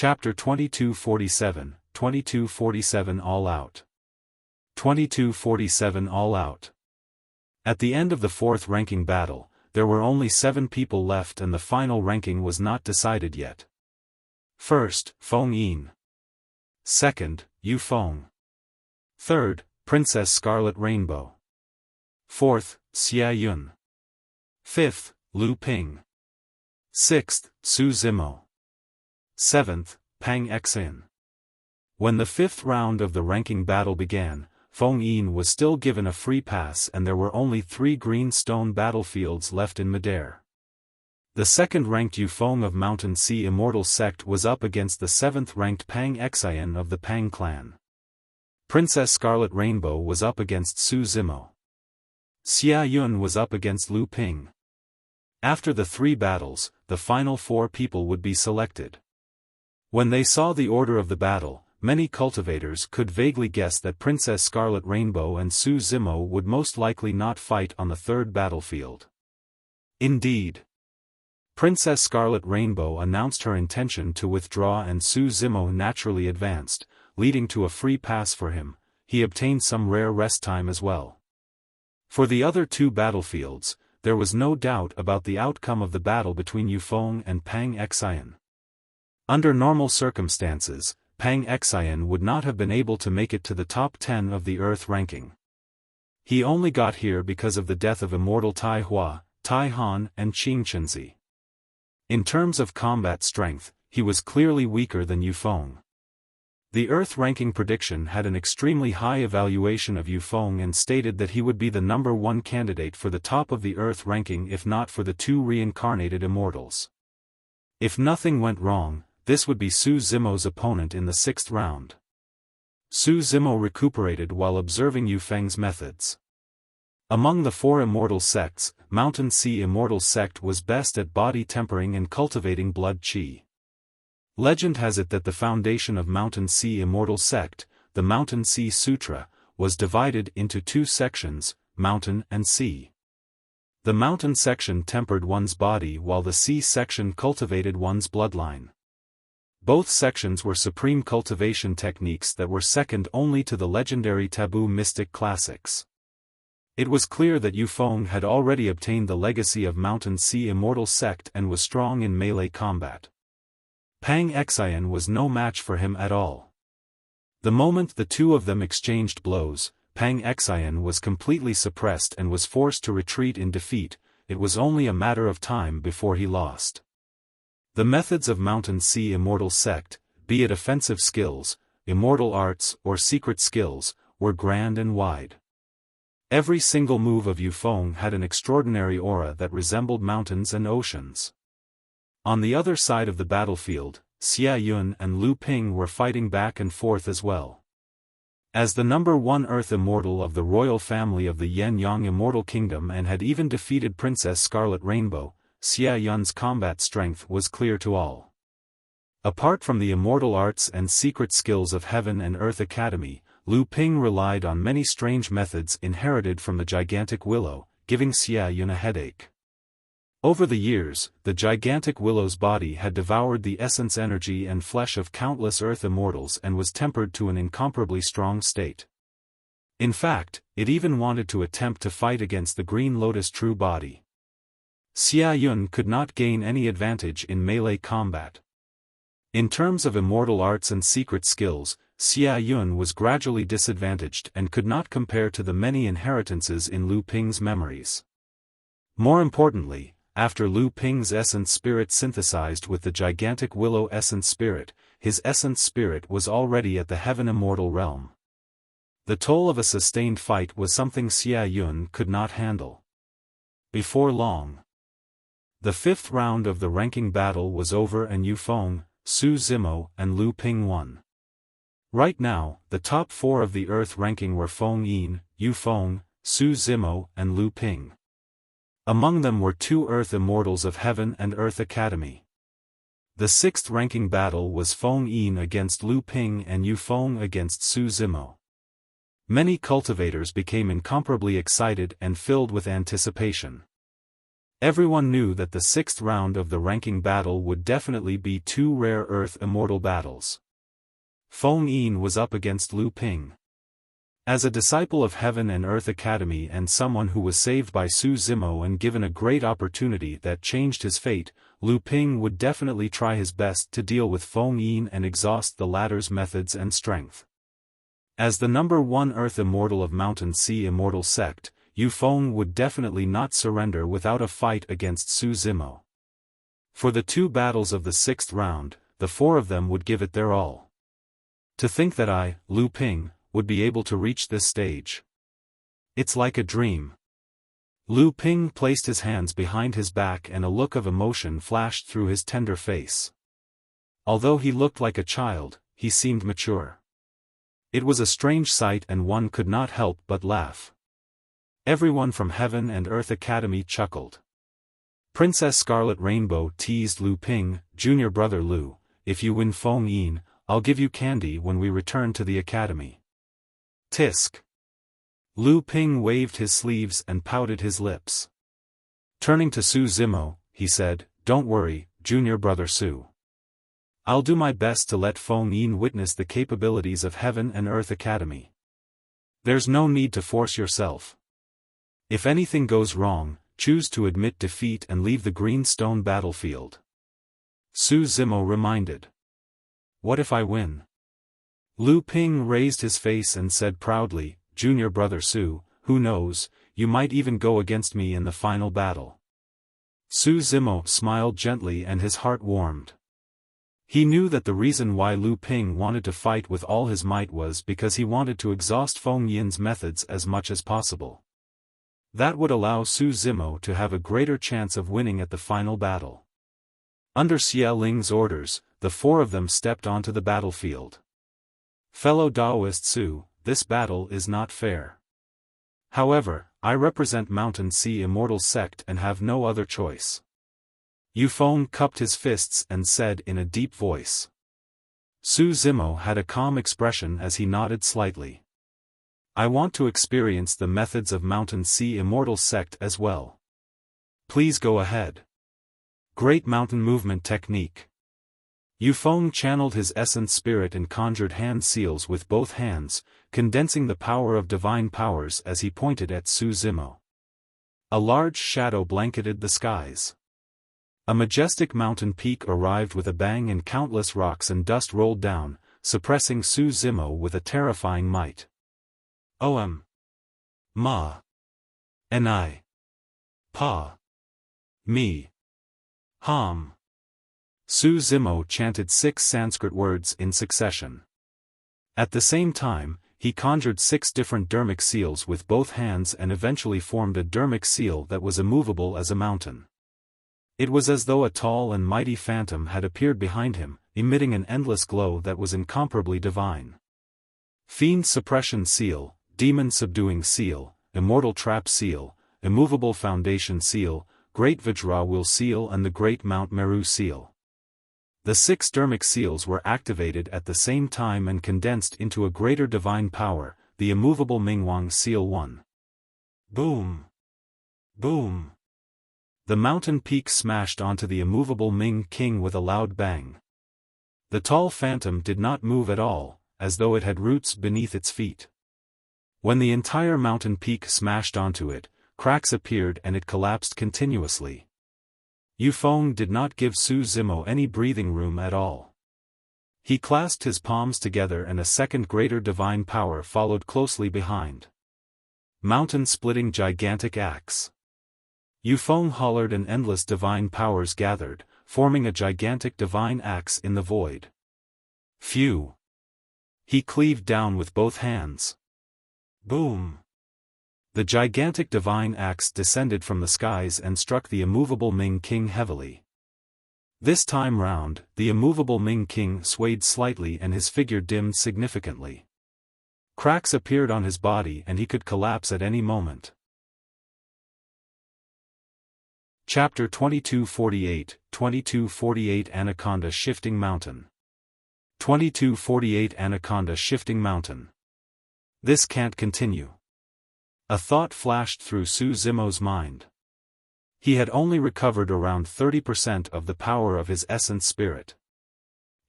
Chapter 2247, 2247 All Out. 2247 All Out. At the end of the fourth ranking battle, there were only 7 people left and the final ranking was not decided yet. First, Feng Yin. Second, Yu Feng. Third, Princess Scarlet Rainbow. Fourth, Xia Yun. Fifth, Lu Ping. Sixth, Su Zimo. Seventh, Pang Xin. When the 5th round of the ranking battle began, Feng Yin was still given a free pass and there were only 3 green stone battlefields left in midair. The 2nd-ranked Yu Feng of Mountain Sea Immortal sect was up against the 7th-ranked Pang Xin of the Pang clan. Princess Scarlet Rainbow was up against Su Zimo. Xia Yun was up against Lu Ping. After the 3 battles, the final 4 people would be selected. When they saw the order of the battle, many cultivators could vaguely guess that Princess Scarlet Rainbow and Su Zimo would most likely not fight on the 3rd battlefield. Indeed, Princess Scarlet Rainbow announced her intention to withdraw and Su Zimo naturally advanced, leading to a free pass for him. He obtained some rare rest time as well. For the other 2 battlefields, there was no doubt about the outcome of the battle between Yu Feng and Pang Xin. Under normal circumstances, Pang Xin would not have been able to make it to the top 10 of the Earth ranking. He only got here because of the death of Immortal Tai Hua, Tai Han and Qing Chenzi. In terms of combat strength, he was clearly weaker than Yu Feng. The Earth ranking prediction had an extremely high evaluation of Yu Feng and stated that he would be the number 1 candidate for the top of the Earth ranking if not for the 2 reincarnated immortals. If nothing went wrong, this would be Su Zimo's opponent in the 6th round. Su Zimo recuperated while observing Yu Feng's methods. Among the 4 immortal sects, Mountain Sea Immortal sect was best at body tempering and cultivating blood qi. Legend has it that the foundation of Mountain Sea Immortal sect, the Mountain Sea Sutra, was divided into 2 sections, mountain and sea. The mountain section tempered one's body while the sea section cultivated one's bloodline. Both sections were supreme cultivation techniques that were second only to the legendary taboo mystic classics. It was clear that Yu Feng had already obtained the legacy of Mountain Sea Immortal sect and was strong in melee combat. Pang Xin was no match for him at all. The moment the 2 of them exchanged blows, Pang Xin was completely suppressed and was forced to retreat in defeat. It was only a matter of time before he lost. The methods of Mountain Sea Immortal sect, be it offensive skills, immortal arts or secret skills, were grand and wide. Every single move of Yu Feng had an extraordinary aura that resembled mountains and oceans. On the other side of the battlefield, Xia Yun and Lu Ping were fighting back and forth as well. As the number 1 Earth Immortal of the royal family of the Yen-Yang Immortal Kingdom and had even defeated Princess Scarlet Rainbow, Xia Yun's combat strength was clear to all. Apart from the immortal arts and secret skills of Heaven and Earth Academy, Lu Ping relied on many strange methods inherited from the gigantic willow, giving Xia Yun a headache. Over the years, the gigantic willow's body had devoured the essence energy and flesh of countless Earth Immortals and was tempered to an incomparably strong state. In fact, it even wanted to attempt to fight against the Green Lotus true body. Xia Yun could not gain any advantage in melee combat. In terms of immortal arts and secret skills, Xia Yun was gradually disadvantaged and could not compare to the many inheritances in Lu Ping's memories. More importantly, after Lu Ping's essence spirit synthesized with the gigantic willow essence spirit, his essence spirit was already at the Heaven Immortal realm. The toll of a sustained fight was something Xia Yun could not handle. Before long, the 5th round of the ranking battle was over and Yu Feng, Su Zimo and Lu Ping won. Right now, the top 4 of the Earth ranking were Feng Yin, Yu Feng, Su Zimo and Lu Ping. Among them were 2 Earth Immortals of Heaven and Earth Academy. The 6th ranking battle was Feng Yin against Lu Ping and Yu Feng against Su Zimo. Many cultivators became incomparably excited and filled with anticipation. Everyone knew that the 6th round of the ranking battle would definitely be 2 rare Earth Immortal battles. Feng Yin was up against Lu Ping. As a disciple of Heaven and Earth Academy and someone who was saved by Su Zimo and given a great opportunity that changed his fate, Lu Ping would definitely try his best to deal with Feng Yin and exhaust the latter's methods and strength. As the number 1 Earth Immortal of Mountain Sea Immortal Sect, Yu Feng would definitely not surrender without a fight against Su Zimo. For the 2 battles of the 6th round, the 4 of them would give it their all. To think that I, Lu Ping, would be able to reach this stage. It's like a dream. Lu Ping placed his hands behind his back and a look of emotion flashed through his tender face. Although he looked like a child, he seemed mature. It was a strange sight and one could not help but laugh. Everyone from Heaven and Earth Academy chuckled. Princess Scarlet Rainbow teased Lu Ping, "Junior brother Lu, if you win Feng Yin, I'll give you candy when we return to the academy." Tisk. Lu Ping waved his sleeves and pouted his lips. Turning to Su Zimo, he said, "Don't worry, junior brother Su. I'll do my best to let Feng Yin witness the capabilities of Heaven and Earth Academy. There's no need to force yourself. If anything goes wrong, choose to admit defeat and leave the green stone battlefield." Su Zimo reminded. "What if I win?" Lu Ping raised his face and said proudly, "Junior brother Su, who knows, you might even go against me in the final battle." Su Zimo smiled gently and his heart warmed. He knew that the reason why Lu Ping wanted to fight with all his might was because he wanted to exhaust Feng Yin's methods as much as possible. That would allow Su Zimo to have a greater chance of winning at the final battle. Under Xie Ling's orders, the 4 of them stepped onto the battlefield. "Fellow Daoist Su, this battle is not fair. However, I represent Mountain Sea Immortal Sect and have no other choice." Yu Feng cupped his fists and said in a deep voice. Su Zimo had a calm expression as he nodded slightly. "I want to experience the methods of Mountain Sea Immortal Sect as well. Please go ahead." Great Mountain Movement Technique. Yu Feng channeled his essence spirit and conjured hand seals with both hands, condensing the power of divine powers as he pointed at Su Zimo. A large shadow blanketed the skies. A majestic mountain peak arrived with a bang and countless rocks and dust rolled down, suppressing Su Zimo with a terrifying might. "Om. Ma. Ni. Pa. Mi. Ham." Su Zimo chanted 6 Sanskrit words in succession. At the same time, he conjured 6 different dermic seals with both hands and eventually formed a dermic seal that was immovable as a mountain. It was as though a tall and mighty phantom had appeared behind him, emitting an endless glow that was incomparably divine. Fiend Suppression Seal, Demon Subduing Seal, Immortal Trap Seal, Immovable Foundation Seal, Great Vajrawheel Seal and the Great Mount Meru Seal. The 6 dermic seals were activated at the same time and condensed into a greater divine power, the immovable Mingwang Seal 1. Boom! Boom! The mountain peak smashed onto the immovable Ming King with a loud bang. The tall phantom did not move at all, as though it had roots beneath its feet. When the entire mountain peak smashed onto it, cracks appeared and it collapsed continuously. Yu Feng did not give Su Zimo any breathing room at all. He clasped his palms together and a second greater divine power followed closely behind. Mountain-splitting gigantic axe. Yu Feng hollered and endless divine powers gathered, forming a gigantic divine axe in the void. Phew! He cleaved down with both hands. Boom! The gigantic divine axe descended from the skies and struck the immovable Ming King heavily. This time round, the immovable Ming King swayed slightly and his figure dimmed significantly. Cracks appeared on his body and he could collapse at any moment. Chapter 2248, 2248 Anaconda Shifting Mountain. 2248 Anaconda Shifting Mountain. This can't continue. A thought flashed through Su Zimo's mind. He had only recovered around 30% of the power of his essence spirit.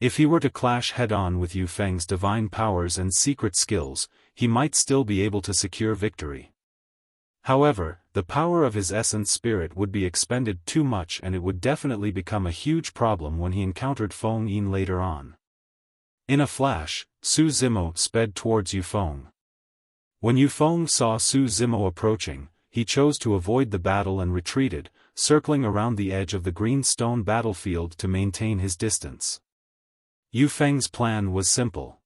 If he were to clash head-on with Yu Feng's divine powers and secret skills, he might still be able to secure victory. However, the power of his essence spirit would be expended too much, and it would definitely become a huge problem when he encountered Feng Yin later on. In a flash, Su Zimo sped towards Yu Feng. When Yu Feng saw Su Zimo approaching, he chose to avoid the battle and retreated, circling around the edge of the green stone battlefield to maintain his distance. Yu Feng's plan was simple.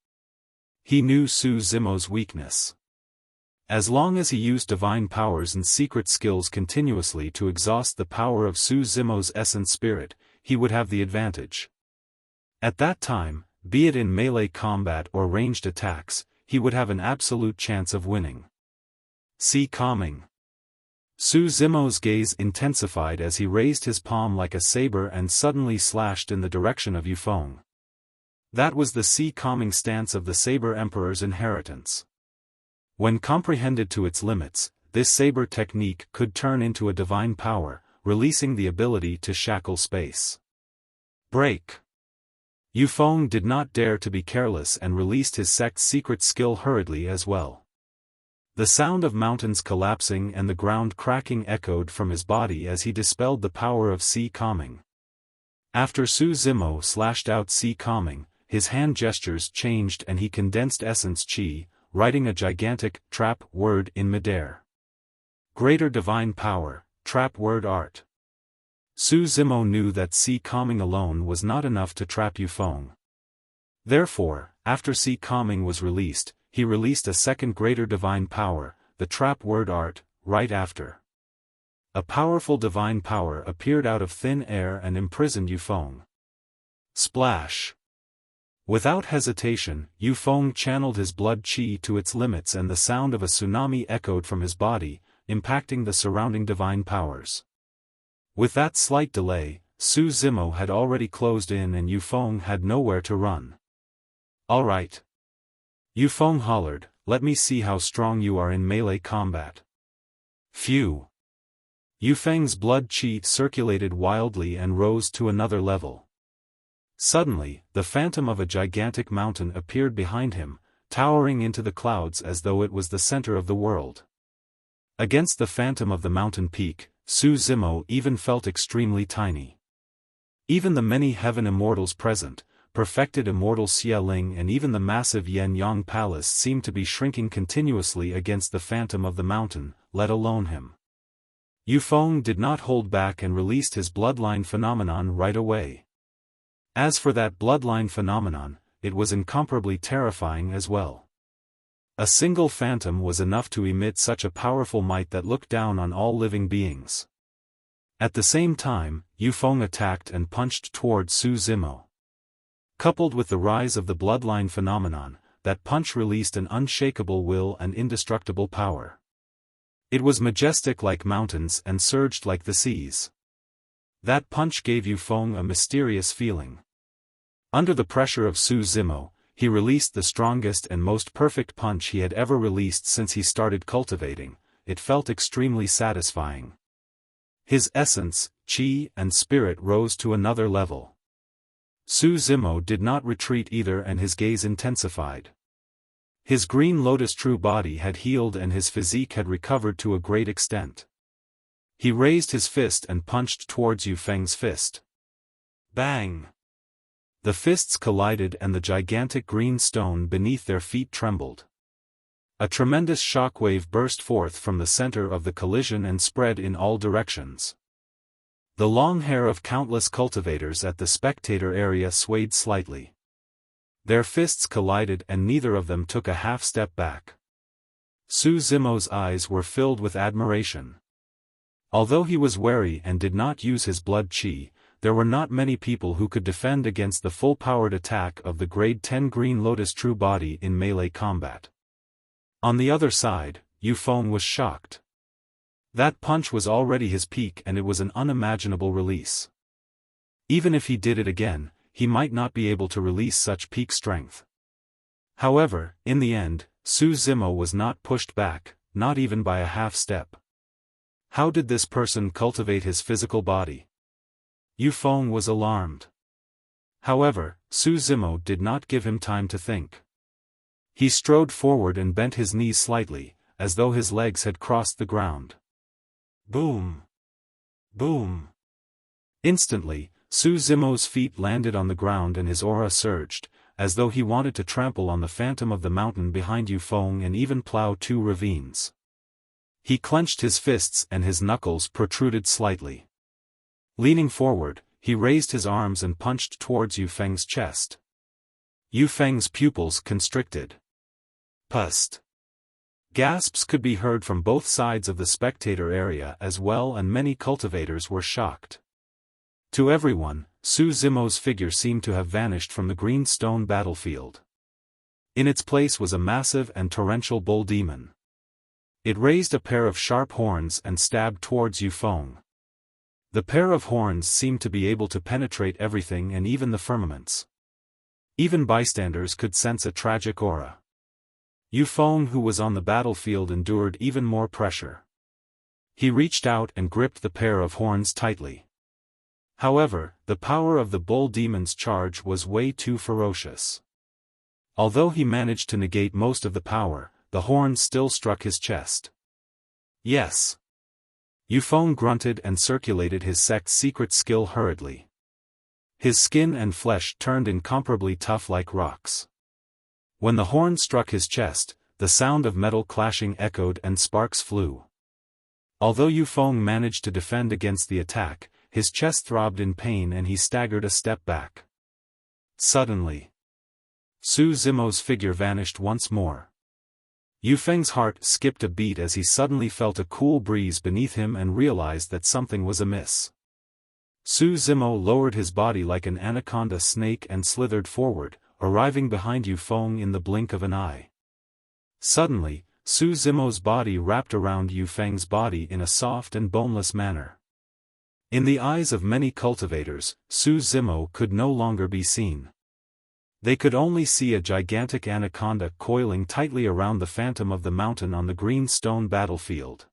He knew Su Zimo's weakness. As long as he used divine powers and secret skills continuously to exhaust the power of Su Zimo's essence spirit, he would have the advantage. At that time, be it in melee combat or ranged attacks, he would have an absolute chance of winning. See calming. Su Zimo's gaze intensified as he raised his palm like a saber and suddenly slashed in the direction of Yu Feng. That was the sea calming stance of the Saber Emperor's inheritance. When comprehended to its limits, this saber technique could turn into a divine power, releasing the ability to shackle space. Break. Yu Feng did not dare to be careless and released his sect's secret skill hurriedly as well. The sound of mountains collapsing and the ground cracking echoed from his body as he dispelled the power of sea calming. After Su Zimo slashed out sea calming, his hand gestures changed and he condensed essence chi, writing a gigantic trap word in midair. Greater divine power, trap word art. Su Zimo knew that sea calming alone was not enough to trap Yu Feng. Therefore, after sea calming was released, he released a second greater divine power, the trap word art, right after. A powerful divine power appeared out of thin air and imprisoned Yu Feng. Splash. Without hesitation, Yu Feng channeled his blood qi to its limits and the sound of a tsunami echoed from his body, impacting the surrounding divine powers. With that slight delay, Su Zimo had already closed in and Yu Feng had nowhere to run. All right. Yu Feng hollered, let me see how strong you are in melee combat. Phew. Yu Feng's blood qi circulated wildly and rose to another level. Suddenly, the phantom of a gigantic mountain appeared behind him, towering into the clouds as though it was the center of the world. Against the phantom of the mountain peak, Su Zimo even felt extremely tiny. Even the many heaven immortals present, perfected immortal Xia Ling and even the massive Yen Yang palace seemed to be shrinking continuously against the phantom of the mountain, let alone him. Yu Feng did not hold back and released his bloodline phenomenon right away. As for that bloodline phenomenon, it was incomparably terrifying as well. A single phantom was enough to emit such a powerful might that looked down on all living beings. At the same time, Yu Feng attacked and punched toward Su Zimo. Coupled with the rise of the bloodline phenomenon, that punch released an unshakable will and indestructible power. It was majestic like mountains and surged like the seas. That punch gave Yu Feng a mysterious feeling. Under the pressure of Su Zimo, he released the strongest and most perfect punch he had ever released since he started cultivating. It felt extremely satisfying. His essence, chi, and spirit rose to another level. Su Zimo did not retreat either and his gaze intensified. His green lotus true body had healed and his physique had recovered to a great extent. He raised his fist and punched towards Yu Feng's fist. Bang! The fists collided and the gigantic green stone beneath their feet trembled. A tremendous shockwave burst forth from the center of the collision and spread in all directions. The long hair of countless cultivators at the spectator area swayed slightly. Their fists collided and neither of them took a half step back. Su Zimo's eyes were filled with admiration. Although he was wary and did not use his blood qi, there were not many people who could defend against the full-powered attack of the grade 10 Green Lotus True Body in melee combat. On the other side, Yu Feng was shocked. That punch was already his peak and it was an unimaginable release. Even if he did it again, he might not be able to release such peak strength. However, in the end, Su Zimo was not pushed back, not even by a half step. How did this person cultivate his physical body? Yu Feng was alarmed. However, Su Zimo did not give him time to think. He strode forward and bent his knees slightly, as though his legs had crossed the ground. Boom! Boom! Instantly, Su Zimo's feet landed on the ground and his aura surged, as though he wanted to trample on the phantom of the mountain behind Yu Feng and even plow 2 ravines. He clenched his fists and his knuckles protruded slightly. Leaning forward, he raised his arms and punched towards Yu Feng's chest. Yu Feng's pupils constricted. Pust! Gasps could be heard from both sides of the spectator area as well, and many cultivators were shocked. To everyone, Su Zimo's figure seemed to have vanished from the green stone battlefield. In its place was a massive and torrential bull demon. It raised a pair of sharp horns and stabbed towards Yu Feng. The pair of horns seemed to be able to penetrate everything and even the firmaments. Even bystanders could sense a tragic aura. Yu Feng, who was on the battlefield, endured even more pressure. He reached out and gripped the pair of horns tightly. However, the power of the bull demon's charge was way too ferocious. Although he managed to negate most of the power, the horns still struck his chest. Yes. Yu Feng grunted and circulated his sect's secret skill hurriedly. His skin and flesh turned incomparably tough like rocks. When the horn struck his chest, the sound of metal clashing echoed and sparks flew. Although Yu Feng managed to defend against the attack, his chest throbbed in pain and he staggered a step back. Suddenly, Su Zimo's figure vanished once more. Yu Feng's heart skipped a beat as he suddenly felt a cool breeze beneath him and realized that something was amiss. Su Zimo lowered his body like an anaconda snake and slithered forward, arriving behind Yu Feng in the blink of an eye. Suddenly, Su Zimo's body wrapped around Yu Feng's body in a soft and boneless manner. In the eyes of many cultivators, Su Zimo could no longer be seen. They could only see a gigantic anaconda coiling tightly around the phantom of the mountain on the green stone battlefield.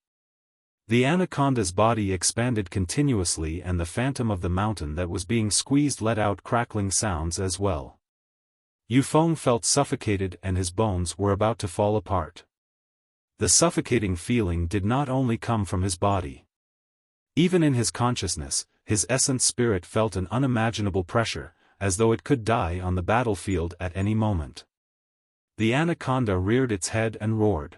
The anaconda's body expanded continuously and the phantom of the mountain that was being squeezed let out crackling sounds as well. Yu Feng felt suffocated and his bones were about to fall apart. The suffocating feeling did not only come from his body. Even in his consciousness, his essence spirit felt an unimaginable pressure, as though it could die on the battlefield at any moment. The anaconda reared its head and roared.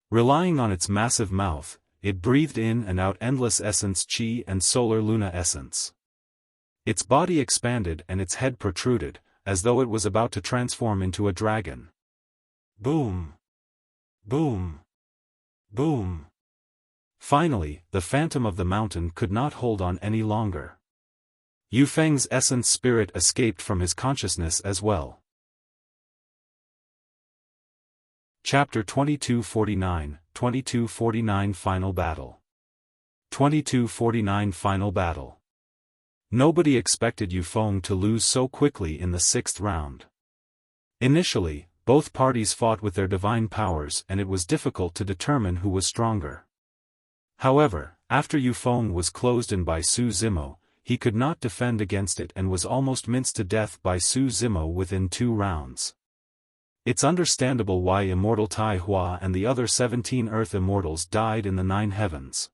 Relying on its massive mouth, it breathed in and out endless essence chi and solar luna essence. Its body expanded and its head protruded, as though it was about to transform into a dragon. Boom! Boom! Boom! Finally, the phantom of the mountain could not hold on any longer. Yu Feng's essence spirit escaped from his consciousness as well. Chapter 2249, 2249 Final Battle. 2249 Final Battle. Nobody expected Yu Feng to lose so quickly in the 6th round. Initially, both parties fought with their divine powers and it was difficult to determine who was stronger. However, after Yu Feng was closed in by Su Zimo, he could not defend against it and was almost minced to death by Su Zimo within 2 rounds. It's understandable why Immortal Tai Hua and the other 17 Earth Immortals died in the 9 heavens.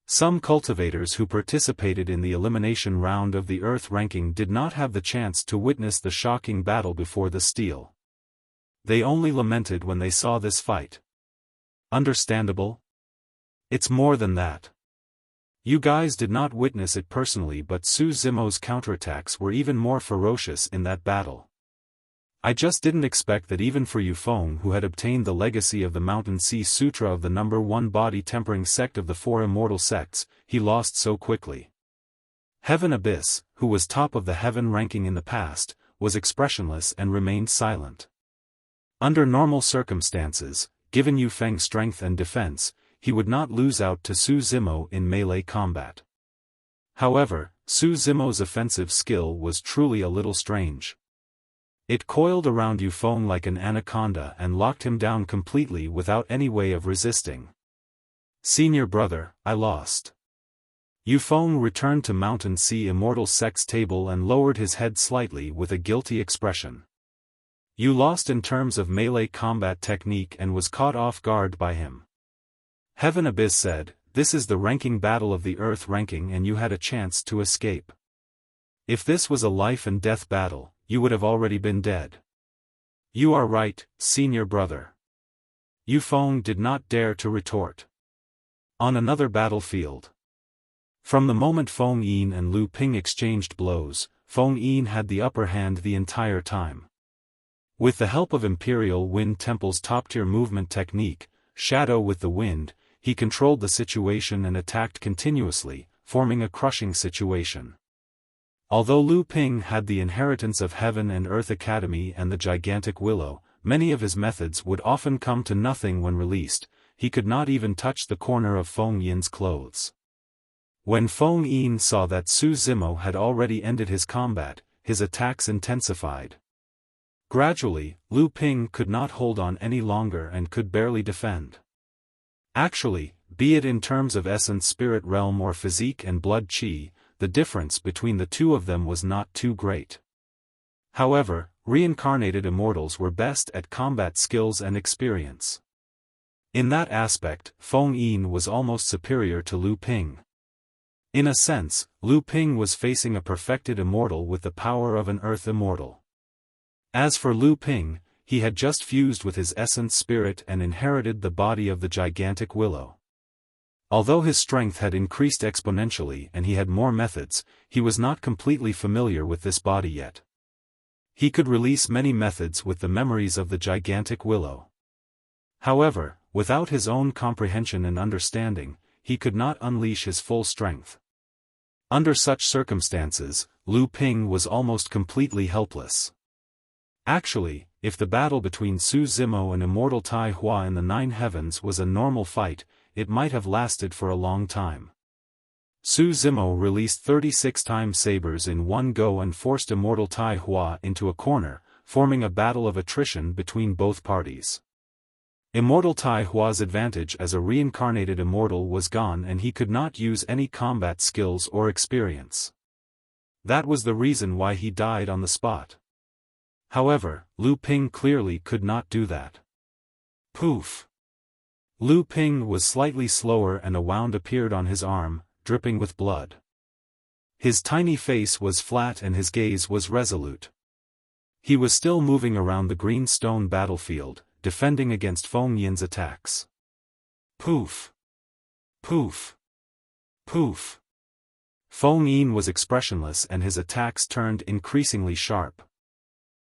Some cultivators who participated in the elimination round of the Earth ranking did not have the chance to witness the shocking battle before the steel. They only lamented when they saw this fight. Understandable? It's more than that. You guys did not witness it personally, but Su Zimo's counterattacks were even more ferocious in that battle. I just didn't expect that even for Yu Feng, who had obtained the legacy of the Mountain Sea Sutra of the number 1 body-tempering sect of the 4 immortal sects, he lost so quickly. Heaven Abyss, who was top of the heaven ranking in the past, was expressionless and remained silent. Under normal circumstances, given Yu Feng's strength and defense, he would not lose out to Su Zimo in melee combat. However, Su Zimo's offensive skill was truly a little strange. It coiled around Yu Feng like an anaconda and locked him down completely without any way of resisting. Senior brother, I lost. Yufeng returned to Mountain Sea Immortal Sect's table and lowered his head slightly with a guilty expression. You lost in terms of melee combat technique and was caught off guard by him. Heaven Abyss said, this is the ranking battle of the Earth ranking and you had a chance to escape. If this was a life and death battle, you would have already been dead. You are right, senior brother. Yufeng did not dare to retort. On another battlefield. From the moment Feng Yin and Lu Ping exchanged blows, Feng Yin had the upper hand the entire time. With the help of Imperial Wind Temple's top-tier movement technique, Shadow with the Wind, he controlled the situation and attacked continuously, forming a crushing situation. Although Lu Ping had the inheritance of Heaven and Earth Academy and the gigantic willow, many of his methods would often come to nothing when released. He could not even touch the corner of Feng Yin's clothes. When Feng Yin saw that Su Zimo had already ended his combat, his attacks intensified. Gradually, Lu Ping could not hold on any longer and could barely defend. Actually, be it in terms of essence spirit realm or physique and blood chi, the difference between the two of them was not too great. However, reincarnated immortals were best at combat skills and experience. In that aspect, Feng Yin was almost superior to Lu Ping. In a sense, Lu Ping was facing a perfected immortal with the power of an earth immortal. As for Lu Ping, he had just fused with his essence spirit and inherited the body of the gigantic willow. Although his strength had increased exponentially and he had more methods, he was not completely familiar with this body yet. He could release many methods with the memories of the gigantic willow. However, without his own comprehension and understanding, he could not unleash his full strength. Under such circumstances, Lu Ping was almost completely helpless. Actually, if the battle between Su Zimo and Immortal Tai Hua in the Nine Heavens was a normal fight, it might have lasted for a long time. Su Zimo released 36 time sabers in one go and forced Immortal Tai Hua into a corner, forming a battle of attrition between both parties. Immortal Tai Hua's advantage as a reincarnated immortal was gone and he could not use any combat skills or experience. That was the reason why he died on the spot. However, Lu Ping clearly could not do that. Poof! Lu Ping was slightly slower and a wound appeared on his arm, dripping with blood. His tiny face was flat and his gaze was resolute. He was still moving around the green stone battlefield, defending against Feng Yin's attacks. Poof! Poof! Poof! Feng Yin was expressionless and his attacks turned increasingly sharp.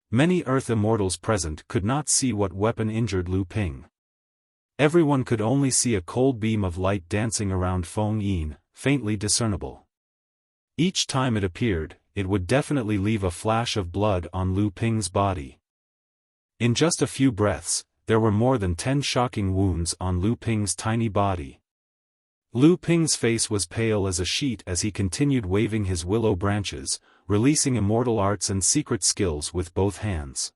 Many Earth Immortals present could not see what weapon injured Lu Ping. Everyone could only see a cold beam of light dancing around Feng Yin, faintly discernible. Each time it appeared, it would definitely leave a flash of blood on Lu Ping's body. In just a few breaths, there were more than 10 shocking wounds on Lu Ping's tiny body. Lu Ping's face was pale as a sheet as he continued waving his willow branches, releasing immortal arts and secret skills with both hands.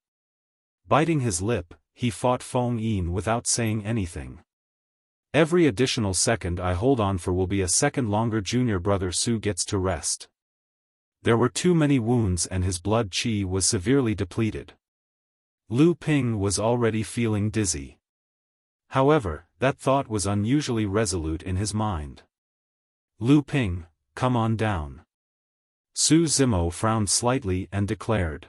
Biting his lip, he fought Feng Yin without saying anything. Every additional second I hold on for will be a second longer junior brother Su gets to rest. There were too many wounds and his blood chi was severely depleted. Lu Ping was already feeling dizzy. However, that thought was unusually resolute in his mind. Lu Ping, come on down. Su Zimo frowned slightly and declared.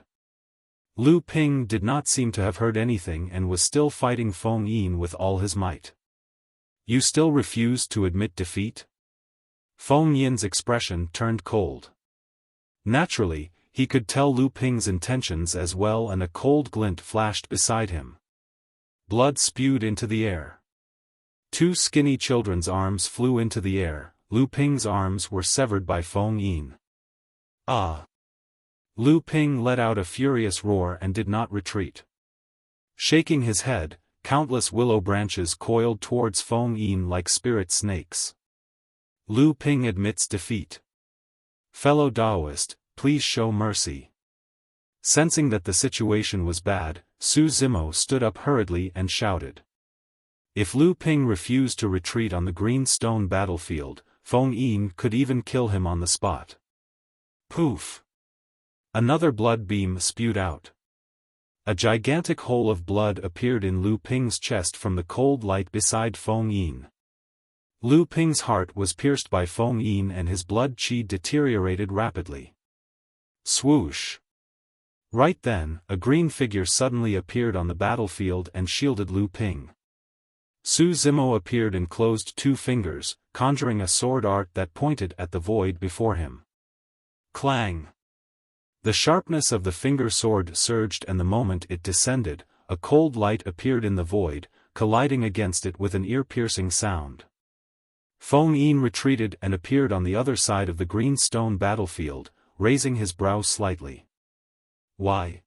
Lu Ping did not seem to have heard anything and was still fighting Feng Yin with all his might. You still refuse to admit defeat? Feng Yin's expression turned cold. Naturally, he could tell Lu Ping's intentions as well and a cold glint flashed beside him. Blood spewed into the air. 2 skinny children's arms flew into the air. Lu Ping's arms were severed by Feng Yin. Ah! Lu Ping let out a furious roar and did not retreat. Shaking his head, countless willow branches coiled towards Feng Yin like spirit snakes. Lu Ping admits defeat. Fellow Taoist, please show mercy. Sensing that the situation was bad, Su Zimo stood up hurriedly and shouted. If Lu Ping refused to retreat on the green stone battlefield, Feng Yin could even kill him on the spot. Poof! Another blood beam spewed out. A gigantic hole of blood appeared in Lu Ping's chest from the cold light beside Feng Yin. Lu Ping's heart was pierced by Feng Yin and his blood qi deteriorated rapidly. Swoosh! Right then, a green figure suddenly appeared on the battlefield and shielded Lu Ping. Su Zimo appeared and closed two fingers, conjuring a sword art that pointed at the void before him. Clang! The sharpness of the finger sword surged, and the moment it descended, a cold light appeared in the void, colliding against it with an ear-piercing sound. Feng Yin retreated and appeared on the other side of the green stone battlefield, raising his brows slightly. Why?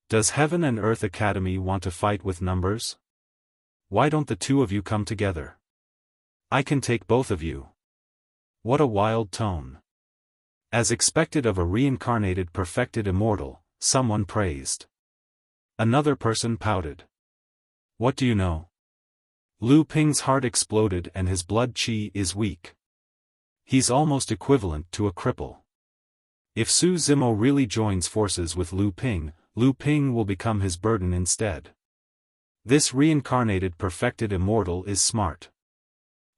Does Heaven and Earth Academy want to fight with numbers? Why don't the two of you come together? I can take both of you. What a wild tone. As expected of a reincarnated perfected immortal, someone praised. Another person pouted. What do you know? Lu Ping's heart exploded and his blood qi is weak. He's almost equivalent to a cripple. If Su Zimo really joins forces with Lu Ping will become his burden instead. This reincarnated perfected immortal is smart.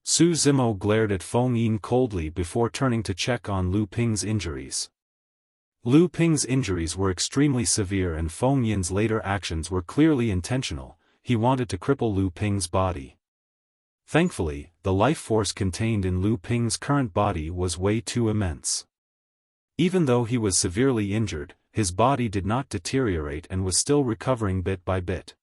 Su Zimo glared at Feng Yin coldly before turning to check on Lu Ping's injuries. Lu Ping's injuries were extremely severe and Feng Yin's later actions were clearly intentional. He wanted to cripple Lu Ping's body. Thankfully, the life force contained in Lu Ping's current body was way too immense. Even though he was severely injured, his body did not deteriorate and was still recovering bit by bit.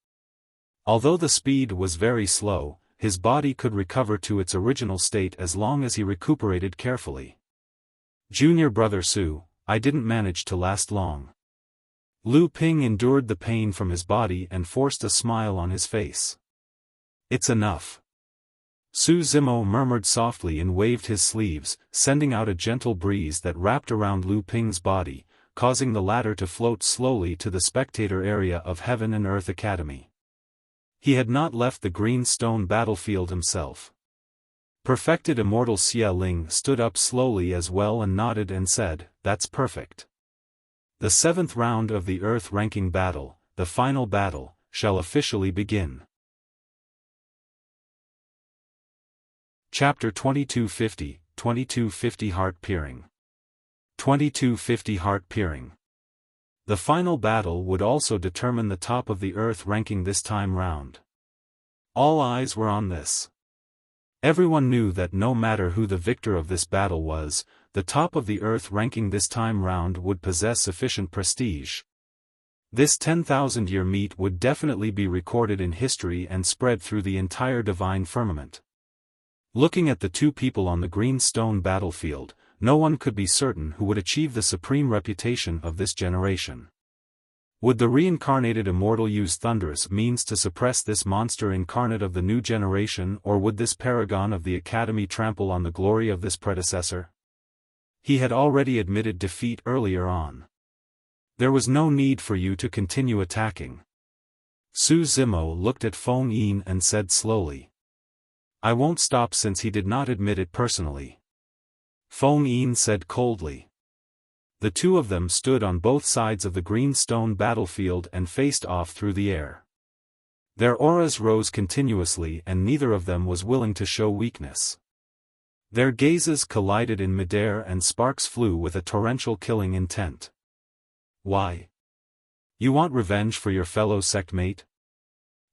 Although the speed was very slow, his body could recover to its original state as long as he recuperated carefully. Junior brother Su, I didn't manage to last long. Lu Ping endured the pain from his body and forced a smile on his face. It's enough. Su Zimo murmured softly and waved his sleeves, sending out a gentle breeze that wrapped around Lu Ping's body, causing the latter to float slowly to the spectator area of Heaven and Earth Academy. He had not left the green stone battlefield himself. Perfected Immortal Xia Ling stood up slowly as well and nodded and said, "That's perfect. The 7th round of the Earth ranking battle, the final battle, shall officially begin." Chapter 2250, 2250 Heart Peering. 2250 Heart Peering. The final battle would also determine the top of the Earth ranking this time round. All eyes were on this. Everyone knew that no matter who the victor of this battle was, the top of the Earth ranking this time round would possess sufficient prestige. This 10,000-year meet would definitely be recorded in history and spread through the entire divine firmament. Looking at the two people on the green stone battlefield, no one could be certain who would achieve the supreme reputation of this generation. Would the reincarnated immortal use thunderous means to suppress this monster incarnate of the new generation, or would this paragon of the Academy trample on the glory of this predecessor? He had already admitted defeat earlier on. There was no need for you to continue attacking. Su Zimo looked at Feng Yin and said slowly. I won't stop since he did not admit it personally. Feng Yin said coldly. The two of them stood on both sides of the green stone battlefield and faced off through the air. Their auras rose continuously and neither of them was willing to show weakness. Their gazes collided in midair and sparks flew with a torrential killing intent. Why? You want revenge for your fellow sectmate?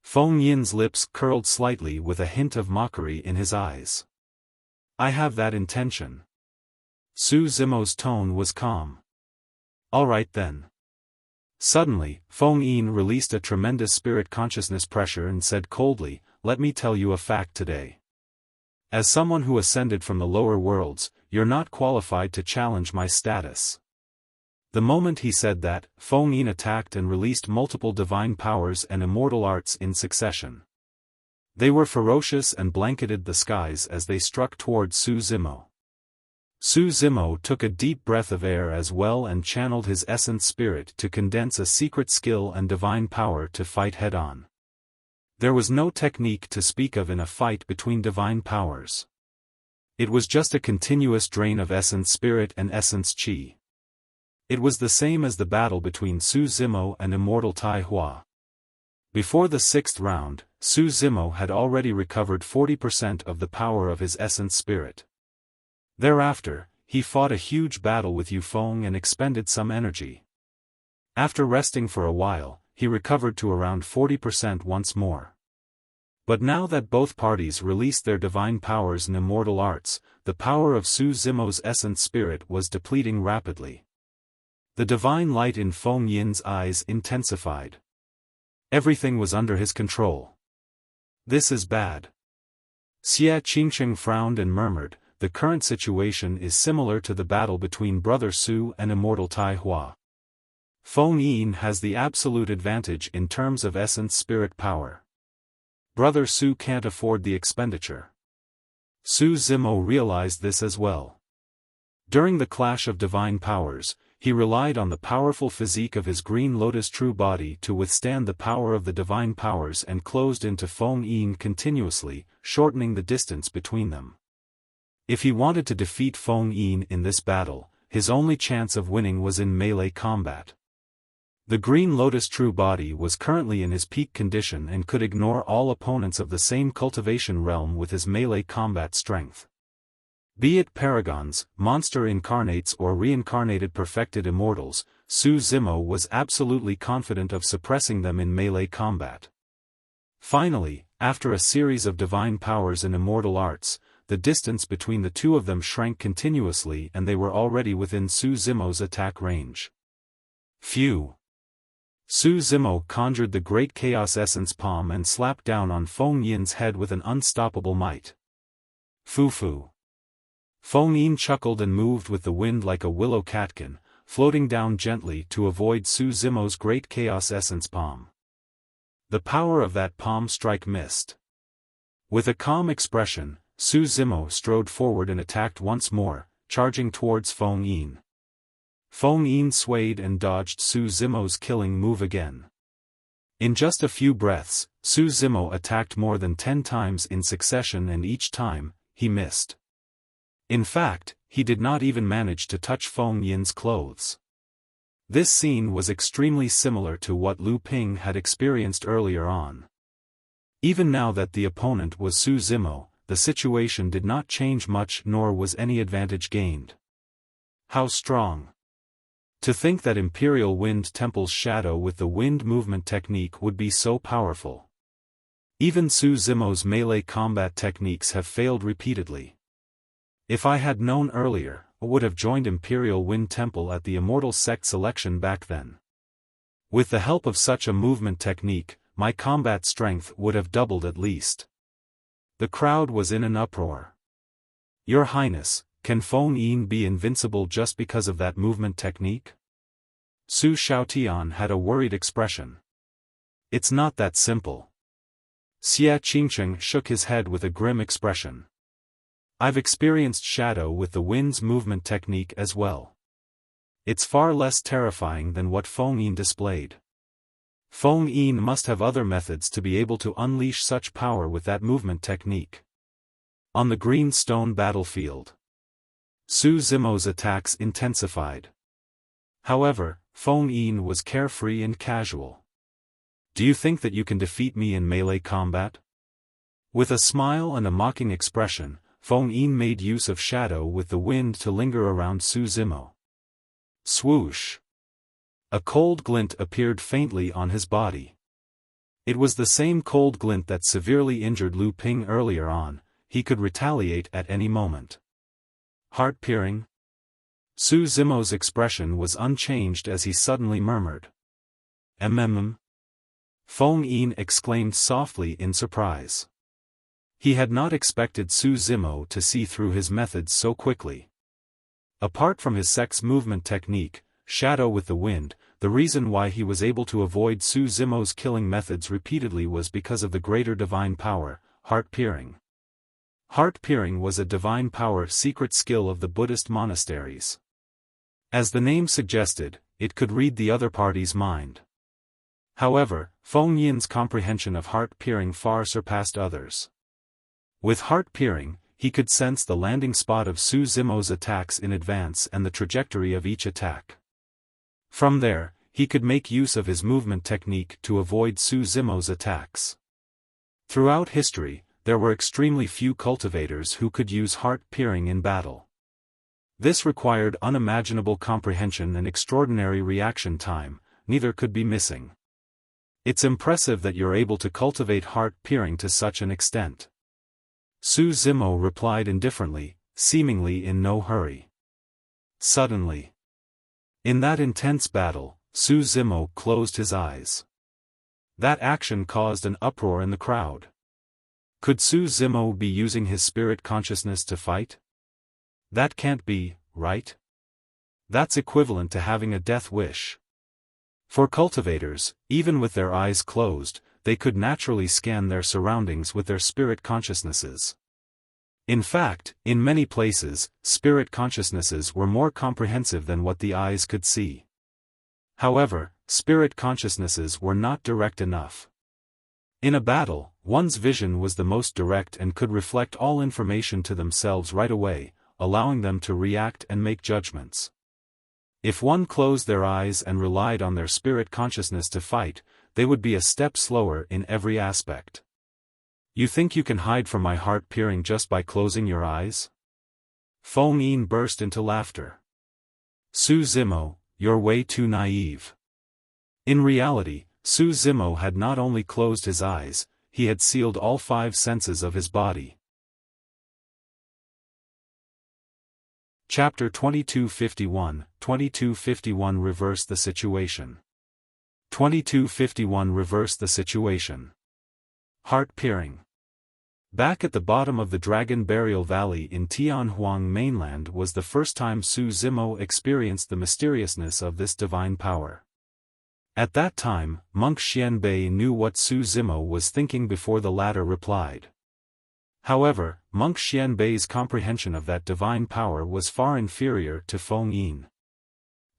Feng Yin's lips curled slightly with a hint of mockery in his eyes. I have that intention. Su Zimo's tone was calm. All right then. Suddenly, Feng Yin released a tremendous spirit consciousness pressure and said coldly, let me tell you a fact today. As someone who ascended from the lower worlds, you're not qualified to challenge my status. The moment he said that, Feng Yin attacked and released multiple divine powers and immortal arts in succession. They were ferocious and blanketed the skies as they struck toward Su Zimo. Su Zimo took a deep breath of air as well and channeled his essence spirit to condense a secret skill and divine power to fight head-on. There was no technique to speak of in a fight between divine powers. It was just a continuous drain of essence spirit and essence qi. It was the same as the battle between Su Zimo and Immortal Tai Hua. Before the 6th round, Su Zimo had already recovered 40% of the power of his essence spirit. Thereafter, he fought a huge battle with Yu Feng and expended some energy. After resting for a while, he recovered to around 40% once more. But now that both parties released their divine powers and immortal arts, the power of Su Zimo's essence spirit was depleting rapidly. The divine light in Feng Yin's eyes intensified. Everything was under his control. This is bad. Xia Qingcheng frowned and murmured, the current situation is similar to the battle between Brother Su and Immortal Tai Hua. Feng Yin has the absolute advantage in terms of essence spirit power. Brother Su can't afford the expenditure. Su Zimo realized this as well. During the clash of divine powers, he relied on the powerful physique of his green lotus true body to withstand the power of the divine powers and closed into Feng Yin continuously, shortening the distance between them. If he wanted to defeat Feng Yin in this battle, his only chance of winning was in melee combat. The green lotus true body was currently in his peak condition and could ignore all opponents of the same cultivation realm with his melee combat strength. Be it paragons, monster incarnates or reincarnated perfected immortals, Su Zimo was absolutely confident of suppressing them in melee combat. Finally, after a series of divine powers and immortal arts, the distance between the two of them shrank continuously and they were already within Su Zimo's attack range. Phew! Su Zimo conjured the great chaos essence palm and slapped down on Feng Yin's head with an unstoppable might. Foo-foo. Feng Yin chuckled and moved with the wind like a willow catkin, floating down gently to avoid Su Zimo's great chaos essence palm. The power of that palm strike missed. With a calm expression, Su Zimo strode forward and attacked once more, charging towards Feng Yin. Feng Yin swayed and dodged Su Zimo's killing move again. In just a few breaths, Su Zimo attacked more than 10 times in succession and each time, he missed. In fact, he did not even manage to touch Feng Yin's clothes. This scene was extremely similar to what Lu Ping had experienced earlier on. Even now that the opponent was Su Zimo, the situation did not change much nor was any advantage gained. How strong! To think that Imperial Wind Temple's shadow with the wind movement technique would be so powerful. Even Su Zimo's melee combat techniques have failed repeatedly. If I had known earlier, I would have joined Imperial Wind Temple at the Immortal Sect selection back then. With the help of such a movement technique, my combat strength would have doubled at least. The crowd was in an uproar. Your Highness, can Feng Yin be invincible just because of that movement technique? Su Xiaotian had a worried expression. It's not that simple. Xia Qingcheng shook his head with a grim expression. I've experienced shadow with the wind's movement technique as well. It's far less terrifying than what Feng Yin displayed. Feng Yin must have other methods to be able to unleash such power with that movement technique. On the green stone battlefield, Su Zimo's attacks intensified. However, Feng Yin was carefree and casual. Do you think that you can defeat me in melee combat? With a smile and a mocking expression, Feng Yin made use of shadow with the wind to linger around Su Zimo. Swoosh! A cold glint appeared faintly on his body. It was the same cold glint that severely injured Lu Ping earlier on. He could retaliate at any moment. Heart-peering? Su Zimo's expression was unchanged as he suddenly murmured. Feng Yin exclaimed softly in surprise. He had not expected Su Zimo to see through his methods so quickly. Apart from his sex movement technique, shadow with the wind, the reason why he was able to avoid Su Zimo's killing methods repeatedly was because of the greater divine power, heart-peering. Heart-peering was a divine power secret skill of the Buddhist monasteries. As the name suggested, it could read the other party's mind. However, Feng Yin's comprehension of heart-peering far surpassed others. With heart-peering, he could sense the landing spot of Su Zimo's attacks in advance and the trajectory of each attack. From there, he could make use of his movement technique to avoid Su Zimo's attacks. Throughout history, there were extremely few cultivators who could use heart-peering in battle. This required unimaginable comprehension and extraordinary reaction time, neither could be missing. It's impressive that you're able to cultivate heart-peering to such an extent. Su Zimo replied indifferently, seemingly in no hurry. Suddenly, in that intense battle, Su Zimo closed his eyes. That action caused an uproar in the crowd. Could Su Zimo be using his spirit consciousness to fight? That can't be, right? That's equivalent to having a death wish. For cultivators, even with their eyes closed, they could naturally scan their surroundings with their spirit consciousnesses. In fact, in many places, spirit consciousnesses were more comprehensive than what the eyes could see. However, spirit consciousnesses were not direct enough. In a battle, one's vision was the most direct and could reflect all information to themselves right away, allowing them to react and make judgments. If one closed their eyes and relied on their spirit consciousness to fight, they would be a step slower in every aspect. You think you can hide from my heart-peering just by closing your eyes? Feng Yin burst into laughter. Su Zimo, you're way too naive. In reality, Su Zimo had not only closed his eyes, he had sealed all 5 senses of his body. Chapter 2251, 2251 Reverse the situation. 2251 Reverse the situation. Heart-peering. Back at the bottom of the Dragon Burial Valley in Tianhuang mainland was the first time Su Zimo experienced the mysteriousness of this divine power. At that time, Monk Xianbei knew what Su Zimo was thinking before the latter replied. However, Monk Xianbei's comprehension of that divine power was far inferior to Feng Yin.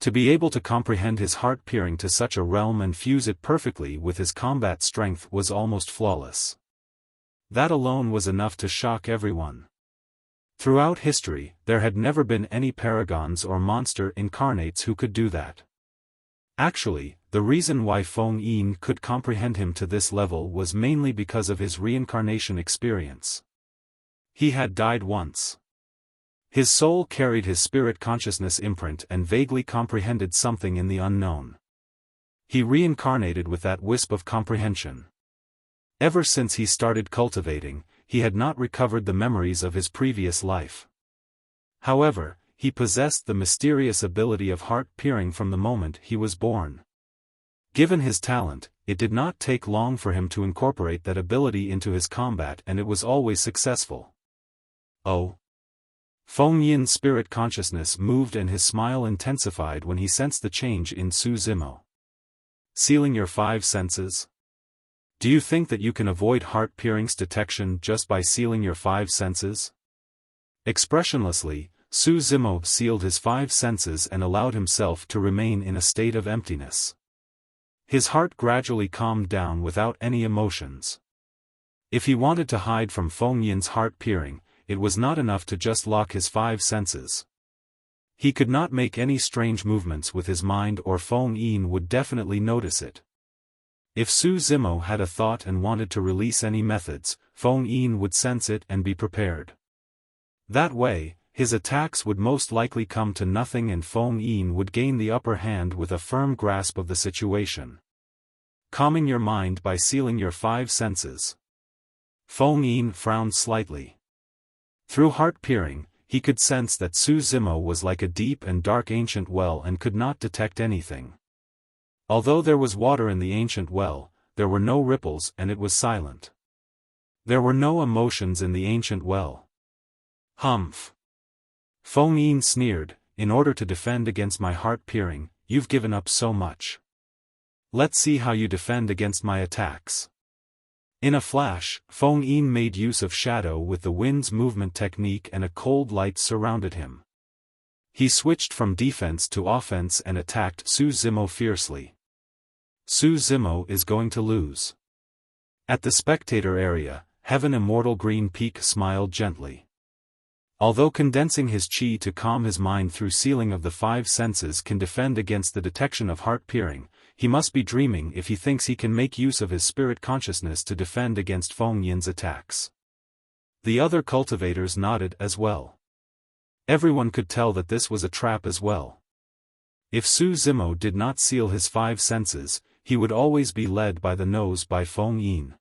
To be able to comprehend his heart-peering to such a realm and fuse it perfectly with his combat strength was almost flawless. That alone was enough to shock everyone. Throughout history, there had never been any paragons or monster incarnates who could do that. Actually, the reason why Feng Yin could comprehend him to this level was mainly because of his reincarnation experience. He had died once. His soul carried his spirit consciousness imprint and vaguely comprehended something in the unknown. He reincarnated with that wisp of comprehension. Ever since he started cultivating, he had not recovered the memories of his previous life. However, he possessed the mysterious ability of heart-peering from the moment he was born. Given his talent, it did not take long for him to incorporate that ability into his combat, and it was always successful. Oh! Feng Yin's spirit consciousness moved and his smile intensified when he sensed the change in Su Zimo. Sealing your 5 senses? Do you think that you can avoid heart-peering's detection just by sealing your 5 senses? Expressionlessly, Su Zimo sealed his 5 senses and allowed himself to remain in a state of emptiness. His heart gradually calmed down without any emotions. If he wanted to hide from Feng Yin's heart-peering, it was not enough to just lock his 5 senses. He could not make any strange movements with his mind or Feng Yin would definitely notice it. If Su Zimo had a thought and wanted to release any methods, Feng Yin would sense it and be prepared. That way, his attacks would most likely come to nothing and Feng Yin would gain the upper hand with a firm grasp of the situation. Calming your mind by sealing your 5 senses. Feng Yin frowned slightly. Through heart-peering, he could sense that Su Zimo was like a deep and dark ancient well and could not detect anything. Although there was water in the ancient well, there were no ripples and it was silent. There were no emotions in the ancient well. Humph! Feng Yin sneered, in order to defend against my heart-peering, you've given up so much. Let's see how you defend against my attacks. In a flash, Feng Yin made use of shadow with the wind's movement technique and a cold light surrounded him. He switched from defense to offense and attacked Su Zimo fiercely. Su Zimo is going to lose. At the spectator area, Heaven Immortal Green Peak smiled gently. Although condensing his chi to calm his mind through sealing of the five senses can defend against the detection of heart peering, he must be dreaming if he thinks he can make use of his spirit consciousness to defend against Feng Yin's attacks. The other cultivators nodded as well. Everyone could tell that this was a trap as well. If Su Zimo did not seal his five senses, he would always be led by the nose by Feng Yin.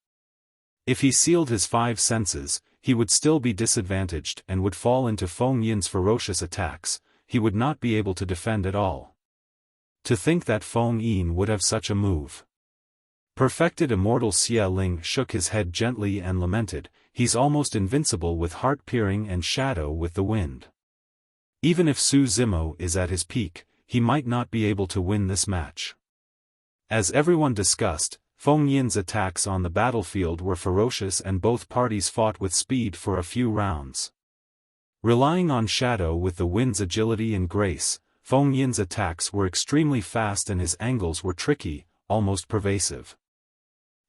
If he sealed his five senses, he would still be disadvantaged and would fall into Feng Yin's ferocious attacks. He would not be able to defend at all. To think that Feng Yin would have such a move. Perfected Immortal Xia Ling shook his head gently and lamented, he's almost invincible with heart peering and shadow with the wind. Even if Su Zimo is at his peak, he might not be able to win this match. As everyone discussed, Feng Yin's attacks on the battlefield were ferocious and both parties fought with speed for a few rounds. Relying on shadow with the wind's agility and grace, Feng Yin's attacks were extremely fast and his angles were tricky, almost pervasive.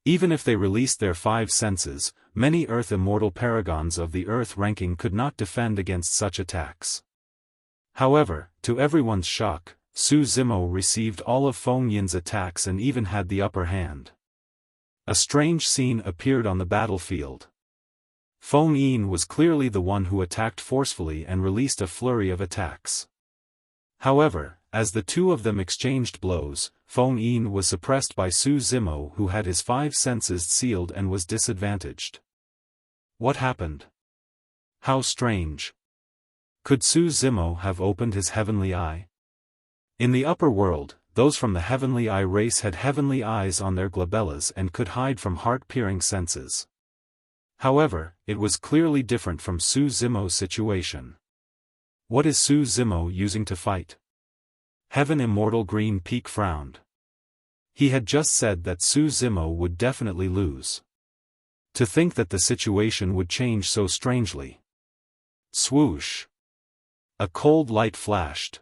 Even if they released their five senses, many Earth Immortal paragons of the Earth ranking could not defend against such attacks. However, to everyone's shock, Su Zimo received all of Feng Yin's attacks and even had the upper hand. A strange scene appeared on the battlefield. Feng Yin was clearly the one who attacked forcefully and released a flurry of attacks. However, as the two of them exchanged blows, Feng Yin was suppressed by Su Zimo, who had his five senses sealed and was disadvantaged. What happened? How strange. Could Su Zimo have opened his heavenly eye? In the upper world, those from the heavenly eye race had heavenly eyes on their glabellas and could hide from heart-peering senses. However, it was clearly different from Su Zimo's situation. What is Su Zimo using to fight? Heaven Immortal Green Peak frowned. He had just said that Su Zimo would definitely lose. To think that the situation would change so strangely. Swoosh! A cold light flashed.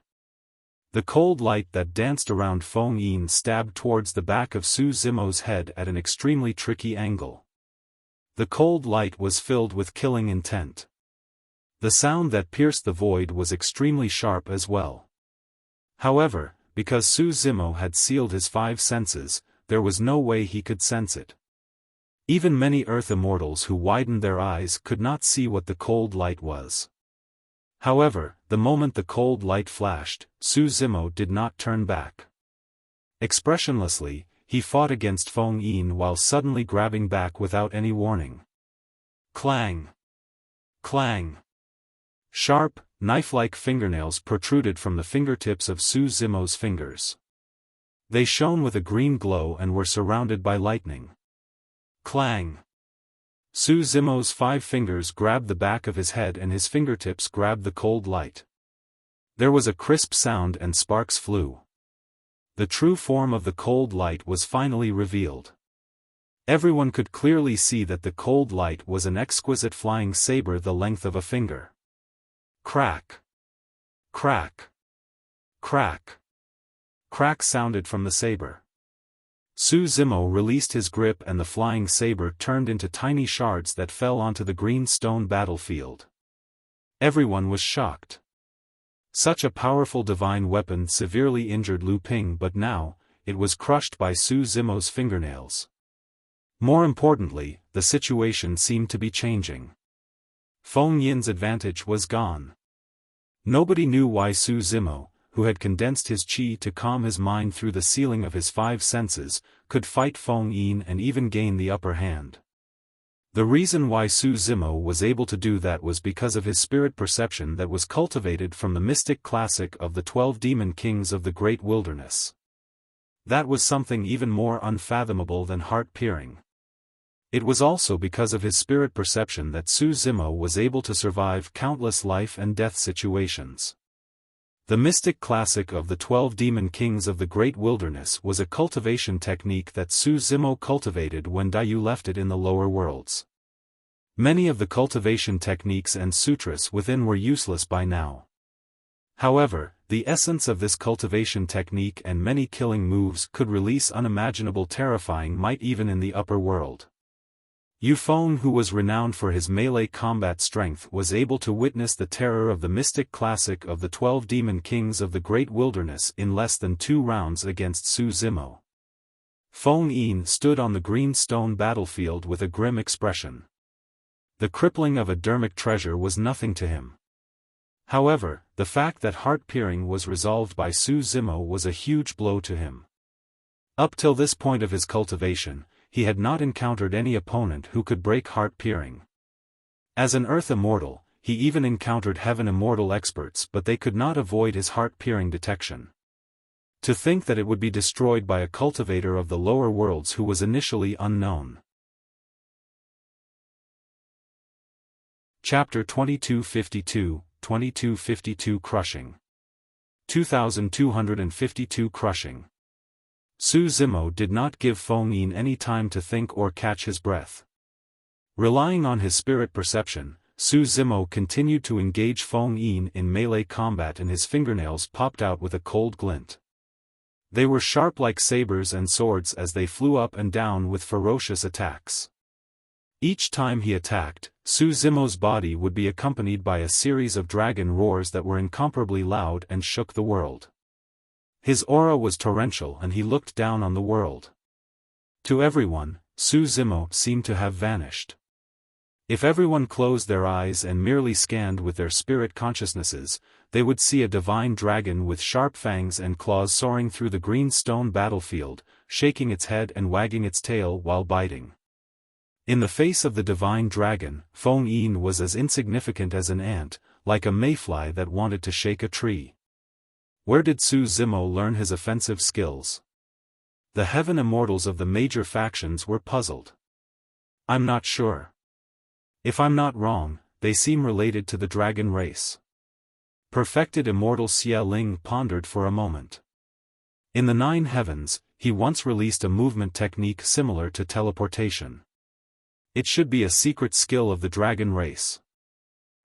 The cold light that danced around Feng Yin stabbed towards the back of Su Zimo's head at an extremely tricky angle. The cold light was filled with killing intent. The sound that pierced the void was extremely sharp as well. However, because Su Zimo had sealed his five senses, there was no way he could sense it. Even many Earth Immortals who widened their eyes could not see what the cold light was. However, the moment the cold light flashed, Su Zimo did not turn back. Expressionlessly, he fought against Feng Yin while suddenly grabbing back without any warning. Clang! Clang! Sharp, knife-like fingernails protruded from the fingertips of Su Zimo's fingers. They shone with a green glow and were surrounded by lightning. Clang! Su Zimo's five fingers grabbed the back of his head and his fingertips grabbed the cold light. There was a crisp sound and sparks flew. The true form of the cold light was finally revealed. Everyone could clearly see that the cold light was an exquisite flying saber the length of a finger. Crack! Crack! Crack! Crack sounded from the saber. Su Zimo released his grip and the flying saber turned into tiny shards that fell onto the green stone battlefield. Everyone was shocked. Such a powerful divine weapon severely injured Lu Ping, but now, it was crushed by Su Zimo's fingernails. More importantly, the situation seemed to be changing. Feng Yin's advantage was gone. Nobody knew why Su Zimo, who had condensed his qi to calm his mind through the sealing of his five senses, could fight Feng Yin and even gain the upper hand. The reason why Su Zimo was able to do that was because of his spirit perception that was cultivated from the mystic classic of the 12 demon kings of the great wilderness. That was something even more unfathomable than heart-peering. It was also because of his spirit perception that Su Zimo was able to survive countless life and death situations. The mystic classic of the 12 demon kings of the great wilderness was a cultivation technique that Su Zimo cultivated when Daiyu left it in the lower worlds. Many of the cultivation techniques and sutras within were useless by now. However, the essence of this cultivation technique and many killing moves could release unimaginable terrifying might even in the upper world. Xiaofan, who was renowned for his melee combat strength, was able to witness the terror of the mystic classic of the 12 demon kings of the great wilderness in less than 2 rounds against Su Zimo. Feng Yin stood on the green stone battlefield with a grim expression. The crippling of a dermic treasure was nothing to him. However, the fact that heart-piercing was resolved by Su Zimo was a huge blow to him. Up till this point of his cultivation, he had not encountered any opponent who could break heart-piercing. As an Earth Immortal, he even encountered Heaven Immortal experts, but they could not avoid his heart-piercing detection. To think that it would be destroyed by a cultivator of the lower worlds who was initially unknown. Chapter 2252, 2252 Crushing. 2252 Crushing. Su Zimo did not give Feng Yin any time to think or catch his breath. Relying on his spirit perception, Su Zimo continued to engage Feng Yin in melee combat, and his fingernails popped out with a cold glint. They were sharp like sabers and swords as they flew up and down with ferocious attacks. Each time he attacked, Su Zimo's body would be accompanied by a series of dragon roars that were incomparably loud and shook the world. His aura was torrential and he looked down on the world. To everyone, Su Zimo seemed to have vanished. If everyone closed their eyes and merely scanned with their spirit consciousnesses, they would see a divine dragon with sharp fangs and claws soaring through the green stone battlefield, shaking its head and wagging its tail while biting. In the face of the divine dragon, Feng Yin was as insignificant as an ant, like a mayfly that wanted to shake a tree. Where did Su Zimo learn his offensive skills? The Heaven Immortals of the major factions were puzzled. I'm not sure. If I'm not wrong, they seem related to the dragon race. Perfected Immortal Xia Ling pondered for a moment. In the 9 heavens, he once released a movement technique similar to teleportation. It should be a secret skill of the dragon race.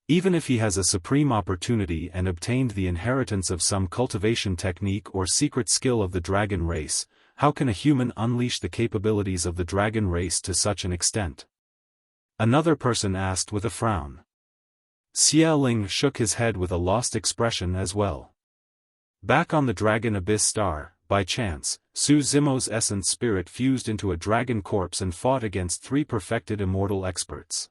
Even if he has a supreme opportunity and obtained the inheritance of some cultivation technique or secret skill of the dragon race, how can a human unleash the capabilities of the dragon race to such an extent? Another person asked with a frown. Xia Ling shook his head with a lost expression as well. Back on the Dragon Abyss Star, by chance, Su Zimo's essence spirit fused into a dragon corpse and fought against 3 perfected immortal experts.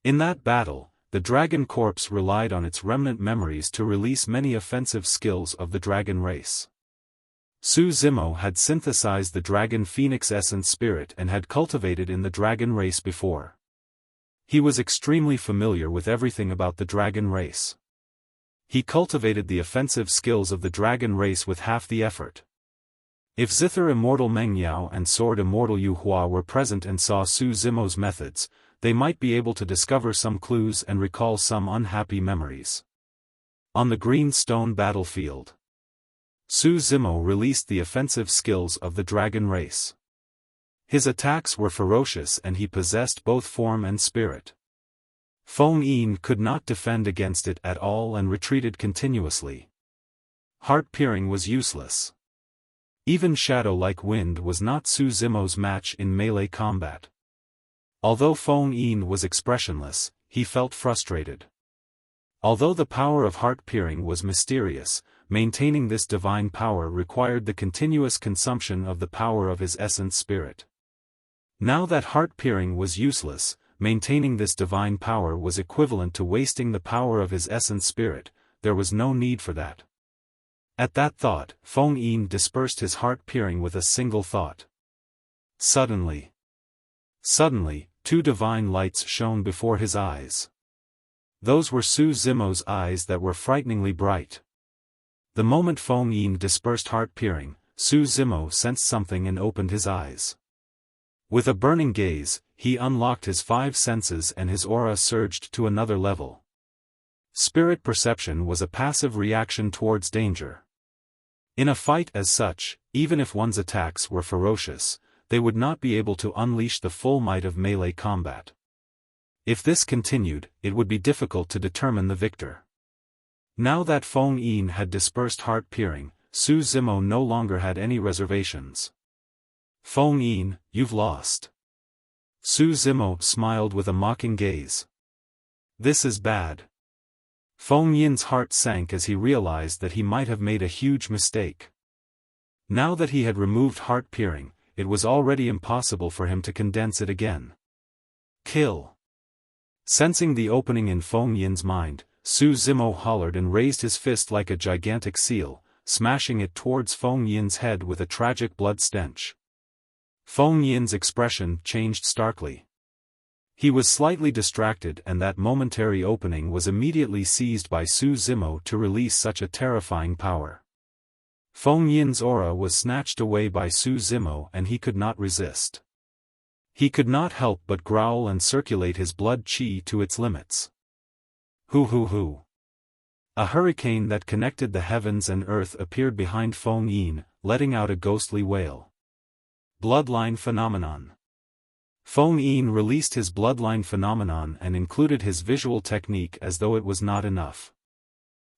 In that battle, the dragon corpse relied on its remnant memories to release many offensive skills of the dragon race. Su Zimo had synthesized the dragon phoenix essence spirit and had cultivated in the dragon race before. He was extremely familiar with everything about the dragon race. He cultivated the offensive skills of the dragon race with half the effort. If Zither Immortal Meng Yao and Sword Immortal Yu Hua were present and saw Su Zimo's methods, they might be able to discover some clues and recall some unhappy memories. On the green stone battlefield, Su Zimo released the offensive skills of the dragon race. His attacks were ferocious and he possessed both form and spirit. Feng Yin could not defend against it at all and retreated continuously. Heart-piercing was useless. Even shadow-like wind was not Su Zimo's match in melee combat. Although Feng Yin was expressionless, he felt frustrated. Although the power of heart-piercing was mysterious, maintaining this divine power required the continuous consumption of the power of his essence spirit. Now that heart-piercing was useless, maintaining this divine power was equivalent to wasting the power of his essence spirit. There was no need for that. At that thought, Feng Yin dispersed his heart-piercing with a single thought. Suddenly, 2 divine lights shone before his eyes. Those were Su Zimo's eyes that were frighteningly bright. The moment Feng Yin dispersed heart-piercing, Su Zimo sensed something and opened his eyes. With a burning gaze, he unlocked his 5 senses and his aura surged to another level. Spirit perception was a passive reaction towards danger. In a fight as such, even if one's attacks were ferocious, they would not be able to unleash the full might of melee combat. If this continued, it would be difficult to determine the victor. Now that Feng Yin had dispersed heart peering, Su Zimo no longer had any reservations. Feng Yin, you've lost. Su Zimo smiled with a mocking gaze. This is bad. Feng Yin's heart sank as he realized that he might have made a huge mistake. Now that he had removed heart peering, it was already impossible for him to condense it again. Kill. Sensing the opening in Feng Yin's mind, Su Zimo hollered and raised his fist like a gigantic seal, smashing it towards Feng Yin's head with a tragic blood stench. Feng Yin's expression changed starkly. He was slightly distracted, and that momentary opening was immediately seized by Su Zimo to release such a terrifying power. Feng Yin's aura was snatched away by Su Zimo and he could not resist. He could not help but growl and circulate his blood qi to its limits. Hoo hoo hoo. A hurricane that connected the heavens and earth appeared behind Feng Yin, letting out a ghostly wail. Bloodline phenomenon. Feng Yin released his bloodline phenomenon and included his visual technique as though it was not enough.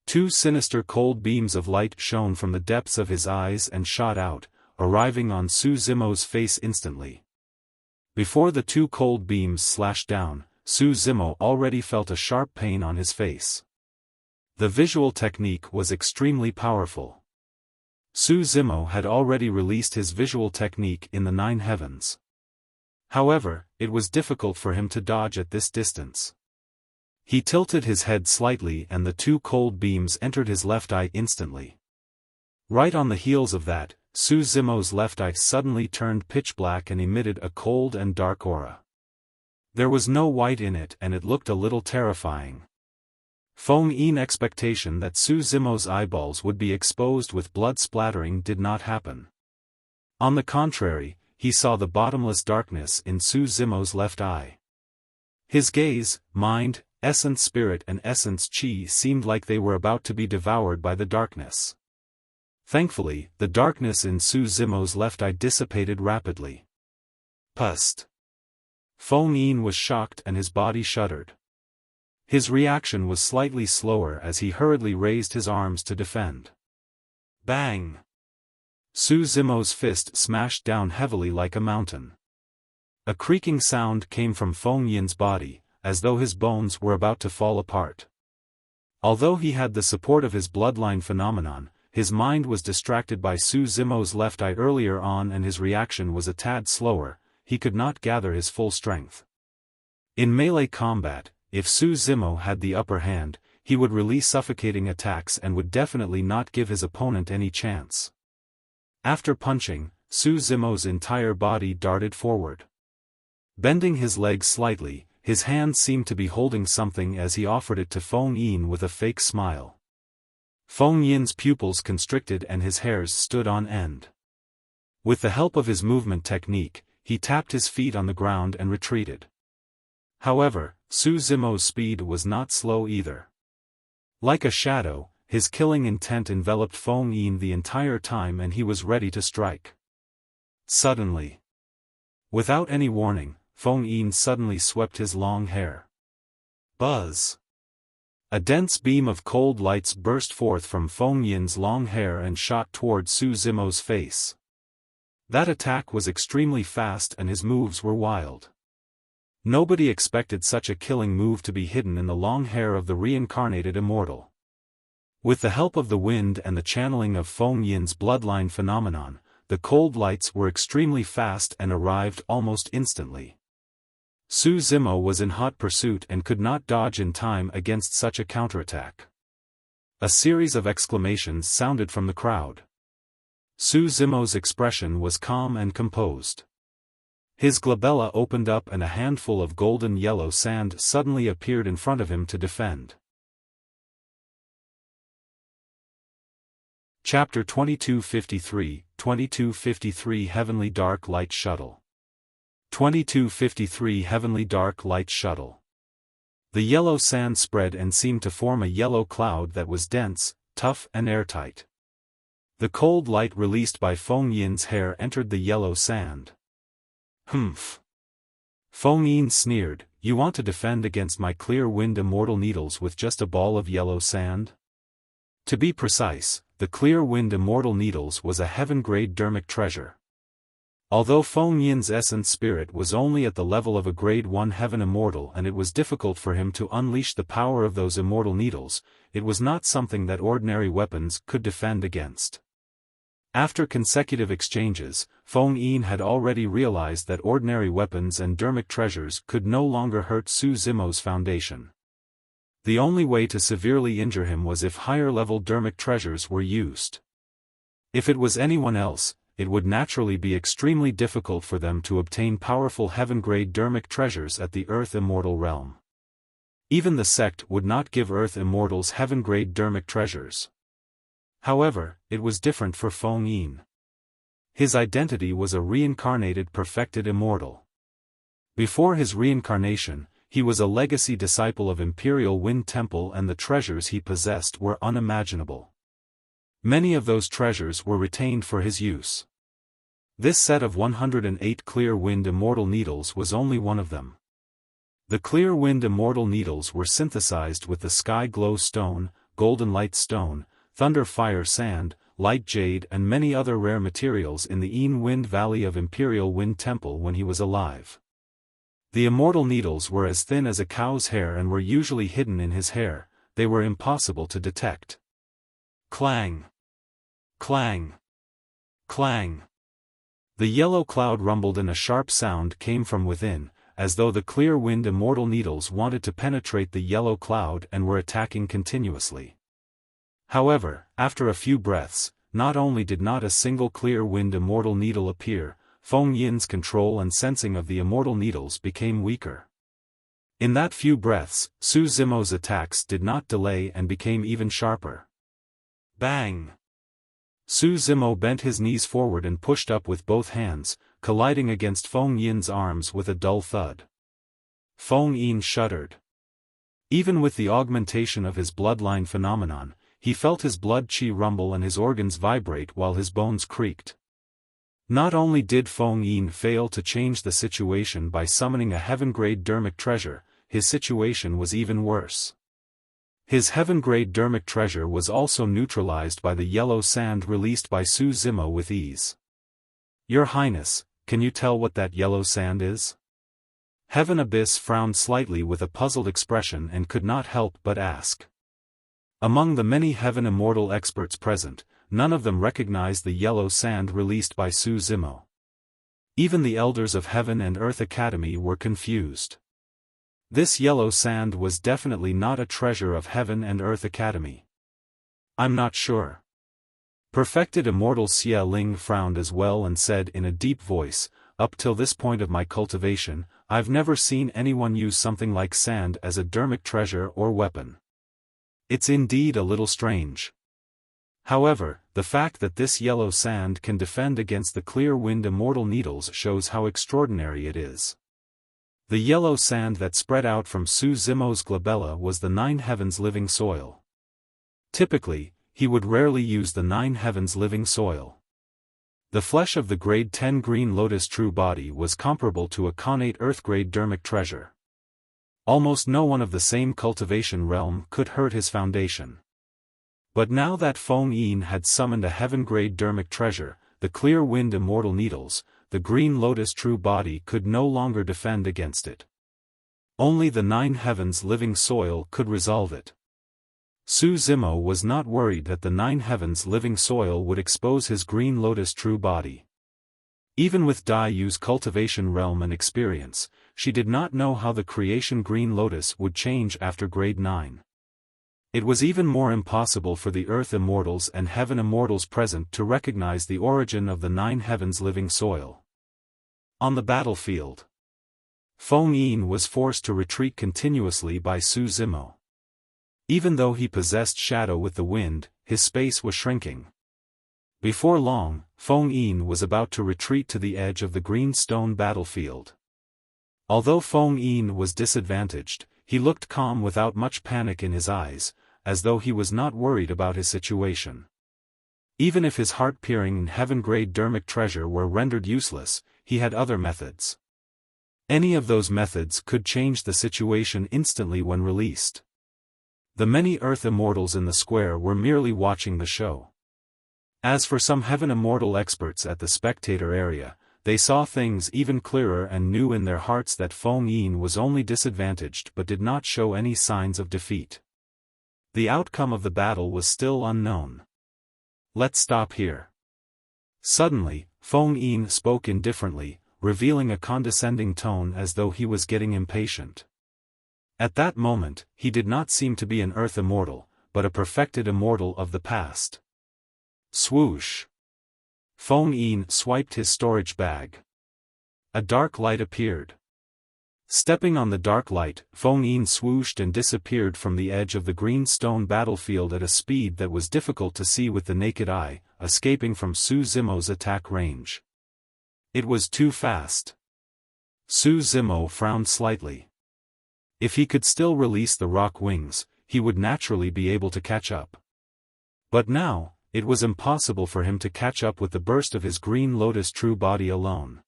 Two sinister cold beams of light shone from the depths of his eyes and shot out, arriving on Su Zimo's face instantly. Before the two cold beams slashed down, Su Zimo already felt a sharp pain on his face. The visual technique was extremely powerful. Su Zimo had already released his visual technique in the 9 heavens. However, it was difficult for him to dodge at this distance. He tilted his head slightly and the two cold beams entered his left eye instantly. Right on the heels of that, Su Zimo's left eye suddenly turned pitch black and emitted a cold and dark aura. There was no white in it and it looked a little terrifying. Feng Yin's expectation that Su Zimo's eyeballs would be exposed with blood splattering did not happen. On the contrary, he saw the bottomless darkness in Su Zimo's left eye. His gaze, mind, essence spirit and essence qi seemed like they were about to be devoured by the darkness. Thankfully, the darkness in Su Zimo's left eye dissipated rapidly. Pust. Feng Yin was shocked and his body shuddered. His reaction was slightly slower as he hurriedly raised his arms to defend. Bang! Su Zimo's fist smashed down heavily like a mountain. A creaking sound came from Feng Yin's body, as though his bones were about to fall apart. Although he had the support of his bloodline phenomenon, his mind was distracted by Su Zimo's left eye earlier on and his reaction was a tad slower. He could not gather his full strength. In melee combat, if Su Zimo had the upper hand, he would release suffocating attacks and would definitely not give his opponent any chance. After punching, Su Zimo's entire body darted forward. Bending his legs slightly, his hand seemed to be holding something as he offered it to Feng Yin with a fake smile. Feng Yin's pupils constricted and his hairs stood on end. With the help of his movement technique, he tapped his feet on the ground and retreated. However, Su Zimo's speed was not slow either. Like a shadow, his killing intent enveloped Feng Yin the entire time and he was ready to strike. Suddenly. Without any warning, Feng Yin suddenly swept his long hair. Buzz! A dense beam of cold lights burst forth from Feng Yin's long hair and shot toward Su Zimo's face. That attack was extremely fast and his moves were wild. Nobody expected such a killing move to be hidden in the long hair of the reincarnated Immortal. With the help of the wind and the channeling of Feng Yin's bloodline phenomenon, the cold lights were extremely fast and arrived almost instantly. Su Zimo was in hot pursuit and could not dodge in time against such a counterattack. A series of exclamations sounded from the crowd. Su Zimo's expression was calm and composed. His glabella opened up and a handful of golden yellow sand suddenly appeared in front of him to defend. Chapter 2253, 2253 Heavenly Dark Light Shuttle. 2253 Heavenly Dark Light Shuttle. The yellow sand spread and seemed to form a yellow cloud that was dense, tough and airtight. The cold light released by Feng Yin's hair entered the yellow sand. Humph. Feng Yin sneered, "You want to defend against my clear wind immortal needles with just a ball of yellow sand?" To be precise, the clear wind immortal needles was a heaven-grade dermic treasure. Although Feng Yin's essence spirit was only at the level of a grade 1 heaven immortal and it was difficult for him to unleash the power of those immortal needles, it was not something that ordinary weapons could defend against. After consecutive exchanges, Feng Yin had already realized that ordinary weapons and dermic treasures could no longer hurt Su Zimo's foundation. The only way to severely injure him was if higher-level dermic treasures were used. If it was anyone else, it would naturally be extremely difficult for them to obtain powerful heaven-grade dermic treasures at the Earth Immortal realm. Even the sect would not give Earth Immortals heaven-grade dermic treasures. However, it was different for Feng Yin. His identity was a reincarnated perfected immortal. Before his reincarnation, he was a legacy disciple of Imperial Wind Temple and the treasures he possessed were unimaginable. Many of those treasures were retained for his use. This set of 108 clear wind immortal needles was only one of them. The clear wind immortal needles were synthesized with the sky glow stone, golden light stone, thunder fire sand, light jade and many other rare materials in the Yin Wind Valley of Imperial Wind Temple when he was alive. The immortal needles were as thin as a cow's hair and were usually hidden in his hair. They were impossible to detect. Clang! Clang! Clang! The yellow cloud rumbled and a sharp sound came from within, as though the clear wind immortal needles wanted to penetrate the yellow cloud and were attacking continuously. However, after a few breaths, not only did not a single clear wind immortal needle appear, Feng Yin's control and sensing of the immortal needles became weaker. In that few breaths, Su Zimo's attacks did not delay and became even sharper. Bang! Su Zimo bent his knees forward and pushed up with both hands, colliding against Feng Yin's arms with a dull thud. Feng Yin shuddered. Even with the augmentation of his bloodline phenomenon, he felt his blood qi rumble and his organs vibrate while his bones creaked. Not only did Feng Yin fail to change the situation by summoning a heaven-grade dermic treasure, his situation was even worse. His heaven-grade dermic treasure was also neutralized by the yellow sand released by Su Zimo with ease. Your Highness, can you tell what that yellow sand is? Heaven Abyss frowned slightly with a puzzled expression and could not help but ask. Among the many Heaven Immortal experts present, none of them recognized the yellow sand released by Su Zimo. Even the elders of Heaven and Earth Academy were confused. This yellow sand was definitely not a treasure of Heaven and Earth Academy. I'm not sure. Perfected Immortal Xia Ling frowned as well and said in a deep voice, up till this point of my cultivation, I've never seen anyone use something like sand as a dermic treasure or weapon. It's indeed a little strange. However, the fact that this yellow sand can defend against the clear wind immortal needles shows how extraordinary it is. The yellow sand that spread out from Su Zimo's glabella was the Nine Heavens living soil. Typically, he would rarely use the Nine Heavens living soil. The flesh of the grade 10 green lotus true body was comparable to a connate earth grade dermic treasure. Almost no one of the same cultivation realm could hurt his foundation. But now that Feng Yin had summoned a heaven-grade dermic treasure, the clear wind immortal needles, the green lotus true body could no longer defend against it. Only the Nine Heavens living soil could resolve it. Su Zimo was not worried that the Nine Heavens living soil would expose his green lotus true body. Even with Dai Yu's cultivation realm and experience, she did not know how the creation green lotus would change after grade 9. It was even more impossible for the Earth Immortals and Heaven Immortals present to recognize the origin of the Nine Heavens living soil. On the battlefield, Feng Yin was forced to retreat continuously by Su Zimo. Even though he possessed shadow with the wind, his space was shrinking. Before long, Feng Yin was about to retreat to the edge of the green stone battlefield. Although Feng Yin was disadvantaged, he looked calm without much panic in his eyes, as though he was not worried about his situation. Even if his heart-piercing and heaven-grade dermic treasure were rendered useless, he had other methods. Any of those methods could change the situation instantly when released. The many Earth Immortals in the square were merely watching the show. As for some Heaven Immortal experts at the spectator area, they saw things even clearer and knew in their hearts that Feng Yin was only disadvantaged but did not show any signs of defeat. The outcome of the battle was still unknown. Let's stop here. Suddenly, Feng Yin spoke indifferently, revealing a condescending tone as though he was getting impatient. At that moment, he did not seem to be an Earth Immortal, but a perfected Immortal of the past. Swoosh! Feng Yin swiped his storage bag. A dark light appeared. Stepping on the dark light, Feng Yin swooshed and disappeared from the edge of the green stone battlefield at a speed that was difficult to see with the naked eye, escaping from Su Zimo's attack range. It was too fast. Su Zimo frowned slightly. If he could still release the rock wings, he would naturally be able to catch up. But now, it was impossible for him to catch up with the burst of his green lotus true body alone.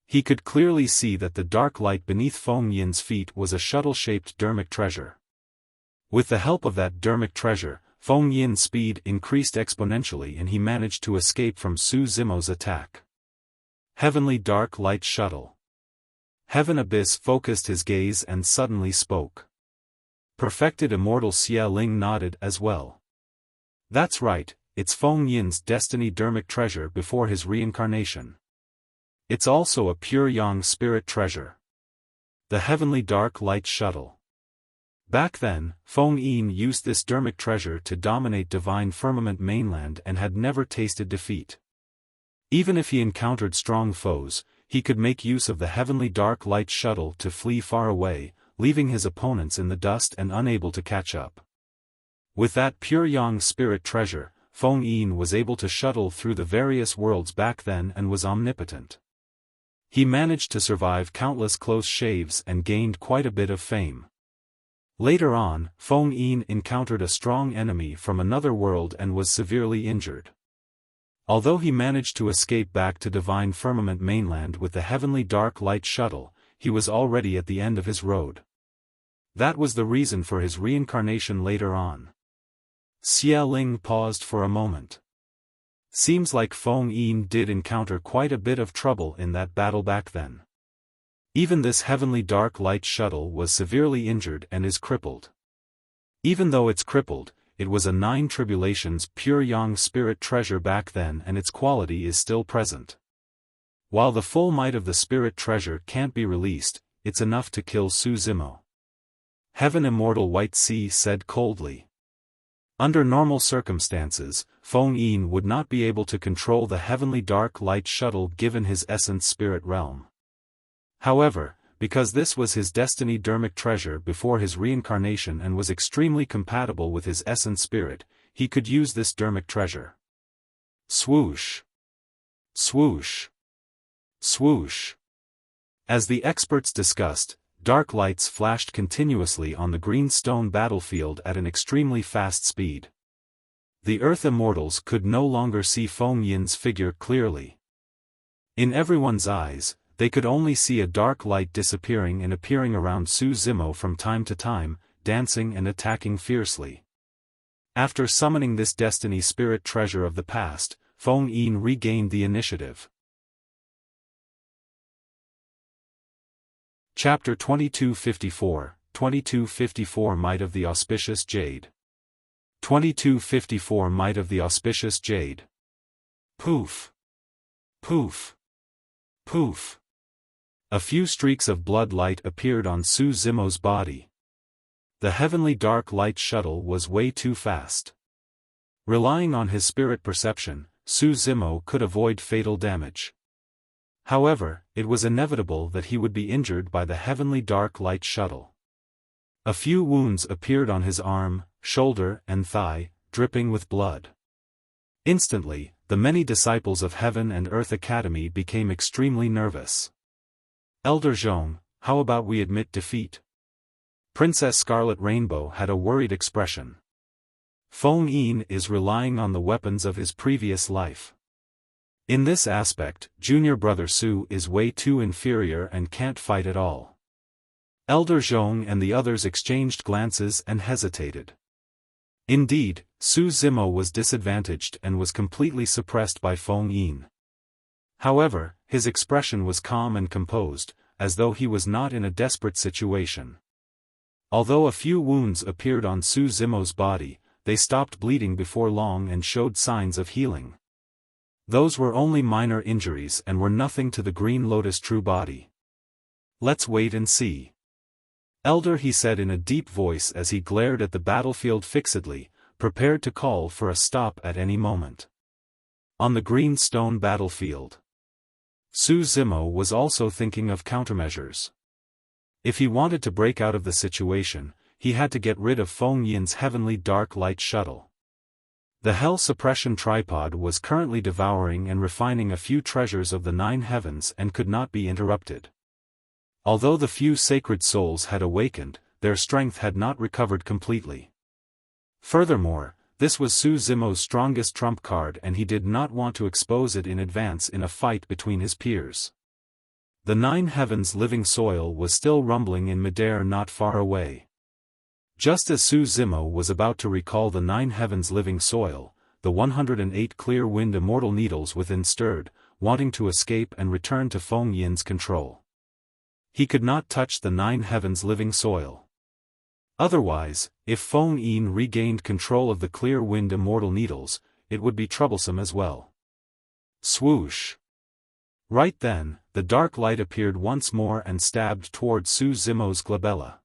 He could clearly see that the dark light beneath Feng Yin's feet was a shuttle-shaped dermic treasure. With the help of that dermic treasure, Feng Yin's speed increased exponentially and he managed to escape from Su Zimo's attack. Heavenly Dark Light Shuttle. Heaven Abyss focused his gaze and suddenly spoke. Perfected Immortal Xia Ling nodded as well. That's right, it's Feng Yin's destiny dermic treasure before his reincarnation. It's also a pure yang spirit treasure. The Heavenly Dark Light Shuttle. Back then, Feng Yin used this dermic treasure to dominate Divine Firmament mainland and had never tasted defeat. Even if he encountered strong foes, he could make use of the Heavenly Dark Light Shuttle to flee far away, leaving his opponents in the dust and unable to catch up. With that pure yang spirit treasure, Feng Yin was able to shuttle through the various worlds back then and was omnipotent. He managed to survive countless close shaves and gained quite a bit of fame. Later on, Feng Yin encountered a strong enemy from another world and was severely injured. Although he managed to escape back to Divine Firmament mainland with the Heavenly Dark Light Shuttle, he was already at the end of his road. That was the reason for his reincarnation later on. Xia Ling paused for a moment. Seems like Feng Yin did encounter quite a bit of trouble in that battle back then. Even this Heavenly Dark Light Shuttle was severely injured and is crippled. Even though it's crippled, it was a 9 tribulations pure yang spirit treasure back then and its quality is still present. While the full might of the spirit treasure can't be released, it's enough to kill Su Zimo. Heaven Immortal White Sea said coldly. Under normal circumstances, Feng Yin would not be able to control the Heavenly Dark Light Shuttle given his essence spirit realm. However, because this was his destiny dermic treasure before his reincarnation and was extremely compatible with his essence spirit, he could use this dermic treasure. Swoosh! Swoosh! Swoosh! As the experts discussed, dark lights flashed continuously on the green stone battlefield at an extremely fast speed. The Earth Immortals could no longer see Feng Yin's figure clearly. In everyone's eyes, they could only see a dark light disappearing and appearing around Su Zimo from time to time, dancing and attacking fiercely. After summoning this destiny spirit treasure of the past, Feng Yin regained the initiative. Chapter 2254, 2254 Might of the Auspicious Jade. 2254 Might of the Auspicious Jade. Poof! Poof! Poof! A few streaks of blood light appeared on Su Zimo's body. The Heavenly Dark Light Shuttle was way too fast. Relying on his spirit perception, Su Zimo could avoid fatal damage. However, it was inevitable that he would be injured by the Heavenly Dark Light Shuttle. A few wounds appeared on his arm, shoulder, and thigh, dripping with blood. Instantly, the many disciples of Heaven and Earth Academy became extremely nervous. Elder Zhong, how about we admit defeat? Princess Scarlet Rainbow had a worried expression. Feng Yin is relying on the weapons of his previous life. In this aspect, junior brother Su is way too inferior and can't fight at all. Elder Zhong and the others exchanged glances and hesitated. Indeed, Su Zimo was disadvantaged and was completely suppressed by Feng Yin. However, his expression was calm and composed, as though he was not in a desperate situation. Although a few wounds appeared on Su Zimo's body, they stopped bleeding before long and showed signs of healing. Those were only minor injuries and were nothing to the Green Lotus true body. "Let's wait and see. Elder," he said in a deep voice as he glared at the battlefield fixedly, prepared to call for a stop at any moment. On the green stone battlefield, Su Zimo was also thinking of countermeasures. If he wanted to break out of the situation, he had to get rid of Feng Yin's heavenly dark light shuttle. The Hell Suppression Tripod was currently devouring and refining a few treasures of the 9 heavens and could not be interrupted. Although the few sacred souls had awakened, their strength had not recovered completely. Furthermore, this was Su Zimo's strongest trump card and he did not want to expose it in advance in a fight between his peers. The 9 heavens living soil was still rumbling in midair not far away. Just as Su Zimo was about to recall the 9 heavens living soil, the 108 clear wind immortal needles within stirred, wanting to escape and return to Feng Yin's control. He could not touch the 9 heavens living soil. Otherwise, if Feng Yin regained control of the clear wind immortal needles, it would be troublesome as well. Swoosh! Right then, the dark light appeared once more and stabbed toward Su Zimo's glabella.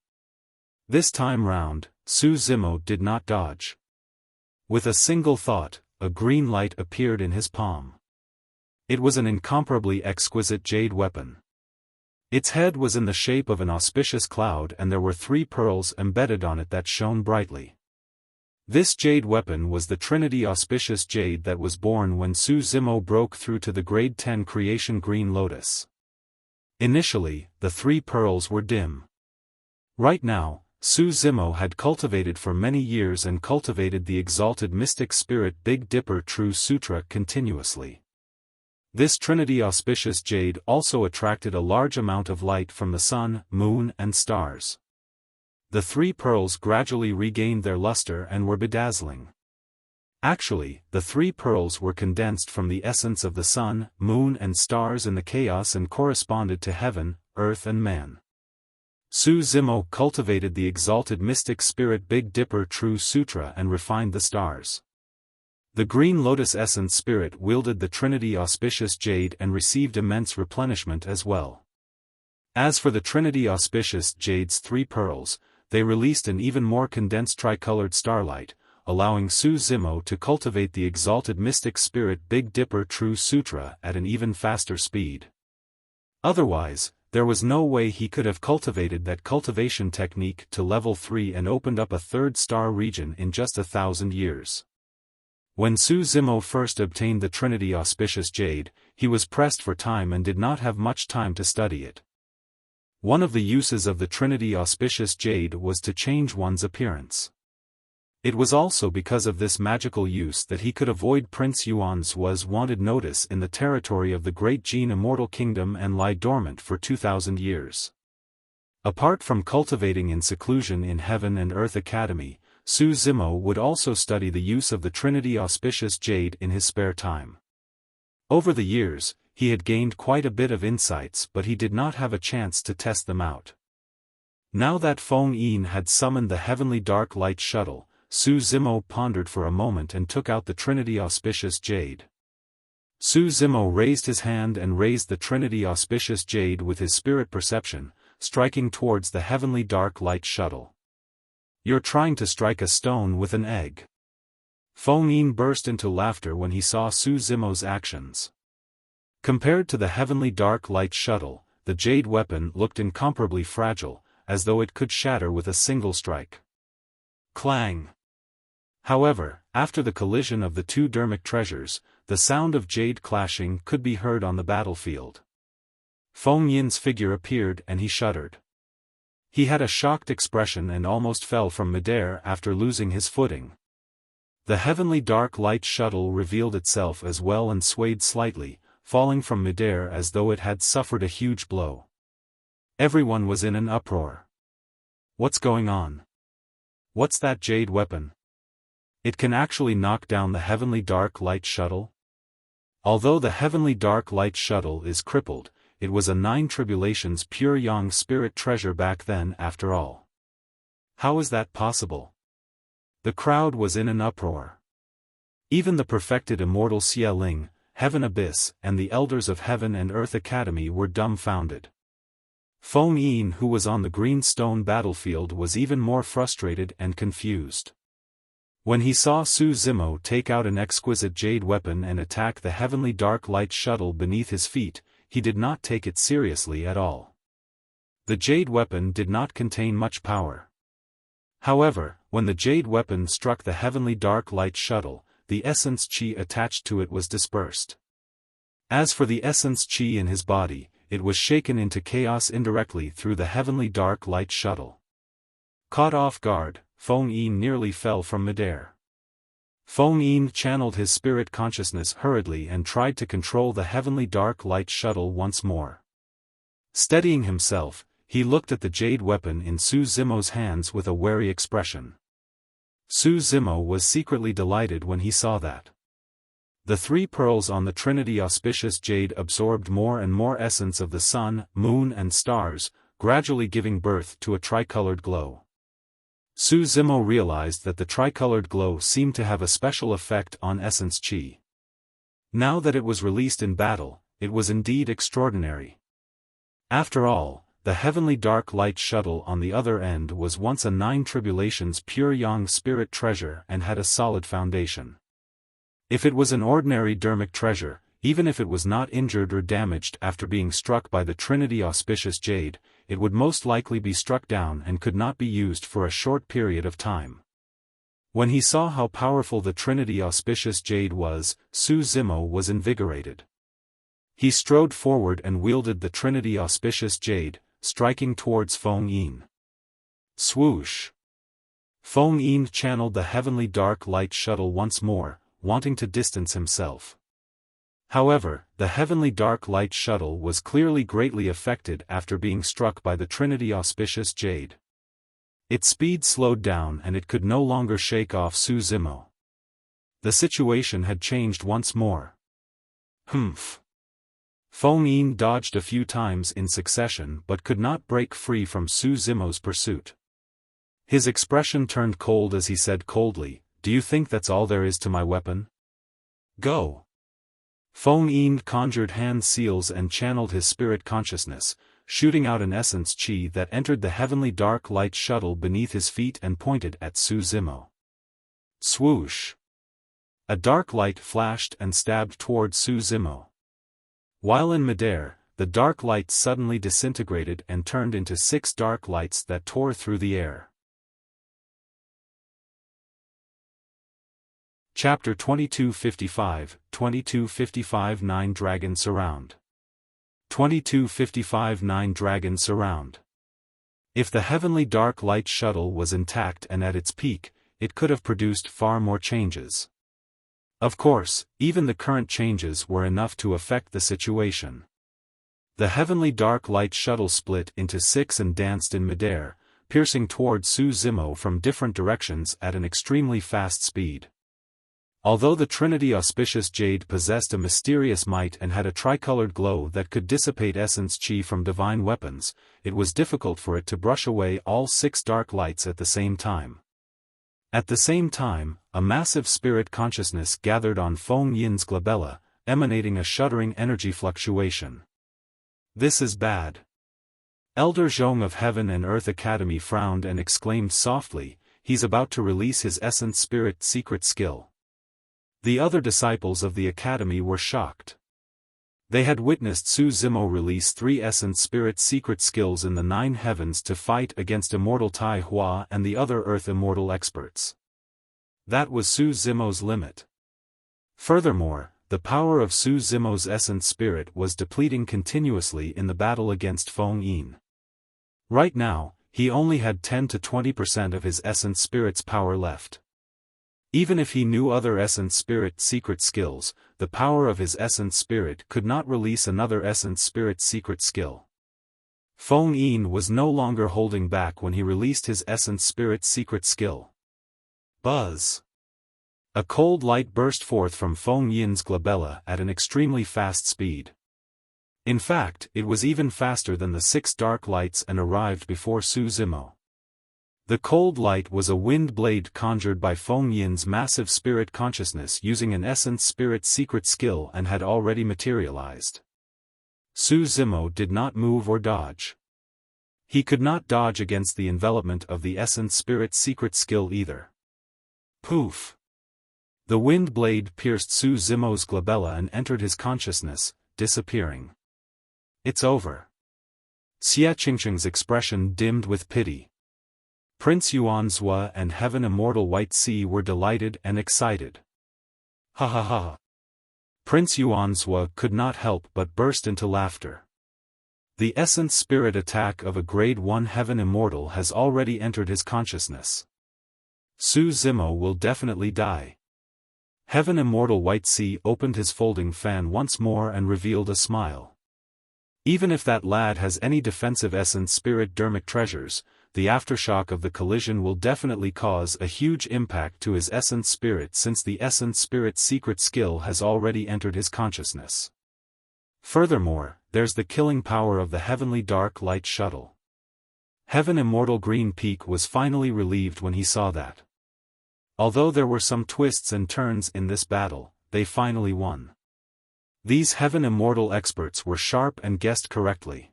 This time round, Su Zimo did not dodge. With a single thought, a green light appeared in his palm. It was an incomparably exquisite jade weapon. Its head was in the shape of an auspicious cloud and there were 3 pearls embedded on it that shone brightly. This jade weapon was the Trinity Auspicious Jade that was born when Su Zimo broke through to the Grade 10 Creation Green Lotus. Initially, the 3 pearls were dim. Right now, Su Zimo had cultivated for many years and cultivated the exalted mystic spirit Big Dipper True Sutra continuously. This Trinity Auspicious Jade also attracted a large amount of light from the sun, moon and stars. The 3 pearls gradually regained their luster and were bedazzling. Actually, the 3 pearls were condensed from the essence of the sun, moon and stars in the chaos and corresponded to heaven, earth and man. Su Zimo cultivated the exalted mystic spirit Big Dipper True Sutra and refined the stars. The Green Lotus Essence Spirit wielded the Trinity Auspicious Jade and received immense replenishment as well. As for the Trinity Auspicious Jade's 3 pearls, they released an even more condensed tricolored starlight, allowing Su Zimo to cultivate the exalted mystic spirit Big Dipper True Sutra at an even faster speed. Otherwise, there was no way he could have cultivated that cultivation technique to level 3 and opened up a 3rd star region in just 1,000 years. When Su Zimo first obtained the Trinity Auspicious Jade, he was pressed for time and did not have much time to study it. One of the uses of the Trinity Auspicious Jade was to change one's appearance. It was also because of this magical use that he could avoid Prince Yuan's wanted notice in the territory of the Great Jin Immortal Kingdom and lie dormant for 2,000 years. Apart from cultivating in seclusion in Heaven and Earth Academy, Su Zimo would also study the use of the Trinity Auspicious Jade in his spare time. Over the years, he had gained quite a bit of insights but he did not have a chance to test them out. Now that Feng Yin had summoned the heavenly dark light shuttle, Su Zimo pondered for a moment and took out the Trinity Auspicious Jade. Su Zimo raised his hand and raised the Trinity Auspicious Jade with his spirit perception, striking towards the heavenly dark light shuttle. "You're trying to strike a stone with an egg." Feng Yin burst into laughter when he saw Su Zimo's actions. Compared to the heavenly dark light shuttle, the jade weapon looked incomparably fragile, as though it could shatter with a single strike. Clang! However, after the collision of the 2 dermic treasures, the sound of jade clashing could be heard on the battlefield. Feng Yin's figure appeared and he shuddered. He had a shocked expression and almost fell from midair after losing his footing. The heavenly dark light shuttle revealed itself as well and swayed slightly, falling from midair as though it had suffered a huge blow. Everyone was in an uproar. What's going on? What's that jade weapon? It can actually knock down the Heavenly Dark Light Shuttle? Although the Heavenly Dark Light Shuttle is crippled, it was a 9 Tribulations pure yang spirit treasure back then after all. How is that possible? The crowd was in an uproar. Even the perfected immortal Xia Ling, Heaven Abyss, and the elders of Heaven and Earth Academy were dumbfounded. Feng Yin, who was on the green stone battlefield, was even more frustrated and confused. When he saw Su Zimo take out an exquisite jade weapon and attack the Heavenly Dark Light Shuttle beneath his feet, he did not take it seriously at all. The jade weapon did not contain much power. However, when the jade weapon struck the Heavenly Dark Light Shuttle, the essence qi attached to it was dispersed. As for the essence qi in his body, it was shaken into chaos indirectly through the Heavenly Dark Light Shuttle. Caught off guard, Feng Yin nearly fell from midair. Feng Yin channeled his spirit consciousness hurriedly and tried to control the Heavenly Dark Light Shuttle once more. Steadying himself, he looked at the jade weapon in Su Zimo's hands with a wary expression. Su Zimo was secretly delighted when he saw that. The 3 pearls on the Trinity auspicious jade absorbed more and more essence of the sun, moon and stars, gradually giving birth to a tricolored glow. Su Zimo realized that the tricolored glow seemed to have a special effect on essence qi. Now that it was released in battle, it was indeed extraordinary. After all, the Heavenly Dark Light Shuttle on the other end was once a 9 Tribulations pure yang spirit treasure and had a solid foundation. If it was an ordinary dermic treasure, even if it was not injured or damaged after being struck by the Trinity auspicious jade, it would most likely be struck down and could not be used for a short period of time. When he saw how powerful the Trinity auspicious jade was, Su Zimo was invigorated. He strode forward and wielded the Trinity auspicious jade, striking towards Feng Yin. Swoosh! Feng Yin channeled the Heavenly Dark Light Shuttle once more, wanting to distance himself. However, the Heavenly Dark Light Shuttle was clearly greatly affected after being struck by the Trinity auspicious jade. Its speed slowed down and it could no longer shake off Su Zimo. The situation had changed once more. Humph! Feng Yin dodged a few times in succession but could not break free from Su Zimo's pursuit. His expression turned cold as he said coldly, "Do you think that's all there is to my weapon? Go!" Feng Yin conjured hand seals and channeled his spirit consciousness, shooting out an essence qi that entered the Heavenly Dark Light Shuttle beneath his feet and pointed at Su Zimo. Swoosh! A dark light flashed and stabbed toward Su Zimo. While in midair, the dark light suddenly disintegrated and turned into 6 dark lights that tore through the air. Chapter 2255, 2255 9 Dragon Surround. 2255 9 Dragon Surround. If the Heavenly Dark Light Shuttle was intact and at its peak, it could have produced far more changes. Of course, even the current changes were enough to affect the situation. The Heavenly Dark Light Shuttle split into 6 and danced in midair, piercing toward Su Zimo from different directions at an extremely fast speed. Although the Trinity auspicious jade possessed a mysterious might and had a tricolored glow that could dissipate essence qi from divine weapons, it was difficult for it to brush away all 6 dark lights at the same time. At the same time, a massive spirit consciousness gathered on Feng Yin's glabella, emanating a shuddering energy fluctuation. This is bad. Elder Zhong of Heaven and Earth Academy frowned and exclaimed softly, "He's about to release his essence spirit secret skill." The other disciples of the Academy were shocked. They had witnessed Su Zimo release 3 essence spirit secret skills in the 9 heavens to fight against Immortal Tai Hua and the other Earth Immortal experts. That was Su Zimo's limit. Furthermore, the power of Su Zimo's essence spirit was depleting continuously in the battle against Feng Yin. Right now, he only had 10 to 20% of his essence spirit's power left. Even if he knew other essence spirit secret skills, the power of his essence spirit could not release another essence spirit secret skill. Feng Yin was no longer holding back when he released his Essence Spirit secret skill. Buzz! A cold light burst forth from Feng Yin's glabella at an extremely fast speed. In fact, it was even faster than the 6 dark lights and arrived before Su Zimo. The cold light was a wind blade conjured by Feng Yin's massive spirit consciousness using an Essence Spirit secret skill and had already materialized. Su Zimo did not move or dodge. He could not dodge against the envelopment of the Essence Spirit secret skill either. Poof! The wind blade pierced Su Zimo's glabella and entered his consciousness, disappearing. It's over. Xia Qingqing's expression dimmed with pity. Prince Yuanzhua and Heaven Immortal White Sea were delighted and excited. Ha ha ha. Prince Yuanzhua could not help but burst into laughter. The Essence Spirit attack of a Grade 1 Heaven Immortal has already entered his consciousness. Su Zimo will definitely die. Heaven Immortal White Sea opened his folding fan once more and revealed a smile. Even if that lad has any defensive Essence Spirit dermic treasures, the aftershock of the collision will definitely cause a huge impact to his Essence Spirit since the Essence Spirit secret skill has already entered his consciousness. Furthermore, there's the killing power of the Heavenly Dark Light Shuttle. Heaven Immortal Green Peak was finally relieved when he saw that. Although there were some twists and turns in this battle, they finally won. These Heaven Immortal experts were sharp and guessed correctly.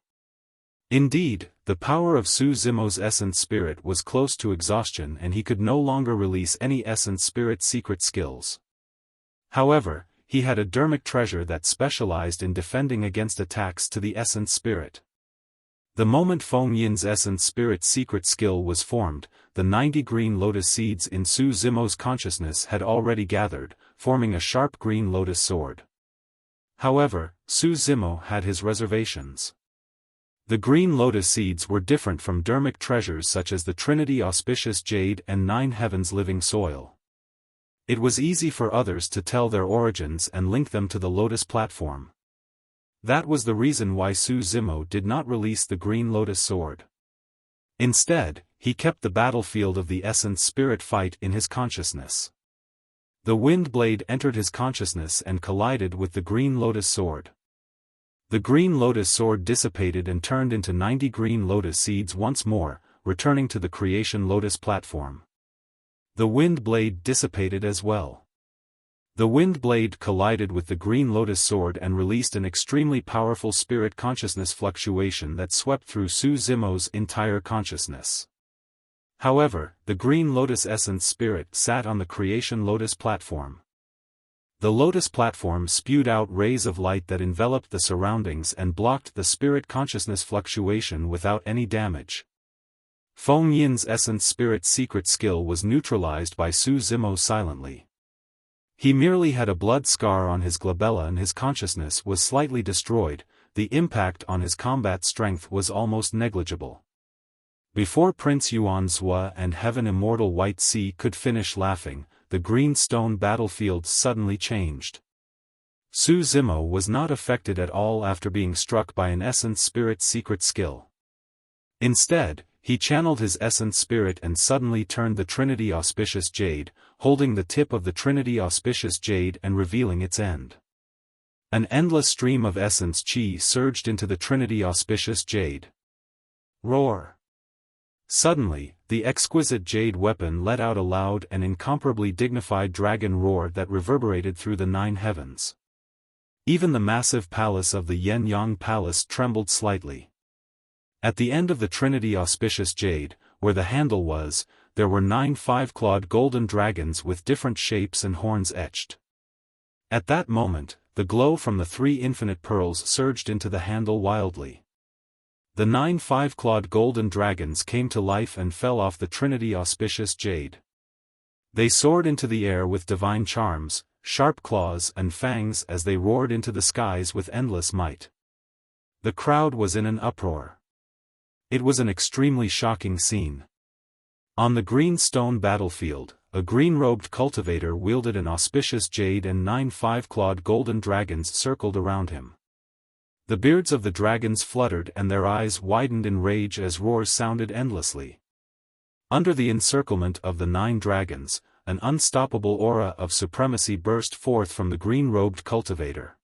Indeed, the power of Su Zimo's Essence Spirit was close to exhaustion and he could no longer release any Essence Spirit secret skills. However, he had a dermic treasure that specialized in defending against attacks to the Essence Spirit. The moment Feng Yin's Essence Spirit secret skill was formed, the 90 green lotus seeds in Su Zimo's consciousness had already gathered, forming a sharp green lotus sword. However, Su Zimo had his reservations. The green lotus seeds were different from dermic treasures such as the Trinity Auspicious Jade and 9 Heavens Living Soil. It was easy for others to tell their origins and link them to the lotus platform. That was the reason why Su Zimo did not release the green lotus sword. Instead, he kept the battlefield of the Essence Spirit fight in his consciousness. The wind blade entered his consciousness and collided with the green lotus sword. The green lotus sword dissipated and turned into 90 green lotus seeds once more, returning to the creation lotus platform. The wind blade dissipated as well. The wind blade collided with the green lotus sword and released an extremely powerful spirit consciousness fluctuation that swept through Su Zimo's entire consciousness. However, the green lotus essence spirit sat on the creation lotus platform. The lotus platform spewed out rays of light that enveloped the surroundings and blocked the spirit consciousness fluctuation without any damage. Feng Yin's essence spirit secret skill was neutralized by Su Zimo silently. He merely had a blood scar on his glabella and his consciousness was slightly destroyed, the impact on his combat strength was almost negligible. Before Prince Yuanzhua and Heaven Immortal White Sea could finish laughing, the green stone battlefield suddenly changed. Su Zimo was not affected at all after being struck by an essence spirit secret skill. Instead, he channeled his essence spirit and suddenly turned the Trinity Auspicious Jade, holding the tip of the Trinity Auspicious Jade and revealing its end. An endless stream of essence chi surged into the Trinity Auspicious Jade. Roar! Suddenly, the exquisite jade weapon let out a loud and incomparably dignified dragon roar that reverberated through the 9 heavens. Even the massive palace of the Yen-Yang Palace trembled slightly. At the end of the Trinity Auspicious Jade, where the handle was, there were 9 5-clawed golden dragons with different shapes and horns etched. At that moment, the glow from the 3 infinite pearls surged into the handle wildly. The 9 5-clawed golden dragons came to life and fell off the Trinity Auspicious Jade. They soared into the air with divine charms, sharp claws and fangs as they roared into the skies with endless might. The crowd was in an uproar. It was an extremely shocking scene. On the green stone battlefield, a green-robed cultivator wielded an auspicious jade and 9 5-clawed golden dragons circled around him. The beards of the dragons fluttered and their eyes widened in rage as roars sounded endlessly. Under the encirclement of the 9 dragons, an unstoppable aura of supremacy burst forth from the green-robed cultivator.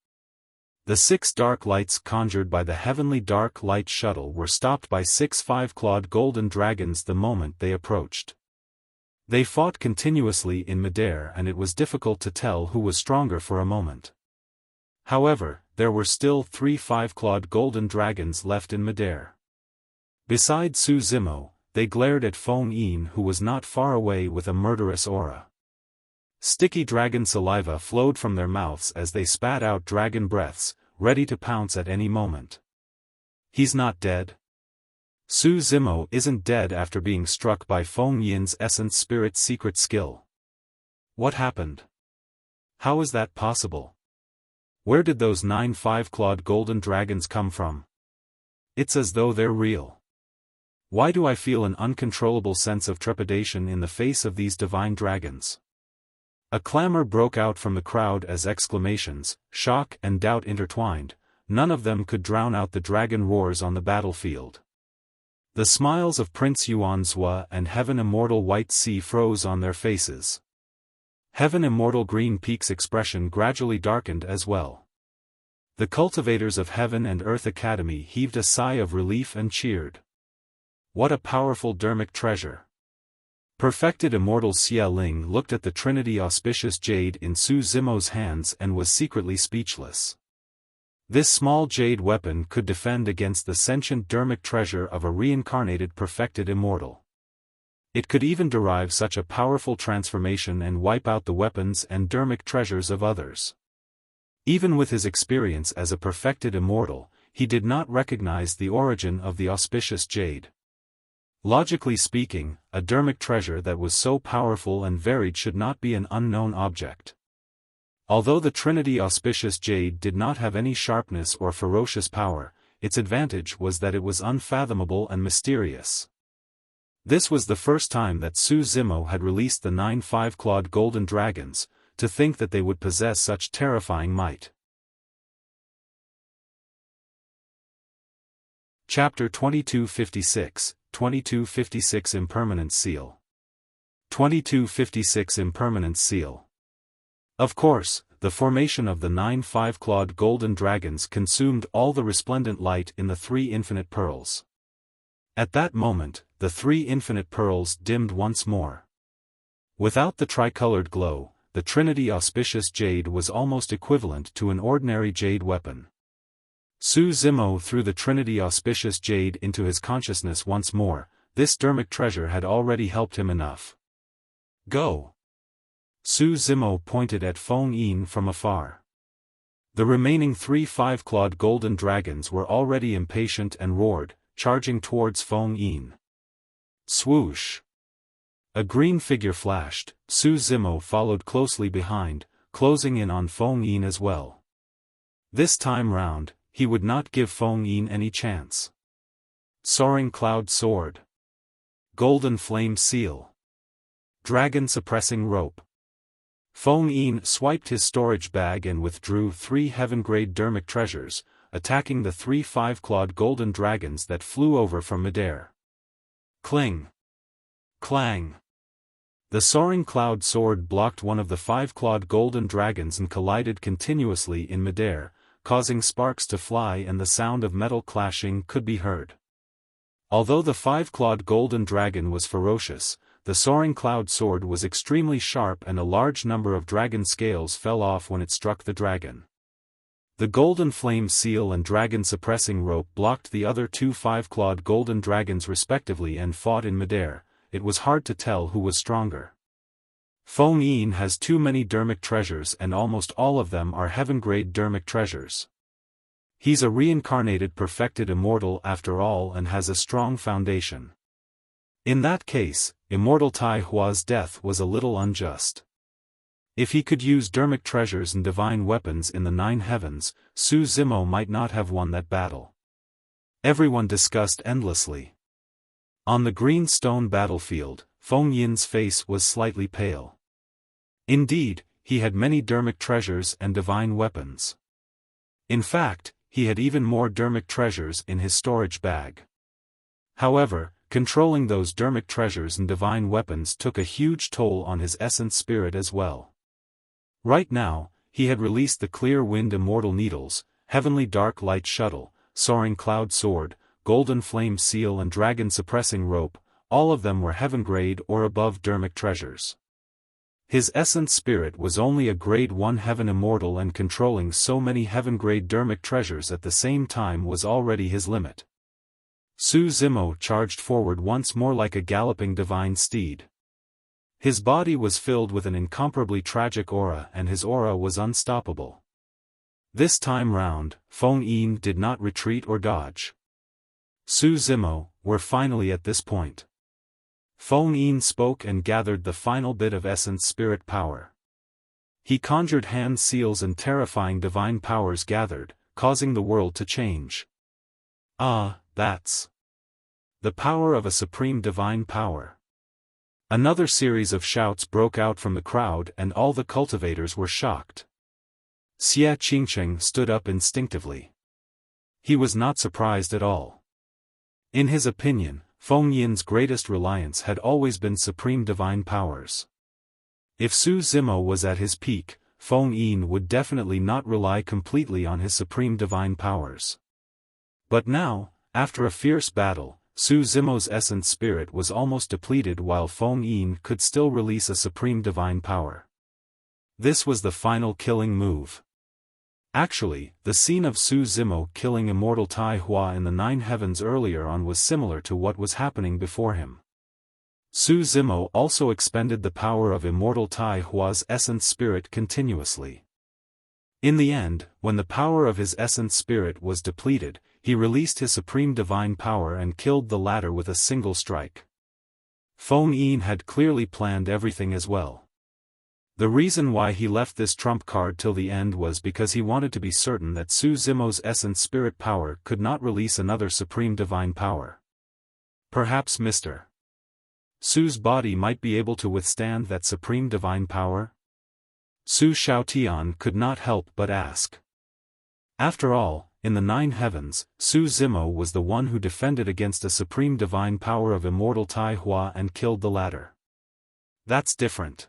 The 6 dark lights conjured by the heavenly dark light shuttle were stopped by 6 5-clawed golden dragons the moment they approached. They fought continuously in midair and it was difficult to tell who was stronger for a moment. However, there were still 3 5-clawed golden dragons left in midair. Beside Su Zimo, they glared at Feng Yin, who was not far away with a murderous aura. Sticky dragon saliva flowed from their mouths as they spat out dragon breaths, ready to pounce at any moment. He's not dead? Su Zimo isn't dead after being struck by Feng Yin's essence spirit secret skill. What happened? How is that possible? Where did those 9 5-clawed golden dragons come from? It's as though they're real. Why do I feel an uncontrollable sense of trepidation in the face of these divine dragons? A clamor broke out from the crowd as exclamations, shock and doubt intertwined. None of them could drown out the dragon roars on the battlefield. The smiles of Prince Yuan Zhua and Heaven Immortal White Sea froze on their faces. Heaven Immortal Green Peak's expression gradually darkened as well. The cultivators of Heaven and Earth Academy heaved a sigh of relief and cheered. What a powerful dermic treasure! Perfected Immortal Xia Ling looked at the Trinity Auspicious Jade in Su Zimo's hands and was secretly speechless. This small jade weapon could defend against the sentient dermic treasure of a reincarnated perfected immortal. It could even derive such a powerful transformation and wipe out the weapons and dermic treasures of others. Even with his experience as a perfected immortal, he did not recognize the origin of the auspicious jade. Logically speaking, a dermic treasure that was so powerful and varied should not be an unknown object. Although the Trinity Auspicious Jade did not have any sharpness or ferocious power, its advantage was that it was unfathomable and mysterious. This was the first time that Su Zimo had released the 9 5-clawed golden dragons. To think that they would possess such terrifying might. Chapter 2256, 2256 Impermanence Seal. 2256 Impermanence Seal. Of course, the formation of the 9 5-clawed golden dragons consumed all the resplendent light in the 3 infinite pearls. At that moment, the 3 infinite pearls dimmed once more. Without the tricolored glow, the Trinity Auspicious Jade was almost equivalent to an ordinary jade weapon. Su Zimo threw the Trinity Auspicious Jade into his consciousness once more. This dermic treasure had already helped him enough. Go! Su Zimo pointed at Feng Yin from afar. The remaining 3 5-clawed golden dragons were already impatient and roared, charging towards Feng Yin. Swoosh! A green figure flashed. Su Zimo followed closely behind, closing in on Feng Yin as well. This time round, he would not give Feng Yin any chance. Soaring Cloud Sword. Golden Flame Seal. Dragon Suppressing Rope. Feng Yin swiped his storage bag and withdrew 3 heaven-grade dermic treasures, attacking the 3 5-clawed golden dragons that flew over from midair. Cling! Clang! The soaring cloud sword blocked one of the 5-clawed golden dragons and collided continuously in midair, causing sparks to fly and the sound of metal clashing could be heard. Although the 5-clawed golden dragon was ferocious, the soaring cloud sword was extremely sharp and a large number of dragon scales fell off when it struck the dragon. The golden flame seal and dragon suppressing rope blocked the other 2 5-clawed golden dragons respectively and fought in midair. It was hard to tell who was stronger. Feng Yin has too many dermic treasures and almost all of them are heaven-grade dermic treasures. He's a reincarnated perfected immortal after all and has a strong foundation. In that case, Immortal Tai Hua's death was a little unjust. If he could use dermic treasures and divine weapons in the 9 heavens, Su Zimo might not have won that battle. Everyone discussed endlessly. On the green stone battlefield, Feng Yin's face was slightly pale. Indeed, he had many dermic treasures and divine weapons. In fact, he had even more dermic treasures in his storage bag. However, controlling those dermic treasures and divine weapons took a huge toll on his essence spirit as well. Right now, he had released the clear wind immortal needles, heavenly dark light shuttle, soaring cloud sword, golden flame seal and dragon suppressing rope, all of them were heaven grade or above dermic treasures. His essence spirit was only a grade 1 heaven immortal, and controlling so many heaven grade dermic treasures at the same time was already his limit. Su Zimo charged forward once more like a galloping divine steed. His body was filled with an incomparably tragic aura, and his aura was unstoppable. This time round, Feng Yin did not retreat or dodge. Su Zimo, we're finally at this point. Feng Yin spoke and gathered the final bit of essence spirit power. He conjured hand seals and terrifying divine powers gathered, causing the world to change. Ah, that's the power of a supreme divine power. Another series of shouts broke out from the crowd, and all the cultivators were shocked. Xia Qingcheng stood up instinctively. He was not surprised at all. In his opinion, Feng Yin's greatest reliance had always been supreme divine powers. If Su Zimo was at his peak, Feng Yin would definitely not rely completely on his supreme divine powers. But now, after a fierce battle, Su Zimo's essence spirit was almost depleted while Feng Yin could still release a supreme divine power. This was the final killing move. Actually, the scene of Su Zimo killing Immortal Tai Hua in the 9 heavens earlier on was similar to what was happening before him. Su Zimo also expended the power of Immortal Tai Hua's essence spirit continuously. In the end, when the power of his essence spirit was depleted, he released his supreme divine power and killed the latter with a single strike. Feng Yin had clearly planned everything as well. The reason why he left this trump card till the end was because he wanted to be certain that Su Zimo's essence spirit power could not release another supreme divine power. Perhaps Mr. Su's body might be able to withstand that supreme divine power? Su Xiaotian could not help but ask. After all, in the 9 heavens, Su Zimo was the one who defended against a supreme divine power of Immortal Tai Hua and killed the latter. That's different.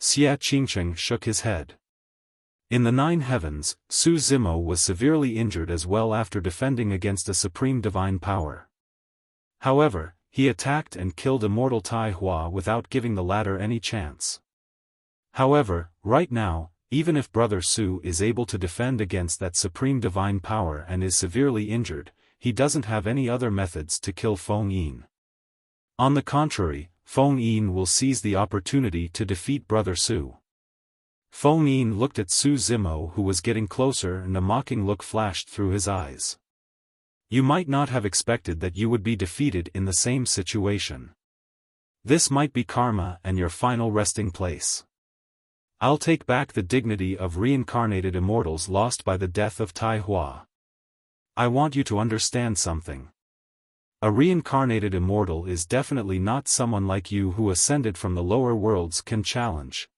Xia Qingcheng shook his head. In the 9 heavens, Su Zimo was severely injured as well after defending against a supreme divine power. However, he attacked and killed Immortal Tai Hua without giving the latter any chance. However, right now, even if Brother Su is able to defend against that supreme divine power and is severely injured, he doesn't have any other methods to kill Feng Yin. On the contrary, Feng Yin will seize the opportunity to defeat Brother Su. Feng Yin looked at Su Zimo, who was getting closer, and a mocking look flashed through his eyes. You might not have expected that you would be defeated in the same situation. This might be karma and your final resting place. I'll take back the dignity of reincarnated immortals lost by the death of Tai Hua. I want you to understand something. A reincarnated immortal is definitely not someone like you who ascended from the lower worlds can challenge.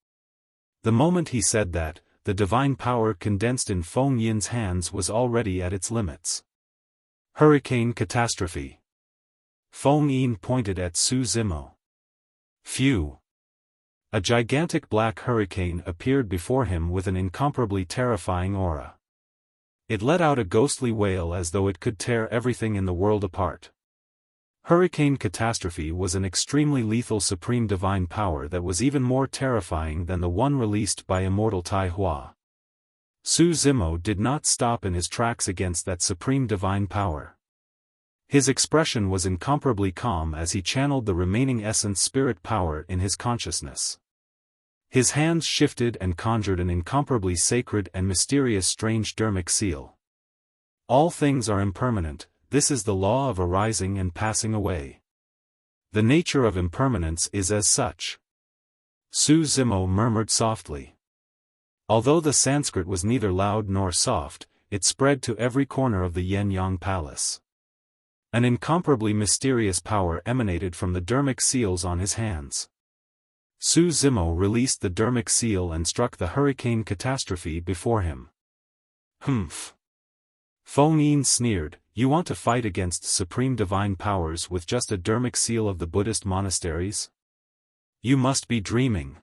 The moment he said that, the divine power condensed in Feng Yin's hands was already at its limits. Hurricane catastrophe. Feng Yin pointed at Su Zimo. Phew. A gigantic black hurricane appeared before him with an incomparably terrifying aura. It let out a ghostly wail as though it could tear everything in the world apart. Hurricane catastrophe was an extremely lethal supreme divine power that was even more terrifying than the one released by Immortal Tai Hua. Su Zimo did not stop in his tracks against that supreme divine power. His expression was incomparably calm as he channeled the remaining essence spirit power in his consciousness. His hands shifted and conjured an incomparably sacred and mysterious strange dermic seal. All things are impermanent, this is the law of arising and passing away. The nature of impermanence is as such. Su Zimo murmured softly. Although the Sanskrit was neither loud nor soft, it spread to every corner of the Yen-Yang palace. An incomparably mysterious power emanated from the dermic seals on his hands. Su Zimo released the dermic seal and struck the hurricane catastrophe before him. Humph. Feng Yin sneered, "You want to fight against supreme divine powers with just a dermic seal of the Buddhist monasteries? You must be dreaming."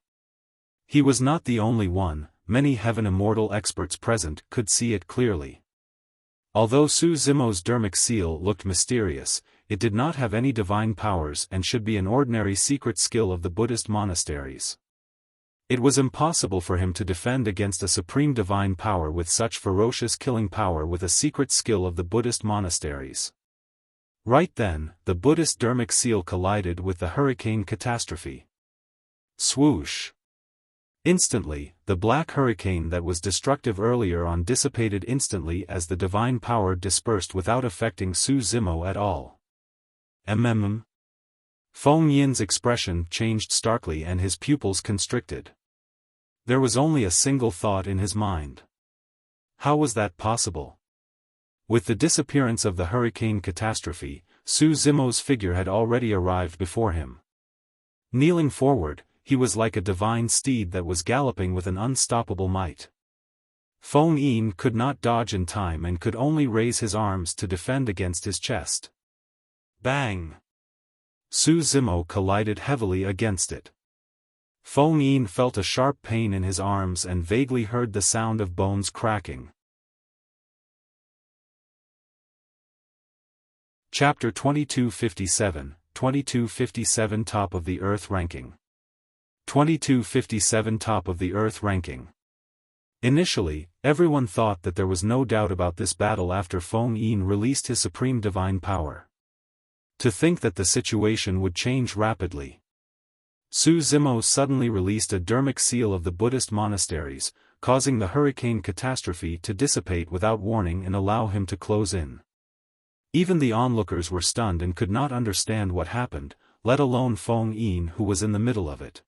He was not the only one, many Heaven Immortal experts present could see it clearly. Although Su Zimo's dermic seal looked mysterious, it did not have any divine powers and should be an ordinary secret skill of the Buddhist monasteries. It was impossible for him to defend against a supreme divine power with such ferocious killing power with a secret skill of the Buddhist monasteries. Right then, the Buddhist dermic seal collided with the hurricane catastrophe. Swoosh! Instantly, the black hurricane that was destructive earlier on dissipated instantly as the divine power dispersed without affecting Su Zimo at all. Feng Yin's expression changed starkly and his pupils constricted. There was only a single thought in his mind. How was that possible? With the disappearance of the hurricane catastrophe, Su Zimo's figure had already arrived before him. Kneeling forward, he was like a divine steed that was galloping with an unstoppable might. Feng Yin could not dodge in time and could only raise his arms to defend against his chest. Bang! Su Zimo collided heavily against it. Feng Yin felt a sharp pain in his arms and vaguely heard the sound of bones cracking. Chapter 2257, 2257 Top of the Earth Ranking. 2257 Top of the Earth Ranking. Initially, everyone thought that there was no doubt about this battle after Feng Yin released his supreme divine power. To think that the situation would change rapidly. Su Zimo suddenly released a dermic seal of the Buddhist monasteries, causing the hurricane catastrophe to dissipate without warning and allow him to close in. Even the onlookers were stunned and could not understand what happened, let alone Feng Yin who was in the middle of it.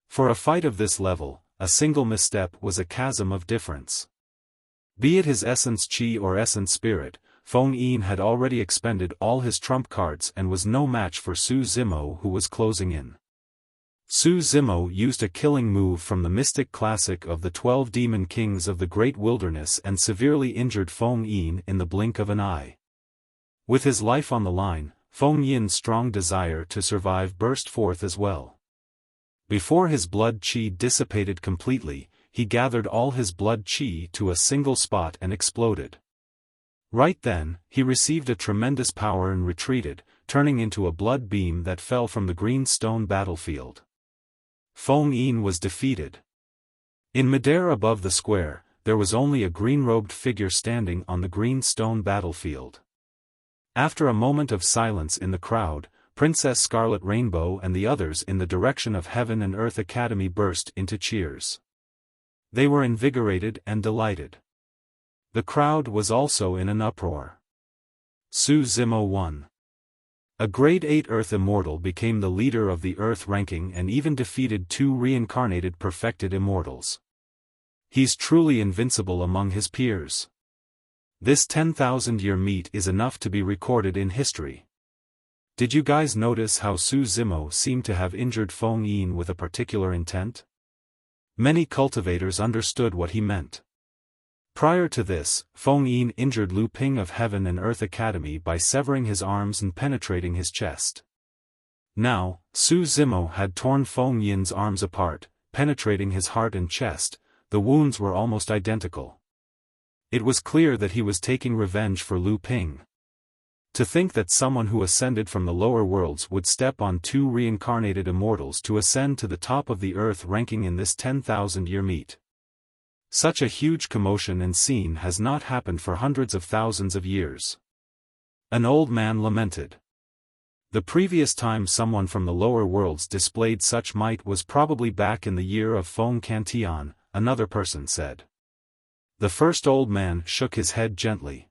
For a fight of this level, a single misstep was a chasm of difference. Be it his essence chi or essence spirit, Feng Yin had already expended all his trump cards and was no match for Su Zimo who was closing in. Su Zimo used a killing move from the mystic classic of the 12 demon kings of the great wilderness and severely injured Feng Yin in the blink of an eye. With his life on the line, Feng Yin's strong desire to survive burst forth as well. Before his blood chi dissipated completely, he gathered all his blood chi to a single spot and exploded. Right then, he received a tremendous power and retreated, turning into a blood beam that fell from the green stone battlefield. Feng Yin was defeated. In midair above the square, there was only a green-robed figure standing on the green stone battlefield. After a moment of silence in the crowd, Princess Scarlet Rainbow and the others in the direction of Heaven and Earth Academy burst into cheers. They were invigorated and delighted. The crowd was also in an uproar. Su Zimo won. A Grade 8 Earth Immortal became the leader of the Earth ranking and even defeated 2 reincarnated perfected Immortals. He's truly invincible among his peers. This 10,000-year meet is enough to be recorded in history. Did you guys notice how Su Zimo seemed to have injured Feng Yin with a particular intent? Many cultivators understood what he meant. Prior to this, Feng Yin injured Lu Ping of Heaven and Earth Academy by severing his arms and penetrating his chest. Now, Su Zimo had torn Feng Yin's arms apart, penetrating his heart and chest. The wounds were almost identical. It was clear that he was taking revenge for Lu Ping. To think that someone who ascended from the lower worlds would step on 2 reincarnated immortals to ascend to the top of the Earth ranking in this 10,000-year meet. Such a huge commotion and scene has not happened for hundreds of thousands of years. An old man lamented. The previous time someone from the lower worlds displayed such might was probably back in the year of Feng Cantian, another person said. The first old man shook his head gently.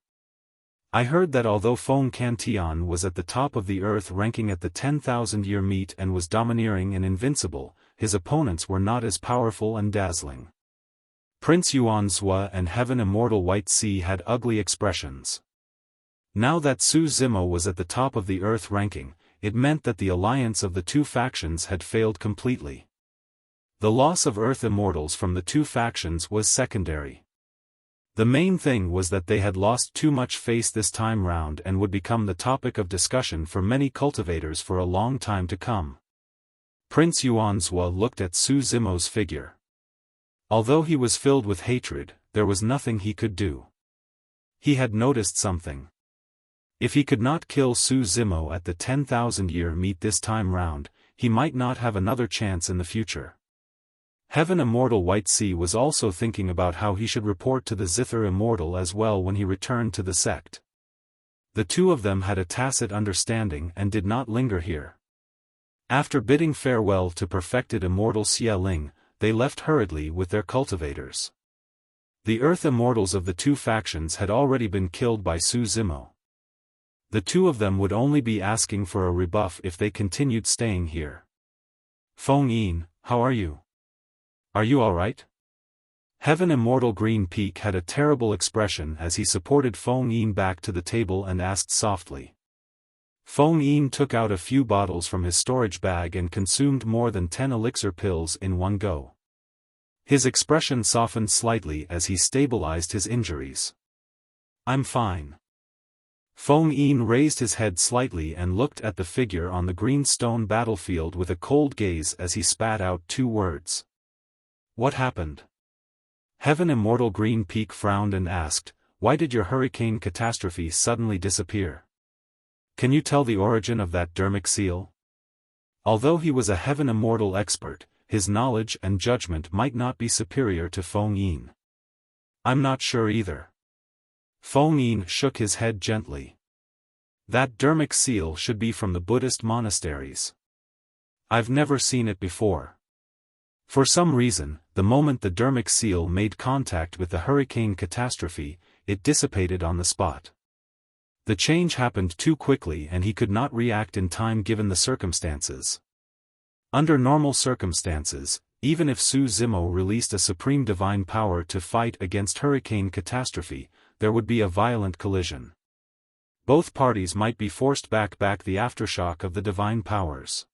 I heard that although Feng Cantian was at the top of the Earth ranking at the 10,000-year meet and was domineering and invincible, his opponents were not as powerful and dazzling. Prince Yuan Zhua and Heaven Immortal White Sea had ugly expressions. Now that Su Zimo was at the top of the Earth ranking, it meant that the alliance of the 2 factions had failed completely. The loss of Earth Immortals from the 2 factions was secondary. The main thing was that they had lost too much face this time round and would become the topic of discussion for many cultivators for a long time to come. Prince Yuanzhua looked at Su Zimo's figure. Although he was filled with hatred, there was nothing he could do. He had noticed something. If he could not kill Su Zimo at the 10,000-year meet this time round, he might not have another chance in the future. Heaven Immortal White Sea was also thinking about how he should report to the Zither Immortal as well when he returned to the sect. The two of them had a tacit understanding and did not linger here. After bidding farewell to perfected Immortal Xia Ling, they left hurriedly with their cultivators. The Earth Immortals of the two factions had already been killed by Su Zimo. The two of them would only be asking for a rebuff if they continued staying here. Feng Yin, how are you? Are you alright? Heaven Immortal Green Peak had a terrible expression as he supported Feng Yin back to the table and asked softly. Feng Yin took out a few bottles from his storage bag and consumed more than 10 elixir pills in one go. His expression softened slightly as he stabilized his injuries. I'm fine. Feng Yin raised his head slightly and looked at the figure on the green stone battlefield with a cold gaze as he spat out 2 words. What happened? Heaven Immortal Green Peak frowned and asked, why did your hurricane catastrophe suddenly disappear? Can you tell the origin of that dermic seal? Although he was a Heaven Immortal expert, his knowledge and judgment might not be superior to Feng Yin. I'm not sure either. Feng Yin shook his head gently. That dermic seal should be from the Buddhist monasteries. I've never seen it before. For some reason, the moment the dermic seal made contact with the hurricane catastrophe, it dissipated on the spot. The change happened too quickly and he could not react in time given the circumstances. Under normal circumstances, even if Su Zimo released a supreme divine power to fight against hurricane catastrophe, there would be a violent collision. Both parties might be forced back the aftershock of the divine powers.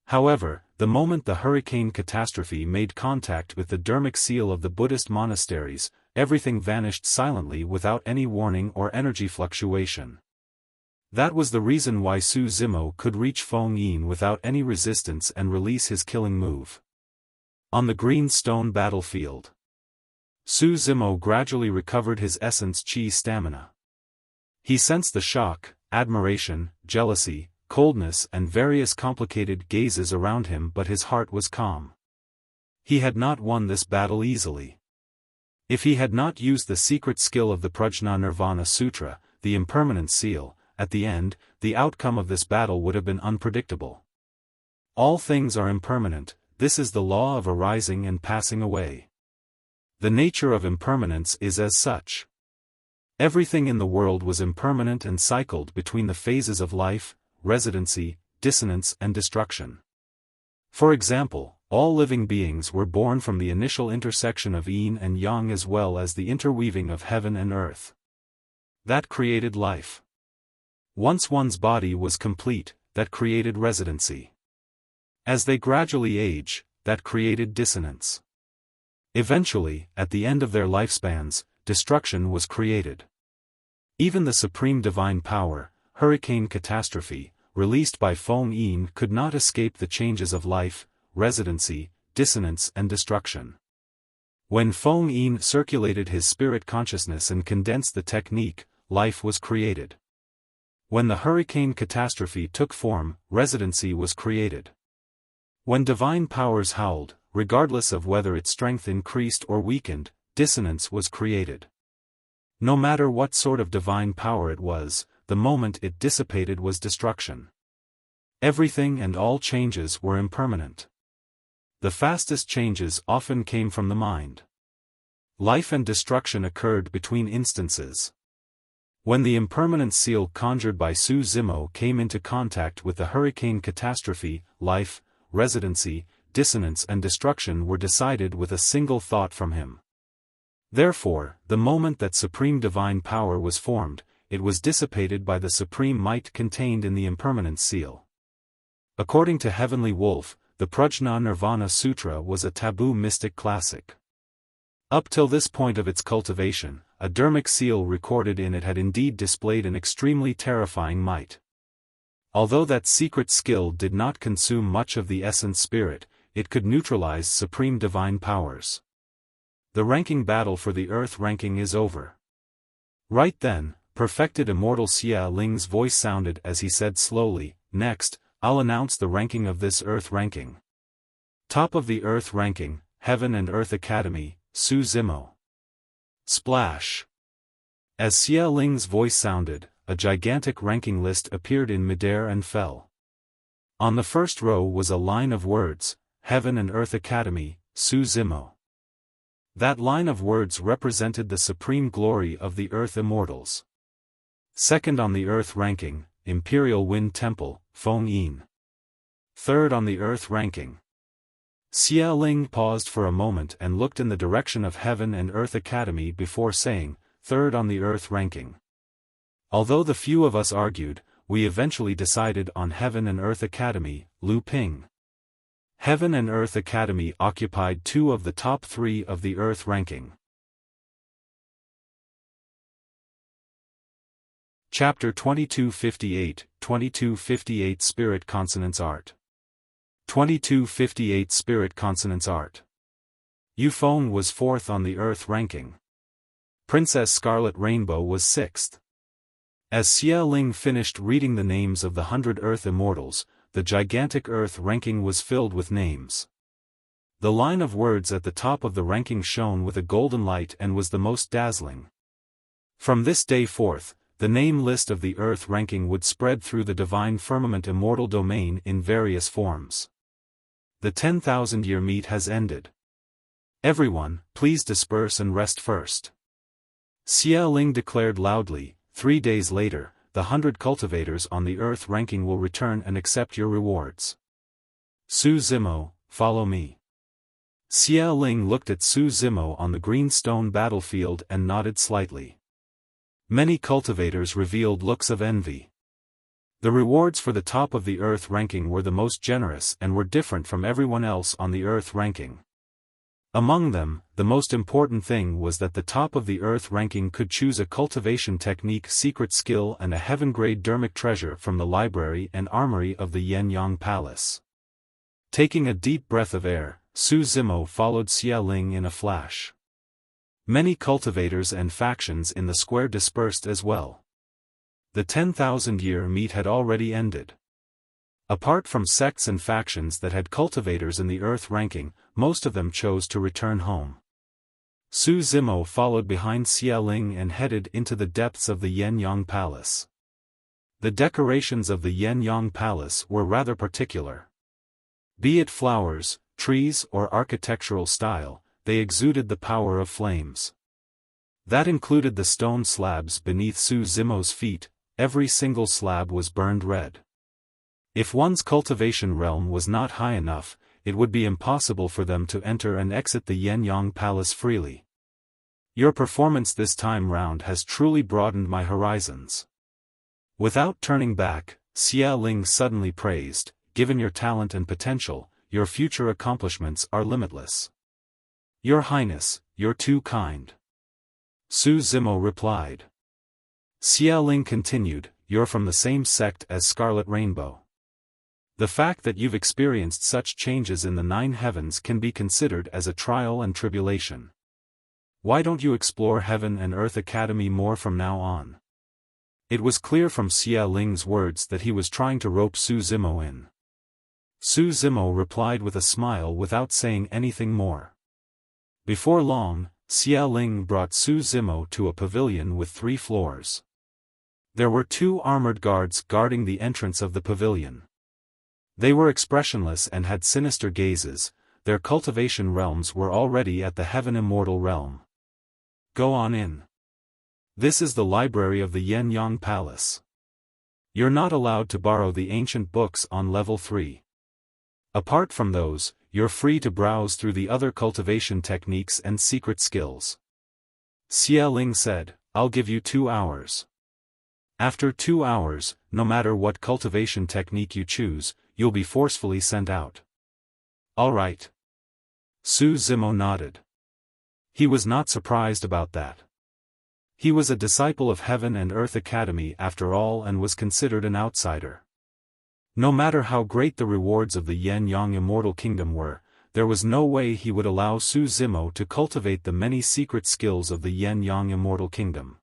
However, the moment the hurricane catastrophe made contact with the dermic seal of the Buddhist monasteries, everything vanished silently without any warning or energy fluctuation. That was the reason why Su Zimo could reach Feng Yin without any resistance and release his killing move. On the green stone battlefield, Su Zimo gradually recovered his essence chi stamina. He sensed the shock, admiration, jealousy, coldness and various complicated gazes around him, but his heart was calm. He had not won this battle easily. If he had not used the secret skill of the Prajna Nirvana Sutra, the impermanent seal, at the end, the outcome of this battle would have been unpredictable. All things are impermanent, this is the law of arising and passing away. The nature of impermanence is as such. Everything in the world was impermanent and cycled between the phases of life, residency, dissonance and destruction. For example, all living beings were born from the initial intersection of yin and yang as well as the interweaving of heaven and earth. That created life. Once one's body was complete, that created residency. As they gradually age, that created dissonance. Eventually, at the end of their lifespans, destruction was created. Even the supreme divine power, hurricane catastrophe, released by Feng Yin could not escape the changes of life, residency, dissonance and destruction. When Feng Yin circulated his spirit consciousness and condensed the technique, life was created. When the hurricane catastrophe took form, residency was created. When divine powers howled, regardless of whether its strength increased or weakened, dissonance was created. No matter what sort of divine power it was, the moment it dissipated was destruction. Everything and all changes were impermanent. The fastest changes often came from the mind. Life and destruction occurred between instances. When the impermanent seal conjured by Su Zimo came into contact with the hurricane catastrophe, life, residency, dissonance and destruction were decided with a single thought from him. Therefore, the moment that supreme divine power was formed, it was dissipated by the supreme might contained in the impermanent seal. According to Heavenly Wolf, the Prajna Nirvana Sutra was a taboo mystic classic. Up till this point of its cultivation, a dermic seal recorded in it had indeed displayed an extremely terrifying might. Although that secret skill did not consume much of the essence spirit, it could neutralize supreme divine powers. The ranking battle for the Earth ranking is over. Right then, perfected Immortal Xia Ling's voice sounded as he said slowly, "Next, I'll announce the ranking of this Earth ranking. Top of the Earth ranking, Heaven and Earth Academy, Su Zimo." Splash! As Xia Ling's voice sounded, a gigantic ranking list appeared in midair and fell. On the first row was a line of words, Heaven and Earth Academy, Su Zimo. That line of words represented the supreme glory of the Earth Immortals. Second on the Earth ranking, Imperial Wind Temple, Feng Yin. Third on the Earth ranking. Xia Ling paused for a moment and looked in the direction of Heaven and Earth Academy before saying, "Third on the Earth ranking." Although the few of us argued, we eventually decided on Heaven and Earth Academy, Lu Ping. Heaven and Earth Academy occupied 2 of the top 3 of the Earth ranking. Chapter 2258, 2258 Spirit Consonance Art. 2258 Spirit Consonance Art. Yu Feng was 4th on the Earth ranking. Princess Scarlet Rainbow was 6th. As Xia Ling finished reading the names of the 100 Earth Immortals, the gigantic Earth ranking was filled with names. The line of words at the top of the ranking shone with a golden light and was the most dazzling. From this day forth, the name list of the Earth ranking would spread through the divine firmament immortal domain in various forms. The 10,000-year meet has ended. Everyone, please disperse and rest first. Xia Ling declared loudly. 3 days later, the 100 cultivators on the Earth ranking will return and accept your rewards. Su Zimo, follow me. Xia Ling looked at Su Zimo on the green stone battlefield and nodded slightly. Many cultivators revealed looks of envy. The rewards for the top of the Earth ranking were the most generous and were different from everyone else on the Earth ranking. Among them, the most important thing was that the top of the Earth ranking could choose a cultivation technique secret skill and a heaven-grade dermic treasure from the library and armory of the Yen-Yang Palace. Taking a deep breath of air, Su Zimo followed Xia Ling in a flash. Many cultivators and factions in the square dispersed as well. The 10,000-year meet had already ended. Apart from sects and factions that had cultivators in the Earth ranking, most of them chose to return home. Su Zimo followed behind Xia Ling and headed into the depths of the Yen-Yang Palace. The decorations of the Yen-Yang Palace were rather particular. Be it flowers, trees or architectural style, they exuded the power of flames. That included the stone slabs beneath Su Zimo's feet. Every single slab was burned red. If one's cultivation realm was not high enough, it would be impossible for them to enter and exit the Yen-Yang Palace freely. Your performance this time round has truly broadened my horizons. Without turning back, Xia Ling suddenly praised, given your talent and potential, your future accomplishments are limitless. Your Highness, you're too kind. Su Zimo replied. Xia Ling continued, you're from the same sect as Scarlet Rainbow. The fact that you've experienced such changes in the 9 heavens can be considered as a trial and tribulation. Why don't you explore Heaven and Earth Academy more from now on? It was clear from Xia Ling's words that he was trying to rope Su Zimo in. Su Zimo replied with a smile without saying anything more. Before long, Xia Ling brought Su Zimo to a pavilion with 3 floors. There were 2 armored guards guarding the entrance of the pavilion. They were expressionless and had sinister gazes. Their cultivation realms were already at the Heaven Immortal realm. Go on in. This is the library of the Yen-Yang Palace. You're not allowed to borrow the ancient books on level 3. Apart from those, you're free to browse through the other cultivation techniques and secret skills. Xia Ling said, I'll give you 2 hours. After 2 hours, no matter what cultivation technique you choose, you'll be forcefully sent out. All right. Su Zimo nodded. He was not surprised about that. He was a disciple of Heaven and Earth Academy after all and was considered an outsider. No matter how great the rewards of the Yin-Yang Immortal Kingdom were, there was no way he would allow Su Zimo to cultivate the many secret skills of the Yin-Yang Immortal Kingdom.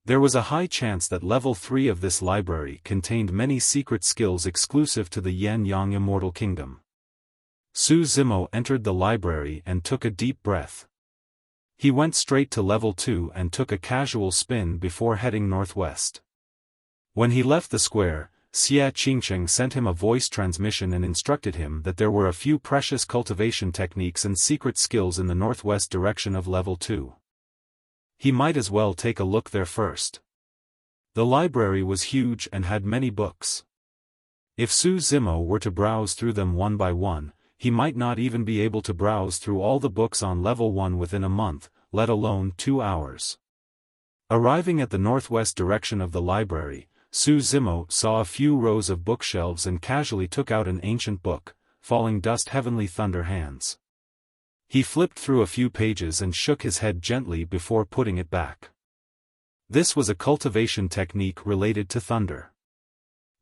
There was a high chance that level 3 of this library contained many secret skills exclusive to the Yin-Yang Immortal Kingdom. Su Zimo entered the library and took a deep breath. He went straight to level 2 and took a casual spin before heading northwest. When he left the square, Xia Qingcheng sent him a voice transmission and instructed him that there were a few precious cultivation techniques and secret skills in the northwest direction of level 2. He might as well take a look there first. The library was huge and had many books. If Su Zimo were to browse through them one by one, he might not even be able to browse through all the books on level 1 within a month, let alone 2 hours. Arriving at the northwest direction of the library, Su Zimo saw a few rows of bookshelves and casually took out an ancient book, Falling Dust Heavenly Thunder Hands. He flipped through a few pages and shook his head gently before putting it back. This was a cultivation technique related to thunder.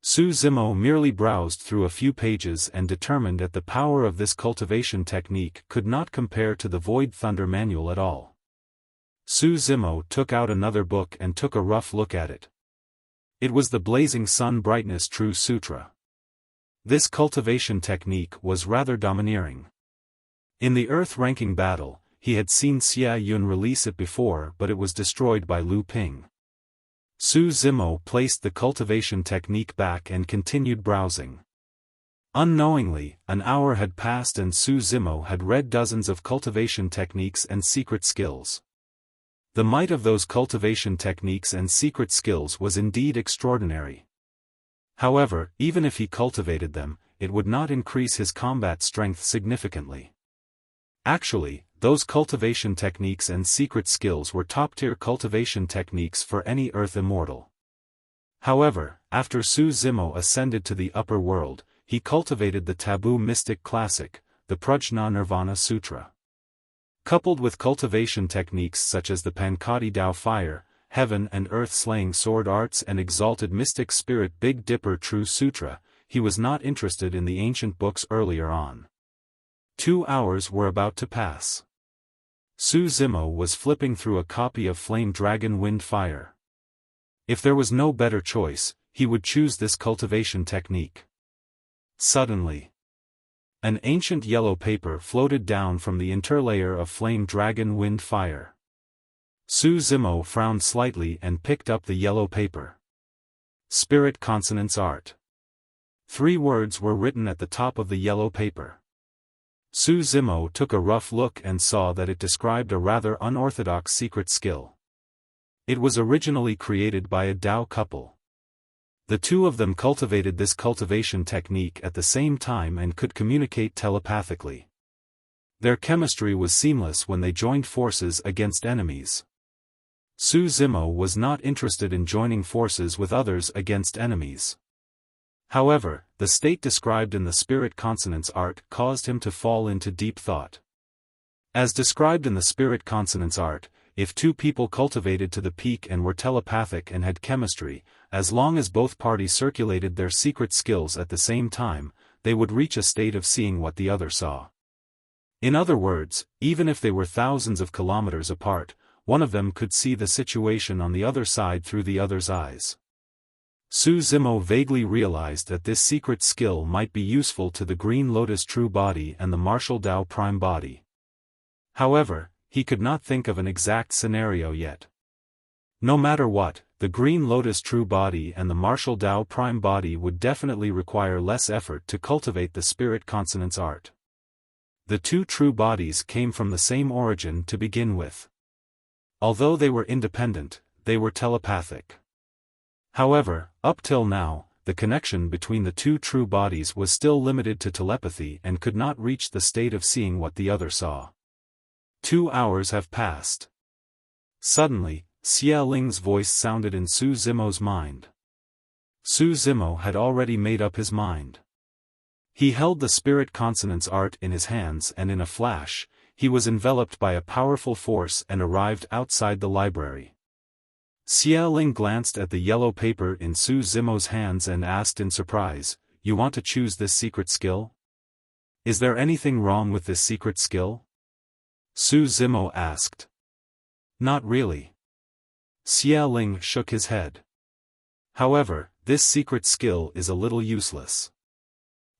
Su Zimo merely browsed through a few pages and determined that the power of this cultivation technique could not compare to the Void Thunder Manual at all. Su Zimo took out another book and took a rough look at it. It was the Blazing Sun Brightness True Sutra. This cultivation technique was rather domineering. In the Earth ranking battle, he had seen Xia Yun release it before, but it was destroyed by Lu Ping. Su Zimo placed the cultivation technique back and continued browsing. Unknowingly, an hour had passed and Su Zimo had read dozens of cultivation techniques and secret skills. The might of those cultivation techniques and secret skills was indeed extraordinary. However, even if he cultivated them, it would not increase his combat strength significantly. Actually, those cultivation techniques and secret skills were top-tier cultivation techniques for any Earth Immortal. However, after Su Zimo ascended to the upper world, he cultivated the taboo mystic classic, the Prajna Nirvana Sutra. Coupled with cultivation techniques such as the Pankati Dao Fire, Heaven and Earth Slaying Sword Arts and Exalted Mystic Spirit Big Dipper True Sutra, he was not interested in the ancient books earlier on. 2 hours were about to pass. Su Zimo was flipping through a copy of Flame Dragon Wind Fire. If there was no better choice, he would choose this cultivation technique. Suddenly, an ancient yellow paper floated down from the interlayer of Flame Dragon Wind Fire. Su Zimo frowned slightly and picked up the yellow paper. Spirit Consonance Art. 3 words were written at the top of the yellow paper. Su Zimo took a rough look and saw that it described a rather unorthodox secret skill. It was originally created by a Dao couple. The two of them cultivated this cultivation technique at the same time and could communicate telepathically. Their chemistry was seamless when they joined forces against enemies. Su Zimo was not interested in joining forces with others against enemies. However, the state described in the Spirit Consonance Art caused him to fall into deep thought. As described in the Spirit Consonance Art, if two people cultivated to the peak and were telepathic and had chemistry, as long as both parties circulated their secret skills at the same time, they would reach a state of seeing what the other saw. In other words, even if they were thousands of kilometers apart, one of them could see the situation on the other side through the other's eyes. Su Zimo vaguely realized that this secret skill might be useful to the Green Lotus True Body and the Martial Dao Prime Body. However, he could not think of an exact scenario yet. No matter what, the Green Lotus True Body and the Martial Dao Prime Body would definitely require less effort to cultivate the Spirit Consonance Art. The two true bodies came from the same origin to begin with. Although they were independent, they were telepathic. However, up till now, the connection between the two true bodies was still limited to telepathy and could not reach the state of seeing what the other saw. 2 hours have passed. Suddenly, Xia Ling's voice sounded in Su Zimo's mind. Su Zimo had already made up his mind. He held the Spirit Consonance Art in his hands and in a flash, he was enveloped by a powerful force and arrived outside the library. Xiaoling glanced at the yellow paper in Su Zimo's hands and asked in surprise, "You want to choose this secret skill? Is there anything wrong with this secret skill?" Su Zimo asked. "Not really." Xiaoling shook his head. "However, this secret skill is a little useless.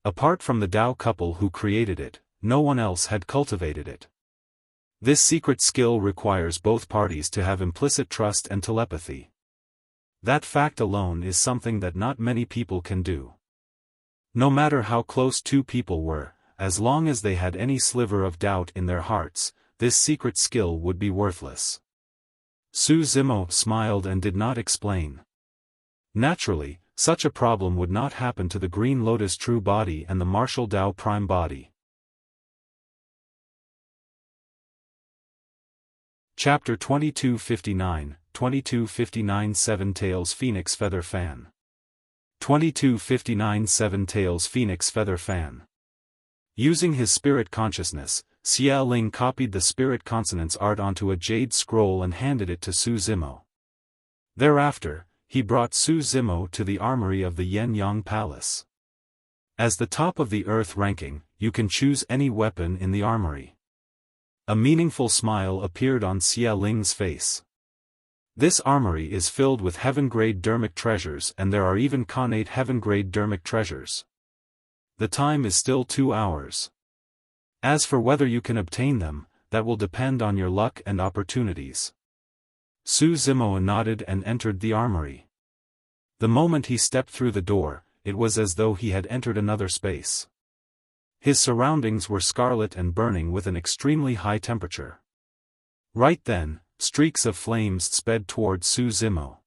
Apart from the Tao couple who created it, no one else had cultivated it. This secret skill requires both parties to have implicit trust and telepathy. That fact alone is something that not many people can do. No matter how close two people were, as long as they had any sliver of doubt in their hearts, this secret skill would be worthless." Su Zimo smiled and did not explain. Naturally, such a problem would not happen to the Green Lotus True Body and the Martial Tao Prime Body. Chapter 2259, 2259 Seven Tails Phoenix Feather Fan. 2259 Seven Tails Phoenix Feather Fan. Using his spirit consciousness, Xiaoling copied the spirit consonants art onto a jade scroll and handed it to Su Zimo. Thereafter, he brought Su Zimo to the armory of the Yen-Yang Palace. As the top of the Earth ranking, you can choose any weapon in the armory. A meaningful smile appeared on Xiaoling's face. This armory is filled with heaven-grade dermic treasures, and there are even connate heaven-grade dermic treasures. The time is still 2 hours. As for whether you can obtain them, that will depend on your luck and opportunities. Su Zimo nodded and entered the armory. The moment he stepped through the door, it was as though he had entered another space. His surroundings were scarlet and burning with an extremely high temperature. Right then, streaks of flames sped toward Su Zimo.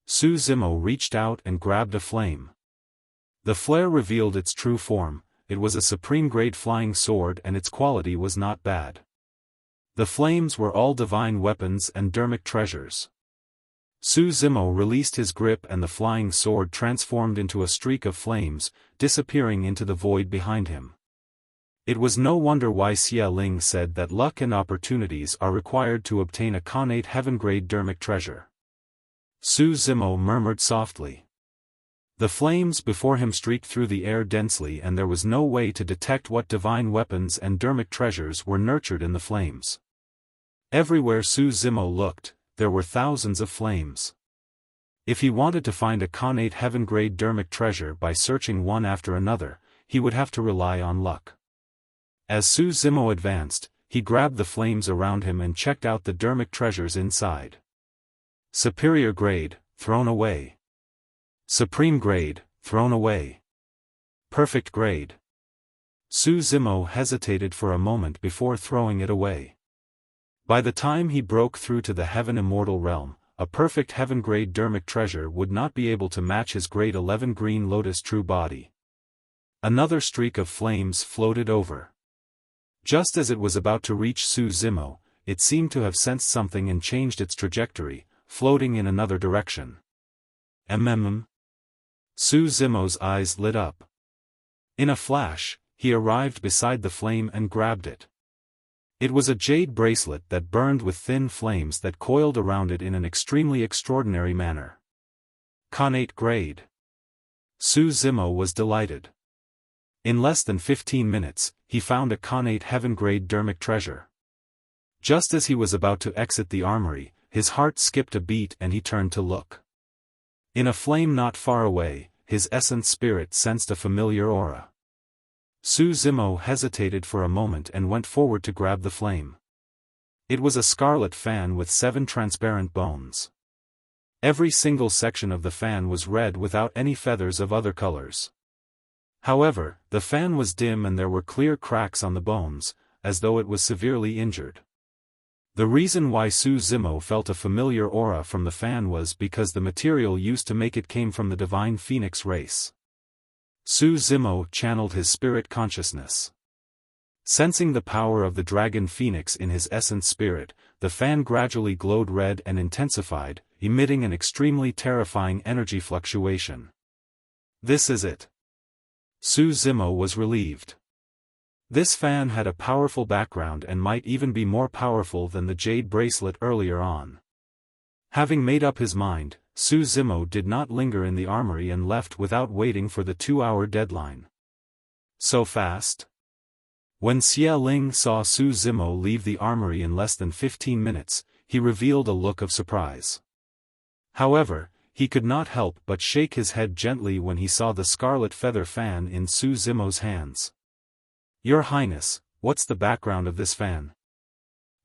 Su Zimo reached out and grabbed a flame. The flare revealed its true form. It was a supreme-grade flying sword and its quality was not bad. The flames were all divine weapons and dermic treasures. Su Zimo released his grip and the flying sword transformed into a streak of flames, disappearing into the void behind him. It was no wonder why Xiaoling said that luck and opportunities are required to obtain a connate heaven-grade dermic treasure. Su Zimo murmured softly. The flames before him streaked through the air densely and there was no way to detect what divine weapons and dermic treasures were nurtured in the flames. Everywhere Su Zimo looked, there were thousands of flames. If he wanted to find a connate heaven-grade dermic treasure by searching one after another, he would have to rely on luck. As Su Zimo advanced, he grabbed the flames around him and checked out the dermic treasures inside. Superior grade, thrown away. Supreme grade, thrown away. Perfect grade. Su Zimo hesitated for a moment before throwing it away. By the time he broke through to the Heaven Immortal realm, a perfect heaven-grade dermic treasure would not be able to match his grade 11 Green Lotus True Body. Another streak of flames floated over. Just as it was about to reach Su Zimo, it seemed to have sensed something and changed its trajectory, floating in another direction. Su Zimo's eyes lit up. In a flash, he arrived beside the flame and grabbed it. It was a jade bracelet that burned with thin flames that coiled around it in an extremely extraordinary manner. Connate grade. Su Zimo was delighted. In less than 15 minutes, he found a connate heaven-grade dermic treasure. Just as he was about to exit the armory, his heart skipped a beat and he turned to look. In a flame not far away, his essence spirit sensed a familiar aura. Su Zimo hesitated for a moment and went forward to grab the flame. It was a scarlet fan with 7 transparent bones. Every single section of the fan was red without any feathers of other colors. However, the fan was dim and there were clear cracks on the bones, as though it was severely injured. The reason why Su Zimo felt a familiar aura from the fan was because the material used to make it came from the divine phoenix race. Su Zimo channeled his spirit consciousness. Sensing the power of the dragon phoenix in his essence spirit, the fan gradually glowed red and intensified, emitting an extremely terrifying energy fluctuation. This is it. Su Zimo was relieved. This fan had a powerful background and might even be more powerful than the jade bracelet earlier on. Having made up his mind, Su Zimo did not linger in the armory and left without waiting for the 2-hour deadline. So fast? When Xia Ling saw Su Zimo leave the armory in less than 15 minutes, he revealed a look of surprise. However, he could not help but shake his head gently when he saw the scarlet feather fan in Su Zimo's hands. "Your Highness, what's the background of this fan?"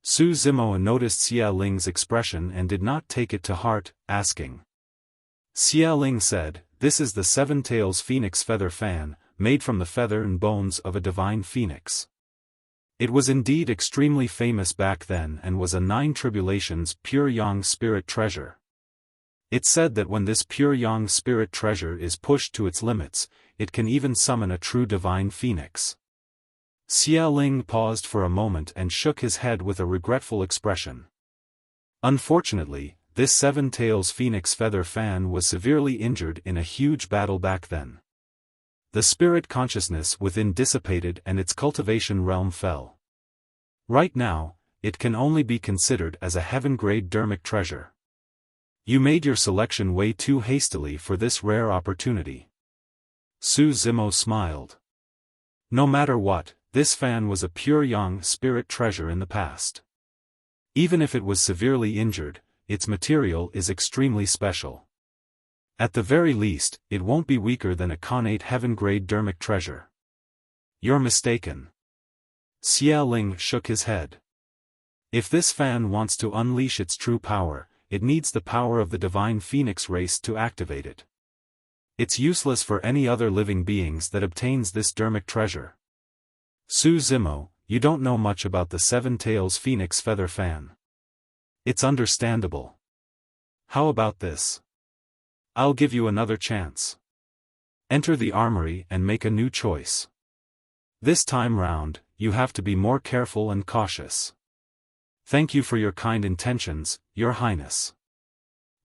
Su Zimo noticed Xia Ling's expression and did not take it to heart, asking. Xia Ling said, "This is the Seven Tails Phoenix Feather Fan, made from the feather and bones of a divine phoenix. It was indeed extremely famous back then and was a 9 tribulations pure yang spirit treasure. It's said that when this pure yang spirit treasure is pushed to its limits, it can even summon a true divine phoenix." Xia Ling paused for a moment and shook his head with a regretful expression. Unfortunately, this Seven Tails Phoenix Feather Fan was severely injured in a huge battle back then. The spirit consciousness within dissipated and its cultivation realm fell. Right now, it can only be considered as a heaven-grade dermic treasure. You made your selection way too hastily for this rare opportunity. Su Zimo smiled. No matter what, this fan was a pure yang spirit treasure in the past. Even if it was severely injured, its material is extremely special. At the very least, it won't be weaker than a connate heaven-grade dermic treasure. You're mistaken. Xia Ling shook his head. If this fan wants to unleash its true power, it needs the power of the divine phoenix race to activate it. It's useless for any other living beings that obtains this dermic treasure. Su Zimo, you don't know much about the Seven Tails Phoenix Feather Fan. It's understandable. How about this? I'll give you another chance. Enter the armory and make a new choice. This time round, you have to be more careful and cautious. Thank you for your kind intentions, Your Highness.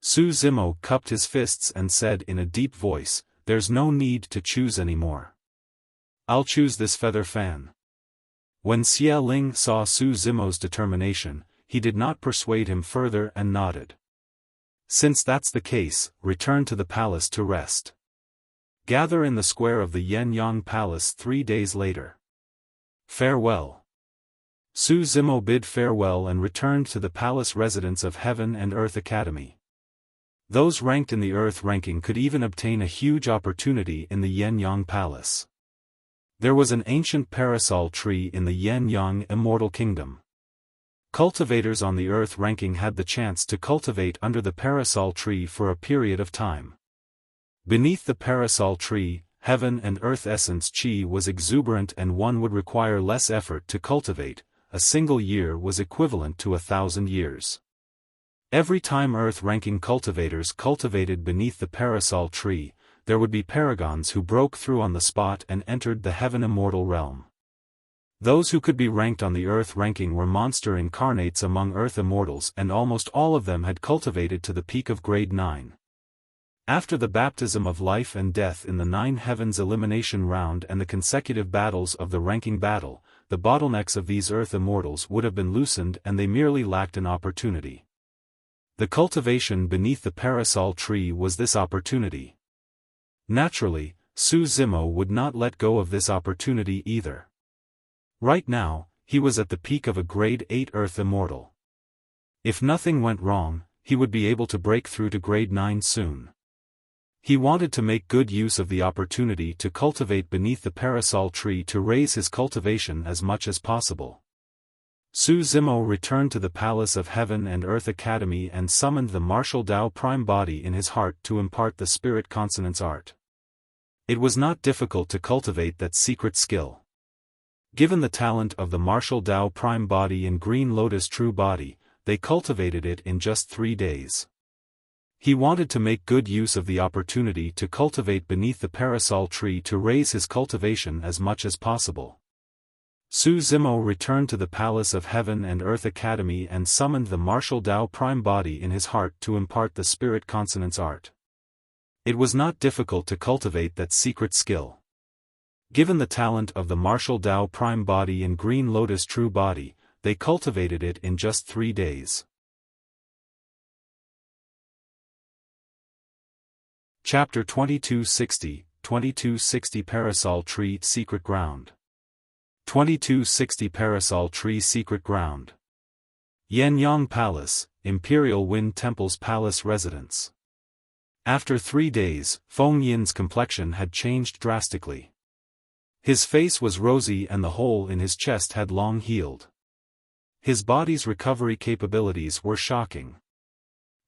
Su Zimo cupped his fists and said in a deep voice, "There's no need to choose anymore. I'll choose this feather fan." When Xia Ling saw Su Zimo's determination, he did not persuade him further and nodded. "Since that's the case, return to the palace to rest. Gather in the square of the Yan-Yang Palace 3 days later. Farewell." Su Zimo bid farewell and returned to the palace residence of Heaven and Earth Academy. Those ranked in the Earth ranking could even obtain a huge opportunity in the Yan-Yang Palace. There was an ancient parasol tree in the Yan-Yang Immortal Kingdom. Cultivators on the Earth ranking had the chance to cultivate under the parasol tree for a period of time. Beneath the parasol tree, Heaven and Earth Essence Chi was exuberant and one would require less effort to cultivate. A single year was equivalent to 1,000 years. Every time Earth-ranking cultivators cultivated beneath the parasol tree, there would be paragons who broke through on the spot and entered the Heaven Immortal realm. Those who could be ranked on the Earth ranking were monster incarnates among Earth Immortals and almost all of them had cultivated to the peak of grade 9. After the baptism of life and death in the 9 Heavens elimination round and the consecutive battles of the ranking battle, the bottlenecks of these Earth Immortals would have been loosened and they merely lacked an opportunity. The cultivation beneath the parasol tree was this opportunity. Naturally, Su Zimo would not let go of this opportunity either. Right now, he was at the peak of a grade 8 Earth Immortal. If nothing went wrong, he would be able to break through to grade 9 soon. He wanted to make good use of the opportunity to cultivate beneath the parasol tree to raise his cultivation as much as possible. Su Zimo returned to the Palace of Heaven and Earth Academy and summoned the martial Tao Prime Body in his heart to impart the Spirit Consonance art. It was not difficult to cultivate that secret skill. Given the talent of the martial Tao Prime Body and Green Lotus True Body, they cultivated it in just 3 days. He wanted to make good use of the opportunity to cultivate beneath the parasol tree to raise his cultivation as much as possible. Su Zimo returned to the Palace of Heaven and Earth Academy and summoned the martial Tao Prime Body in his heart to impart the Spirit Consonance art. It was not difficult to cultivate that secret skill. Given the talent of the martial Tao Prime Body and Green Lotus True Body, they cultivated it in just 3 days. Chapter 2260, 2260 Parasol Tree Secret Ground. 2260 Parasol Tree Secret Ground. Yanyang Palace, Imperial Wind Temple's palace residence. After 3 days, Feng Yin's complexion had changed drastically. His face was rosy and the hole in his chest had long healed. His body's recovery capabilities were shocking.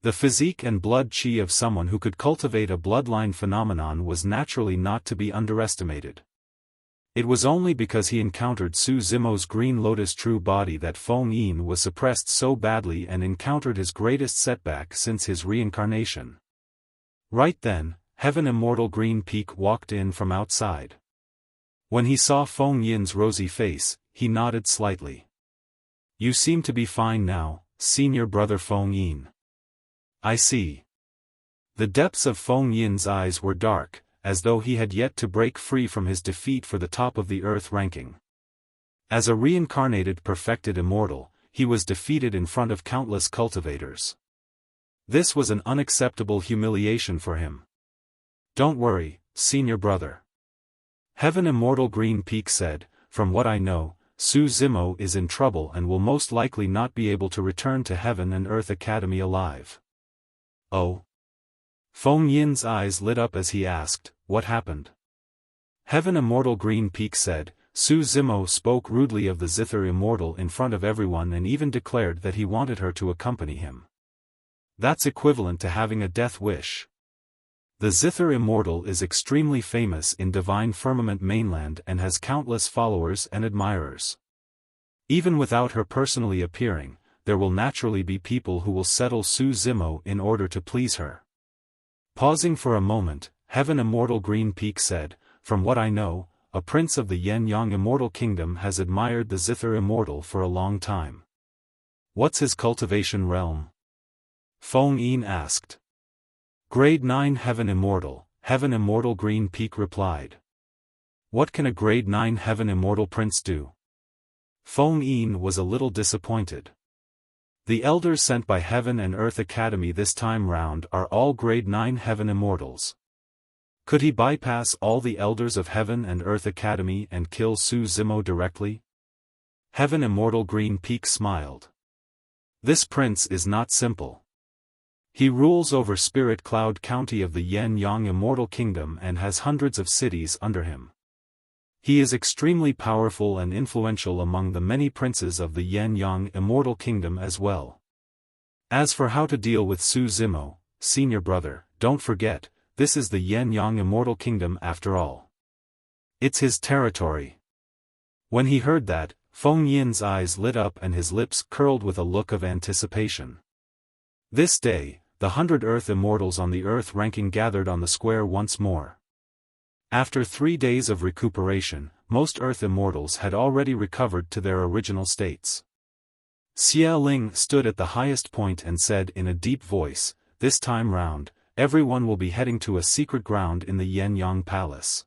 The physique and blood qi of someone who could cultivate a bloodline phenomenon was naturally not to be underestimated. It was only because he encountered Su Zimo's Green Lotus True Body that Feng Yin was suppressed so badly and encountered his greatest setback since his reincarnation. Right then, Heaven Immortal Green Peak walked in from outside. When he saw Feng Yin's rosy face, he nodded slightly. "You seem to be fine now, senior brother Feng Yin." "I see." The depths of Feng Yin's eyes were dark, as though he had yet to break free from his defeat for the top of the earth ranking. As a reincarnated perfected immortal, he was defeated in front of countless cultivators. This was an unacceptable humiliation for him. "Don't worry, senior brother." Heaven Immortal Green Peak said, "From what I know, Su Zimo is in trouble and will most likely not be able to return to Heaven and Earth Academy alive." "Oh?" Feng Yin's eyes lit up as he asked, "What happened?" Heaven Immortal Green Peak said, "Su Zimo spoke rudely of the Zither Immortal in front of everyone and even declared that he wanted her to accompany him. That's equivalent to having a death wish. The Zither Immortal is extremely famous in Divine Firmament Mainland and has countless followers and admirers. Even without her personally appearing, there will naturally be people who will settle Su Zimo in order to please her." Pausing for a moment, Heaven Immortal Green Peak said, "From what I know, a prince of the Yen-Yang Immortal Kingdom has admired the Zither Immortal for a long time." "What's his cultivation realm?" Feng Yin asked. "Grade 9 Heaven Immortal Green Peak replied. "What can a Grade 9 Heaven Immortal Prince do?" Feng Yin was a little disappointed. The elders sent by Heaven and Earth Academy this time round are all Grade 9 Heaven Immortals. Could he bypass all the elders of Heaven and Earth Academy and kill Su Zimo directly? Heaven Immortal Green Peak smiled. "This prince is not simple. He rules over Spirit Cloud County of the Yen-Yang Immortal Kingdom and has hundreds of cities under him. He is extremely powerful and influential among the many princes of the Yen-Yang Immortal Kingdom as well. As for how to deal with Su Zimo, senior brother, don't forget, this is the Yen-Yang Immortal Kingdom after all. It's his territory." When he heard that, Feng Yin's eyes lit up and his lips curled with a look of anticipation. This day, the 100 Earth Immortals on the Earth ranking gathered on the square once more. After 3 days of recuperation, most Earth Immortals had already recovered to their original states. Xie Ling stood at the highest point and said in a deep voice, "This time round, everyone will be heading to a secret ground in the Yen-Yang Palace.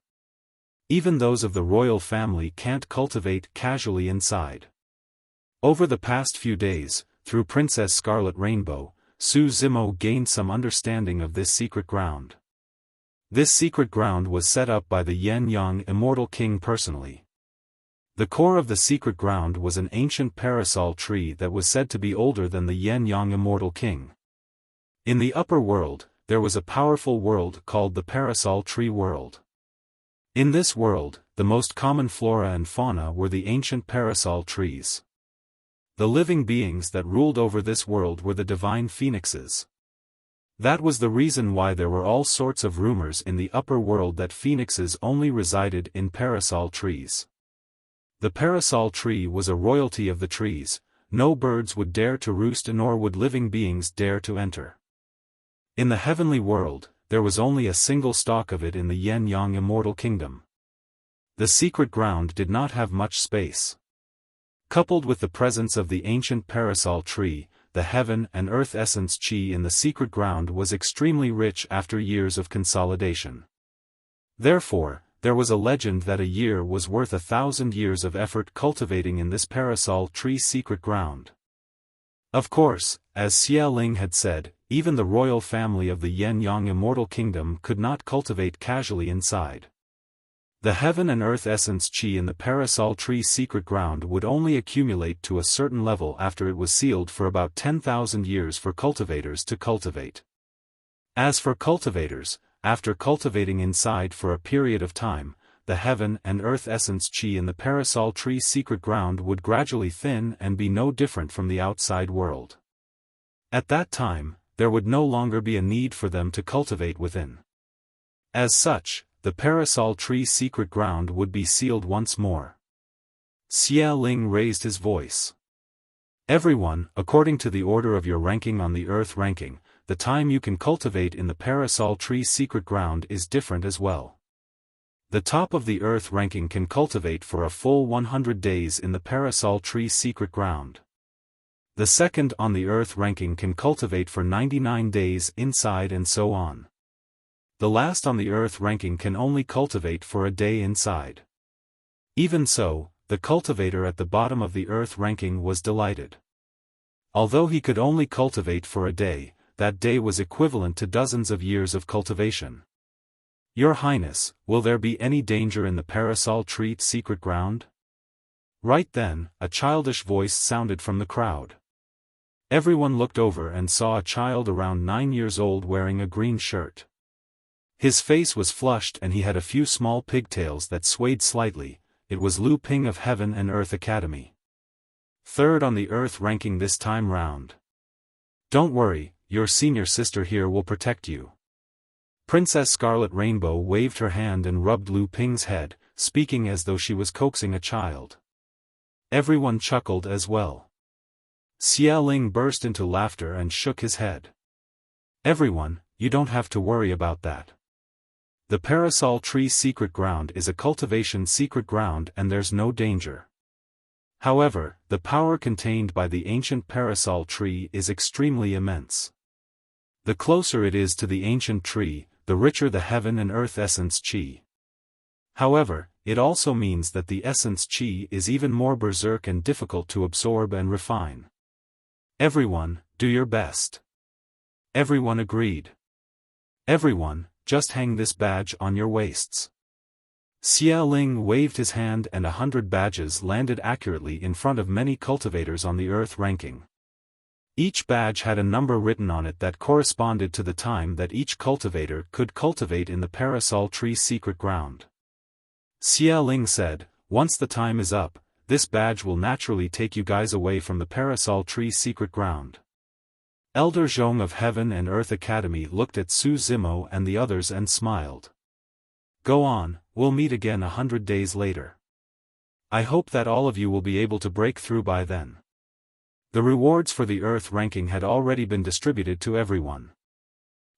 Even those of the royal family can't cultivate casually inside." Over the past few days, through Princess Scarlet Rainbow, Su Zimo gained some understanding of this secret ground. This secret ground was set up by the Yen-Yang Immortal King personally. The core of the secret ground was an ancient parasol tree that was said to be older than the Yen-Yang Immortal King. In the upper world, there was a powerful world called the Parasol Tree World. In this world, the most common flora and fauna were the ancient parasol trees. The living beings that ruled over this world were the divine phoenixes. That was the reason why there were all sorts of rumors in the upper world that phoenixes only resided in parasol trees. The parasol tree was a royalty of the trees, no birds would dare to roost nor would living beings dare to enter. In the heavenly world, there was only a single stalk of it in the Yen-Yang Immortal Kingdom. The secret ground did not have much space. Coupled with the presence of the ancient parasol tree, the heaven and earth essence qi in the secret ground was extremely rich after years of consolidation. Therefore, there was a legend that a year was worth 1,000 years of effort cultivating in this parasol tree's secret ground. Of course, as Xia Ling had said, even the royal family of the Yen-Yang Immortal Kingdom could not cultivate casually inside. The heaven and earth essence qi in the parasol tree's secret ground would only accumulate to a certain level after it was sealed for about 10,000 years for cultivators to cultivate. As for cultivators, after cultivating inside for a period of time, the heaven and earth essence qi in the parasol tree's secret ground would gradually thin and be no different from the outside world. At that time, there would no longer be a need for them to cultivate within. As such, the parasol tree's secret ground would be sealed once more. Xia Ling raised his voice. Everyone, according to the order of your ranking on the earth ranking, the time you can cultivate in the parasol tree's secret ground is different as well. The top of the earth ranking can cultivate for a full 100 days in the parasol tree's secret ground. The second on the earth ranking can cultivate for 99 days inside and so on. The last on the earth ranking can only cultivate for a day inside. Even so, the cultivator at the bottom of the earth ranking was delighted. Although he could only cultivate for a day, that day was equivalent to dozens of years of cultivation. Your Highness, will there be any danger in the parasol tree's secret ground? Right then, a childish voice sounded from the crowd. Everyone looked over and saw a child around 9 years old wearing a green shirt. His face was flushed and he had a few small pigtails that swayed slightly. It was Lu Ping of Heaven and Earth Academy. Third on the earth ranking this time round. Don't worry, your senior sister here will protect you. Princess Scarlet Rainbow waved her hand and rubbed Lu Ping's head, speaking as though she was coaxing a child. Everyone chuckled as well. Xia Ling burst into laughter and shook his head. Everyone, you don't have to worry about that. The parasol tree's secret ground is a cultivation secret ground and there's no danger. However, the power contained by the ancient parasol tree is extremely immense. The closer it is to the ancient tree, the richer the heaven and earth essence qi. However, it also means that the essence qi is even more berserk and difficult to absorb and refine. Everyone, do your best. Everyone agreed. Everyone, just hang this badge on your waists. Xia Ling waved his hand and 100 badges landed accurately in front of many cultivators on the earth ranking. Each badge had a number written on it that corresponded to the time that each cultivator could cultivate in the parasol tree's secret ground. Xia Ling said, once the time is up, this badge will naturally take you guys away from the parasol tree's secret ground. Elder Zhong of Heaven and Earth Academy looked at Su Zimo and the others and smiled. Go on, we'll meet again 100 days later. I hope that all of you will be able to break through by then. The rewards for the Earth ranking had already been distributed to everyone.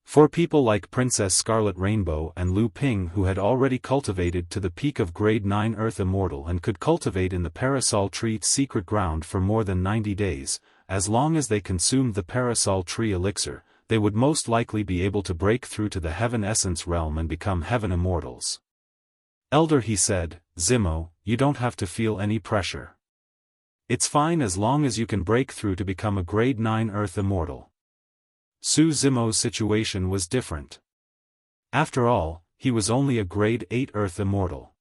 For people like Princess Scarlet Rainbow and Lu Ping who had already cultivated to the peak of grade 9 Earth Immortal and could cultivate in the parasol tree's secret ground for more than 90 days, as long as they consumed the parasol tree elixir, they would most likely be able to break through to the Heaven Essence realm and become Heaven Immortals. Elder, he said, Zimo, you don't have to feel any pressure. It's fine as long as you can break through to become a grade 9 Earth Immortal. Su Zimo's situation was different. After all, he was only a grade 8 Earth Immortal.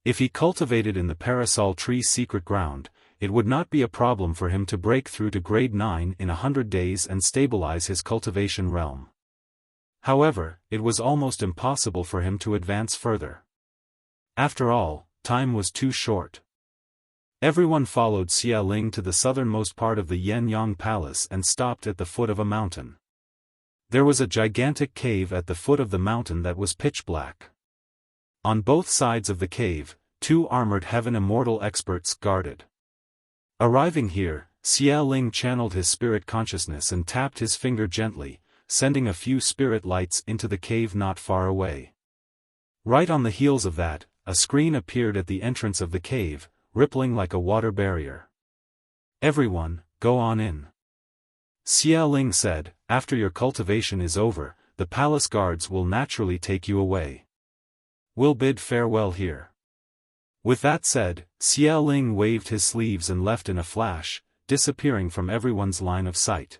If he cultivated in the parasol tree's secret ground, it would not be a problem for him to break through to grade 9 in 100 days and stabilize his cultivation realm. However, it was almost impossible for him to advance further. After all, time was too short. Everyone followed Xia Ling to the southernmost part of the Yen-Yang Palace and stopped at the foot of a mountain. There was a gigantic cave at the foot of the mountain that was pitch black. On both sides of the cave, 2 armored Heaven Immortal experts guarded. Arriving here, Xia Ling channeled his spirit consciousness and tapped his finger gently, sending a few spirit lights into the cave not far away. Right on the heels of that, a screen appeared at the entrance of the cave, rippling like a water barrier. Everyone, go on in. Xia Ling said, after your cultivation is over, the palace guards will naturally take you away. We'll bid farewell here. With that said, Xie Ling waved his sleeves and left in a flash, disappearing from everyone's line of sight.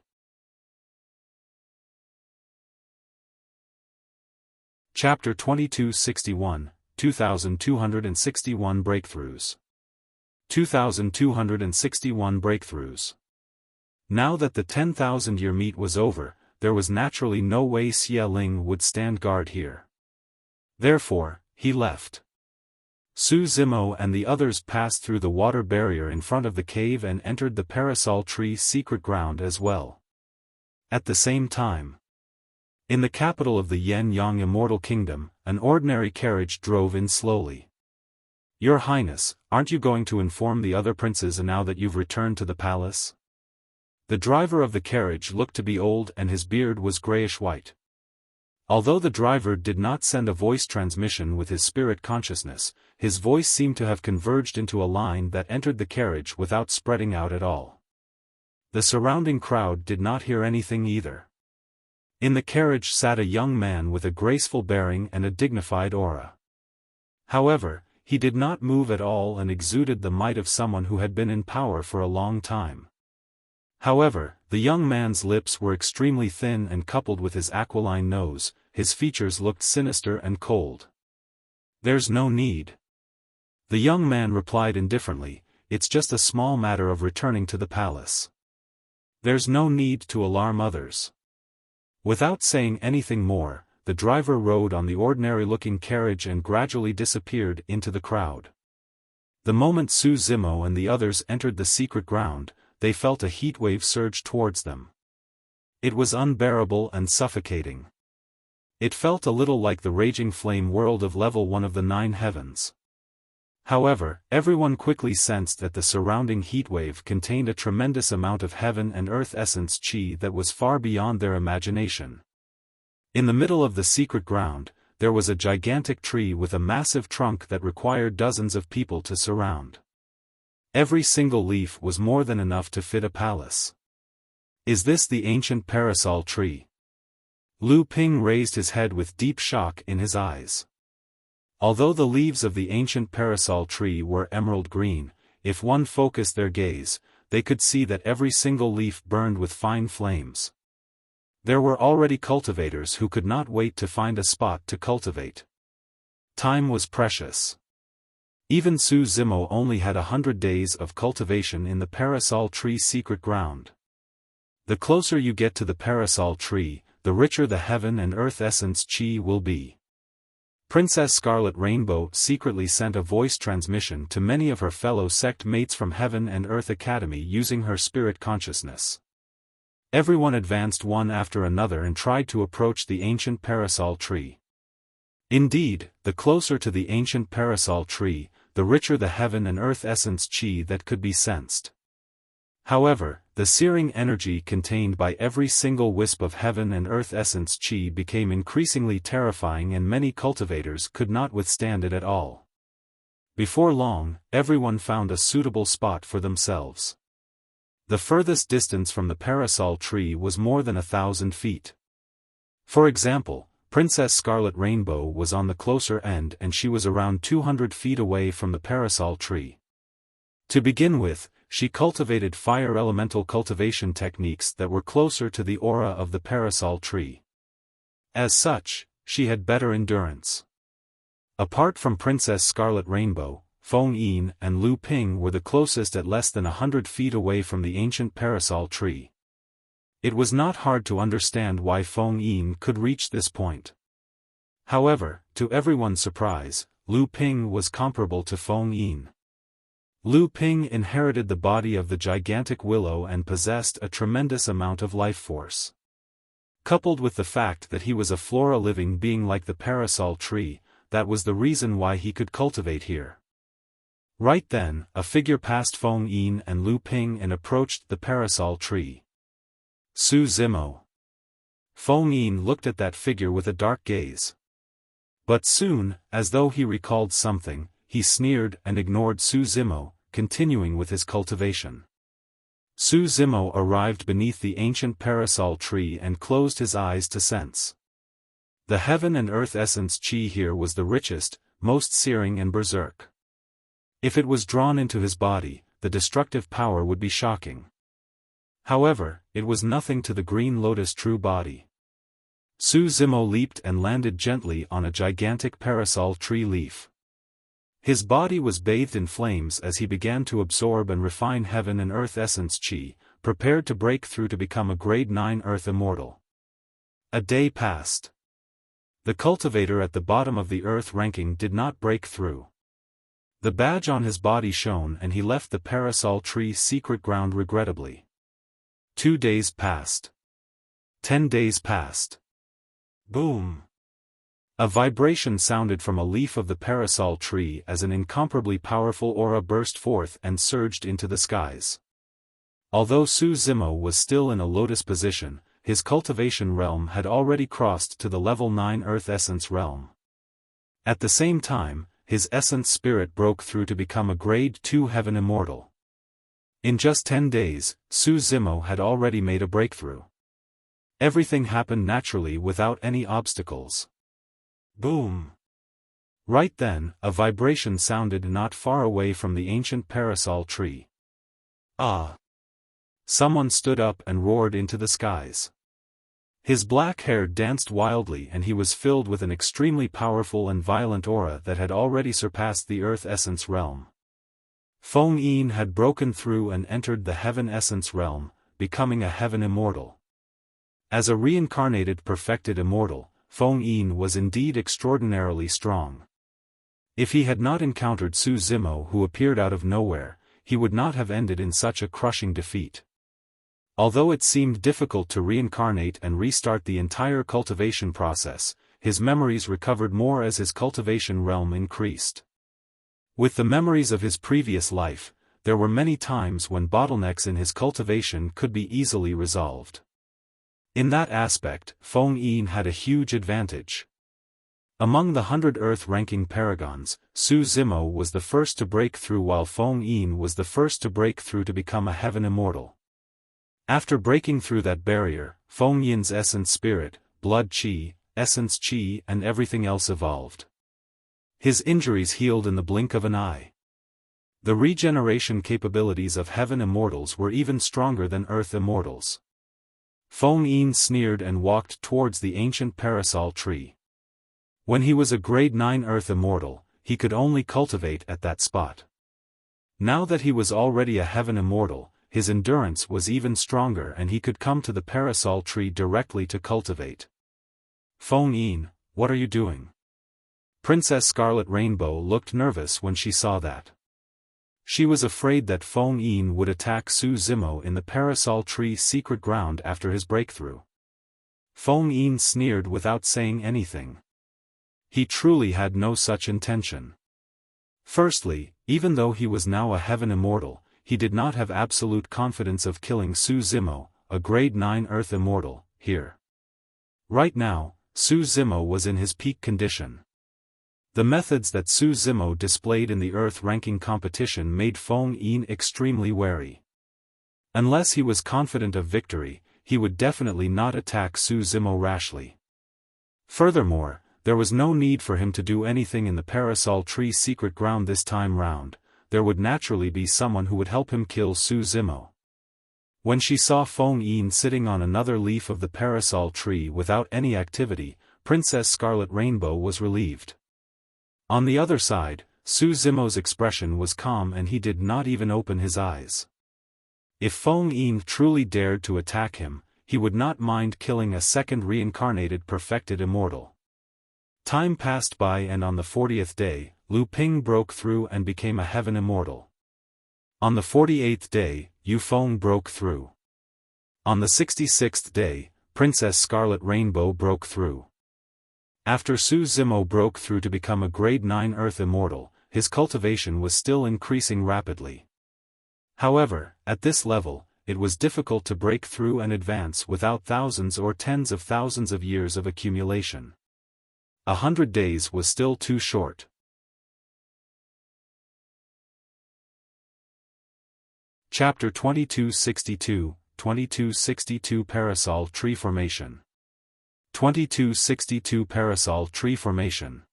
Chapter 2261, 2261 Breakthroughs. 2261 Breakthroughs. Now that the 10,000-year meet was over, there was naturally no way Xie Ling would stand guard here. Therefore, he left. Su Zimo and the others passed through the water barrier in front of the cave and entered the parasol tree's secret ground as well. At the same time, in the capital of the Yen-Yang Immortal Kingdom, an ordinary carriage drove in slowly. Your Highness, aren't you going to inform the other princes now that you've returned to the palace? The driver of the carriage looked to be old and his beard was grayish-white. Although the driver did not send a voice transmission with his spirit consciousness, his voice seemed to have converged into a line that entered the carriage without spreading out at all. The surrounding crowd did not hear anything either. In the carriage sat a young man with a graceful bearing and a dignified aura. However, he did not move at all and exuded the might of someone who had been in power for a long time. However, the young man's lips were extremely thin and coupled with his aquiline nose, his features looked sinister and cold. There's no need. The young man replied indifferently, it's just a small matter of returning to the palace. There's no need to alarm others. Without saying anything more, the driver rode on the ordinary-looking carriage and gradually disappeared into the crowd. The moment Su Zimo and the others entered the secret ground, they felt a heat wave surge towards them. It was unbearable and suffocating. It felt a little like the raging flame world of level 1 of the 9 heavens. However, everyone quickly sensed that the surrounding heat wave contained a tremendous amount of heaven and earth essence chi that was far beyond their imagination. In the middle of the secret ground, there was a gigantic tree with a massive trunk that required dozens of people to surround. Every single leaf was more than enough to fit a palace. Is this the ancient parasol tree? Lu Ping raised his head with deep shock in his eyes. Although the leaves of the ancient parasol tree were emerald green, if one focused their gaze, they could see that every single leaf burned with fine flames. There were already cultivators who could not wait to find a spot to cultivate. Time was precious. Even Su Zimo only had 100 days of cultivation in the parasol tree's secret ground. The closer you get to the parasol tree, the richer the heaven and earth essence chi will be. Princess Scarlet Rainbow secretly sent a voice transmission to many of her fellow sect mates from Heaven and Earth Academy using her spirit consciousness. Everyone advanced one after another and tried to approach the ancient parasol tree. Indeed, the closer to the ancient parasol tree, the richer the heaven and earth essence chi that could be sensed. However, the searing energy contained by every single wisp of heaven and earth essence chi became increasingly terrifying and many cultivators could not withstand it at all. Before long, everyone found a suitable spot for themselves. The furthest distance from the parasol tree was more than 1,000 feet. For example, Princess Scarlet Rainbow was on the closer end and she was around 200 feet away from the parasol tree. To begin with, she cultivated fire elemental cultivation techniques that were closer to the aura of the parasol tree. As such, she had better endurance. Apart from Princess Scarlet Rainbow, Feng Yin and Lu Ping were the closest at less than 100 feet away from the ancient parasol tree. It was not hard to understand why Feng Yin could reach this point. However, to everyone's surprise, Lu Ping was comparable to Feng Yin. Lu Ping inherited the body of the gigantic willow and possessed a tremendous amount of life force. Coupled with the fact that he was a flora living being like the parasol tree, that was the reason why he could cultivate here. Right then, a figure passed Feng Yin and Lu Ping and approached the parasol tree. Su Zimo. Feng Yin looked at that figure with a dark gaze. But soon, as though he recalled something, he sneered and ignored Su Zimo, continuing with his cultivation. Su Zimo arrived beneath the ancient parasol tree and closed his eyes to sense. The heaven and earth essence chi here was the richest, most searing and berserk. If it was drawn into his body, the destructive power would be shocking. However, it was nothing to the Green Lotus' true body. Su Zimo leaped and landed gently on a gigantic parasol tree leaf. His body was bathed in flames as he began to absorb and refine heaven and earth essence chi, prepared to break through to become a grade 9 earth immortal. A day passed. The cultivator at the bottom of the earth ranking did not break through. The badge on his body shone and he left the parasol tree's secret ground regrettably. 2 days passed. 10 days passed. Boom! A vibration sounded from a leaf of the parasol tree as an incomparably powerful aura burst forth and surged into the skies. Although Su Zimo was still in a lotus position, his cultivation realm had already crossed to the level 9 earth essence realm. At the same time, his essence spirit broke through to become a grade 2 heaven immortal. In just 10 days, Su Zimo had already made a breakthrough. Everything happened naturally without any obstacles. Boom! Right then, a vibration sounded not far away from the ancient parasol tree. Ah! Someone stood up and roared into the skies. His black hair danced wildly and he was filled with an extremely powerful and violent aura that had already surpassed the earth essence realm. Feng Yin had broken through and entered the heaven essence realm, becoming a heaven immortal. As a reincarnated perfected immortal, Feng Yin was indeed extraordinarily strong. If he had not encountered Su Zimo who appeared out of nowhere, he would not have ended in such a crushing defeat. Although it seemed difficult to reincarnate and restart the entire cultivation process, his memories recovered more as his cultivation realm increased. With the memories of his previous life, there were many times when bottlenecks in his cultivation could be easily resolved. In that aspect, Feng Yin had a huge advantage. Among the 100 Earth ranking paragons, Su Zimo was the first to break through while Feng Yin was the first to break through to become a heaven immortal. After breaking through that barrier, Feng Yin's essence spirit, blood chi, essence chi and everything else evolved. His injuries healed in the blink of an eye. The regeneration capabilities of heaven immortals were even stronger than earth immortals. Feng Yin sneered and walked towards the ancient parasol tree. When he was a grade 9 earth immortal, he could only cultivate at that spot. Now that he was already a heaven immortal, his endurance was even stronger and he could come to the parasol tree directly to cultivate. Feng Yin, what are you doing? Princess Scarlet Rainbow looked nervous when she saw that. She was afraid that Feng Yin would attack Su Zimo in the parasol tree's secret ground after his breakthrough. Feng Yin sneered without saying anything. He truly had no such intention. Firstly, even though he was now a heaven immortal, he did not have absolute confidence of killing Su Zimo, a grade 9 earth immortal, here. Right now, Su Zimo was in his peak condition. The methods that Su Zimo displayed in the Earth ranking competition made Feng Yin extremely wary. Unless he was confident of victory, he would definitely not attack Su Zimo rashly. Furthermore, there was no need for him to do anything in the parasol tree's secret ground this time round. There would naturally be someone who would help him kill Su Zimo. When she saw Feng Yin sitting on another leaf of the parasol tree without any activity, Princess Scarlet Rainbow was relieved. On the other side, Su Zimo's expression was calm and he did not even open his eyes. If Feng Yin truly dared to attack him, he would not mind killing a second reincarnated perfected immortal. Time passed by and on the 40th day, Lu Ping broke through and became a heaven immortal. On the 48th day, Yu Feng broke through. On the 66th day, Princess Scarlet Rainbow broke through. After Su Zimo broke through to become a grade 9 earth immortal, his cultivation was still increasing rapidly. However, at this level, it was difficult to break through and advance without thousands or tens of thousands of years of accumulation. 100 days was still too short. Chapter 2262, 2262 Parasol Tree Formation. 2262 Parasol Tree Formation.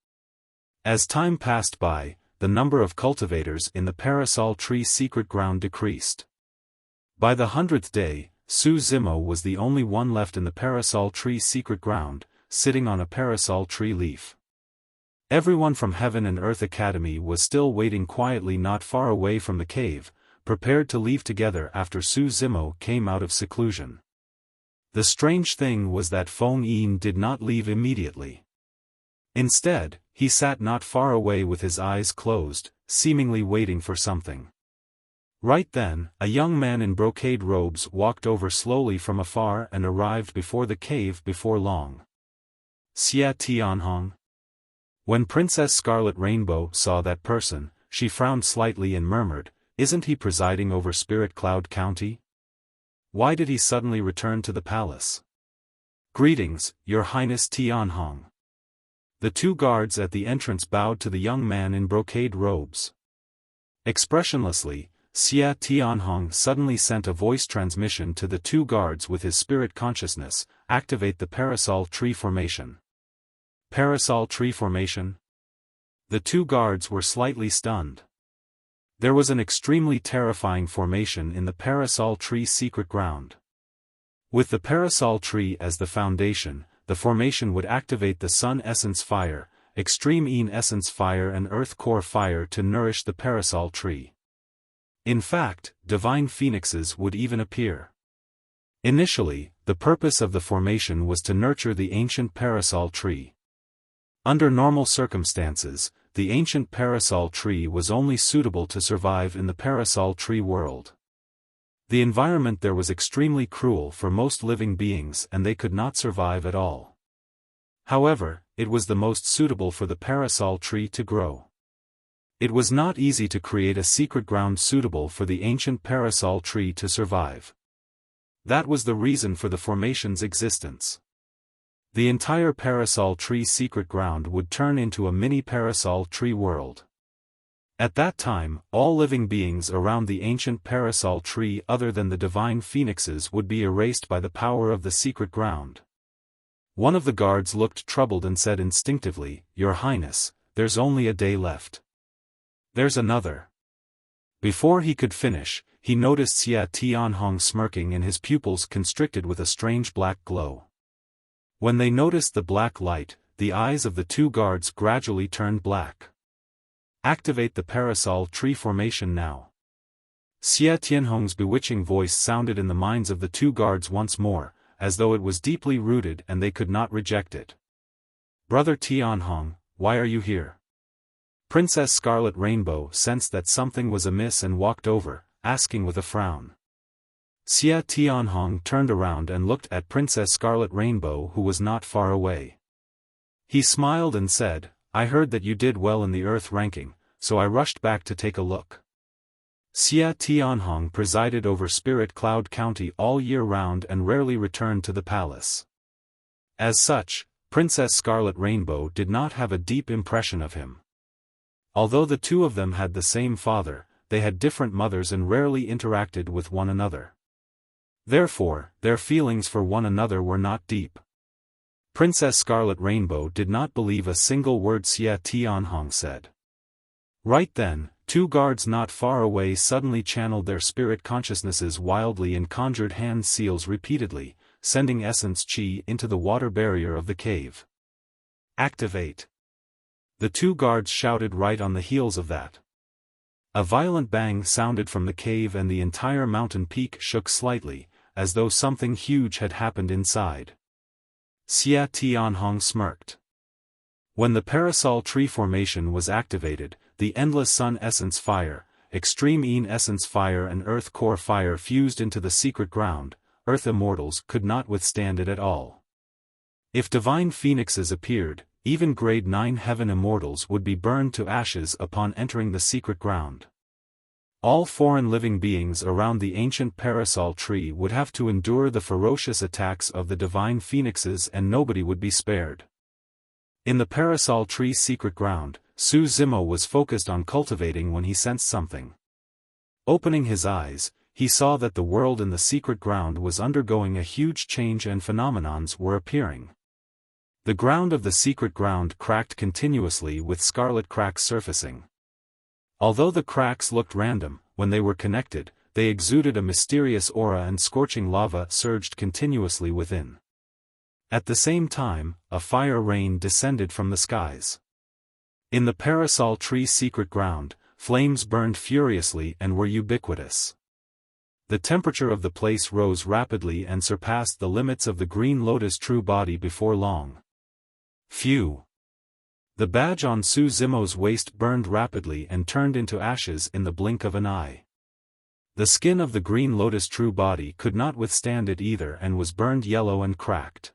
As time passed by, the number of cultivators in the parasol tree secret ground decreased. By the 100th day, Su Zimo was the only one left in the parasol tree secret ground, sitting on a parasol tree leaf. Everyone from Heaven and Earth Academy was still waiting quietly not far away from the cave, prepared to leave together after Su Zimo came out of seclusion. The strange thing was that Feng Yin did not leave immediately. Instead, he sat not far away with his eyes closed, seemingly waiting for something. Right then, a young man in brocade robes walked over slowly from afar and arrived before the cave before long. Xia Tianhong. When Princess Scarlet Rainbow saw that person, she frowned slightly and murmured, "Isn't he presiding over Spirit Cloud County? Why did he suddenly return to the palace?" "Greetings, Your Highness Tianhong." The two guards at the entrance bowed to the young man in brocade robes. Expressionlessly, Xia Tianhong suddenly sent a voice transmission to the two guards with his spirit consciousness, "Activate the parasol tree formation." Parasol tree formation? The two guards were slightly stunned. There was an extremely terrifying formation in the parasol tree secret ground. With the parasol tree as the foundation, the formation would activate the Sun Essence Fire, Extreme Yin Essence Fire and Earth Core Fire to nourish the parasol tree. In fact, divine phoenixes would even appear. Initially, the purpose of the formation was to nurture the ancient parasol tree. Under normal circumstances, the ancient parasol tree was only suitable to survive in the parasol tree world. The environment there was extremely cruel for most living beings and they could not survive at all. However, it was the most suitable for the parasol tree to grow. It was not easy to create a secret ground suitable for the ancient parasol tree to survive. That was the reason for the formation's existence. The entire parasol tree secret ground would turn into a mini parasol tree world. At that time, all living beings around the ancient parasol tree other than the divine phoenixes would be erased by the power of the secret ground. One of the guards looked troubled and said instinctively, "Your Highness, there's only a day left." "There's another." Before he could finish, he noticed Xia Tianhong smirking and his pupils constricted with a strange black glow. When they noticed the black light, the eyes of the two guards gradually turned black. "Activate the parasol tree formation now." Xia Tianhong's bewitching voice sounded in the minds of the two guards once more, as though it was deeply rooted and they could not reject it. "Brother Tianhong, why are you here?" Princess Scarlet Rainbow sensed that something was amiss and walked over, asking with a frown. Xia Tianhong turned around and looked at Princess Scarlet Rainbow who was not far away. He smiled and said, "I heard that you did well in the Earth ranking, so I rushed back to take a look." Xia Tianhong presided over Spirit Cloud County all year round and rarely returned to the palace. As such, Princess Scarlet Rainbow did not have a deep impression of him. Although the two of them had the same father, they had different mothers and rarely interacted with one another. Therefore, their feelings for one another were not deep. Princess Scarlet Rainbow did not believe a single word Xia Tianhong said. Right then, two guards not far away suddenly channeled their spirit consciousnesses wildly and conjured hand seals repeatedly, sending essence chi into the water barrier of the cave. "Activate!" The two guards shouted right on the heels of that. A violent bang sounded from the cave and the entire mountain peak shook slightly, as though something huge had happened inside. Xia Tianhong smirked. When the parasol tree formation was activated, the endless Sun Essence Fire, Extreme Yin Essence Fire and Earth Core Fire fused into the secret ground. Earth Immortals could not withstand it at all. If divine phoenixes appeared, even grade 9 Heaven Immortals would be burned to ashes upon entering the secret ground. All foreign living beings around the ancient parasol tree would have to endure the ferocious attacks of the divine phoenixes and nobody would be spared. In the parasol tree secret ground, Su Zimo was focused on cultivating when he sensed something. Opening his eyes, he saw that the world in the secret ground was undergoing a huge change and phenomenons were appearing. The ground of the secret ground cracked continuously with scarlet cracks surfacing. Although the cracks looked random, when they were connected, they exuded a mysterious aura and scorching lava surged continuously within. At the same time, a fire rain descended from the skies. In the parasol tree secret ground, flames burned furiously and were ubiquitous. The temperature of the place rose rapidly and surpassed the limits of the green lotus true body before long. Phew! The badge on Su Zimo's waist burned rapidly and turned into ashes in the blink of an eye. The skin of the green lotus true body could not withstand it either and was burned yellow and cracked.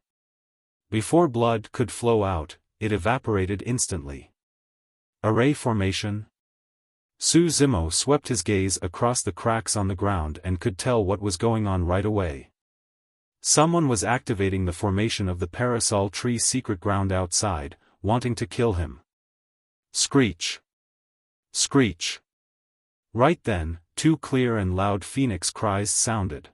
Before blood could flow out, it evaporated instantly. Array formation? Su Zimo swept his gaze across the cracks on the ground and could tell what was going on right away. Someone was activating the formation of the parasol tree secret ground outside, wanting to kill him. Screech! Screech! Right then, two clear and loud phoenix cries sounded.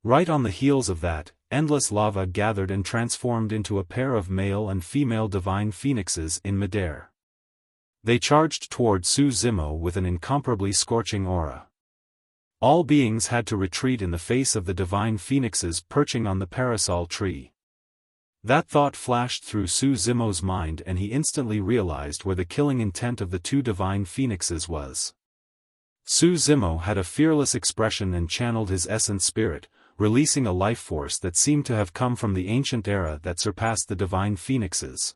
Right on the heels of that, endless lava gathered and transformed into a pair of male and female divine phoenixes in midair. They charged toward Su Zimo with an incomparably scorching aura. All beings had to retreat in the face of the divine phoenixes perching on the parasol tree. That thought flashed through Su Zimo's mind and he instantly realized where the killing intent of the two divine phoenixes was. Su Zimo had a fearless expression and channeled his essence spirit, releasing a life force that seemed to have come from the ancient era that surpassed the divine phoenixes.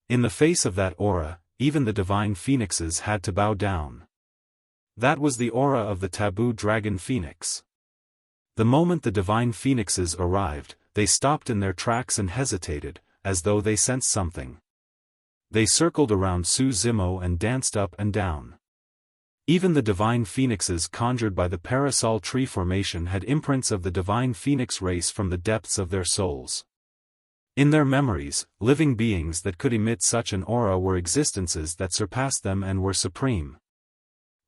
In the face of that aura, even the divine phoenixes had to bow down. That was the aura of the taboo dragon phoenix. The moment the divine phoenixes arrived, they stopped in their tracks and hesitated, as though they sensed something. They circled around Su Zimo and danced up and down. Even the divine phoenixes conjured by the parasol tree formation had imprints of the divine phoenix race from the depths of their souls. In their memories, living beings that could emit such an aura were existences that surpassed them and were supreme.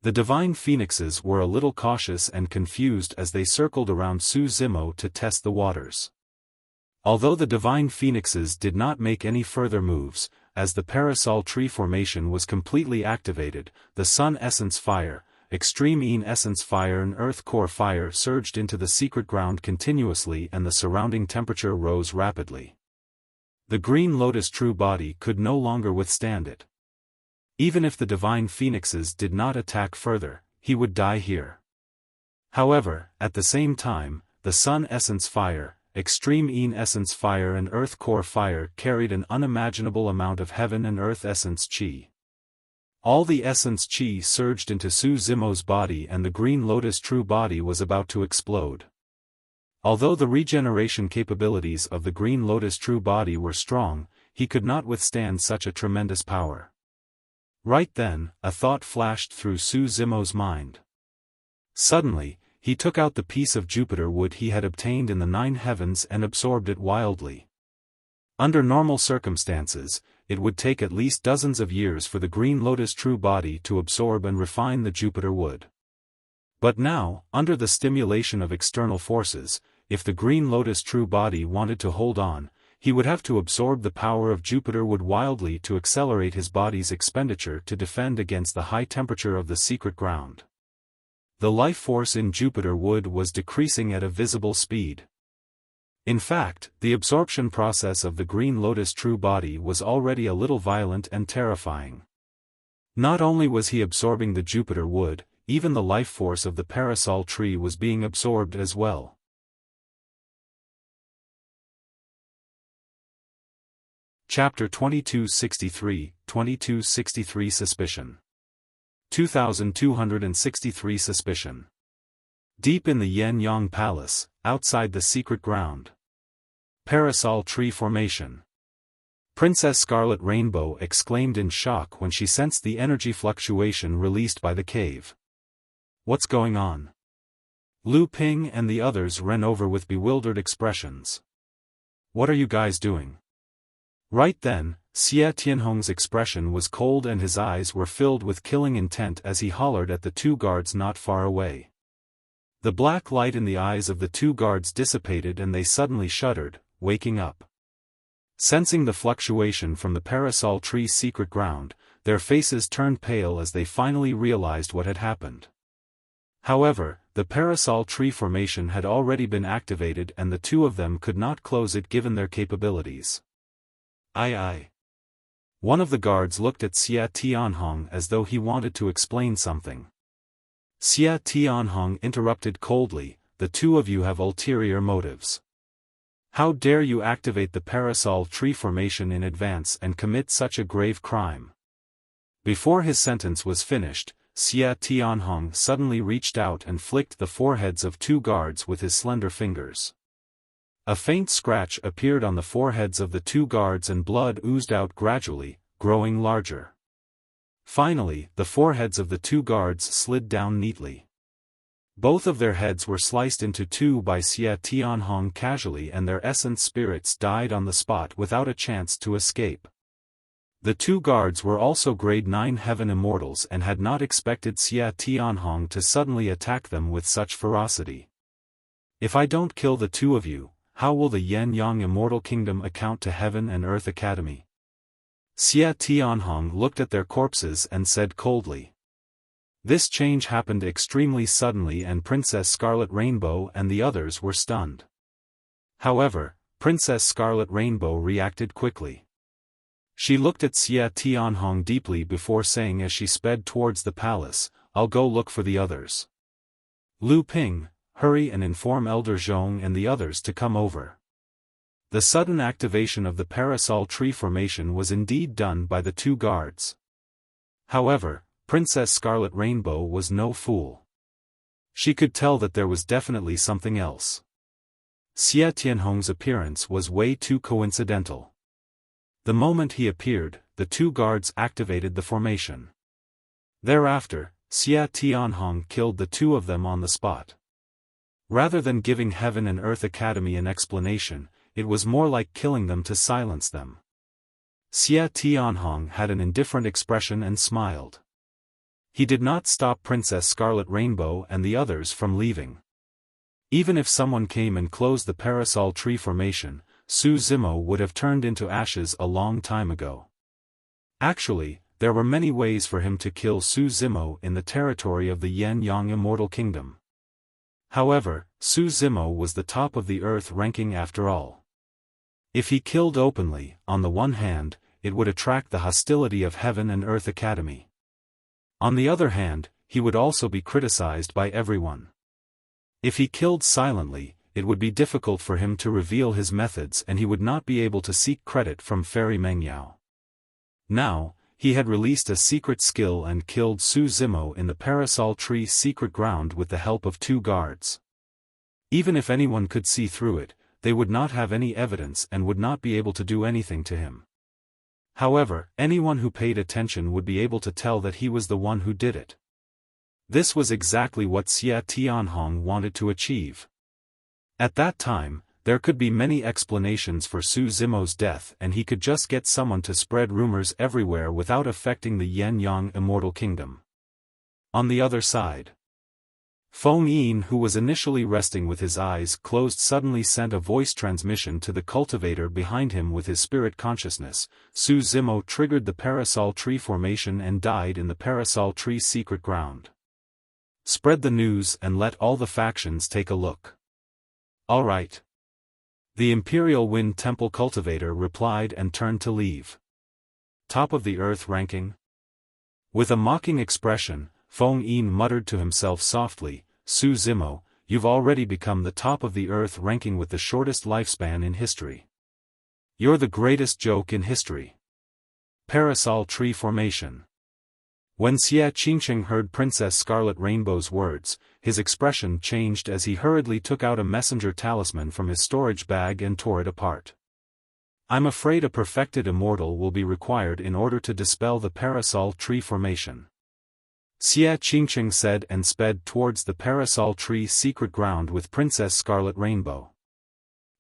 The divine phoenixes were a little cautious and confused as they circled around Su Zimo to test the waters. Although the divine phoenixes did not make any further moves, as the parasol tree formation was completely activated, the sun essence fire, extreme Yin essence fire and earth core fire surged into the secret ground continuously and the surrounding temperature rose rapidly. The green lotus true body could no longer withstand it. Even if the divine phoenixes did not attack further, he would die here. However, at the same time, the sun essence fire, extreme Yin essence fire and earth core fire carried an unimaginable amount of heaven and earth essence chi. All the essence chi surged into Su Zimo's body and the green lotus true body was about to explode. Although the regeneration capabilities of the green lotus true body were strong, he could not withstand such a tremendous power. Right then, a thought flashed through Su Zimo's mind. Suddenly, he took out the piece of Jupiter wood he had obtained in the 9 heavens and absorbed it wildly. Under normal circumstances, it would take at least dozens of years for the green lotus true body to absorb and refine the Jupiter wood. But now, under the stimulation of external forces, if the green lotus true body wanted to hold on, he would have to absorb the power of Jupiter wood wildly to accelerate his body's expenditure to defend against the high temperature of the secret ground. The life force in Jupiter wood was decreasing at a visible speed. In fact, the absorption process of the green lotus true body was already a little violent and terrifying. Not only was he absorbing the Jupiter wood, even the life force of the parasol tree was being absorbed as well. Chapter 2263 Suspicion 2263 Suspicion. Deep in the Yen-Yang Palace, outside the secret ground. Parasol tree formation. Princess Scarlet Rainbow exclaimed in shock when she sensed the energy fluctuation released by the cave. What's going on? Lu Ping and the others ran over with bewildered expressions. What are you guys doing? Right then, Xie Tianhong's expression was cold and his eyes were filled with killing intent as he hollered at the two guards not far away. The black light in the eyes of the two guards dissipated and they suddenly shuddered, waking up. Sensing the fluctuation from the parasol tree's secret ground, their faces turned pale as they finally realized what had happened. However, the parasol tree formation had already been activated and the two of them could not close it given their capabilities. Aye. One of the guards looked at Xia Tianhong as though he wanted to explain something. Xia Tianhong interrupted coldly, "The two of you have ulterior motives. How dare you activate the parasol tree formation in advance and commit such a grave crime?" Before his sentence was finished, Xia Tianhong suddenly reached out and flicked the foreheads of two guards with his slender fingers. A faint scratch appeared on the foreheads of the two guards and blood oozed out gradually, growing larger. Finally, the foreheads of the two guards slid down neatly. Both of their heads were sliced into two by Xia Tianhong casually and their essence spirits died on the spot without a chance to escape. The two guards were also grade 9 heaven immortals and had not expected Xia Tianhong to suddenly attack them with such ferocity. "If I don't kill the two of you, how will the Yin-Yang Immortal Kingdom account to Heaven and Earth Academy?" Xia Tianhong looked at their corpses and said coldly. This change happened extremely suddenly and Princess Scarlet Rainbow and the others were stunned. However, Princess Scarlet Rainbow reacted quickly. She looked at Xia Tianhong deeply before saying as she sped towards the palace, "I'll go look for the others. Lu Ping, hurry and inform Elder Zhong and the others to come over." The sudden activation of the parasol tree formation was indeed done by the two guards. However, Princess Scarlet Rainbow was no fool. She could tell that there was definitely something else. Xia Tianhong's appearance was way too coincidental. The moment he appeared, the two guards activated the formation. Thereafter, Xia Tianhong killed the two of them on the spot. Rather than giving Heaven and Earth Academy an explanation, it was more like killing them to silence them. Xia Tianhong had an indifferent expression and smiled. He did not stop Princess Scarlet Rainbow and the others from leaving. Even if someone came and closed the parasol tree formation, Su Zimo would have turned into ashes a long time ago. Actually, there were many ways for him to kill Su Zimo in the territory of the Yin-Yang Immortal Kingdom. However, Su Zimo was the top of the Earth ranking after all. If he killed openly, on the one hand, it would attract the hostility of Heaven and Earth Academy. On the other hand, he would also be criticized by everyone. If he killed silently, it would be difficult for him to reveal his methods and he would not be able to seek credit from Fairy Mengyao. Now, he had released a secret skill and killed Su Zimo in the parasol tree's secret ground with the help of two guards. Even if anyone could see through it, they would not have any evidence and would not be able to do anything to him. However, anyone who paid attention would be able to tell that he was the one who did it. This was exactly what Xia Tianhong wanted to achieve. At that time, there could be many explanations for Su Zimo's death and he could just get someone to spread rumors everywhere without affecting the Yin-Yang Immortal Kingdom. On the other side, Feng Yin, who was initially resting with his eyes closed, suddenly sent a voice transmission to the cultivator behind him with his spirit consciousness. Su Zimo triggered the parasol tree formation and died in the parasol tree's secret ground. Spread the news and let all the factions take a look. All right. The Imperial Wind Temple cultivator replied and turned to leave. Top of the Earth ranking? With a mocking expression, Feng Yin muttered to himself softly, "Su Zimo, you've already become the top of the Earth ranking with the shortest lifespan in history. You're the greatest joke in history." Parasol tree formation. When Xia Qingqing heard Princess Scarlet Rainbow's words, his expression changed as he hurriedly took out a messenger talisman from his storage bag and tore it apart. "I'm afraid a perfected immortal will be required in order to dispel the parasol tree formation," Xia Qingqing said and sped towards the parasol tree's secret ground with Princess Scarlet Rainbow.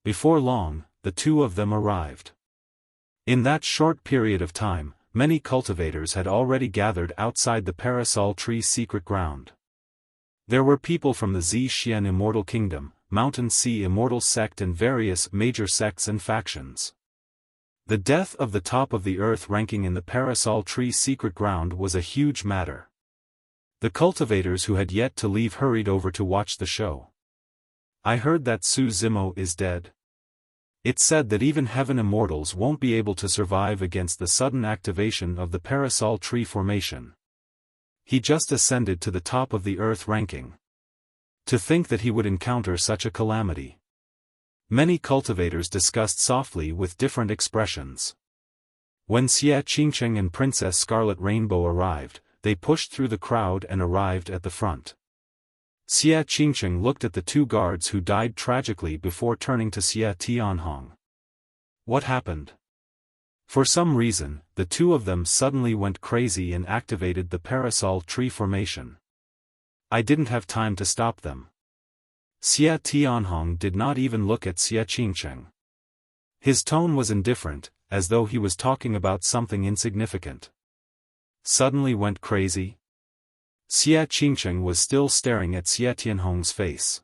Before long, the two of them arrived. In that short period of time, many cultivators had already gathered outside the parasol tree's secret ground. There were people from the Zhixian Immortal Kingdom, Mountain Sea Immortal Sect and various major sects and factions. The death of the top of the earth ranking in the Parasol Tree secret ground was a huge matter. The cultivators who had yet to leave hurried over to watch the show. I heard that Su Zimo is dead. It's said that even heaven immortals won't be able to survive against the sudden activation of the Parasol Tree formation. He just ascended to the top of the earth ranking. To think that he would encounter such a calamity. Many cultivators discussed softly with different expressions. When Xia Qingcheng and Princess Scarlet Rainbow arrived, they pushed through the crowd and arrived at the front. Xia Qingcheng looked at the two guards who died tragically before turning to Xia Tianhong. What happened? For some reason, the two of them suddenly went crazy and activated the Parasol Tree formation. I didn't have time to stop them. Xia Tianhong did not even look at Xia Qingcheng. His tone was indifferent, as though he was talking about something insignificant. Suddenly went crazy? Xia Qingcheng was still staring at Xia Tianhong's face.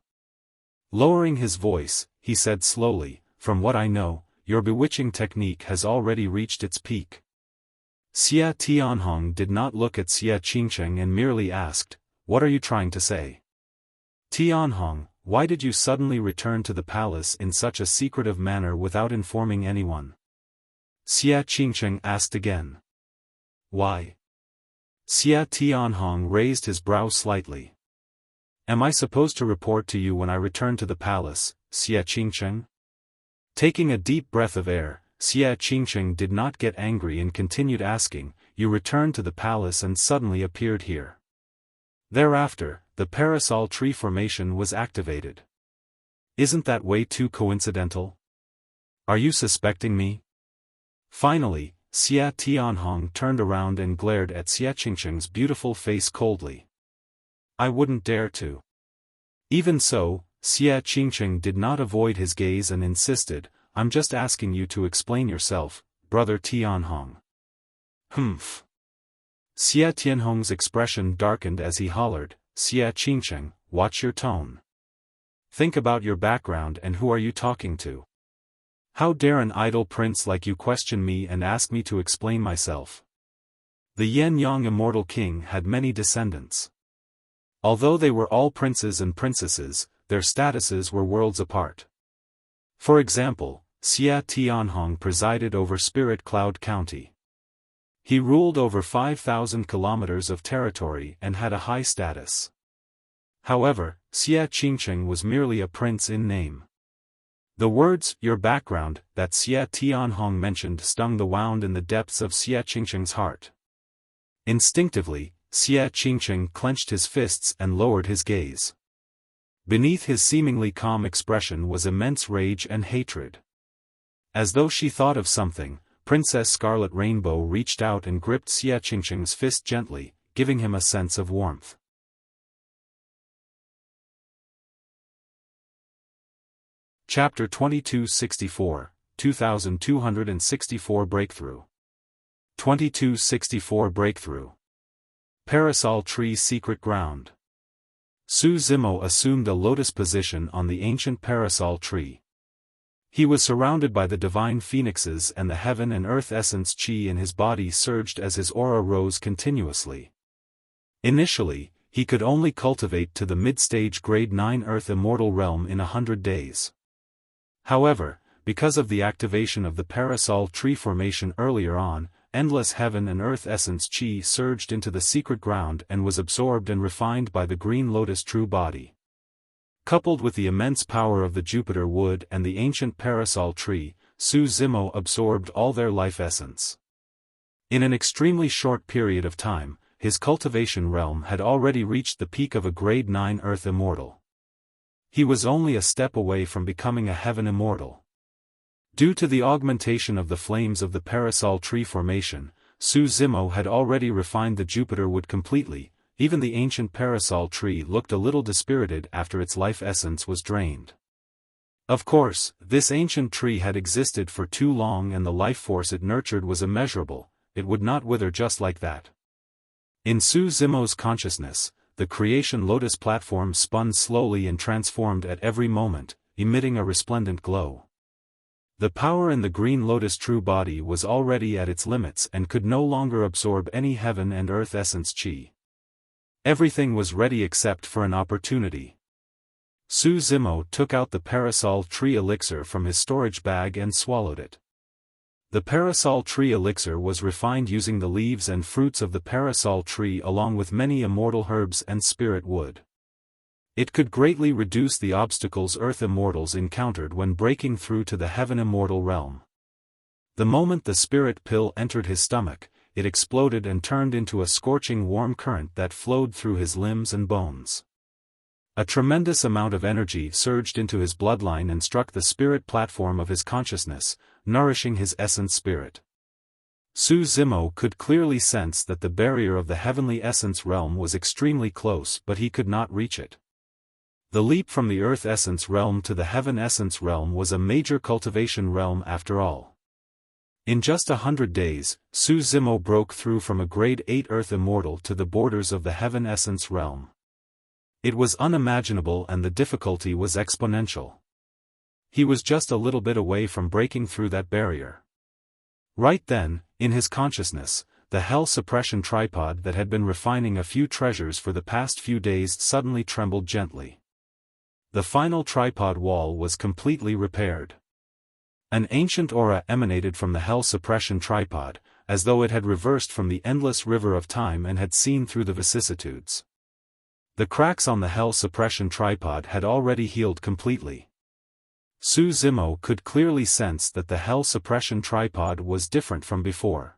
Lowering his voice, he said slowly, "From what I know, your bewitching technique has already reached its peak." Xia Tianhong did not look at Xia Qingcheng and merely asked, "What are you trying to say?" "Tianhong, why did you suddenly return to the palace in such a secretive manner without informing anyone?" Xia Qingcheng asked again. "Why?" Xia Tianhong raised his brow slightly. "Am I supposed to report to you when I return to the palace, Xia Qingcheng?" Taking a deep breath of air, Xia Qingcheng did not get angry and continued asking, "You returned to the palace and suddenly appeared here." Thereafter, the Parasol Tree formation was activated. Isn't that way too coincidental? Are you suspecting me? Finally, Xia Tianhong turned around and glared at Xia Qingcheng's beautiful face coldly. "I wouldn't dare to." Even so, Xia Qingcheng did not avoid his gaze and insisted, "I'm just asking you to explain yourself, brother Tianhong." "Humph." Xia Tianhong's expression darkened as he hollered, "Xia Qingcheng, watch your tone. Think about your background and who are you talking to? How dare an idle prince like you question me and ask me to explain myself?" The Yan-Yang Immortal King had many descendants. Although they were all princes and princesses, their statuses were worlds apart. For example, Xia Tianhong presided over Spirit Cloud County. He ruled over 5,000 kilometers of territory and had a high status. However, Xia Qingcheng was merely a prince in name. The words, "your background," that Xia Tianhong mentioned stung the wound in the depths of Xia Qingcheng's heart. Instinctively, Xia Qingcheng clenched his fists and lowered his gaze. Beneath his seemingly calm expression was immense rage and hatred. As though she thought of something, Princess Scarlet Rainbow reached out and gripped Xia Qingcheng's fist gently, giving him a sense of warmth. Chapter 2264, 2264 Breakthrough. 2264 Breakthrough. Parasol Tree Secret Ground. Su Zimo assumed a lotus position on the ancient Parasol Tree. He was surrounded by the divine phoenixes and the heaven and earth essence chi in his body surged as his aura rose continuously. Initially, he could only cultivate to the mid-stage grade 9 earth immortal realm in 100 days. However, because of the activation of the Parasol Tree formation earlier on, endless heaven and earth essence chi surged into the secret ground and was absorbed and refined by the green lotus true body. Coupled with the immense power of the Jupiter wood and the ancient Parasol Tree, Su Zimo absorbed all their life essence. In an extremely short period of time, his cultivation realm had already reached the peak of a grade 9 earth immortal. He was only a step away from becoming a heaven immortal. Due to the augmentation of the flames of the Parasol Tree formation, Su Zimo had already refined the Jupiter wood completely. Even the ancient Parasol Tree looked a little dispirited after its life essence was drained. Of course, this ancient tree had existed for too long and the life force it nurtured was immeasurable, it would not wither just like that. In Su Zimo's consciousness, the creation lotus platform spun slowly and transformed at every moment, emitting a resplendent glow. The power in the green lotus true body was already at its limits and could no longer absorb any heaven and earth essence chi. Everything was ready except for an opportunity. Su Zimo took out the parasol tree elixir from his storage bag and swallowed it. The parasol tree elixir was refined using the leaves and fruits of the parasol tree along with many immortal herbs and spirit wood. It could greatly reduce the obstacles earth immortals encountered when breaking through to the heaven immortal realm. The moment the spirit pill entered his stomach, it exploded and turned into a scorching warm current that flowed through his limbs and bones. A tremendous amount of energy surged into his bloodline and struck the spirit platform of his consciousness, nourishing his essence spirit. Su Zimo could clearly sense that the barrier of the heavenly essence realm was extremely close, but he could not reach it. The leap from the earth essence realm to the heaven essence realm was a major cultivation realm after all. In just 100 days, Su Zimo broke through from a grade 8 earth immortal to the borders of the heaven essence realm. It was unimaginable and the difficulty was exponential. He was just a little bit away from breaking through that barrier. Right then, in his consciousness, the hell suppression tripod that had been refining a few treasures for the past few days suddenly trembled gently. The final tripod wall was completely repaired. An ancient aura emanated from the hell suppression tripod, as though it had reversed from the endless river of time and had seen through the vicissitudes. The cracks on the hell suppression tripod had already healed completely. Su Zimo could clearly sense that the hell suppression tripod was different from before.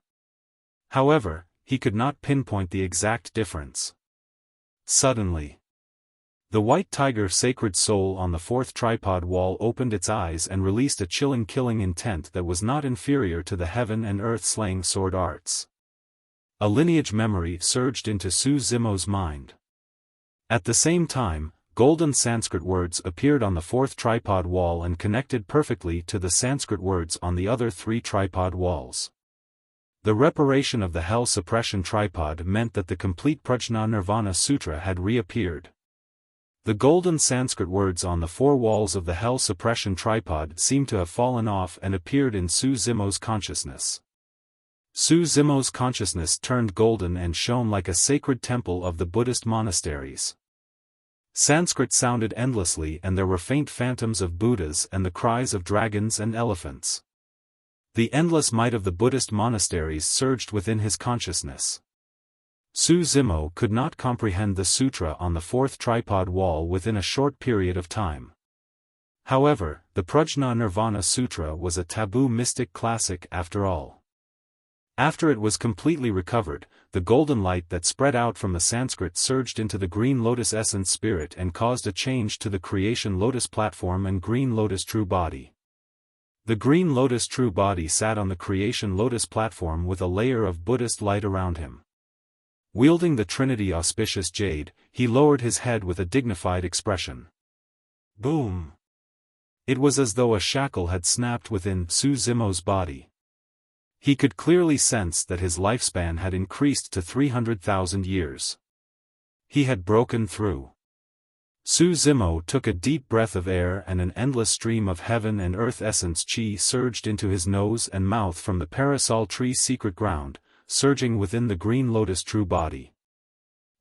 However, he could not pinpoint the exact difference. Suddenly, the white tiger sacred soul on the fourth tripod wall opened its eyes and released a chilling killing intent that was not inferior to the heaven and earth slaying sword arts. A lineage memory surged into Su Zimo's mind. At the same time, golden Sanskrit words appeared on the fourth tripod wall and connected perfectly to the Sanskrit words on the other 3 tripod walls. The reparation of the hell suppression tripod meant that the complete Prajna Nirvana Sutra had reappeared. The golden Sanskrit words on the 4 walls of the hell suppression tripod seemed to have fallen off and appeared in Su Zimo's consciousness. Su Zimo's consciousness turned golden and shone like a sacred temple of the Buddhist monasteries. Sanskrit sounded endlessly and there were faint phantoms of Buddhas and the cries of dragons and elephants. The endless might of the Buddhist monasteries surged within his consciousness. Su Zimo could not comprehend the sutra on the 4th tripod wall within a short period of time. However, the Prajna Nirvana Sutra was a taboo mystic classic after all. After it was completely recovered, the golden light that spread out from the Sanskrit surged into the green lotus essence spirit and caused a change to the creation lotus platform and green lotus true body. The green lotus true body sat on the creation lotus platform with a layer of Buddhist light around him. Wielding the Trinity auspicious jade, he lowered his head with a dignified expression. Boom! It was as though a shackle had snapped within Su Zimo's body. He could clearly sense that his lifespan had increased to 300,000 years. He had broken through. Su Zimo took a deep breath of air and an endless stream of heaven and earth essence chi surged into his nose and mouth from the parasol tree secret ground, surging within the green lotus true body.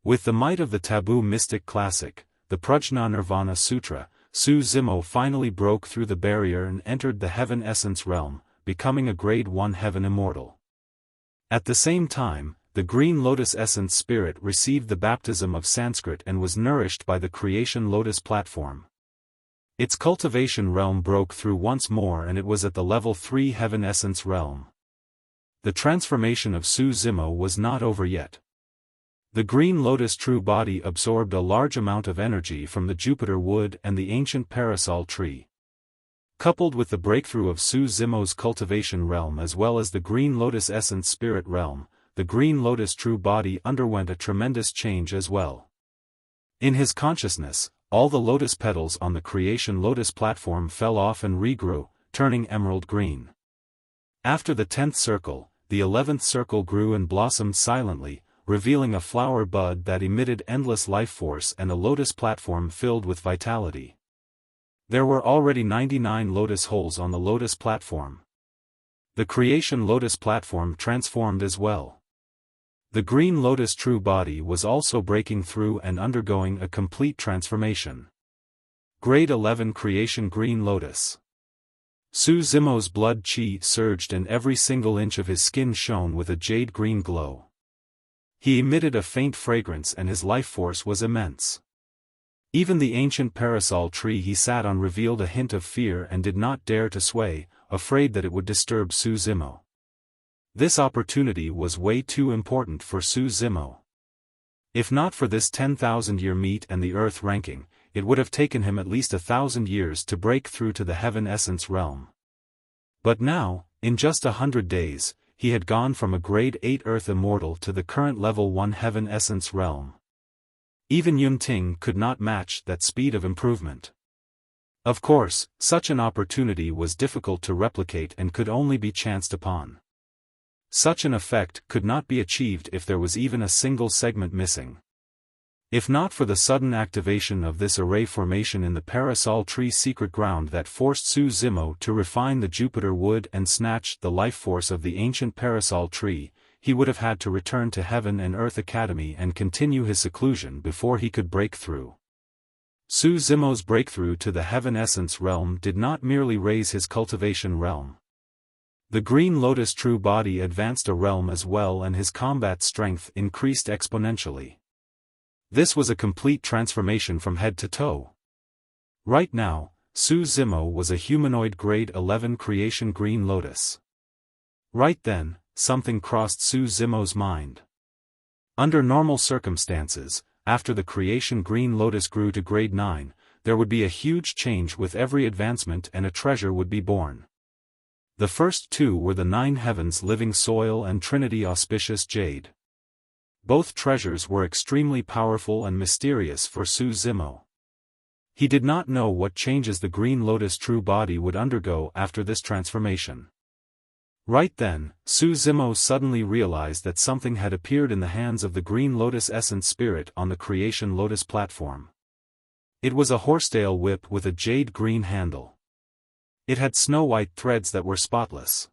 With the might of the taboo mystic classic, the Prajna Nirvana Sutra, Su Zimo finally broke through the barrier and entered the heaven essence realm, becoming a grade 1 heaven immortal. At the same time, the green lotus essence spirit received the baptism of Sanskrit and was nourished by the creation lotus platform. Its cultivation realm broke through once more and it was at the level 3 heaven essence realm. The transformation of Su Zimo was not over yet. The green lotus true body absorbed a large amount of energy from the Jupiter wood and the ancient parasol tree. Coupled with the breakthrough of Su Zimo's cultivation realm as well as the green lotus essence spirit realm, the green lotus true body underwent a tremendous change as well. In his consciousness, all the lotus petals on the creation lotus platform fell off and regrew, turning emerald green. After the 10th circle, the 11th circle grew and blossomed silently, revealing a flower bud that emitted endless life force and a lotus platform filled with vitality. There were already 99 lotus holes on the lotus platform. The creation lotus platform transformed as well. The green lotus true body was also breaking through and undergoing a complete transformation. Grade 11 creation green lotus. Su Zimo's blood qi surged and every single inch of his skin shone with a jade green glow. He emitted a faint fragrance and his life force was immense. Even the ancient parasol tree he sat on revealed a hint of fear and did not dare to sway, afraid that it would disturb Su Zimo. This opportunity was way too important for Su Zimo. If not for this 10,000-year meet and the earth ranking, it would have taken him at least 1,000 years to break through to the heaven essence realm. But now, in just 100 days, he had gone from a grade 8 earth immortal to the current level 1 heaven essence realm. Even Yunting could not match that speed of improvement. Of course, such an opportunity was difficult to replicate and could only be chanced upon. Such an effect could not be achieved if there was even a single segment missing. If not for the sudden activation of this array formation in the parasol tree secret ground that forced Su Zimo to refine the Jupiter wood and snatch the life force of the ancient parasol tree, he would have had to return to Heaven and Earth Academy and continue his seclusion before he could break through. Su Zimo's breakthrough to the Heaven Essence realm did not merely raise his cultivation realm. The Green Lotus true body advanced a realm as well and his combat strength increased exponentially. This was a complete transformation from head to toe. Right now, Su Zimo was a humanoid grade 11 creation Green Lotus. Right then, something crossed Su Zimo's mind. Under normal circumstances, after the creation Green Lotus grew to grade 9, there would be a huge change with every advancement and a treasure would be born. The first two were the 9 heavens living soil and Trinity auspicious jade. Both treasures were extremely powerful and mysterious for Su Zimo. He did not know what changes the Green Lotus true body would undergo after this transformation. Right then, Su Zimo suddenly realized that something had appeared in the hands of the Green Lotus Essence Spirit on the Creation Lotus platform. It was a horsetail whip with a jade green handle. It had snow-white threads that were spotless.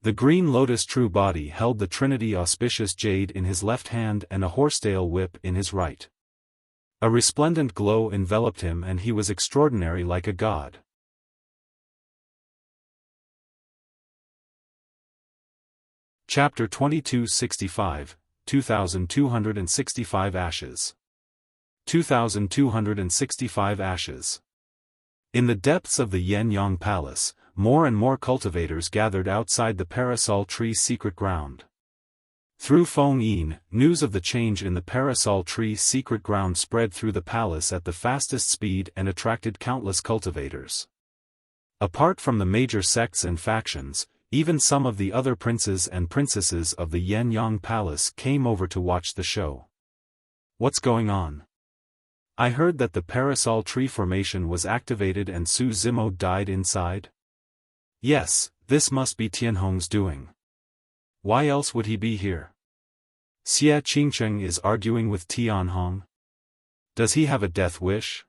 The Green Lotus true body held the Trinity auspicious jade in his left hand and a horsetail whip in his right. A resplendent glow enveloped him and he was extraordinary like a god. Chapter 2265, 2265 Ashes. 2265 Ashes. In the depths of the Yen-Yang Palace, more and more cultivators gathered outside the parasol tree secret ground. Through Feng Yin, news of the change in the parasol tree secret ground spread through the palace at the fastest speed and attracted countless cultivators. Apart from the major sects and factions, even some of the other princes and princesses of the Yen-Yang Palace came over to watch the show. What's going on? I heard that the parasol tree formation was activated and Su Zimo died inside? Yes, this must be Tianhong's doing. Why else would he be here? Xia Qingcheng is arguing with Tianhong. Does he have a death wish?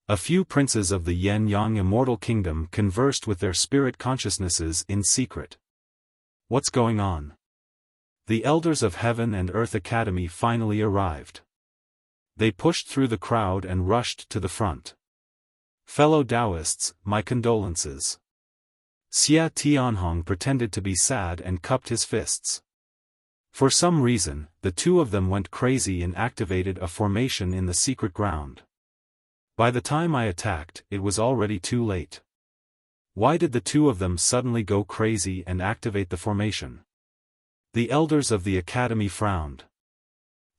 A few princes of the Yen-Yang Immortal Kingdom conversed with their spirit consciousnesses in secret. What's going on? The elders of Heaven and Earth Academy finally arrived. They pushed through the crowd and rushed to the front. Fellow Taoists, my condolences. Xia Tianhong pretended to be sad and cupped his fists. For some reason, the two of them went crazy and activated a formation in the secret ground. By the time I attacked, it was already too late. Why did the two of them suddenly go crazy and activate the formation? The elders of the academy frowned.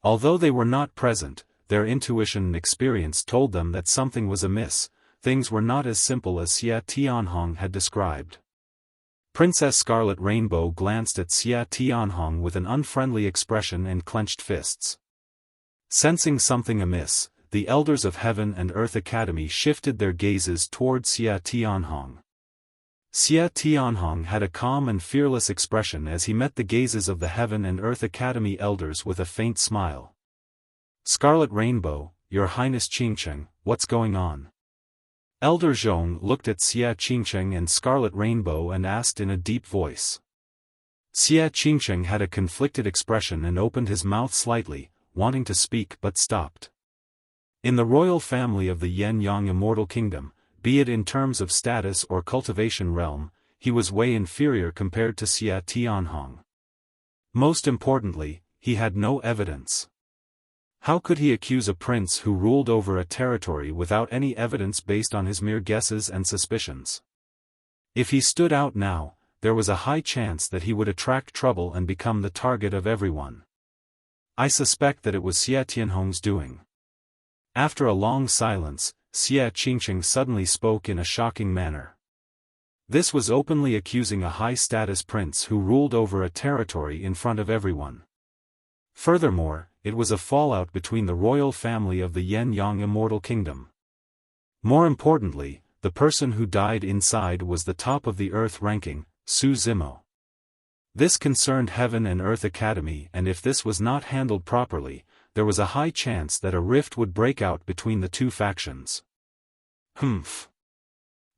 Although they were not present, their intuition and experience told them that something was amiss. Things were not as simple as Xia Tianhong had described. Princess Scarlet Rainbow glanced at Xia Tianhong with an unfriendly expression and clenched fists. Sensing something amiss, the elders of Heaven and Earth Academy shifted their gazes toward Xia Tianhong. Xia Tianhong had a calm and fearless expression as he met the gazes of the Heaven and Earth Academy elders with a faint smile. Scarlet Rainbow, Your Highness Qingcheng, what's going on? Elder Zhong looked at Xia Qingcheng and Scarlet Rainbow and asked in a deep voice. Xia Qingcheng had a conflicted expression and opened his mouth slightly, wanting to speak but stopped. In the royal family of the Yen-Yang Immortal Kingdom, be it in terms of status or cultivation realm, he was way inferior compared to Xia Tianhong. Most importantly, he had no evidence. How could he accuse a prince who ruled over a territory without any evidence based on his mere guesses and suspicions? If he stood out now, there was a high chance that he would attract trouble and become the target of everyone. I suspect that it was Xia Tianhong's doing. After a long silence, Xia Qingcheng suddenly spoke in a shocking manner. This was openly accusing a high-status prince who ruled over a territory in front of everyone. Furthermore, it was a fallout between the royal family of the Yen-Yang Immortal Kingdom. More importantly, the person who died inside was the top of the Earth ranking, Su Zimo. This concerned Heaven and Earth Academy, and if this was not handled properly, there was a high chance that a rift would break out between the two factions. Humph.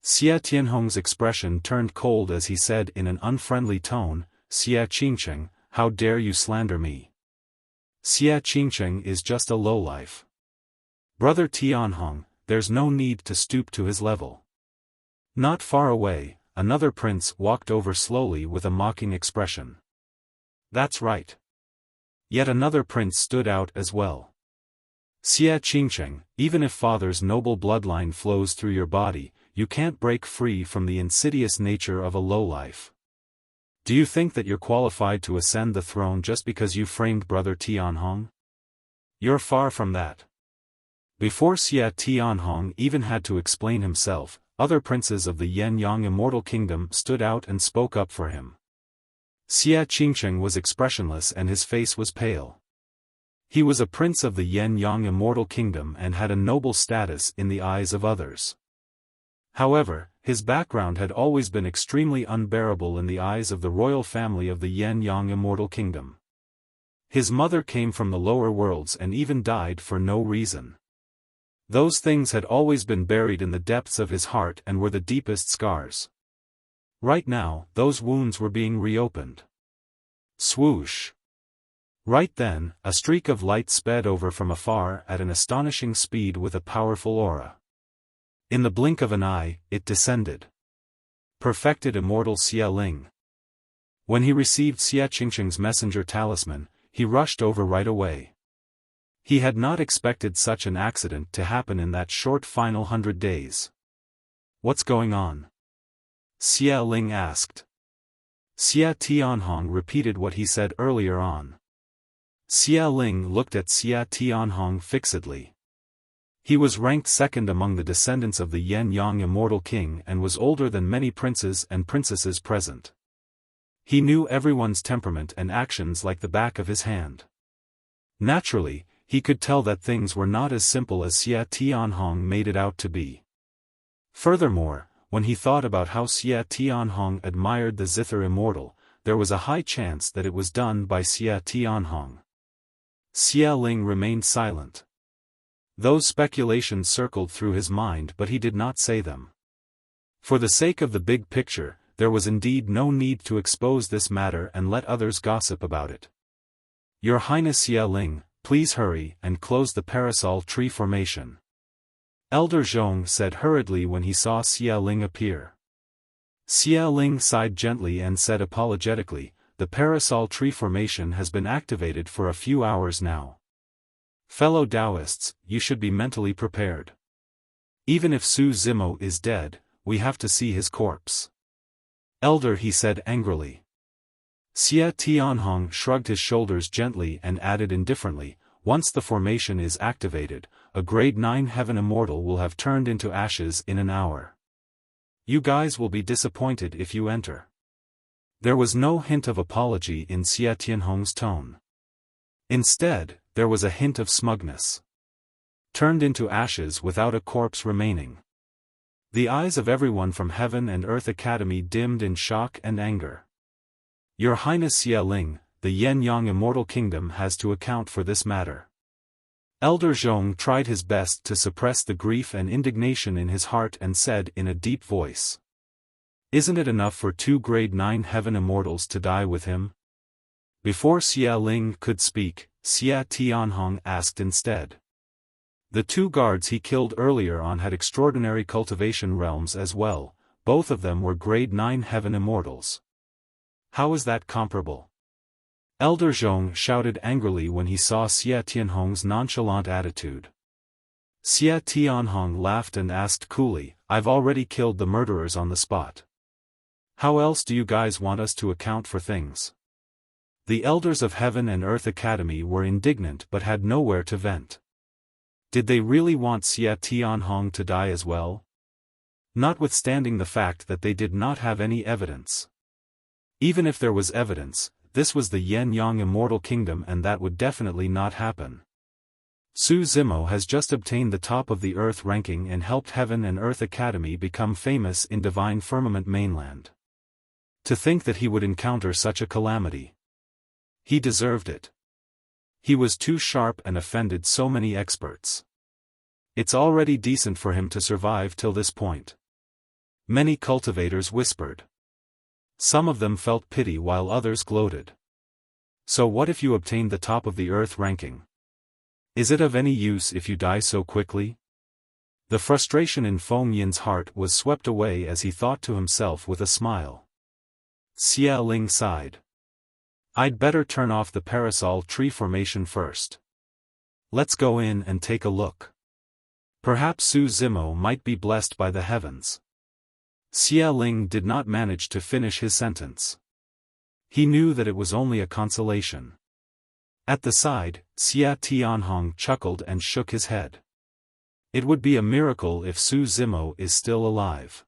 Xia Tianhong's expression turned cold as he said in an unfriendly tone, Xia Qingcheng, how dare you slander me? Xia Qingcheng is just a lowlife. Brother Tianhong, there's no need to stoop to his level. Not far away, another prince walked over slowly with a mocking expression. That's right. Yet another prince stood out as well. Xia Qingcheng, even if father's noble bloodline flows through your body, you can't break free from the insidious nature of a lowlife. Do you think that you're qualified to ascend the throne just because you framed Brother Tianhong? You're far from that. Before Xia Tianhong even had to explain himself, other princes of the Yen-Yang Immortal Kingdom stood out and spoke up for him. Xia Qingcheng was expressionless and his face was pale. He was a prince of the Yen-Yang Immortal Kingdom and had a noble status in the eyes of others. However, his background had always been extremely unbearable in the eyes of the royal family of the Yen-Yang Immortal Kingdom. His mother came from the lower worlds and even died for no reason. Those things had always been buried in the depths of his heart and were the deepest scars. Right now, those wounds were being reopened. Swoosh! Right then, a streak of light sped over from afar at an astonishing speed with a powerful aura. In the blink of an eye, it descended. Perfected Immortal Xia Ling. When he received Xia Qingcheng's messenger talisman, he rushed over right away. He had not expected such an accident to happen in that short final 100 days. What's going on? Xia Ling asked. Xia Tianhong repeated what he said earlier on. Xia Ling looked at Xia Tianhong fixedly. He was ranked second among the descendants of the Yen-Yang Immortal King and was older than many princes and princesses present. He knew everyone's temperament and actions like the back of his hand. Naturally, he could tell that things were not as simple as Xia Tianhong made it out to be. Furthermore, when he thought about how Xia Tianhong admired the Zither Immortal, there was a high chance that it was done by Xia Tianhong. Xia Ling remained silent. Those speculations circled through his mind but he did not say them. For the sake of the big picture, there was indeed no need to expose this matter and let others gossip about it. Your Highness Xia Ling, please hurry and close the parasol tree formation. Elder Zhong said hurriedly when he saw Xia Ling appear. Xia Ling sighed gently and said apologetically, the parasol tree formation has been activated for a few hours now. Fellow Taoists, you should be mentally prepared. Even if Su Zimo is dead, we have to see his corpse. Elder, he said angrily. Xia Tianhong shrugged his shoulders gently and added indifferently, once the formation is activated, a grade 9 heaven immortal will have turned into ashes in an hour. You guys will be disappointed if you enter. There was no hint of apology in Xia Tianhong's tone. Instead, there was a hint of smugness. Turned into ashes without a corpse remaining. The eyes of everyone from Heaven and Earth Academy dimmed in shock and anger. Your Highness Xia Ling, the Yen-Yang Immortal Kingdom has to account for this matter. Elder Zhong tried his best to suppress the grief and indignation in his heart and said in a deep voice. Isn't it enough for 2 grade 9 heaven immortals to die with him? Before Xia Ling could speak, Xia Tianhong asked instead. The 2 guards he killed earlier on had extraordinary cultivation realms as well, both of them were grade 9 heaven immortals. How is that comparable? Elder Zhong shouted angrily when he saw Xia Tianhong's nonchalant attitude. Xia Tianhong laughed and asked coolly, I've already killed the murderers on the spot. How else do you guys want us to account for things? The elders of Heaven and Earth Academy were indignant but had nowhere to vent. Did they really want Xia Tianhong to die as well? Notwithstanding the fact that they did not have any evidence. Even if there was evidence, this was the Yen-Yang Immortal Kingdom and that would definitely not happen. Su Zimo has just obtained the top of the Earth ranking and helped Heaven and Earth Academy become famous in Divine Firmament mainland. To think that he would encounter such a calamity. He deserved it. He was too sharp and offended so many experts. It's already decent for him to survive till this point. Many cultivators whispered. Some of them felt pity while others gloated. So what if you obtained the top of the Earth ranking? Is it of any use if you die so quickly? The frustration in Feng Yin's heart was swept away as he thought to himself with a smile. Xia Ling sighed. I'd better turn off the parasol tree formation first. Let's go in and take a look. Perhaps Su Zimo might be blessed by the heavens. Xia Ling did not manage to finish his sentence. He knew that it was only a consolation. At the side, Xia Tianhong chuckled and shook his head. It would be a miracle if Su Zimo is still alive.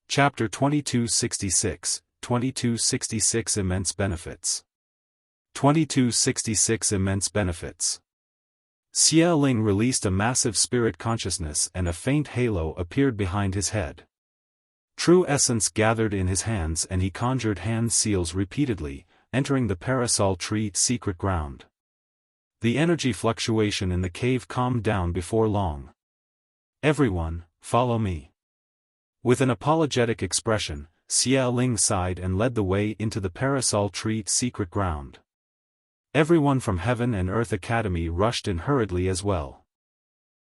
Chapter 2266, 2266 Immense Benefits. 2266 Immense Benefits. Xia Ling released a massive spirit consciousness and a faint halo appeared behind his head. True essence gathered in his hands and he conjured hand seals repeatedly, entering the parasol tree secret ground. The energy fluctuation in the cave calmed down before long. Everyone, follow me. With an apologetic expression, Xia Ling sighed and led the way into the parasol tree secret ground. Everyone from Heaven and Earth Academy rushed in hurriedly as well.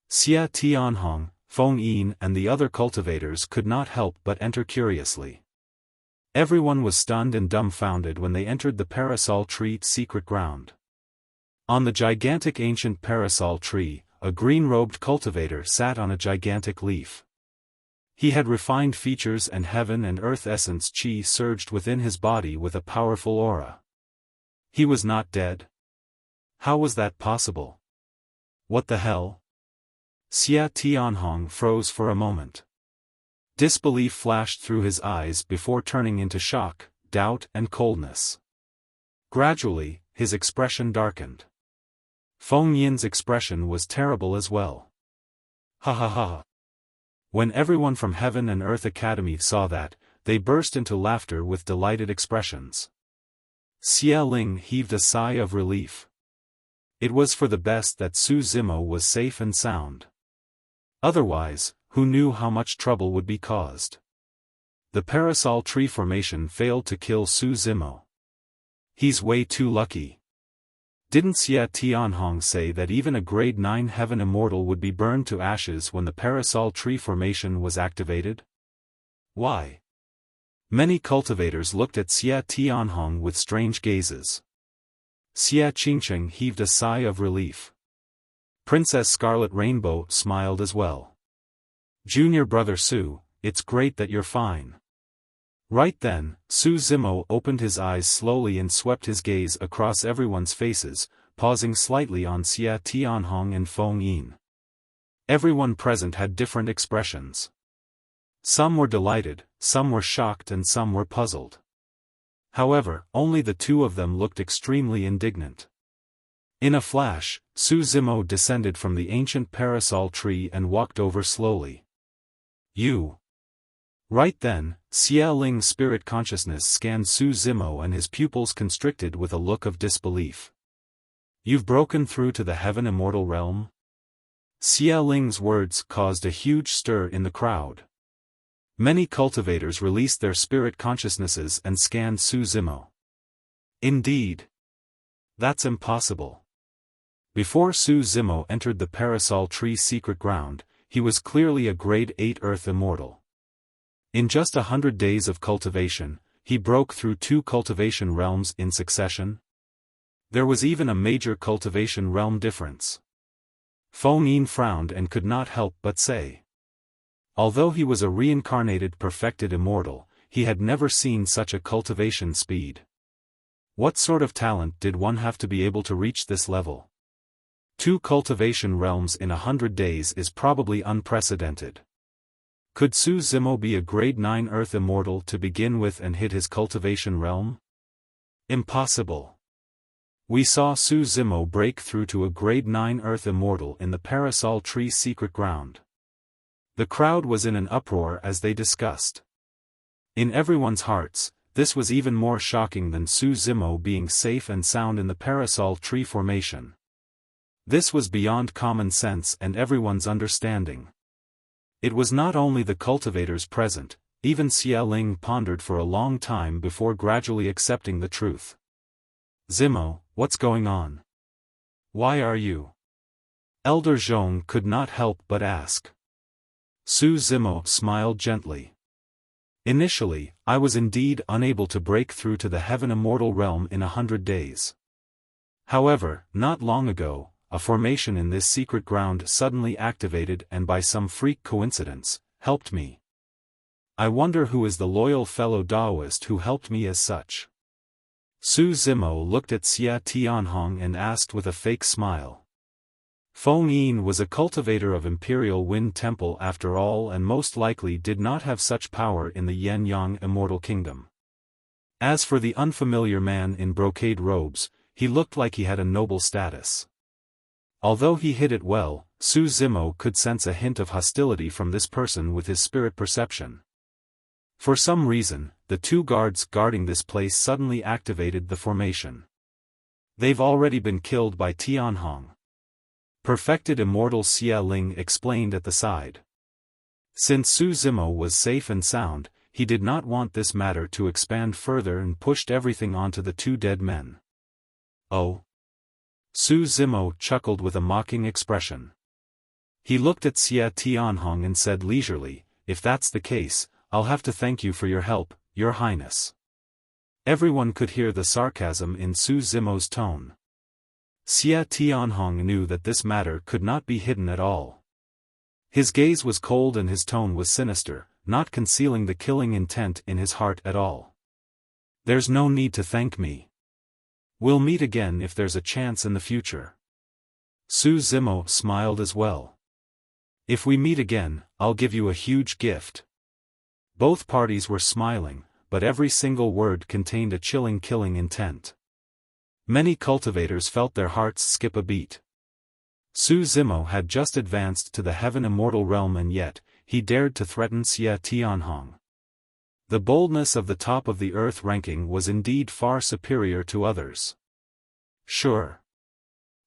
Xia Tianhong, Feng Yin and the other cultivators could not help but enter curiously. Everyone was stunned and dumbfounded when they entered the parasol tree secret ground. On the gigantic ancient parasol tree, a green-robed cultivator sat on a gigantic leaf. He had refined features and Heaven and Earth essence qi surged within his body with a powerful aura. He was not dead. How was that possible? What the hell? Xia Tianhong froze for a moment. Disbelief flashed through his eyes before turning into shock, doubt and coldness. Gradually, his expression darkened. Feng Yin's expression was terrible as well. Ha ha ha. When everyone from Heaven and Earth Academy saw that, they burst into laughter with delighted expressions. Xia Ling heaved a sigh of relief. It was for the best that Su Zimo was safe and sound. Otherwise, who knew how much trouble would be caused? The parasol tree formation failed to kill Su Zimo. He's way too lucky. Didn't Xia Tianhong say that even a grade 9 heaven immortal would be burned to ashes when the parasol tree formation was activated? Why? Many cultivators looked at Xia Tianhong with strange gazes. Xia Qingcheng heaved a sigh of relief. Princess Scarlet Rainbow smiled as well. Junior brother Su, it's great that you're fine. Right then, Su Zimo opened his eyes slowly and swept his gaze across everyone's faces, pausing slightly on Xia Tianhong and Feng Yin. Everyone present had different expressions. Some were delighted, some were shocked and some were puzzled. However, only the two of them looked extremely indignant. In a flash, Su Zimo descended from the ancient parasol tree and walked over slowly. You. Right then, Xia Ling's spirit consciousness scanned Su Zimo and his pupils constricted with a look of disbelief. "You've broken through to the heaven immortal realm?" Xia Ling's words caused a huge stir in the crowd. Many cultivators released their spirit consciousnesses and scanned Su Zimo. Indeed. That's impossible. Before Su Zimo entered the Parasol Tree's secret ground, he was clearly a grade 8 Earth Immortal. In just 100 days of cultivation, he broke through 2 cultivation realms in succession. There was even a major cultivation realm difference. Feng Yin frowned and could not help but say. Although he was a reincarnated perfected immortal, he had never seen such a cultivation speed. What sort of talent did one have to be able to reach this level? 2 cultivation realms in 100 days is probably unprecedented. Could Su Zimo be a grade 9 Earth Immortal to begin with and hit his cultivation realm? Impossible. We saw Su Zimo break through to a grade 9 Earth Immortal in the Parasol Tree's secret ground. The crowd was in an uproar as they discussed. In everyone's hearts, this was even more shocking than Su Zimo being safe and sound in the Parasol Tree formation. This was beyond common sense and everyone's understanding. It was not only the cultivators present, even Xia Ling pondered for a long time before gradually accepting the truth. "Zimo, what's going on? Why are you?" Elder Zhong could not help but ask. Su Zimo smiled gently. "Initially, I was indeed unable to break through to the heaven immortal realm in 100 days. However, not long ago, a formation in this secret ground suddenly activated and by some freak coincidence, helped me. I wonder who is the loyal fellow Daoist who helped me as such." Su Zimo looked at Xia Tianhong and asked with a fake smile. Feng Yin was a cultivator of Imperial Wind Temple after all and most likely did not have such power in the Yen-Yang Immortal Kingdom. As for the unfamiliar man in brocade robes, he looked like he had a noble status. Although he hid it well, Su Zimo could sense a hint of hostility from this person with his spirit perception. For some reason, the 2 guards guarding this place suddenly activated the formation. "They've already been killed by Tianhong." Perfected Immortal Xia Ling explained at the side. Since Su Zimo was safe and sound, he did not want this matter to expand further and pushed everything onto the 2 dead men. "Oh?" Su Zimo chuckled with a mocking expression. He looked at Xia Tianhong and said leisurely, "If that's the case, I'll have to thank you for your help, Your Highness." Everyone could hear the sarcasm in Su Zimo's tone. Xia Tianhong knew that this matter could not be hidden at all. His gaze was cold and his tone was sinister, not concealing the killing intent in his heart at all. "There's no need to thank me. We'll meet again if there's a chance in the future." Su Zimo smiled as well. "If we meet again, I'll give you a huge gift." Both parties were smiling, but every single word contained a chilling killing intent. Many cultivators felt their hearts skip a beat. Su Zimo had just advanced to the heaven immortal realm and yet, he dared to threaten Xia Tianhong. The boldness of the top of the earth ranking was indeed far superior to others. Sure.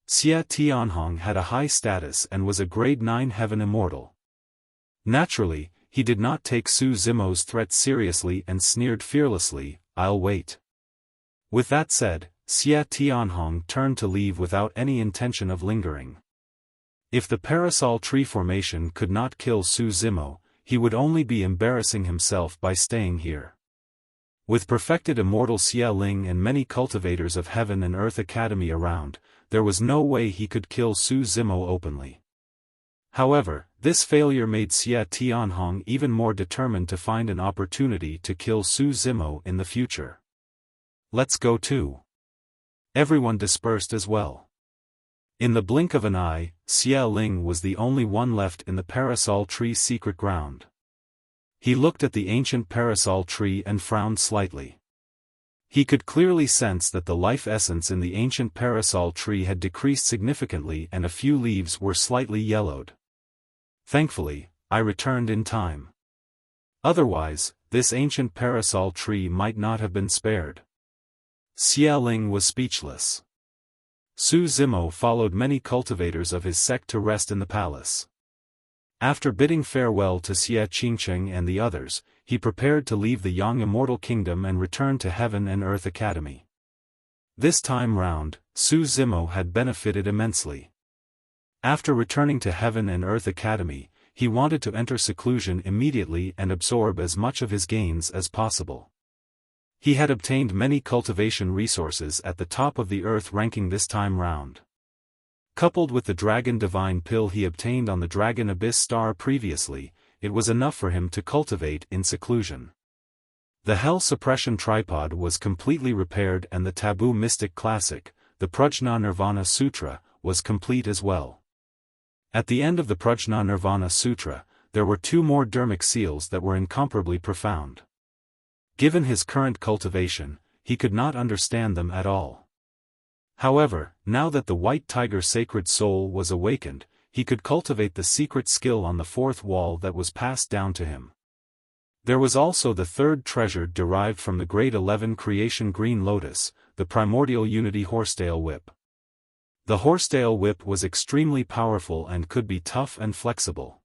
Xia Tianhong had a high status and was a grade 9 heaven immortal. Naturally, he did not take Su Zimo's threat seriously and sneered fearlessly, "I'll wait." With that said, Xia Tianhong turned to leave without any intention of lingering. If the Parasol Tree formation could not kill Su Zimo, he would only be embarrassing himself by staying here. With perfected Immortal Xia Ling and many cultivators of Heaven and Earth Academy around, there was no way he could kill Su Zimo openly. However, this failure made Xia Tianhong even more determined to find an opportunity to kill Su Zimo in the future. "Let's go too." Everyone dispersed as well. In the blink of an eye, Xia Ling was the only one left in the Parasol Tree's secret ground. He looked at the ancient Parasol Tree and frowned slightly. He could clearly sense that the life essence in the ancient Parasol Tree had decreased significantly and a few leaves were slightly yellowed. "Thankfully, I returned in time." Otherwise, this ancient parasol tree might not have been spared. Xia Ling was speechless. Su Zimo followed many cultivators of his sect to rest in the palace. After bidding farewell to Xie Qingcheng and the others, he prepared to leave the Yang Immortal Kingdom and return to Heaven and Earth Academy. This time round, Su Zimo had benefited immensely. After returning to Heaven and Earth Academy, he wanted to enter seclusion immediately and absorb as much of his gains as possible. He had obtained many cultivation resources at the top of the Earth ranking this time round. Coupled with the Dragon Divine Pill he obtained on the Dragon Abyss Star previously, it was enough for him to cultivate in seclusion. The Hell Suppression Tripod was completely repaired and the Taboo Mystic Classic, the Prajna Nirvana Sutra, was complete as well. At the end of the Prajna Nirvana Sutra, there were 2 more dermic seals that were incomparably profound. Given his current cultivation, he could not understand them at all. However, now that the White Tiger Sacred Soul was awakened, he could cultivate the secret skill on the 4th wall that was passed down to him. There was also the 3rd treasure derived from the Grade 11 Creation Green Lotus, the Primordial Unity Horsetail Whip. The Horsetail Whip was extremely powerful and could be tough and flexible.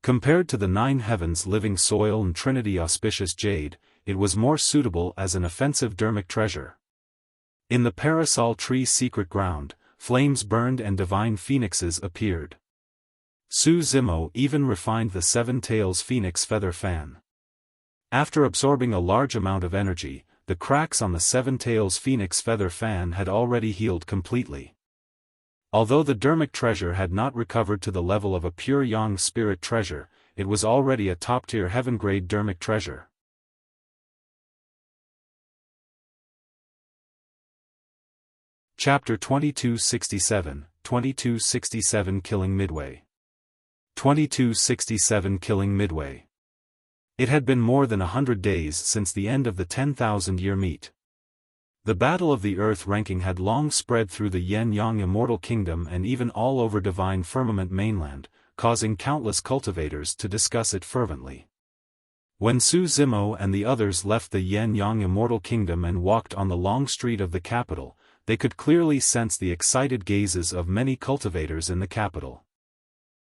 Compared to the 9 Heavens Living Soil and Trinity Auspicious Jade, it was more suitable as an offensive dermic treasure. In the Parasol Tree's secret ground, flames burned and divine phoenixes appeared. Su Zimo even refined the 7 Tails Phoenix Feather Fan. After absorbing a large amount of energy, the cracks on the 7 Tails Phoenix Feather Fan had already healed completely. Although the dermic treasure had not recovered to the level of a pure Yang spirit treasure, it was already a top-tier heaven-grade dermic treasure. Chapter 2267, 2267 Killing Midway. 2267 Killing Midway. It had been more than 100 days since the end of the 10,000-year meet. The Battle of the Earth ranking had long spread through the Yin-Yang Immortal Kingdom and even all over Divine Firmament mainland, causing countless cultivators to discuss it fervently. When Su Zimo and the others left the Yin-Yang Immortal Kingdom and walked on the long street of the capital, they could clearly sense the excited gazes of many cultivators in the capital.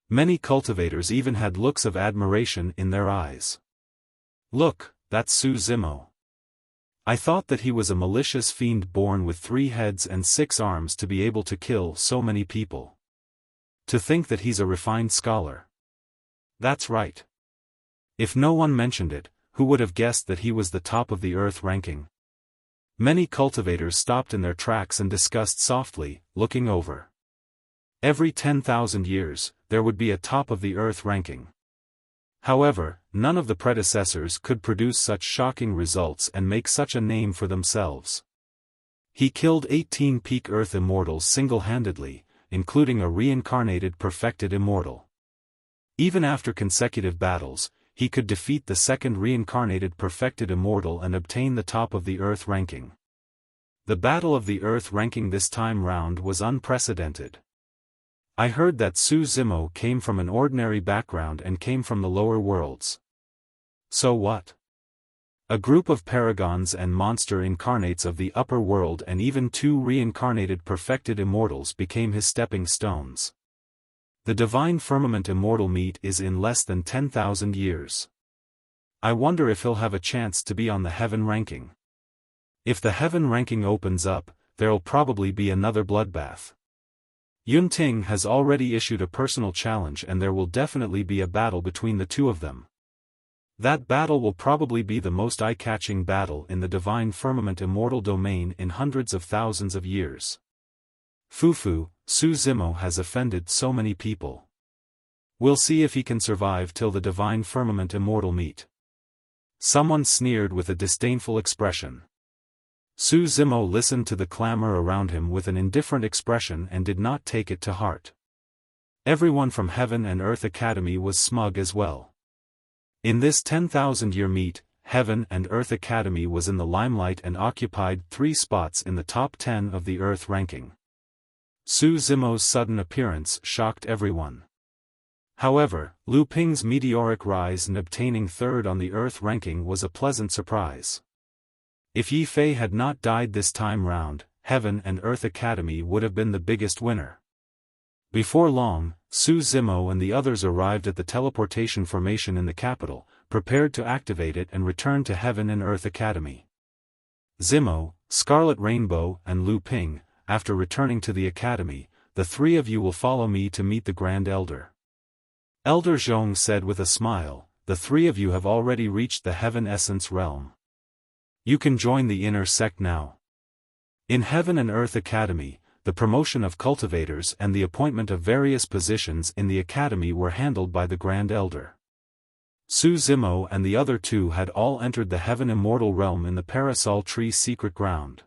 Many cultivators even had looks of admiration in their eyes. "Look, that's Su Zimo. I thought that he was a malicious fiend born with 3 heads and 6 arms to be able to kill so many people. To think that he's a refined scholar. That's right. If no one mentioned it, who would have guessed that he was the top of the Earth ranking?" Many cultivators stopped in their tracks and discussed softly, looking over. Every 10,000 years, there would be a top of the Earth ranking. However, none of the predecessors could produce such shocking results and make such a name for themselves. He killed 18 peak Earth Immortals single-handedly, including a reincarnated perfected Immortal. Even after consecutive battles, he could defeat the 2nd reincarnated perfected Immortal and obtain the top of the Earth ranking. The Battle of the Earth ranking this time round was unprecedented. I heard that Su Zimo came from an ordinary background and came from the lower worlds. So what? A group of paragons and monster incarnates of the upper world and even 2 reincarnated perfected Immortals became his stepping stones. The Divine Firmament Immortal meet is in less than 10,000 years. I wonder if he'll have a chance to be on the Heaven ranking. If the Heaven ranking opens up, there'll probably be another bloodbath. Yunting has already issued a personal challenge and there will definitely be a battle between the 2 of them. That battle will probably be the most eye-catching battle in the Divine Firmament Immortal domain in hundreds of thousands of years. Fufu, Su Zimo has offended so many people. We'll see if he can survive till the Divine Firmament Immortal meet. Someone sneered with a disdainful expression. Su Zimo listened to the clamor around him with an indifferent expression and did not take it to heart. Everyone from Heaven and Earth Academy was smug as well. In this 10,000-year meet, Heaven and Earth Academy was in the limelight and occupied 3 spots in the top 10 of the Earth ranking. Su Zimo's sudden appearance shocked everyone. However, Lu Ping's meteoric rise and obtaining third on the Earth ranking was a pleasant surprise. If Yi Fei had not died this time round, Heaven and Earth Academy would have been the biggest winner. Before long, Su Zimo and the others arrived at the teleportation formation in the capital, prepared to activate it and return to Heaven and Earth Academy. Zimo, Scarlet Rainbow, and Lu Ping, after returning to the academy, the three of you will follow me to meet the Grand Elder. Elder Zhong said with a smile, the three of you have already reached the Heaven Essence realm. You can join the inner sect now. In Heaven and Earth Academy, the promotion of cultivators and the appointment of various positions in the academy were handled by the Grand Elder. Su Zimo and the other two had all entered the Heaven Immortal realm in the Parasol Tree's secret ground.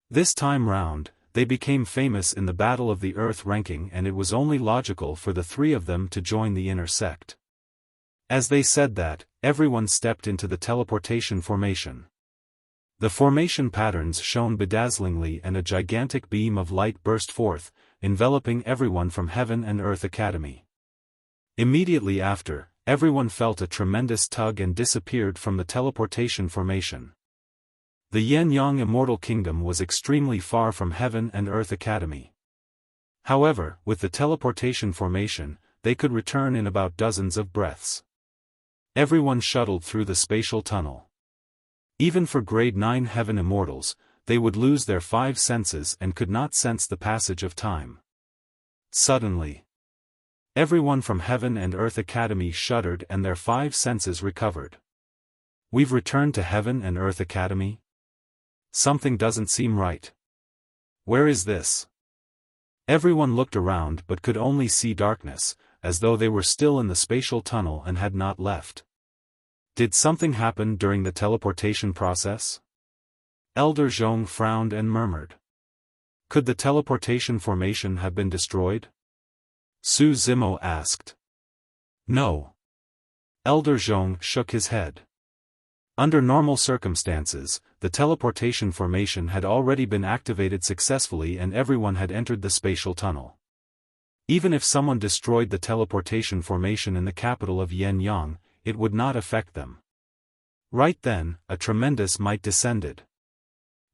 This time round, they became famous in the Battle of the Earth ranking, and it was only logical for the three of them to join the inner sect. As they said that, everyone stepped into the teleportation formation. The formation patterns shone bedazzlingly and a gigantic beam of light burst forth, enveloping everyone from Heaven and Earth Academy. Immediately after, everyone felt a tremendous tug and disappeared from the teleportation formation. The Yin-Yang Immortal Kingdom was extremely far from Heaven and Earth Academy. However, with the teleportation formation, they could return in about dozens of breaths. Everyone shuttled through the spatial tunnel. Even for grade 9 Heaven Immortals, they would lose their 5 senses and could not sense the passage of time. Suddenly, everyone from Heaven and Earth Academy shuddered and their 5 senses recovered. We've returned to Heaven and Earth Academy? Something doesn't seem right. Where is this? Everyone looked around but could only see darkness, as though they were still in the spatial tunnel and had not left. Did something happen during the teleportation process? Elder Zhong frowned and murmured. Could the teleportation formation have been destroyed? Su Zimo asked. No. Elder Zhong shook his head. Under normal circumstances, the teleportation formation had already been activated successfully and everyone had entered the spatial tunnel. Even if someone destroyed the teleportation formation in the capital of Yin-Yang, it would not affect them. Right then, a tremendous might descended.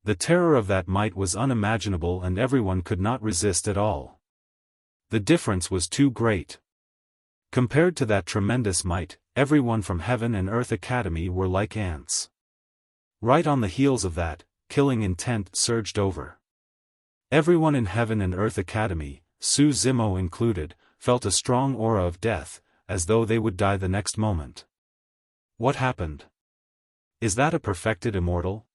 The terror of that might was unimaginable and everyone could not resist at all. The difference was too great. Compared to that tremendous might, everyone from Heaven and Earth Academy were like ants. Right on the heels of that, killing intent surged over. Everyone in Heaven and Earth Academy, Su Zimo included, felt a strong aura of death, as though they would die the next moment. What happened? Is that a perfected immortal?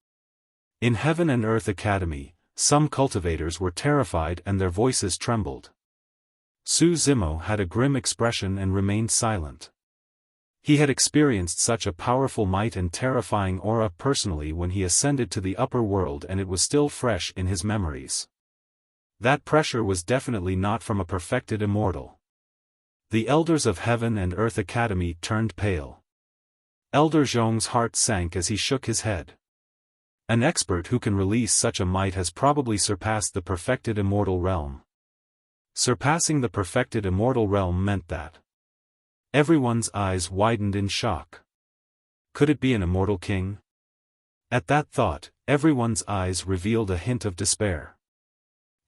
In Heaven and Earth Academy, some cultivators were terrified and their voices trembled. Su Zimo had a grim expression and remained silent. He had experienced such a powerful might and terrifying aura personally when he ascended to the upper world and it was still fresh in his memories. That pressure was definitely not from a perfected immortal. The elders of Heaven and Earth Academy turned pale. Elder Zhong's heart sank as he shook his head. An expert who can release such a might has probably surpassed the perfected immortal realm. Surpassing the perfected immortal realm meant that. Everyone's eyes widened in shock. Could it be an immortal king? At that thought, everyone's eyes revealed a hint of despair.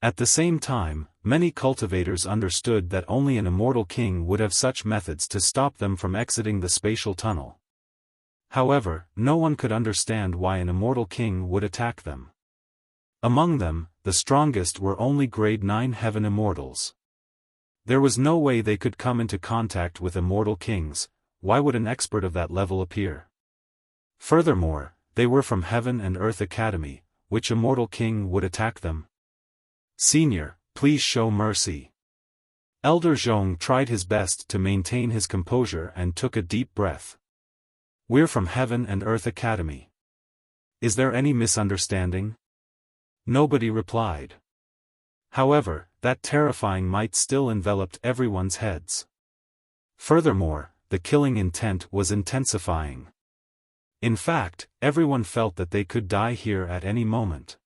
At the same time, many cultivators understood that only an immortal king would have such methods to stop them from exiting the spatial tunnel. However, no one could understand why an immortal king would attack them. Among them, the strongest were only grade 9 Heaven Immortals. There was no way they could come into contact with immortal kings. Why would an expert of that level appear? Furthermore, they were from Heaven and Earth Academy. Which immortal king would attack them? Senior, please show mercy. Elder Zhong tried his best to maintain his composure and took a deep breath. We're from Heaven and Earth Academy. Is there any misunderstanding? Nobody replied. However, that terrifying might still enveloped everyone's heads. Furthermore, the killing intent was intensifying. In fact, everyone felt that they could die here at any moment.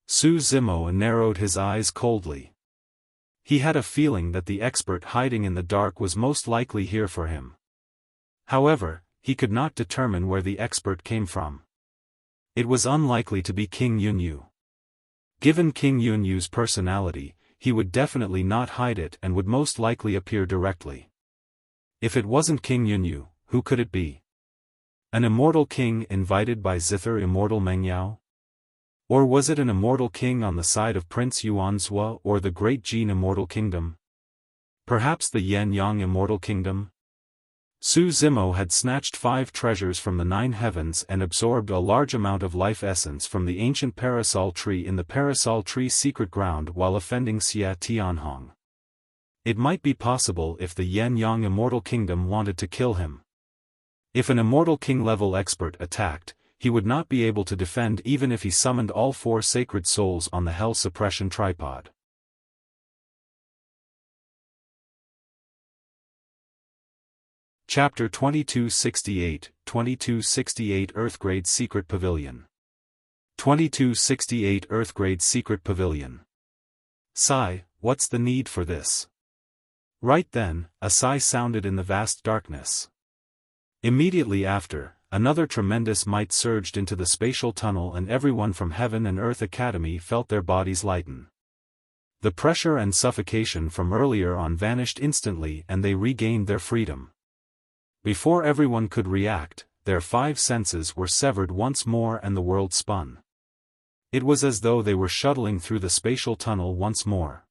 Su Zimo narrowed his eyes coldly. He had a feeling that the expert hiding in the dark was most likely here for him. However, he could not determine where the expert came from. It was unlikely to be King Yunyu. Given King Yunyu's personality, he would definitely not hide it and would most likely appear directly. If it wasn't King Yunyu, who could it be? An immortal king invited by zither Immortal Mengyao? Or was it an immortal king on the side of Prince Yuanzhua or the Great Jin Immortal Kingdom? Perhaps the Yan-Yang Immortal Kingdom? Su Zimo had snatched 5 treasures from the 9 heavens and absorbed a large amount of life essence from the ancient parasol tree in the parasol tree's secret ground while offending Xia Tianhong. It might be possible if the Yan-Yang Immortal Kingdom wanted to kill him. If an immortal king-level expert attacked, he would not be able to defend even if he summoned all 4 sacred souls on the hell suppression tripod. Chapter 2268, 2268 Earthgrade Secret Pavilion. 2268 Earthgrade Secret Pavilion. Sigh, what's the need for this? Right then, a sigh sounded in the vast darkness. Immediately after, another tremendous might surged into the spatial tunnel and everyone from Heaven and Earth Academy felt their bodies lighten. The pressure and suffocation from earlier on vanished instantly and they regained their freedom. Before everyone could react, their 5 senses were severed once more and the world spun. It was as though they were shuttling through the spatial tunnel once more.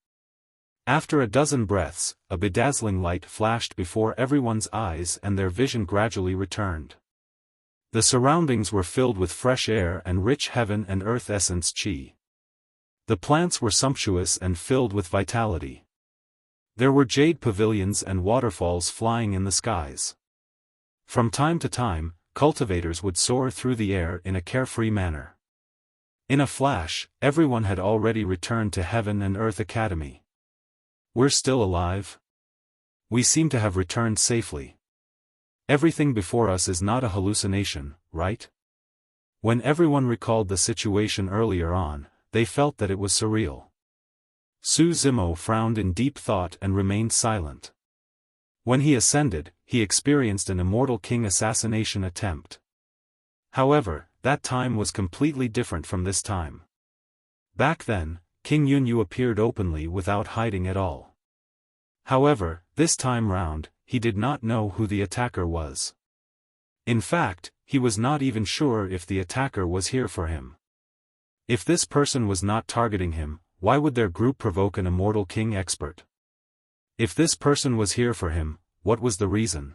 After a dozen breaths, a bedazzling light flashed before everyone's eyes and their vision gradually returned. The surroundings were filled with fresh air and rich heaven and earth essence qi. The plants were sumptuous and filled with vitality. There were jade pavilions and waterfalls flying in the skies. From time to time, cultivators would soar through the air in a carefree manner. In a flash, everyone had already returned to Heaven and Earth Academy. We're still alive? We seem to have returned safely. Everything before us is not a hallucination, right? When everyone recalled the situation earlier on, they felt that it was surreal. Su Zimo frowned in deep thought and remained silent. When he ascended, he experienced an immortal king assassination attempt. However, that time was completely different from this time. Back then, King Yunyu appeared openly without hiding at all. However, this time round, he did not know who the attacker was. In fact, he was not even sure if the attacker was here for him. If this person was not targeting him, why would their group provoke an immortal king expert? If this person was here for him, what was the reason?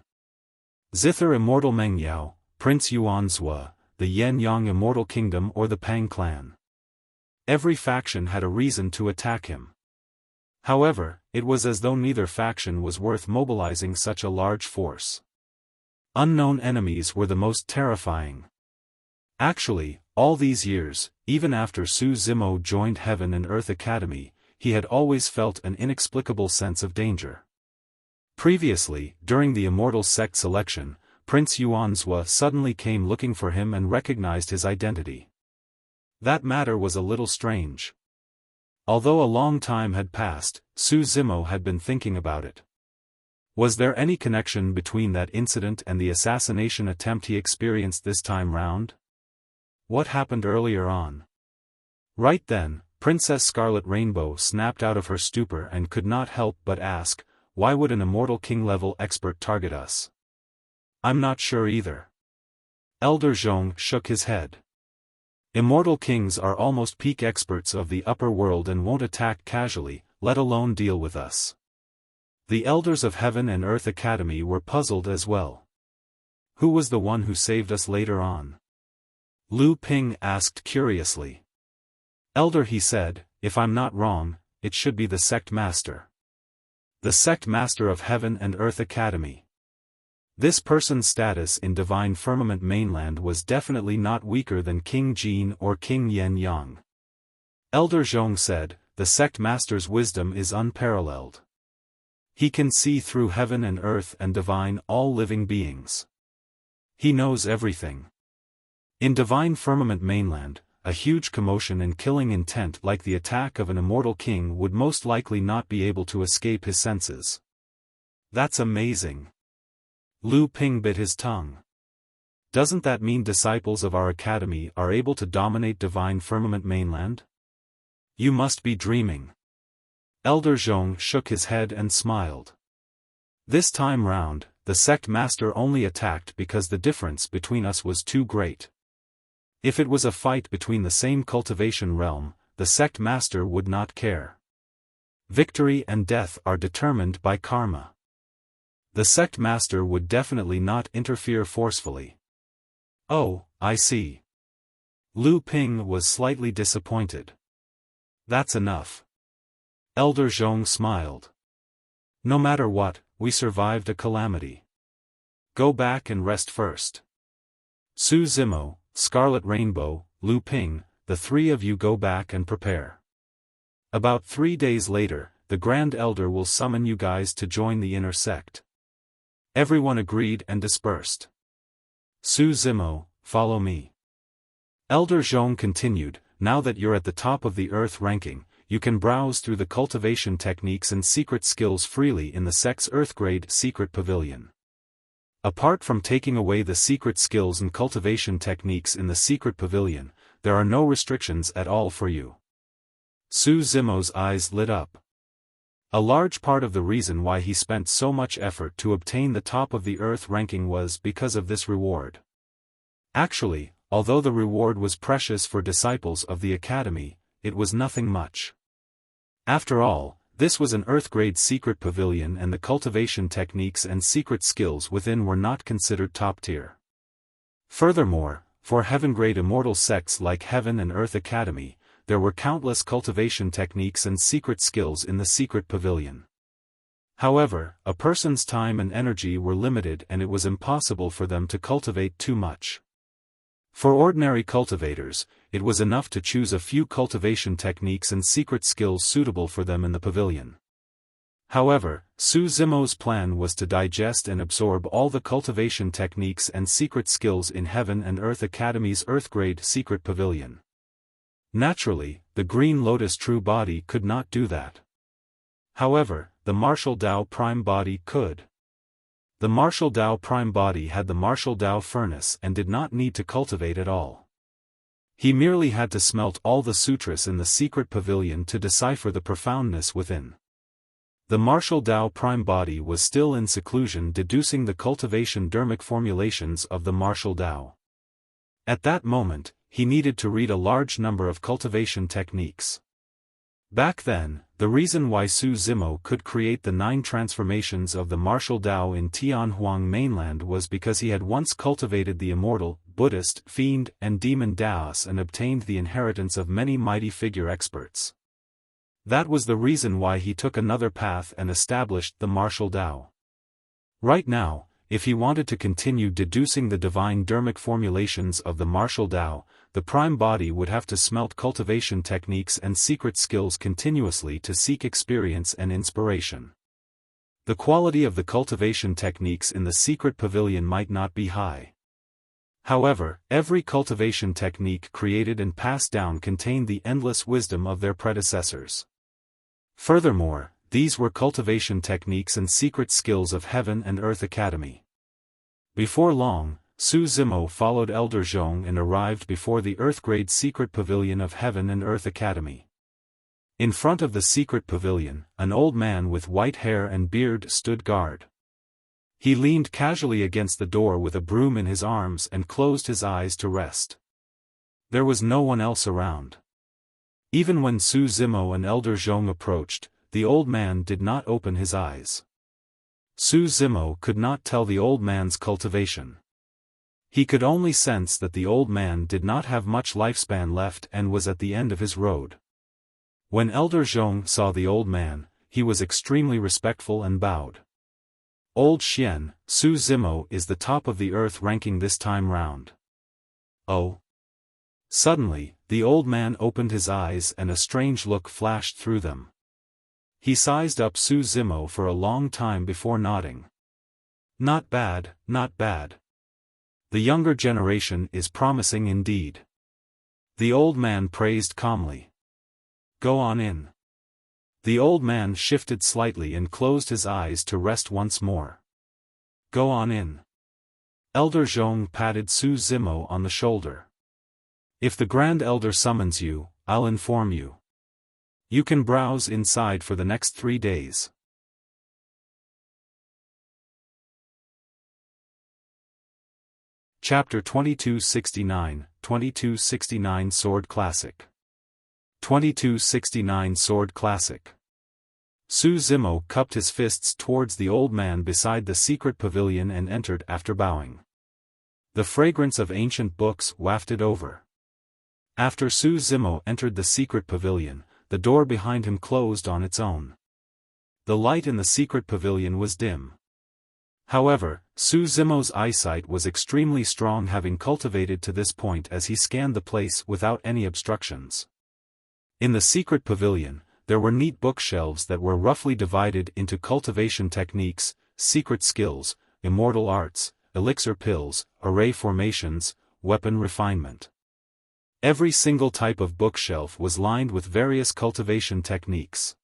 Zither Immortal Mengyao, Prince Yuanzhua, the Yan-Yang Immortal Kingdom or the Pang clan. Every faction had a reason to attack him. However, it was as though neither faction was worth mobilizing such a large force. Unknown enemies were the most terrifying. Actually, all these years, even after Su Zimo joined Heaven and Earth Academy, he had always felt an inexplicable sense of danger. Previously, during the Immortal Sect selection, Prince Yuanzhua suddenly came looking for him and recognized his identity. That matter was a little strange. Although a long time had passed, Su Zimo had been thinking about it. Was there any connection between that incident and the assassination attempt he experienced this time round? What happened earlier on? Right then, Princess Scarlet Rainbow snapped out of her stupor and could not help but ask, why would an immortal king-level expert target us? I'm not sure either. Elder Zhong shook his head. Immortal kings are almost peak experts of the upper world and won't attack casually, let alone deal with us. The elders of Heaven and Earth Academy were puzzled as well. Who was the one who saved us later on? Lu Ping asked curiously. Elder, he said, if I'm not wrong, it should be the sect master. The sect master of Heaven and Earth Academy. This person's status in Divine Firmament Mainland was definitely not weaker than King Jin or King Yan Yang. Elder Zhong said, the sect master's wisdom is unparalleled. He can see through heaven and earth and divine all living beings. He knows everything. In Divine Firmament Mainland, a huge commotion and killing intent like the attack of an immortal king would most likely not be able to escape his senses. That's amazing. Lu Ping bit his tongue. Doesn't that mean disciples of our academy are able to dominate divine firmament mainland? You must be dreaming. Elder Zhong shook his head and smiled. This time round, the sect master only attacked because the difference between us was too great. If it was a fight between the same cultivation realm, the sect master would not care. Victory and death are determined by karma. The sect master would definitely not interfere forcefully. Oh, I see. Lu Ping was slightly disappointed. That's enough. Elder Zhong smiled. No matter what, we survived a calamity. Go back and rest first. Su Zimo, Scarlet Rainbow, Lu Ping, the three of you go back and prepare. About 3 days later, the Grand Elder will summon you guys to join the inner sect. Everyone agreed and dispersed. Su Zimo, follow me. Elder Zhong continued, now that you're at the top of the Earth ranking, you can browse through the cultivation techniques and secret skills freely in the sect's Earth-grade secret pavilion. Apart from taking away the secret skills and cultivation techniques in the secret pavilion, there are no restrictions at all for you. Su Zimo's eyes lit up. A large part of the reason why he spent so much effort to obtain the top of the Earth ranking was because of this reward. Actually, although the reward was precious for disciples of the Academy, it was nothing much. After all, this was an Earth-grade secret pavilion and the cultivation techniques and secret skills within were not considered top-tier. Furthermore, for heaven-grade immortal sects like Heaven and Earth Academy, there were countless cultivation techniques and secret skills in the secret pavilion. However, a person's time and energy were limited and it was impossible for them to cultivate too much. For ordinary cultivators, it was enough to choose a few cultivation techniques and secret skills suitable for them in the pavilion. However, Su Zimo's plan was to digest and absorb all the cultivation techniques and secret skills in Heaven and Earth Academy's Earth-grade secret pavilion. Naturally, the Green Lotus True Body could not do that. However, the Martial Dao Prime Body could. The Martial Dao Prime Body had the Martial Dao Furnace and did not need to cultivate at all. He merely had to smelt all the sutras in the secret pavilion to decipher the profoundness within. The Martial Dao Prime Body was still in seclusion deducing the cultivation dermic formulations of the Martial Dao. At that moment, he needed to read a large number of cultivation techniques. Back then, the reason why Su Zimo could create the 9 transformations of the Martial Dao in Tianhuang mainland was because he had once cultivated the immortal, Buddhist, fiend, and demon Daos and obtained the inheritance of many mighty figure experts. That was the reason why he took another path and established the Martial Dao. Right now, if he wanted to continue deducing the divine dermic formulations of the Martial Dao, the Prime Body would have to smelt cultivation techniques and secret skills continuously to seek experience and inspiration. The quality of the cultivation techniques in the secret pavilion might not be high. However, every cultivation technique created and passed down contained the endless wisdom of their predecessors. Furthermore, these were cultivation techniques and secret skills of Heaven and Earth Academy. Before long, Su Zimo followed Elder Zhong and arrived before the Earth-grade secret pavilion of Heaven and Earth Academy. In front of the secret pavilion, an old man with white hair and beard stood guard. He leaned casually against the door with a broom in his arms and closed his eyes to rest. There was no one else around. Even when Su Zimo and Elder Zhong approached, the old man did not open his eyes. Su Zimo could not tell the old man's cultivation. He could only sense that the old man did not have much lifespan left and was at the end of his road. When Elder Zhong saw the old man, he was extremely respectful and bowed. Old Xian, Su Zimo is the top of the Earth ranking this time round. Oh. Suddenly, the old man opened his eyes and a strange look flashed through them. He sized up Su Zimo for a long time before nodding. Not bad, not bad. The younger generation is promising indeed. The old man praised calmly. Go on in. The old man shifted slightly and closed his eyes to rest once more. Go on in. Elder Zhong patted Su Zimo on the shoulder. If the Grand Elder summons you, I'll inform you. You can browse inside for the next 3 days. Chapter 2269, 2269 Sword Classic. 2269 Sword Classic. Su Zimo cupped his fists towards the old man beside the secret pavilion and entered after bowing. The fragrance of ancient books wafted over. After Su Zimo entered the secret pavilion, the door behind him closed on its own. The light in the secret pavilion was dim. However, Su Zimo's eyesight was extremely strong, having cultivated to this point as he scanned the place without any obstructions. In the secret pavilion, there were neat bookshelves that were roughly divided into cultivation techniques, secret skills, immortal arts, elixir pills, array formations, weapon refinement. Every single type of bookshelf was lined with various cultivation techniques.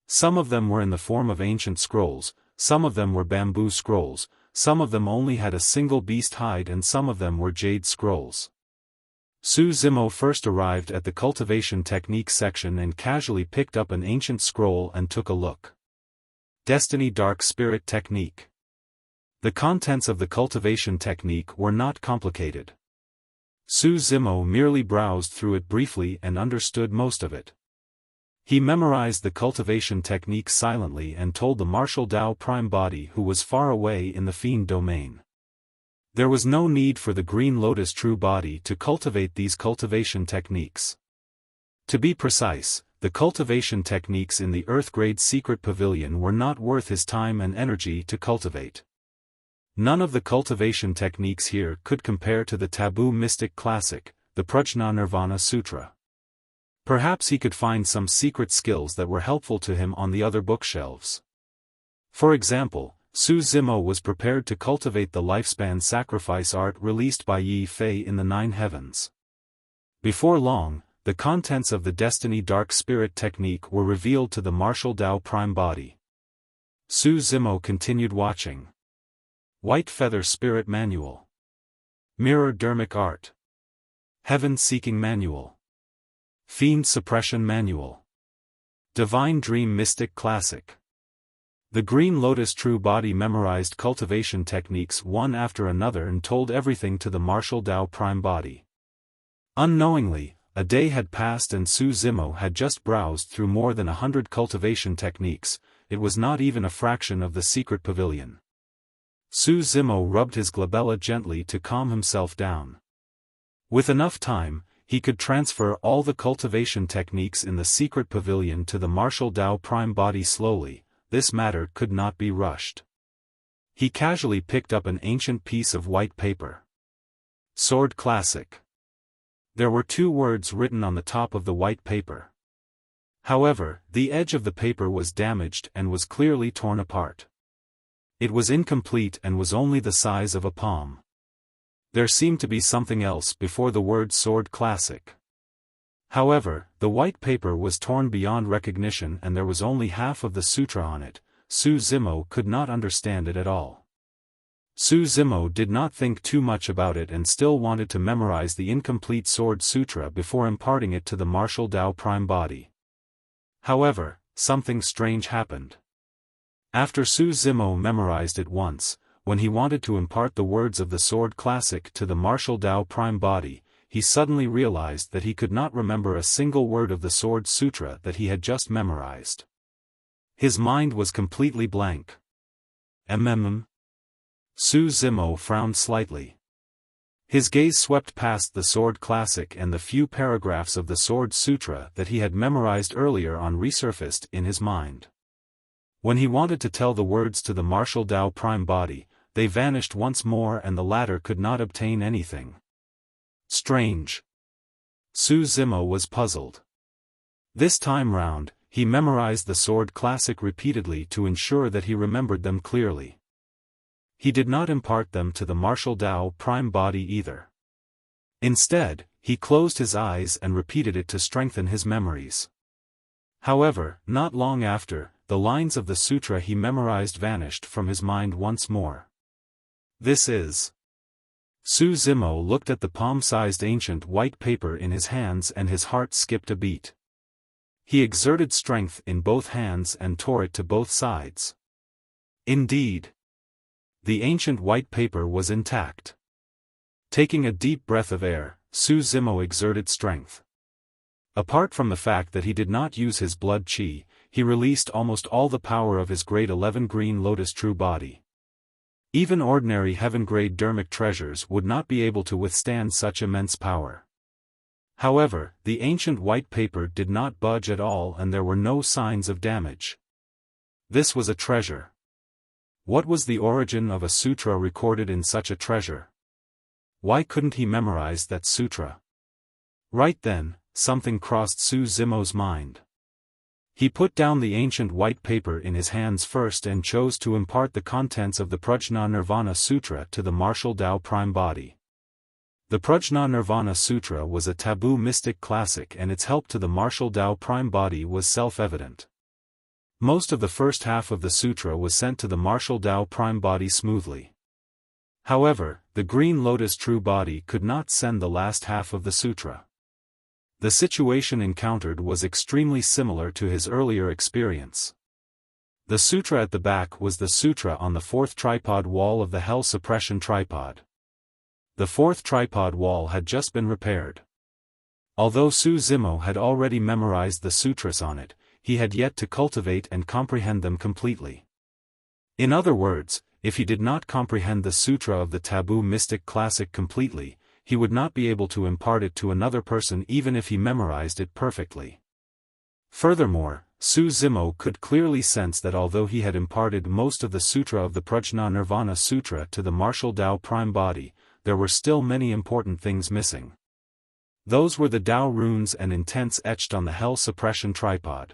Some of them were in the form of ancient scrolls, some of them were bamboo scrolls, some of them only had a single beast hide, and some of them were jade scrolls. Su Zimo first arrived at the cultivation technique section and casually picked up an ancient scroll and took a look. Destiny Dark Spirit Technique. The contents of the cultivation technique were not complicated. Su Zimo merely browsed through it briefly and understood most of it. He memorized the cultivation technique silently and told the martial Tao prime body, who was far away in the fiend domain. There was no need for the Green Lotus true body to cultivate these cultivation techniques. To be precise, the cultivation techniques in the Earth-grade secret pavilion were not worth his time and energy to cultivate. None of the cultivation techniques here could compare to the taboo mystic classic, the Prajna Nirvana Sutra. Perhaps he could find some secret skills that were helpful to him on the other bookshelves. For example, Su Zimo was prepared to cultivate the lifespan sacrifice art released by Yi Fei in the 9 heavens. Before long, the contents of the Destiny Dark Spirit technique were revealed to the martial Tao prime body. Su Zimo continued watching. White Feather Spirit Manual. Mirror Dermic Art. Heaven Seeking Manual. Fiend Suppression Manual. Divine Dream Mystic Classic. The Green Lotus True Body memorized cultivation techniques one after another and told everything to the martial Tao prime body. Unknowingly, a day had passed and Su Zimo had just browsed through more than 100 cultivation techniques. It was not even a fraction of the secret pavilion. Su Zimo rubbed his glabella gently to calm himself down. With enough time, he could transfer all the cultivation techniques in the secret pavilion to the martial Tao prime body slowly. This matter could not be rushed. He casually picked up an ancient piece of white paper. Sword Classic. There were 2 words written on the top of the white paper. However, the edge of the paper was damaged and was clearly torn apart. It was incomplete and was only the size of a palm. There seemed to be something else before the word Sword Classic. However, the white paper was torn beyond recognition and there was only half of the sutra on it. Su Zimo could not understand it at all. Su Zimo did not think too much about it and still wanted to memorize the incomplete Sword Sutra before imparting it to the martial Tao prime body. However, something strange happened. After Su Zimo memorized it once, when he wanted to impart the words of the Sword Classic to the martial Tao prime body, he suddenly realized that he could not remember a single word of the Sword Sutra that he had just memorized. His mind was completely blank. Su Zimo frowned slightly. His gaze swept past the Sword Classic and the few paragraphs of the Sword Sutra that he had memorized earlier resurfaced in his mind. When he wanted to tell the words to the martial Tao prime body, they vanished once more and the latter could not obtain anything. Strange. Su Zimo was puzzled. This time round, he memorized the Sword Classic repeatedly to ensure that he remembered them clearly. He did not impart them to the martial Tao prime body either. Instead, he closed his eyes and repeated it to strengthen his memories. However, not long after, the lines of the sutra he memorized vanished from his mind once more. This is. Su Zimo looked at the palm-sized ancient white paper in his hands and his heart skipped a beat. He exerted strength in both hands and tore it to both sides. Indeed, the ancient white paper was intact. Taking a deep breath of air, Su Zimo exerted strength. Apart from the fact that he did not use his blood qi, he released almost all the power of his grade 11 green lotus true body. Even ordinary heaven-grade dermic treasures would not be able to withstand such immense power. However, the ancient white paper did not budge at all and there were no signs of damage. This was a treasure. What was the origin of a sutra recorded in such a treasure? Why couldn't he memorize that sutra? Right then, something crossed Su Zimo's mind. He put down the ancient white paper in his hands first and chose to impart the contents of the Prajna Nirvana Sutra to the martial Tao Prime Body. The Prajna Nirvana Sutra was a taboo mystic classic and its help to the martial Tao Prime Body was self-evident. Most of the first half of the sutra was sent to the martial Tao Prime Body smoothly. However, the Green Lotus True Body could not send the last half of the sutra. The situation encountered was extremely similar to his earlier experience. The sutra at the back was the sutra on the fourth tripod wall of the Hell Suppression Tripod. The fourth tripod wall had just been repaired. Although Su Zimo had already memorized the sutras on it, he had yet to cultivate and comprehend them completely. In other words, if he did not comprehend the sutra of the taboo mystic classic completely, he would not be able to impart it to another person even if he memorized it perfectly. Furthermore, Su Zimo could clearly sense that although he had imparted most of the sutra of the Prajna Nirvana Sutra to the martial Tao Prime Body, there were still many important things missing. Those were the Tao runes and intents etched on the Hell Suppression Tripod.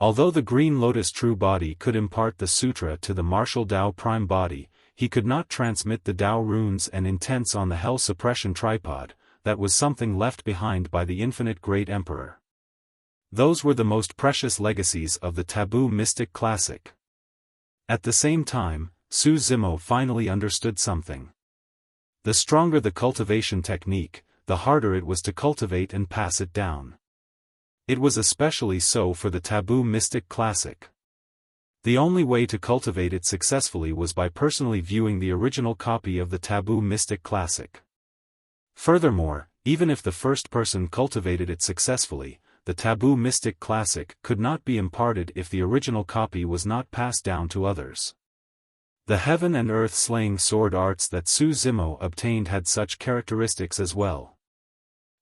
Although the Green Lotus True Body could impart the sutra to the martial Tao Prime Body, he could not transmit the Tao runes and intents on the Hell Suppression Tripod. That was something left behind by the infinite Great Emperor. Those were the most precious legacies of the taboo mystic classic. At the same time, Su Zimo finally understood something. The stronger the cultivation technique, the harder it was to cultivate and pass it down. It was especially so for the taboo mystic classic. The only way to cultivate it successfully was by personally viewing the original copy of the taboo mystic classic. Furthermore, even if the first person cultivated it successfully, the taboo mystic classic could not be imparted if the original copy was not passed down to others. The heaven and earth slaying sword arts that Su Zimo obtained had such characteristics as well.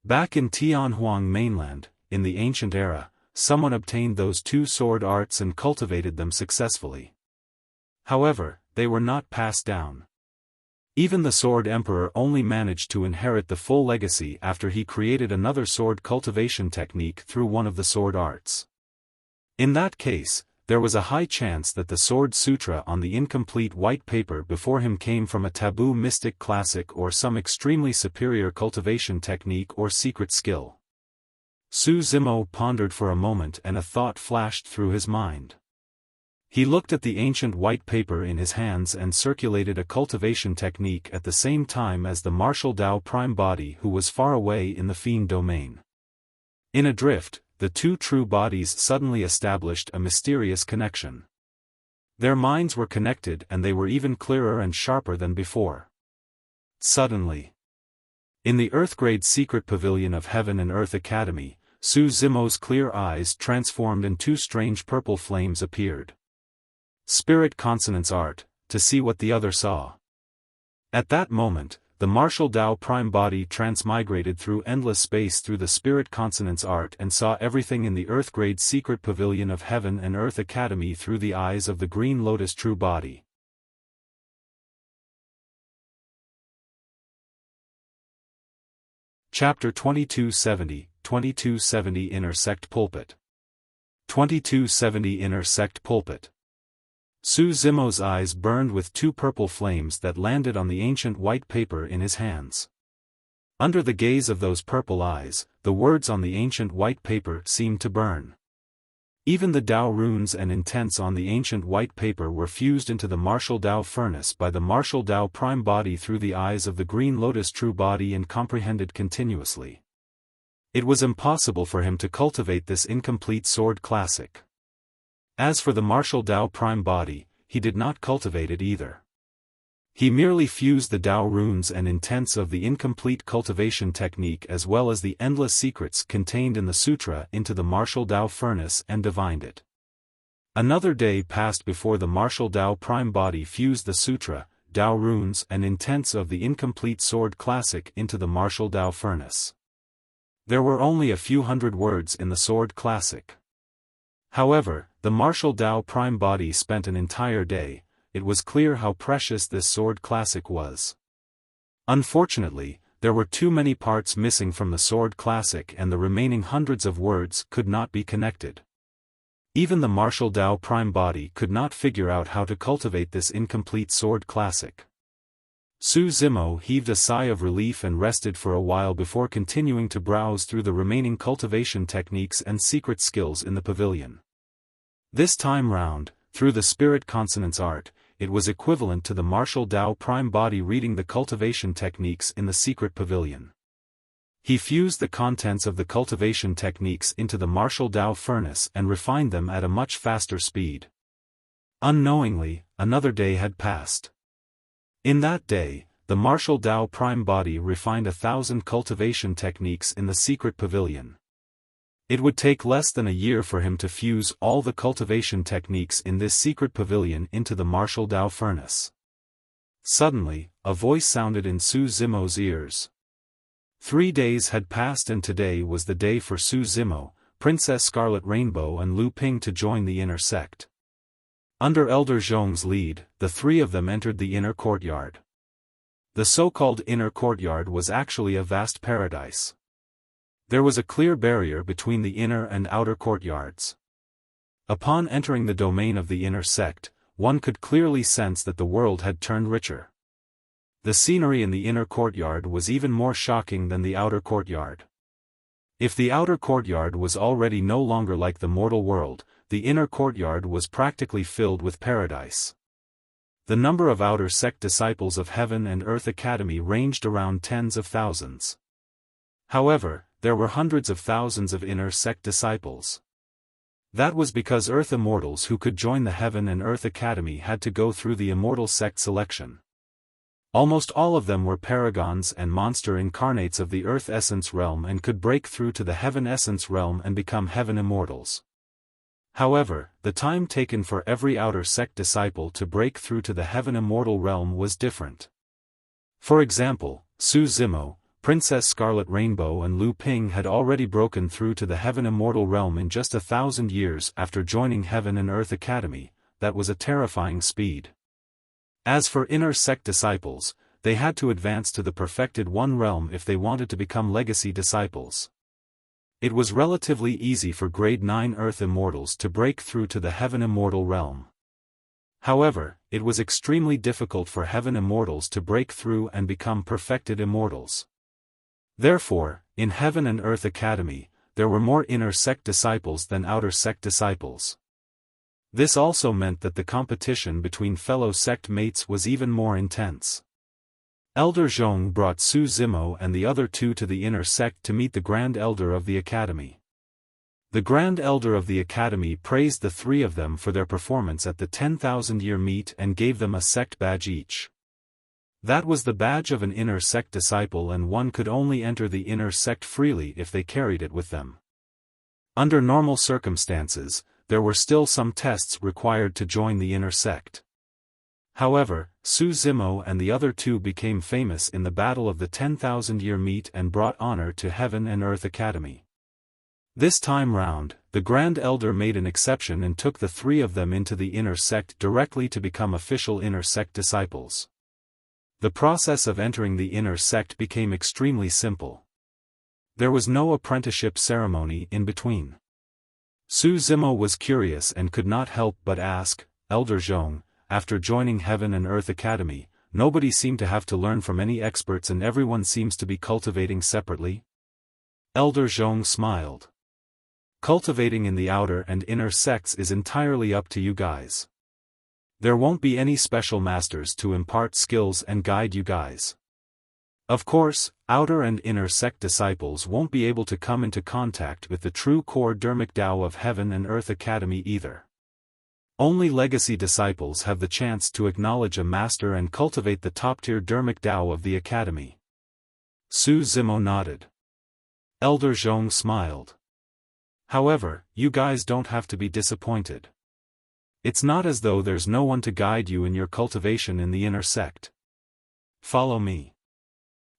Back in Tianhuang mainland, in the ancient era, someone obtained those two sword arts and cultivated them successfully. However, they were not passed down. Even the Sword Emperor only managed to inherit the full legacy after he created another sword cultivation technique through one of the sword arts. In that case, there was a high chance that the Sword Sutra on the incomplete white paper before him came from a taboo mystic classic or some extremely superior cultivation technique or secret skill. Su Zimo pondered for a moment and a thought flashed through his mind. He looked at the ancient white paper in his hands and circulated a cultivation technique at the same time as the martial Tao Prime Body who was far away in the fiend domain. In a drift, the two true bodies suddenly established a mysterious connection. Their minds were connected and they were even clearer and sharper than before. Suddenly, in the Earthgrade Secret Pavilion of Heaven and Earth Academy, Su Zimo's clear eyes transformed and two strange purple flames appeared. Spirit Consonance Art, to see what the other saw. At that moment, the martial Tao Prime Body transmigrated through endless space through the Spirit Consonance Art and saw everything in the Earthgrade Secret Pavilion of Heaven and Earth Academy through the eyes of the Green Lotus True Body. Chapter 2270, 2270 Inner Sect Pulpit. 2270 Inner Sect Pulpit. Su Zimo's eyes burned with two purple flames that landed on the ancient white paper in his hands. Under the gaze of those purple eyes, the words on the ancient white paper seemed to burn. Even the Tao runes and intents on the ancient white paper were fused into the martial Tao furnace by the martial Tao prime body through the eyes of the green lotus true body and comprehended continuously. It was impossible for him to cultivate this incomplete sword classic. As for the martial Tao prime body, he did not cultivate it either. He merely fused the Tao runes and intents of the incomplete cultivation technique as well as the endless secrets contained in the sutra into the martial Tao furnace and divined it. Another day passed before the martial Tao prime body fused the sutra, Tao runes and intents of the incomplete sword classic into the martial Tao furnace. There were only a few hundred words in the sword classic. However, the martial Tao prime body spent an entire day. It was clear how precious this sword classic was. Unfortunately, there were too many parts missing from the sword classic and the remaining hundreds of words could not be connected. Even the martial Tao prime body could not figure out how to cultivate this incomplete sword classic. Su Zimo heaved a sigh of relief and rested for a while before continuing to browse through the remaining cultivation techniques and secret skills in the pavilion. This time round, through the spirit consonance art, it was equivalent to the martial Tao prime body reading the cultivation techniques in the secret pavilion. He fused the contents of the cultivation techniques into the martial Tao furnace and refined them at a much faster speed. Unknowingly, another day had passed. In that day, the martial Tao prime body refined 1,000 cultivation techniques in the secret pavilion. It would take less than a year for him to fuse all the cultivation techniques in this secret pavilion into the martial Tao furnace. Suddenly, a voice sounded in Su Zimo's ears. 3 days had passed and today was the day for Su Zimo, Princess Scarlet Rainbow and Lu Ping to join the inner sect. Under Elder Zhong's lead, the three of them entered the inner courtyard. The so-called inner courtyard was actually a vast paradise. There was a clear barrier between the inner and outer courtyards. Upon entering the domain of the inner sect, one could clearly sense that the world had turned richer. The scenery in the inner courtyard was even more shocking than the outer courtyard. If the outer courtyard was already no longer like the mortal world, the inner courtyard was practically filled with paradise. The number of outer sect disciples of Heaven and Earth Academy ranged around tens of thousands. However, there were hundreds of thousands of inner sect disciples. That was because Earth Immortals who could join the Heaven and Earth Academy had to go through the Immortal sect selection. Almost all of them were paragons and monster incarnates of the Earth Essence realm and could break through to the Heaven Essence realm and become Heaven Immortals. However, the time taken for every outer sect disciple to break through to the Heaven Immortal realm was different. For example, Su Zimo, Princess Scarlet Rainbow and Lu Ping had already broken through to the Heaven Immortal realm in just 1,000 years after joining Heaven and Earth Academy. That was a terrifying speed. As for inner sect disciples, they had to advance to the perfected one realm if they wanted to become legacy disciples. It was relatively easy for grade 9 Earth Immortals to break through to the Heaven Immortal realm. However, it was extremely difficult for Heaven Immortals to break through and become perfected Immortals. Therefore, in Heaven and Earth Academy, there were more inner sect disciples than outer sect disciples. This also meant that the competition between fellow sect mates was even more intense. Elder Zhong brought Su Zimo and the other two to the inner sect to meet the Grand Elder of the Academy. The Grand Elder of the Academy praised the three of them for their performance at the 10,000-year meet and gave them a sect badge each. That was the badge of an inner sect disciple and one could only enter the inner sect freely if they carried it with them. Under normal circumstances, there were still some tests required to join the inner sect. However, Su Zimo and the other two became famous in the battle of the 10,000-year meet and brought honor to Heaven and Earth Academy. This time round, the Grand Elder made an exception and took the three of them into the inner sect directly to become official inner sect disciples. The process of entering the inner sect became extremely simple. There was no apprenticeship ceremony in between. Su Zimo was curious and could not help but ask, Elder Zhong, after joining Heaven and Earth Academy, nobody seemed to have to learn from any experts and everyone seems to be cultivating separately? Elder Zhong smiled. Cultivating in the outer and inner sects is entirely up to you guys. There won't be any special masters to impart skills and guide you guys. Of course, outer and inner sect disciples won't be able to come into contact with the true core Dharmic Tao of Heaven and Earth Academy either. Only legacy disciples have the chance to acknowledge a master and cultivate the top-tier Dharmic Tao of the Academy. Su Zimo nodded. Elder Zhong smiled. However, you guys don't have to be disappointed. It's not as though there's no one to guide you in your cultivation in the inner sect. Follow me.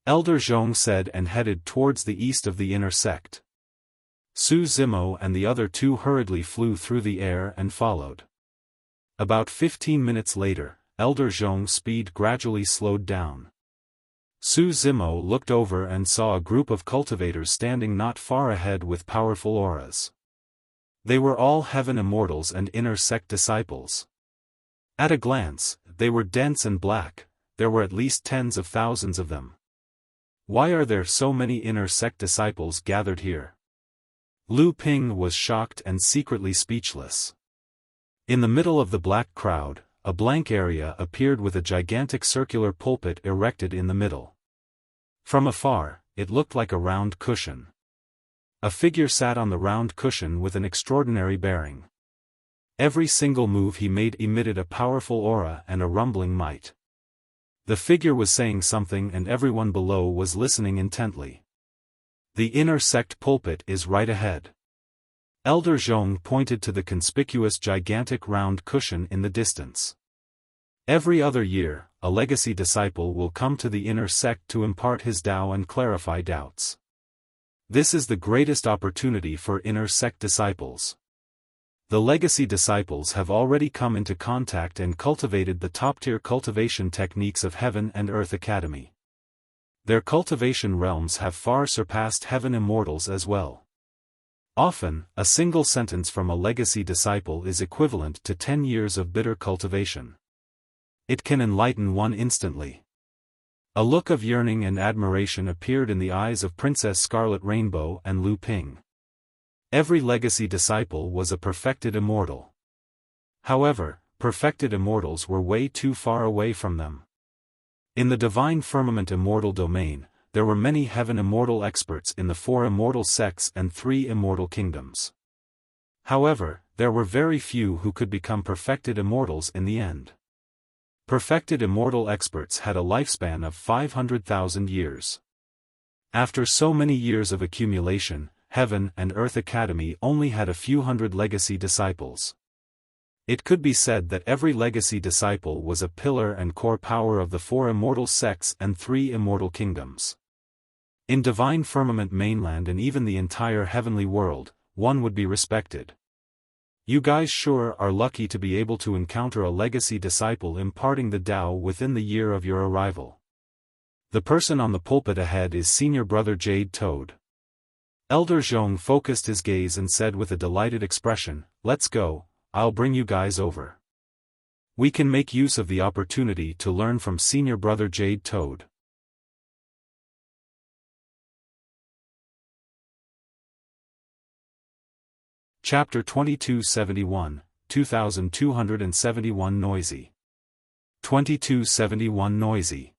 Elder Zhong said and headed towards the east of the inner sect. Su Zimo and the other two hurriedly flew through the air and followed. About 15 minutes later, Elder Zhong's speed gradually slowed down. Su Zimo looked over and saw a group of cultivators standing not far ahead with powerful auras. They were all Heaven Immortals and inner sect disciples. At a glance, they were dense and black, there were at least tens of thousands of them. Why are there so many inner sect disciples gathered here? Lu Ping was shocked and secretly speechless. In the middle of the black crowd, a blank area appeared with a gigantic circular pulpit erected in the middle. From afar, it looked like a round cushion. A figure sat on the round cushion with an extraordinary bearing. Every single move he made emitted a powerful aura and a rumbling might. The figure was saying something and everyone below was listening intently. The inner sect pulpit is right ahead. Elder Zhong pointed to the conspicuous gigantic round cushion in the distance. Every other year, a legacy disciple will come to the inner sect to impart his Tao and clarify doubts. This is the greatest opportunity for inner sect disciples. The legacy disciples have already come into contact and cultivated the top-tier cultivation techniques of Heaven and Earth Academy. Their cultivation realms have far surpassed Heaven Immortals as well. Often, a single sentence from a legacy disciple is equivalent to 10 years of bitter cultivation. It can enlighten one instantly. A look of yearning and admiration appeared in the eyes of Princess Scarlet Rainbow and Lu Ping. Every legacy disciple was a perfected immortal. However, perfected immortals were way too far away from them. In the Divine Firmament Immortal domain, there were many Heaven Immortal experts in the 4 immortal sects and 3 immortal kingdoms. However, there were very few who could become perfected immortals in the end. Perfected immortal experts had a lifespan of 500,000 years. After so many years of accumulation, Heaven and Earth Academy only had a few hundred legacy disciples. It could be said that every legacy disciple was a pillar and core power of the 4 immortal sects and 3 immortal kingdoms. In Divine Firmament Mainland and even the entire heavenly world, one would be respected. You guys sure are lucky to be able to encounter a legacy disciple imparting the Tao within the year of your arrival. The person on the pulpit ahead is Senior Brother Jade Toad. Elder Zhong focused his gaze and said with a delighted expression, "Let's go, I'll bring you guys over. We can make use of the opportunity to learn from Senior Brother Jade Toad." Chapter 2271, 2271 Noisy. 2271 Noisy.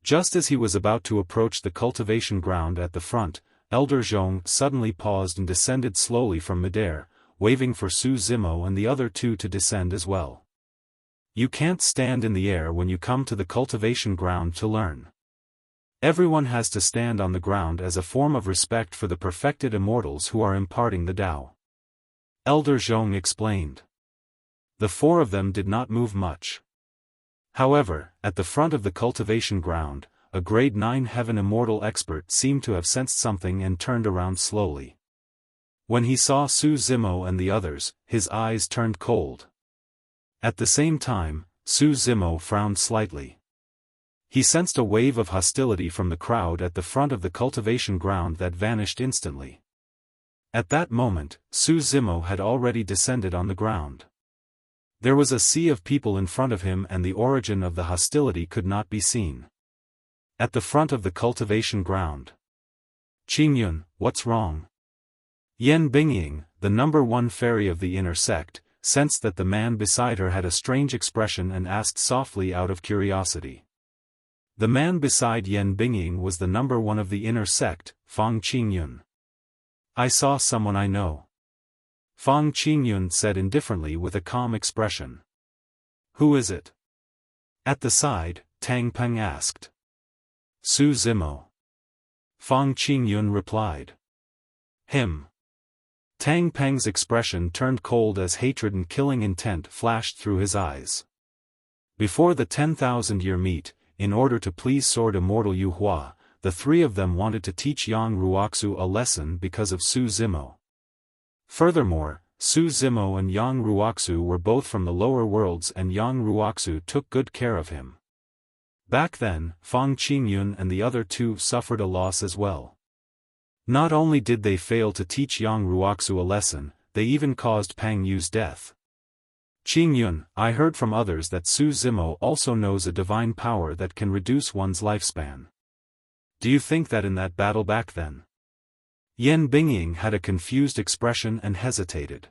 Just as he was about to approach the cultivation ground at the front, Elder Zhong suddenly paused and descended slowly from midair, waving for Su Zimo and the other two to descend as well. You can't stand in the air when you come to the cultivation ground to learn. Everyone has to stand on the ground as a form of respect for the perfected immortals who are imparting the Tao. Elder Zhong explained. The 4 of them did not move much. However, at the front of the cultivation ground, a grade 9 Heaven Immortal expert seemed to have sensed something and turned around slowly. When he saw Su Zimo and the others, his eyes turned cold. At the same time, Su Zimo frowned slightly. He sensed a wave of hostility from the crowd at the front of the cultivation ground that vanished instantly. At that moment, Su Zimo had already descended on the ground. There was a sea of people in front of him and the origin of the hostility could not be seen. At the front of the cultivation ground. Qingyun, what's wrong? Yan Bingying, the #1 fairy of the inner sect, sensed that the man beside her had a strange expression and asked softly out of curiosity. The man beside Yan Bingying was the #1 of the inner sect, Fang Qingyun. I saw someone I know. Fang Qingyun said indifferently with a calm expression. Who is it? At the side, Tang Peng asked. Su Zimo. Fang Qingyun replied. Him. Tang Peng's expression turned cold as hatred and killing intent flashed through his eyes. Before the 10,000-year meet, in order to please Sword Immortal Yu Hua, the three of them wanted to teach Yang Ruoxu a lesson because of Su Zimo. Furthermore, Su Zimo and Yang Ruoxu were both from the lower worlds and Yang Ruoxu took good care of him. Back then, Fang Qingyun and the other two suffered a loss as well. Not only did they fail to teach Yang Ruoxu a lesson, they even caused Pang Yu's death. Qingyun, I heard from others that Su Zimo also knows a divine power that can reduce one's lifespan. Do you think that in that battle back then? Yan Bingying had a confused expression and hesitated.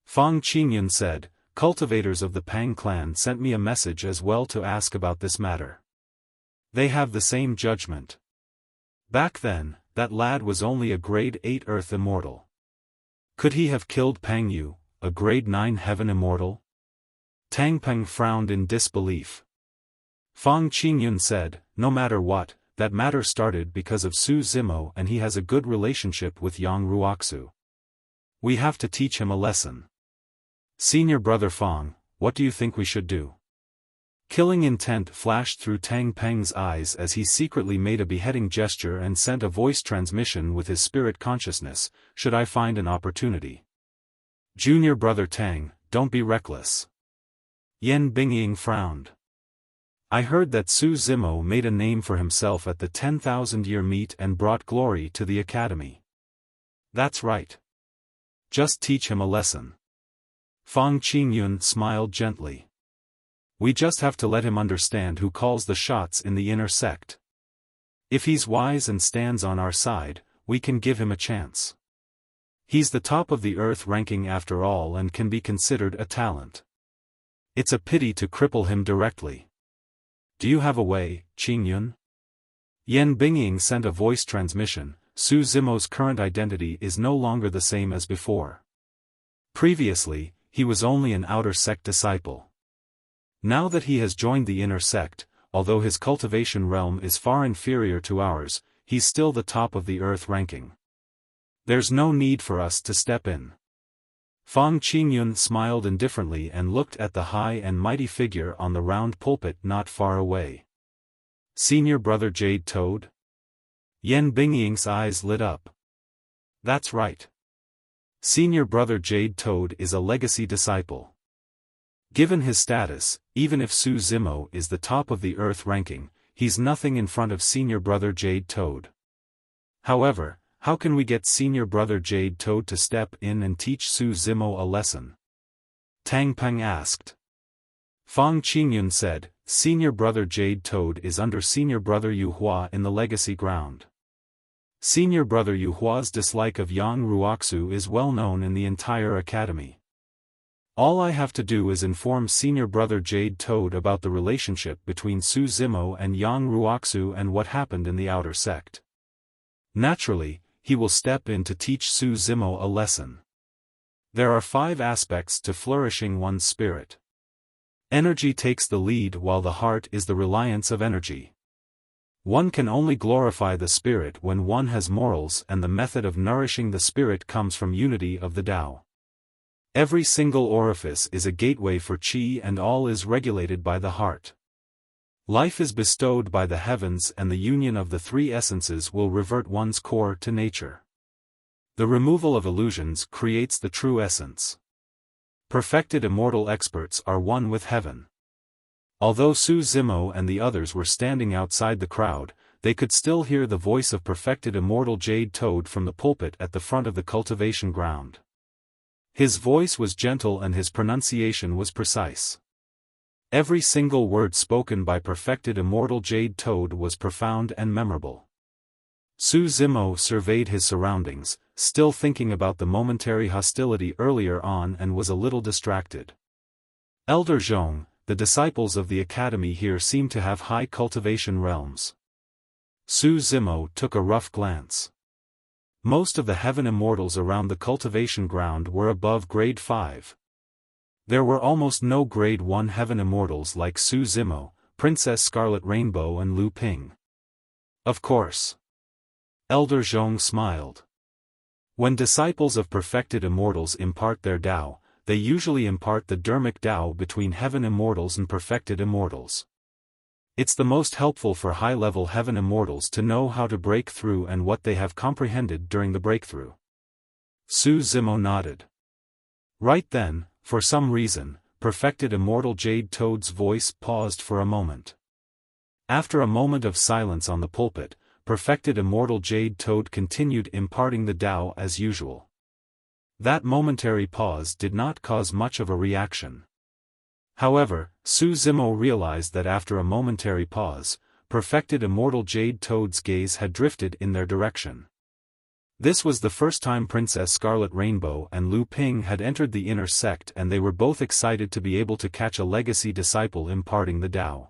Fang Qingyun said, cultivators of the Pang clan sent me a message as well to ask about this matter. They have the same judgment. Back then, that lad was only a grade 8 Earth Immortal. Could he have killed Pang Yu, a grade 9 Heaven Immortal? Tang Peng frowned in disbelief. Fang Qingyun said, no matter what, that matter started because of Su Zimo and he has a good relationship with Yang Ruoxu. We have to teach him a lesson. Senior brother Fang, what do you think we should do? Killing intent flashed through Tang Peng's eyes as he secretly made a beheading gesture and sent a voice transmission with his spirit consciousness, should I find an opportunity. Junior brother Tang, don't be reckless. Yan Bingying frowned. I heard that Su Zimo made a name for himself at the 10,000-year meet and brought glory to the academy. That's right. Just teach him a lesson. Fang Qingyun smiled gently. We just have to let him understand who calls the shots in the inner sect. If he's wise and stands on our side, we can give him a chance. He's the top of the earth ranking after all and can be considered a talent. It's a pity to cripple him directly. Do you have a way, Qingyun? Yan Bingying sent a voice transmission. Su Zimo's current identity is no longer the same as before. Previously, he was only an outer sect disciple. Now that he has joined the inner sect, although his cultivation realm is far inferior to ours, he's still the top of the earth ranking. There's no need for us to step in. Fang Qingyun smiled indifferently and looked at the high and mighty figure on the round pulpit not far away. Senior brother Jade Toad? Yan Bingying's eyes lit up. That's right. Senior brother Jade Toad is a legacy disciple. Given his status, even if Su Zimo is the top of the earth ranking, he's nothing in front of senior brother Jade Toad. However, how can we get senior brother Jade Toad to step in and teach Su Zimo a lesson? Tang Peng asked. Fang Qingyun said, senior brother Jade Toad is under senior brother Yu Hua in the legacy ground. Senior brother Yu Hua's dislike of Yang Ruoxu is well known in the entire academy. All I have to do is inform senior brother Jade Toad about the relationship between Su Zimo and Yang Ruoxu and what happened in the outer sect. Naturally, he will step in to teach Su Zimo a lesson. There are 5 aspects to flourishing one's spirit. Energy takes the lead while the heart is the reliance of energy. One can only glorify the spirit when one has morals, and the method of nourishing the spirit comes from unity of the Tao. Every single orifice is a gateway for qi and all is regulated by the heart. Life is bestowed by the heavens and the union of the 3 essences will revert one's core to nature. The removal of illusions creates the true essence. Perfected immortal experts are one with heaven. Although Su Zimo and the others were standing outside the crowd, they could still hear the voice of perfected immortal Jade Toad from the pulpit at the front of the cultivation ground. His voice was gentle and his pronunciation was precise. Every single word spoken by perfected Immortal Jade Toad was profound and memorable. Su Zimo surveyed his surroundings, still thinking about the momentary hostility earlier on, and was a little distracted. Elder Zhong, the disciples of the academy here seem to have high cultivation realms. Su Zimo took a rough glance. Most of the heaven immortals around the cultivation ground were above grade 5. There were almost no grade 1 heaven immortals like Su Zimo, Princess Scarlet Rainbow and Lu Ping. Of course. Elder Zhong smiled. When disciples of perfected immortals impart their Tao, they usually impart the dermic Tao between heaven immortals and perfected immortals. It's the most helpful for high-level heaven immortals to know how to break through and what they have comprehended during the breakthrough. Su Zimo nodded. Right then, for some reason, perfected Immortal Jade Toad's voice paused for a moment. After a moment of silence on the pulpit, perfected Immortal Jade Toad continued imparting the Tao as usual. That momentary pause did not cause much of a reaction. However, Su Zimo realized that after a momentary pause, perfected Immortal Jade Toad's gaze had drifted in their direction. This was the first time Princess Scarlet Rainbow and Lu Ping had entered the inner sect, and they were both excited to be able to catch a legacy disciple imparting the Tao.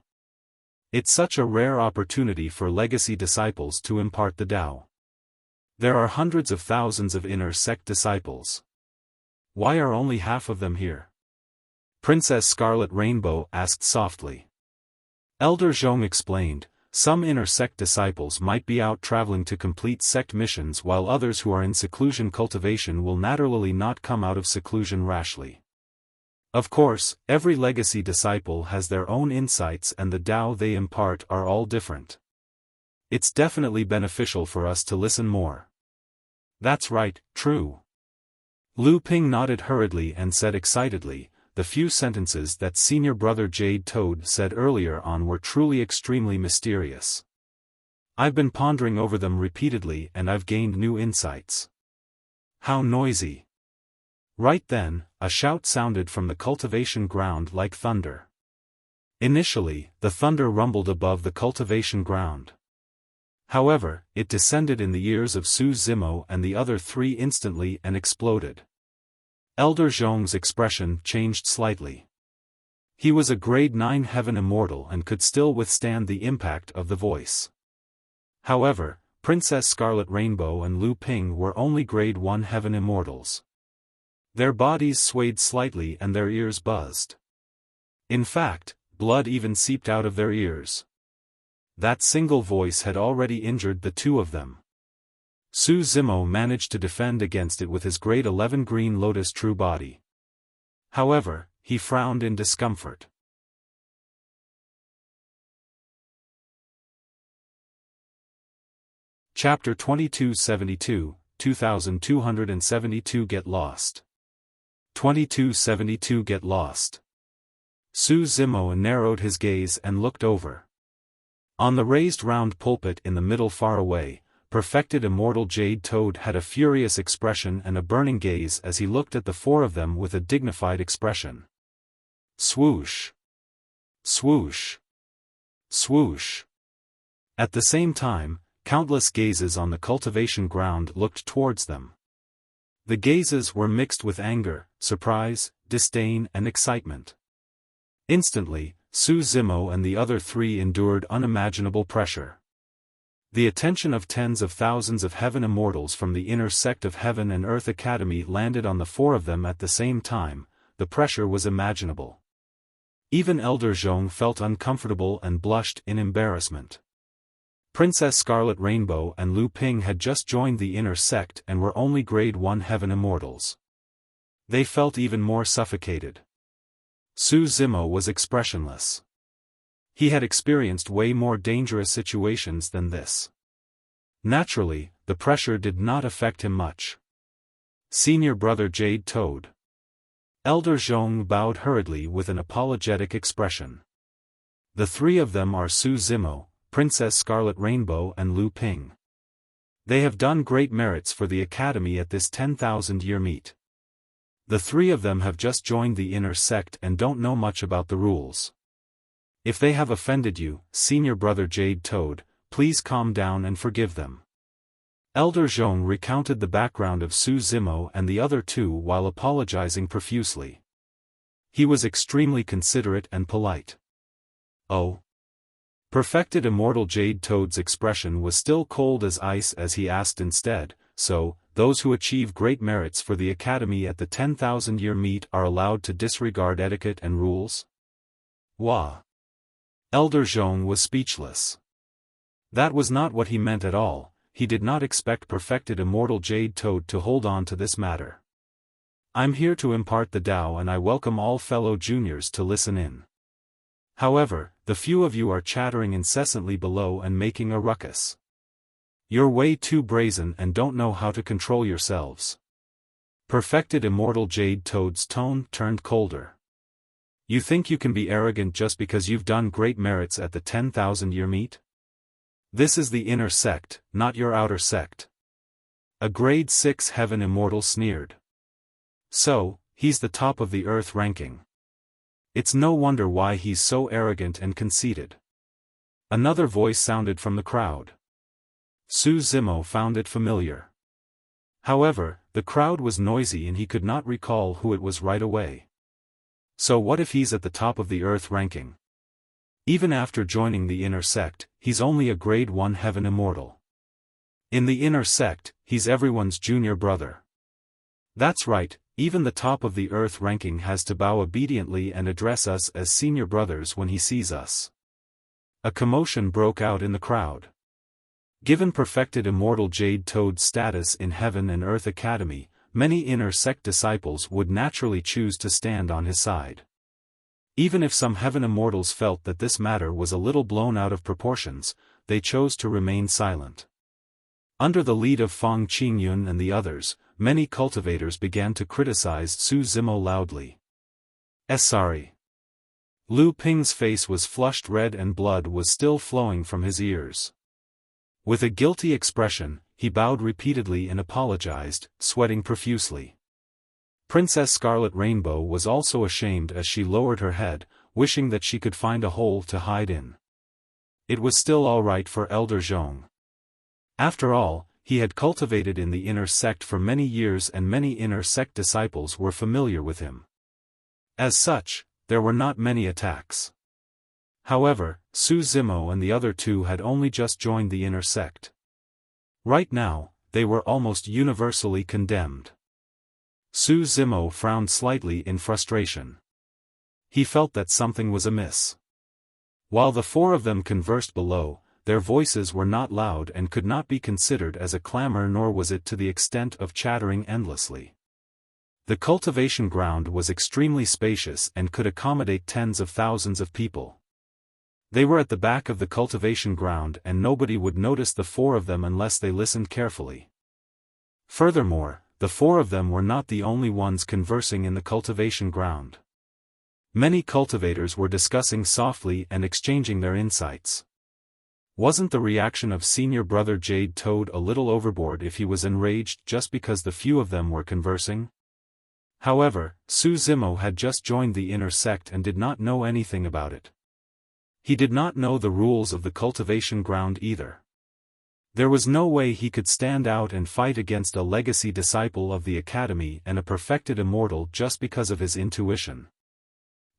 It's such a rare opportunity for legacy disciples to impart the Tao. There are hundreds of thousands of inner sect disciples. Why are only half of them here? Princess Scarlet Rainbow asked softly. Elder Zhong explained, some inner sect disciples might be out traveling to complete sect missions, while others who are in seclusion cultivation will naturally not come out of seclusion rashly. Of course, every legacy disciple has their own insights and the Tao they impart are all different. It's definitely beneficial for us to listen more. That's right, true. Lu Ping nodded hurriedly and said excitedly, the few sentences that senior brother Jade Toad said earlier on were truly extremely mysterious. I've been pondering over them repeatedly and I've gained new insights. How noisy. Right then, a shout sounded from the cultivation ground like thunder. Initially, the thunder rumbled above the cultivation ground. However, it descended in the ears of Su Zimo and the other three instantly and exploded. Elder Zhong's expression changed slightly. He was a grade 9 heaven immortal and could still withstand the impact of the voice. However, Princess Scarlet Rainbow and Lu Ping were only grade 1 heaven immortals. Their bodies swayed slightly and their ears buzzed. In fact, blood even seeped out of their ears. That single voice had already injured the two of them. Su Zimo managed to defend against it with his grade 11 Green Lotus True Body. However, he frowned in discomfort. Chapter 2272, 2272 Get Lost. 2272 Get Lost. Su Zimo narrowed his gaze and looked over. On the raised round pulpit in the middle far away, perfected Immortal Jade Toad had a furious expression and a burning gaze as he looked at the four of them with a dignified expression. Swoosh. Swoosh. Swoosh. At the same time, countless gazes on the cultivation ground looked towards them. The gazes were mixed with anger, surprise, disdain and excitement. Instantly, Su Zimo and the other three endured unimaginable pressure. The attention of tens of thousands of heaven immortals from the inner sect of Heaven and Earth Academy landed on the four of them at the same time. The pressure was imaginable. Even Elder Zhong felt uncomfortable and blushed in embarrassment. Princess Scarlet Rainbow and Lu Ping had just joined the inner sect and were only grade 1 heaven immortals. They felt even more suffocated. Su Zimo was expressionless. He had experienced way more dangerous situations than this. Naturally, the pressure did not affect him much. Senior brother Jade Toad. Elder Zhong bowed hurriedly with an apologetic expression. The three of them are Su Zimo, Princess Scarlet Rainbow and Lu Ping. They have done great merits for the Academy at this 10,000-year meet. The three of them have just joined the inner sect and don't know much about the rules. If they have offended you, senior brother Jade Toad, please calm down and forgive them. Elder Zhong recounted the background of Su Zimo and the other two while apologizing profusely. He was extremely considerate and polite. Oh. Perfected Immortal Jade Toad's expression was still cold as ice as he asked instead, so, those who achieve great merits for the Academy at the 10,000-year meet are allowed to disregard etiquette and rules? Wah! Elder Zhong was speechless. That was not what he meant at all. He did not expect Perfected Immortal Jade Toad to hold on to this matter. I'm here to impart the Tao and I welcome all fellow juniors to listen in. However, the few of you are chattering incessantly below and making a ruckus. You're way too brazen and don't know how to control yourselves. Perfected Immortal Jade Toad's tone turned colder. You think you can be arrogant just because you've done great merits at the 10,000-year meet? This is the inner sect, not your outer sect. A grade 6 heaven immortal sneered. So, he's the top of the earth ranking. It's no wonder why he's so arrogant and conceited. Another voice sounded from the crowd. Su Zimo found it familiar. However, the crowd was noisy and he could not recall who it was right away. So what if he's at the top of the earth ranking? Even after joining the inner sect, he's only a grade 1 heaven immortal. In the inner sect, he's everyone's junior brother. That's right, even the top of the earth ranking has to bow obediently and address us as senior brothers when he sees us. A commotion broke out in the crowd. Given Perfected Immortal Jade Toad's status in Heaven and Earth Academy, many inner sect disciples would naturally choose to stand on his side. Even if some Heaven Immortals felt that this matter was a little blown out of proportions, they chose to remain silent. Under the lead of Fang Qingyun and the others, many cultivators began to criticize Su Zimo loudly. Sorry. Lu Ping's face was flushed red and blood was still flowing from his ears. With a guilty expression, he bowed repeatedly and apologized, sweating profusely. Princess Scarlet Rainbow was also ashamed as she lowered her head, wishing that she could find a hole to hide in. It was still all right for Elder Zhong. After all, he had cultivated in the inner sect for many years and many inner sect disciples were familiar with him. As such, there were not many attacks. However, Su Zimo and the other two had only just joined the inner sect. Right now, they were almost universally condemned. Su Zimo frowned slightly in frustration. He felt that something was amiss. While the four of them conversed below, their voices were not loud and could not be considered as a clamor, nor was it to the extent of chattering endlessly. The cultivation ground was extremely spacious and could accommodate tens of thousands of people. They were at the back of the cultivation ground and nobody would notice the four of them unless they listened carefully. Furthermore, the four of them were not the only ones conversing in the cultivation ground. Many cultivators were discussing softly and exchanging their insights. Wasn't the reaction of senior brother Jade Toad a little overboard if he was enraged just because the few of them were conversing? However, Su Zimo had just joined the inner sect and did not know anything about it. He did not know the rules of the cultivation ground either. There was no way he could stand out and fight against a legacy disciple of the Academy and a perfected immortal just because of his intuition.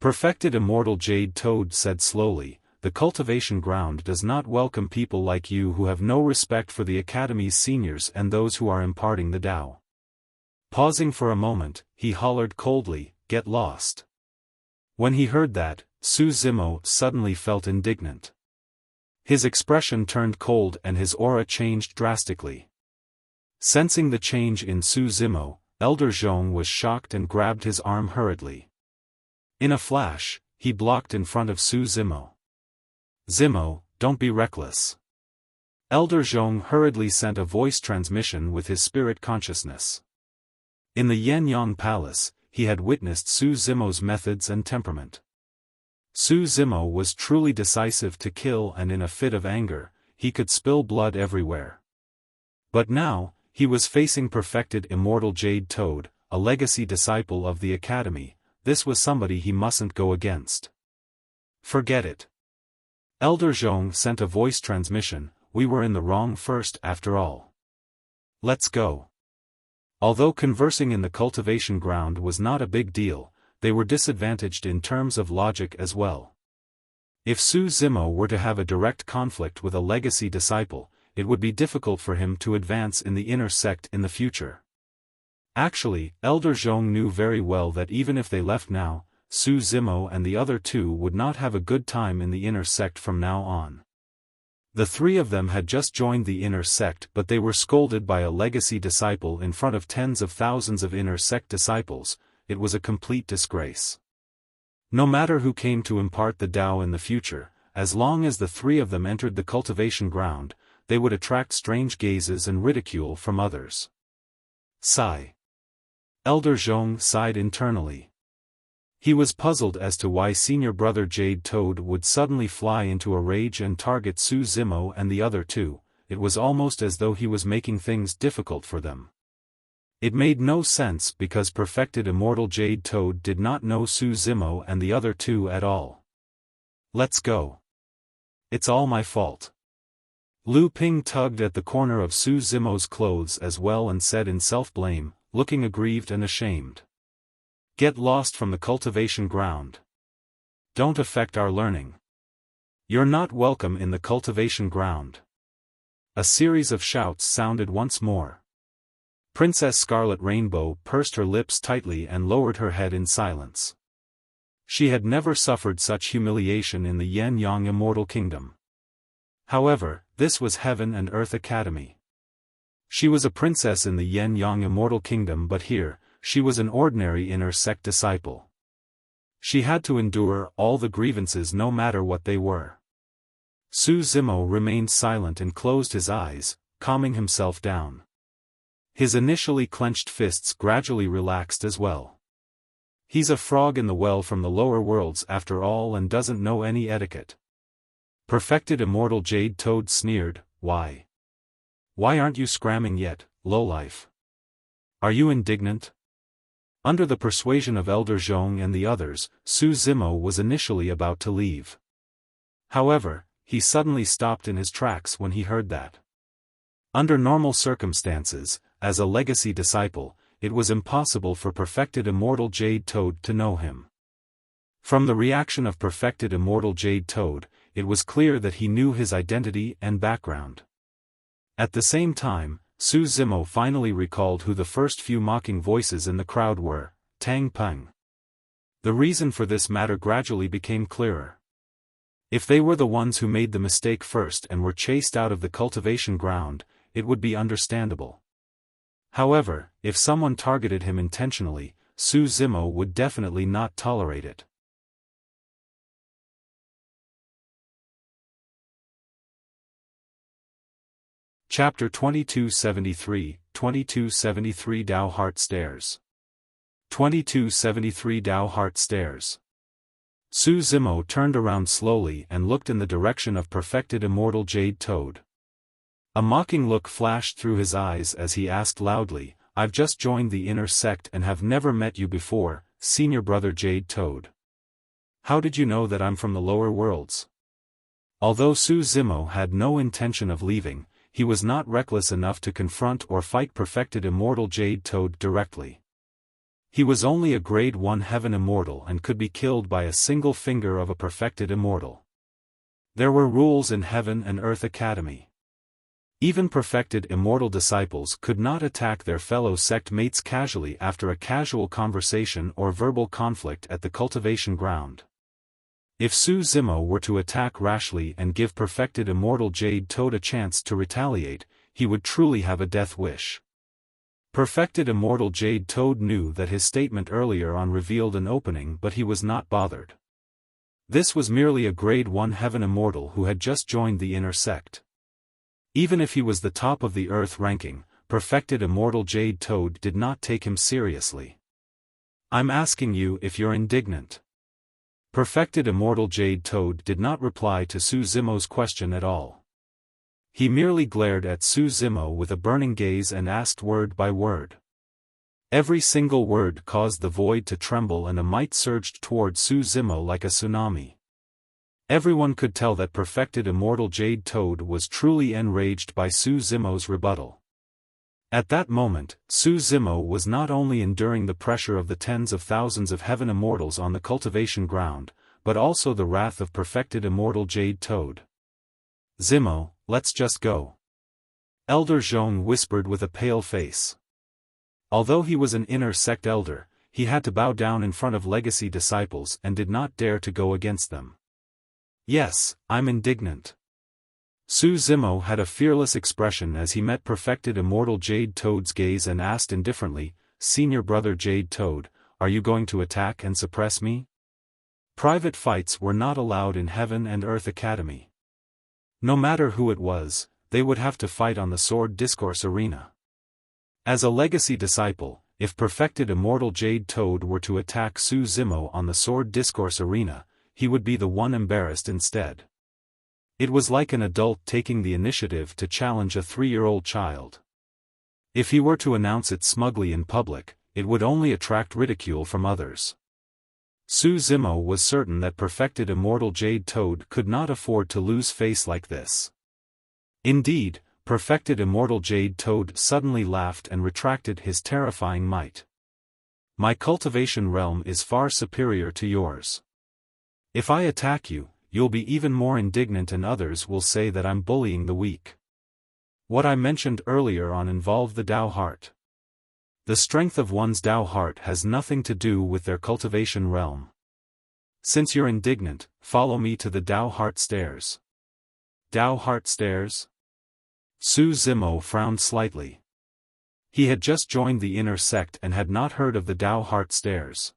Perfected Immortal Jade Toad said slowly, "The cultivation ground does not welcome people like you who have no respect for the Academy's seniors and those who are imparting the Tao." Pausing for a moment, he hollered coldly, "Get lost." When he heard that, Su Zimo suddenly felt indignant. His expression turned cold and his aura changed drastically. Sensing the change in Su Zimo, Elder Zhong was shocked and grabbed his arm hurriedly. In a flash, he blocked in front of Su Zimo. "Zimo, don't be reckless." Elder Zhong hurriedly sent a voice transmission with his spirit consciousness. In the Yan-Yang Palace, he had witnessed Su Zimo's methods and temperament. Su Zimo was truly decisive to kill, and in a fit of anger, he could spill blood everywhere. But now, he was facing perfected Immortal Jade Toad, a legacy disciple of the academy, this was somebody he mustn't go against. Forget it. Elder Zhong sent a voice transmission, we were in the wrong first after all. Let's go. Although conversing in the cultivation ground was not a big deal, they were disadvantaged in terms of logic as well. If Su Zimo were to have a direct conflict with a legacy disciple, it would be difficult for him to advance in the inner sect in the future. Actually, Elder Zhong knew very well that even if they left now, Su Zimo and the other two would not have a good time in the inner sect from now on. The three of them had just joined the inner sect, but they were scolded by a legacy disciple in front of tens of thousands of inner sect disciples. It was a complete disgrace. No matter who came to impart the Tao in the future, as long as the three of them entered the cultivation ground, they would attract strange gazes and ridicule from others. Sigh. Elder Zhong sighed internally. He was puzzled as to why senior brother Jade Toad would suddenly fly into a rage and target Su Zimo and the other two. It was almost as though he was making things difficult for them. It made no sense because perfected immortal Jade Toad did not know Su Zimo and the other two at all. Let's go. It's all my fault. Lu Ping tugged at the corner of Su Zimo's clothes as well and said in self-blame, looking aggrieved and ashamed. Get lost from the cultivation ground. Don't affect our learning. You're not welcome in the cultivation ground. A series of shouts sounded once more. Princess Scarlet Rainbow pursed her lips tightly and lowered her head in silence. She had never suffered such humiliation in the Yin-Yang Immortal Kingdom. However, this was Heaven and Earth Academy. She was a princess in the Yin-Yang Immortal Kingdom, but here, she was an ordinary inner sect disciple. She had to endure all the grievances no matter what they were. Su Zimo remained silent and closed his eyes, calming himself down. His initially clenched fists gradually relaxed as well. He's a frog in the well from the lower worlds after all and doesn't know any etiquette. Perfected immortal Jade Toad sneered, why? Why aren't you scramming yet, lowlife? Are you indignant? Under the persuasion of Elder Zhong and the others, Su Zimo was initially about to leave. However, he suddenly stopped in his tracks when he heard that. Under normal circumstances, as a legacy disciple, it was impossible for perfected immortal Jade Toad to know him. From the reaction of perfected immortal Jade Toad, it was clear that he knew his identity and background. At the same time, Su Zimo finally recalled who the first few mocking voices in the crowd were, Tang Peng. The reason for this matter gradually became clearer. If they were the ones who made the mistake first and were chased out of the cultivation ground, it would be understandable. However, if someone targeted him intentionally, Su Zimo would definitely not tolerate it. Chapter 2273, 2273 Dao Heart Stairs. 2273 Dao Heart Stairs. Su Zimo turned around slowly and looked in the direction of perfected immortal Jade Toad. A mocking look flashed through his eyes as he asked loudly, I've just joined the inner sect and have never met you before, senior brother Jade Toad. How did you know that I'm from the lower worlds? Although Su Zimo had no intention of leaving, he was not reckless enough to confront or fight perfected immortal Jade Toad directly. He was only a grade 1 heaven immortal and could be killed by a single finger of a perfected immortal. There were rules in Heaven and Earth Academy. Even perfected immortal disciples could not attack their fellow sect mates casually after a casual conversation or verbal conflict at the cultivation ground. If Su Zimo were to attack rashly and give perfected immortal Jade Toad a chance to retaliate, he would truly have a death wish. Perfected immortal Jade Toad knew that his statement earlier on revealed an opening, but he was not bothered. This was merely a grade 1 heaven immortal who had just joined the inner sect. Even if he was the top of the earth ranking, perfected immortal Jade Toad did not take him seriously. I'm asking you if you're indignant. Perfected immortal Jade Toad did not reply to Su Zimo's question at all. He merely glared at Su Zimo with a burning gaze and asked word by word. Every single word caused the void to tremble and a might surged toward Su Zimo like a tsunami. Everyone could tell that perfected immortal Jade Toad was truly enraged by Su Zimo's rebuttal. At that moment, Su Zimo was not only enduring the pressure of the tens of thousands of heaven immortals on the cultivation ground, but also the wrath of perfected immortal Jade Toad. "Zimo, let's just go," Elder Zhong whispered with a pale face. Although he was an inner sect elder, he had to bow down in front of legacy disciples and did not dare to go against them. "Yes, I'm indignant." Su Zimo had a fearless expression as he met perfected immortal Jade Toad's gaze and asked indifferently, "Senior brother Jade Toad, are you going to attack and suppress me?" Private fights were not allowed in Heaven and Earth Academy. No matter who it was, they would have to fight on the Sword Discourse arena. As a legacy disciple, if perfected immortal Jade Toad were to attack Su Zimo on the Sword Discourse arena, he would be the one embarrassed instead. It was like an adult taking the initiative to challenge a 3-year-old child. If he were to announce it smugly in public, it would only attract ridicule from others. Su Zimo was certain that perfected immortal Jade Toad could not afford to lose face like this. Indeed, perfected immortal Jade Toad suddenly laughed and retracted his terrifying might. "My cultivation realm is far superior to yours. If I attack you, you'll be even more indignant and others will say that I'm bullying the weak. What I mentioned earlier on involved the Tao heart. The strength of one's Tao heart has nothing to do with their cultivation realm. Since you're indignant, follow me to the Tao heart stairs." Tao heart stairs? Su Zimo frowned slightly. He had just joined the inner sect and had not heard of the Tao heart stairs.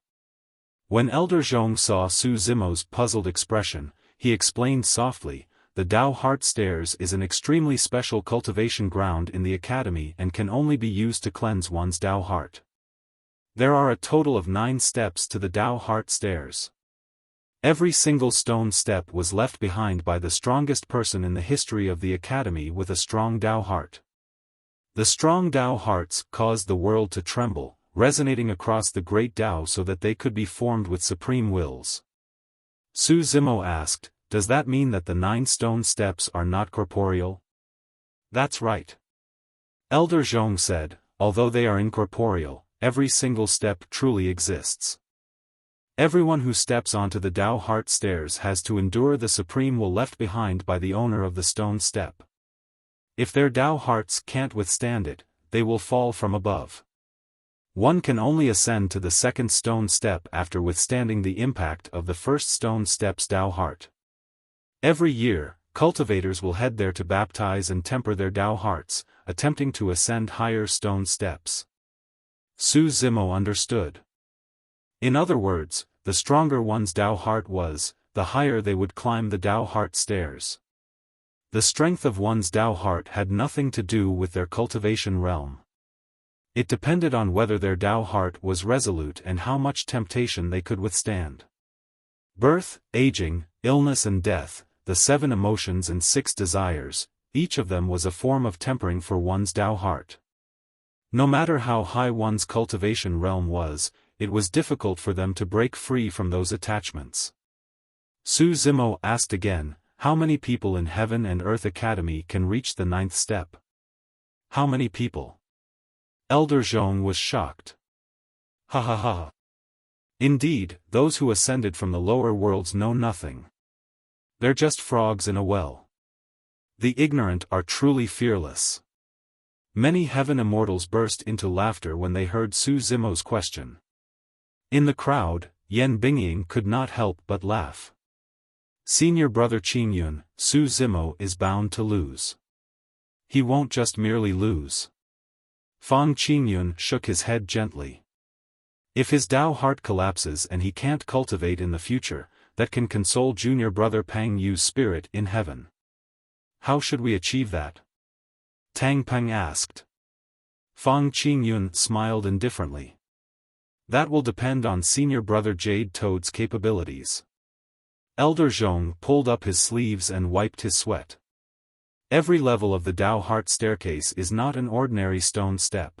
When Elder Zhong saw Su Zimo's puzzled expression, he explained softly, "The Tao heart stairs is an extremely special cultivation ground in the academy and can only be used to cleanse one's Tao heart. There are a total of 9 steps to the Tao heart stairs. Every single stone step was left behind by the strongest person in the history of the academy with a strong Tao heart. The strong Tao hearts caused the world to tremble, resonating across the great Tao so that they could be formed with supreme wills." Su Zimo asked, "Does that mean that the 9 stone steps are not corporeal?" "That's right." Elder Zhong said, "Although they are incorporeal, every single step truly exists. Everyone who steps onto the Tao heart stairs has to endure the supreme will left behind by the owner of the stone step. If their Tao hearts can't withstand it, they will fall from above. One can only ascend to the second stone step after withstanding the impact of the first stone step's Tao heart. Every year, cultivators will head there to baptize and temper their Tao hearts, attempting to ascend higher stone steps." Su Zimo understood. In other words, the stronger one's Tao heart was, the higher they would climb the Tao heart stairs. The strength of one's Tao heart had nothing to do with their cultivation realm. It depended on whether their Tao heart was resolute and how much temptation they could withstand. Birth, aging, illness and death, the 7 emotions and 6 desires, each of them was a form of tempering for one's Tao heart. No matter how high one's cultivation realm was, it was difficult for them to break free from those attachments. Su Zimo asked again, "How many people in Heaven and Earth Academy can reach the 9th step?" "How many people?" Elder Zhong was shocked. "Ha ha ha. Indeed, those who ascended from the lower worlds know nothing. They're just frogs in a well. The ignorant are truly fearless." Many heaven immortals burst into laughter when they heard Su Zimo's question. In the crowd, Yan Bingying could not help but laugh. "Senior brother Qingyun, Su Zimo is bound to lose. He won't just merely lose." Fang Qingyun shook his head gently. "If his Tao heart collapses and he can't cultivate in the future, that can console junior brother Pang Yu's spirit in heaven. How should we achieve that?" Tang Peng asked. Fang Qingyun smiled indifferently. "That will depend on senior brother Jade Toad's capabilities." Elder Zhong pulled up his sleeves and wiped his sweat. Every level of the Tao heart staircase is not an ordinary stone step.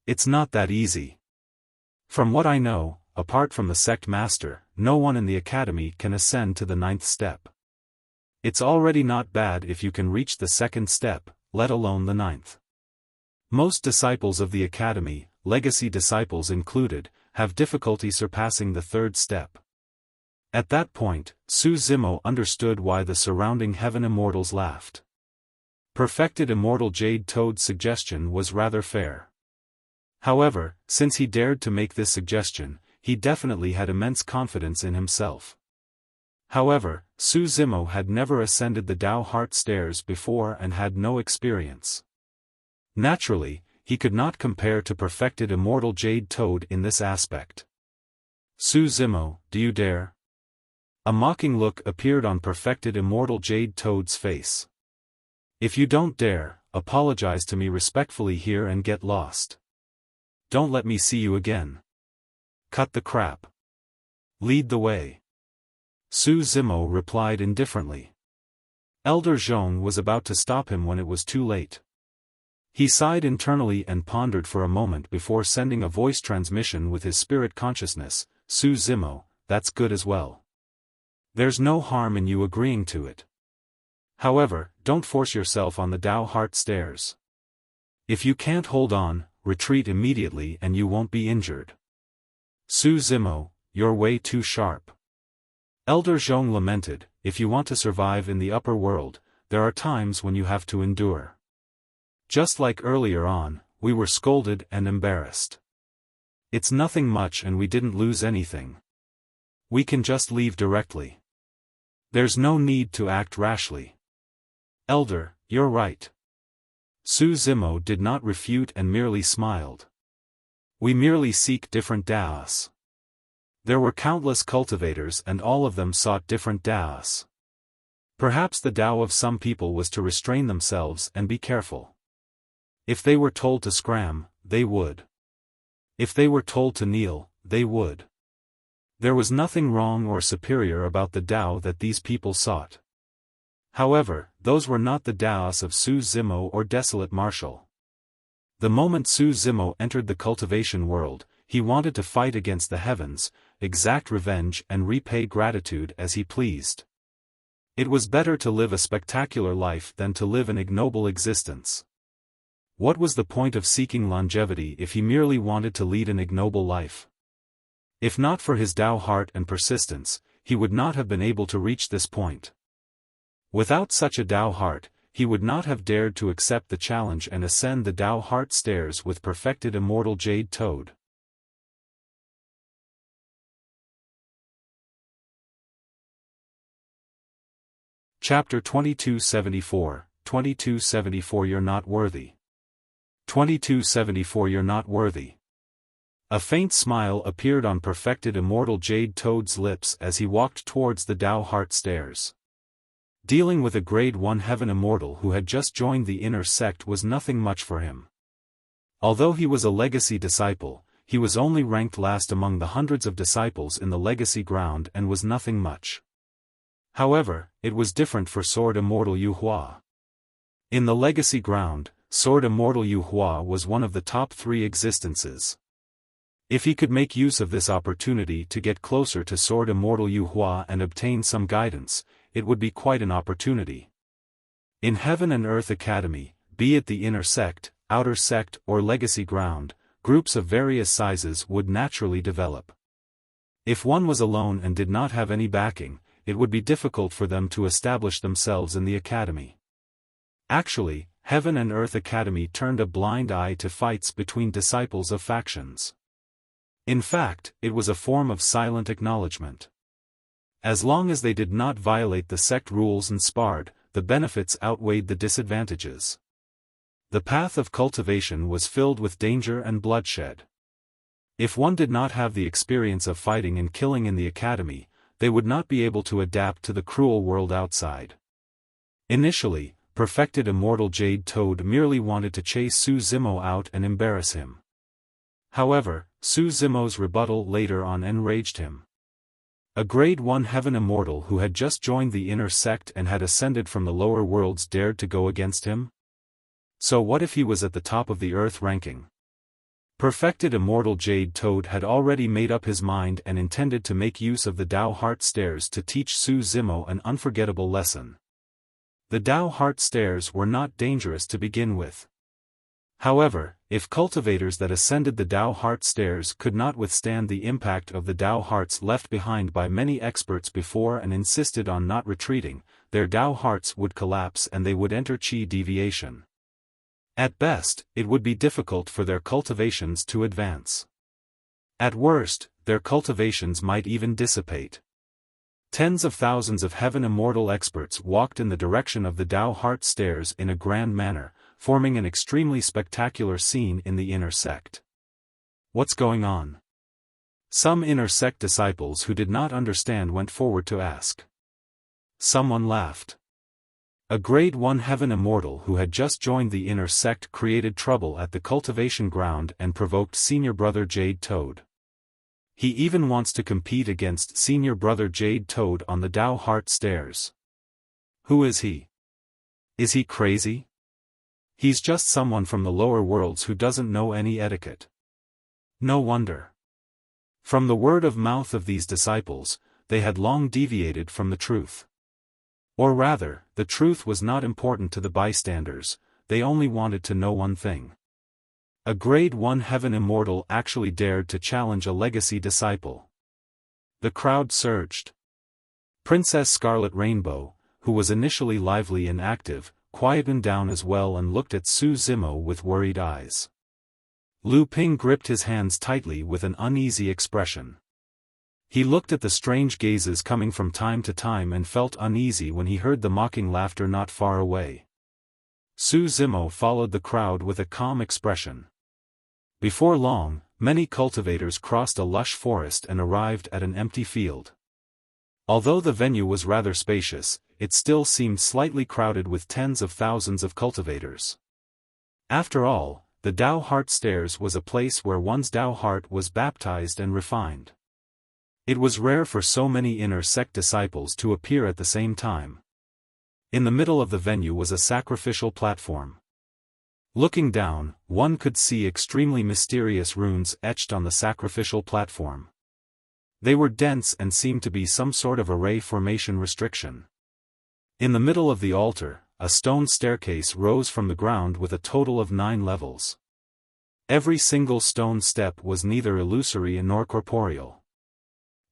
It's not that easy. From what I know, apart from the sect master, no one in the academy can ascend to the 9th step. It's already not bad if you can reach the 2nd step, let alone the 9th. Most disciples of the academy, legacy disciples included, have difficulty surpassing the 3rd step. At that point, Su Zimo understood why the surrounding heaven immortals laughed. Perfected Immortal Jade Toad's suggestion was rather fair. However, since he dared to make this suggestion, he definitely had immense confidence in himself. However, Su Zimo had never ascended the Tao Heart Stairs before and had no experience. Naturally, he could not compare to Perfected Immortal Jade Toad in this aspect. Su Zimo, do you dare? A mocking look appeared on Perfected Immortal Jade Toad's face. If you don't dare, apologize to me respectfully here and get lost. Don't let me see you again. Cut the crap. Lead the way. Su Zimo replied indifferently. Elder Zhong was about to stop him when it was too late. He sighed internally and pondered for a moment before sending a voice transmission with his spirit consciousness. Su Zimo, that's good as well. There's no harm in you agreeing to it. However, don't force yourself on the Tao Heart Stairs. If you can't hold on, retreat immediately and you won't be injured. Su Zimo, you're way too sharp. Elder Zhong lamented, if you want to survive in the upper world, there are times when you have to endure. Just like earlier on, we were scolded and embarrassed. It's nothing much and we didn't lose anything. We can just leave directly. There's no need to act rashly. Elder, you're right. Su Zimo did not refute and merely smiled. We merely seek different Daos. There were countless cultivators and all of them sought different Daos. Perhaps the Tao of some people was to restrain themselves and be careful. If they were told to scram, they would. If they were told to kneel, they would. There was nothing wrong or superior about the Tao that these people sought. However, those were not the Daos of Su Zimo or Desolate Marshal. The moment Su Zimo entered the cultivation world, he wanted to fight against the heavens, exact revenge and repay gratitude as he pleased. It was better to live a spectacular life than to live an ignoble existence. What was the point of seeking longevity if he merely wanted to lead an ignoble life? If not for his Tao heart and persistence, he would not have been able to reach this point. Without such a Tao heart, he would not have dared to accept the challenge and ascend the Tao Heart Stairs with Perfected Immortal Jade Toad. Chapter 2274, 2274 You're not worthy. 2274 You're not worthy. A faint smile appeared on Perfected Immortal Jade Toad's lips as he walked towards the Tao Heart Stairs. Dealing with a Grade 1 Heaven Immortal who had just joined the inner sect was nothing much for him. Although he was a legacy disciple, he was only ranked last among the hundreds of disciples in the legacy ground and was nothing much. However, it was different for Sword Immortal Yu Hua. In the legacy ground, Sword Immortal Yu Hua was one of the top 3 existences. If he could make use of this opportunity to get closer to Sword Immortal Yu Hua and obtain some guidance, it would be quite an opportunity. In Heaven and Earth Academy, be it the inner sect, outer sect or legacy ground, groups of various sizes would naturally develop. If one was alone and did not have any backing, it would be difficult for them to establish themselves in the academy. Actually, Heaven and Earth Academy turned a blind eye to fights between disciples of factions. In fact, it was a form of silent acknowledgement. As long as they did not violate the sect rules and sparred, the benefits outweighed the disadvantages. The path of cultivation was filled with danger and bloodshed. If one did not have the experience of fighting and killing in the academy, they would not be able to adapt to the cruel world outside. Initially, Perfected Immortal Jade Toad merely wanted to chase Su Zimo out and embarrass him. However, Su Zimo's rebuttal later on enraged him. A Grade 1 Heaven Immortal who had just joined the inner sect and had ascended from the lower worlds dared to go against him? So what if he was at the top of the Earth ranking? Perfected Immortal Jade Toad had already made up his mind and intended to make use of the Tao Heart Stairs to teach Su Zimo an unforgettable lesson. The Tao Heart Stairs were not dangerous to begin with. However, if cultivators that ascended the Tao Heart Stairs could not withstand the impact of the Tao Hearts left behind by many experts before and insisted on not retreating, their Tao Hearts would collapse and they would enter Qi deviation. At best, it would be difficult for their cultivations to advance. At worst, their cultivations might even dissipate. Tens of thousands of Heaven Immortal experts walked in the direction of the Tao Heart Stairs in a grand manner, forming an extremely spectacular scene in the inner sect. What's going on? Some inner sect disciples who did not understand went forward to ask. Someone laughed. A Grade 1 Heaven Immortal who had just joined the inner sect created trouble at the cultivation ground and provoked Senior Brother Jade Toad. He even wants to compete against Senior Brother Jade Toad on the Tao Heart Stairs. Who is he? Is he crazy? He's just someone from the lower worlds who doesn't know any etiquette. No wonder. From the word of mouth of these disciples, they had long deviated from the truth. Or rather, the truth was not important to the bystanders, they only wanted to know one thing. A Grade 1 Heaven Immortal actually dared to challenge a legacy disciple. The crowd surged. Princess Scarlet Rainbow, who was initially lively and active, quietened down as well and looked at Su Zimo with worried eyes. Lu Ping gripped his hands tightly with an uneasy expression. He looked at the strange gazes coming from time to time and felt uneasy when he heard the mocking laughter not far away. Su Zimo followed the crowd with a calm expression. Before long, many cultivators crossed a lush forest and arrived at an empty field. Although the venue was rather spacious, it still seemed slightly crowded with tens of thousands of cultivators. After all, the Tao Heart Stairs was a place where one's Tao heart was baptized and refined. It was rare for so many inner sect disciples to appear at the same time. In the middle of the venue was a sacrificial platform. Looking down, one could see extremely mysterious runes etched on the sacrificial platform. They were dense and seemed to be some sort of array formation restriction. In the middle of the altar, a stone staircase rose from the ground with a total of 9 levels. Every single stone step was neither illusory nor corporeal.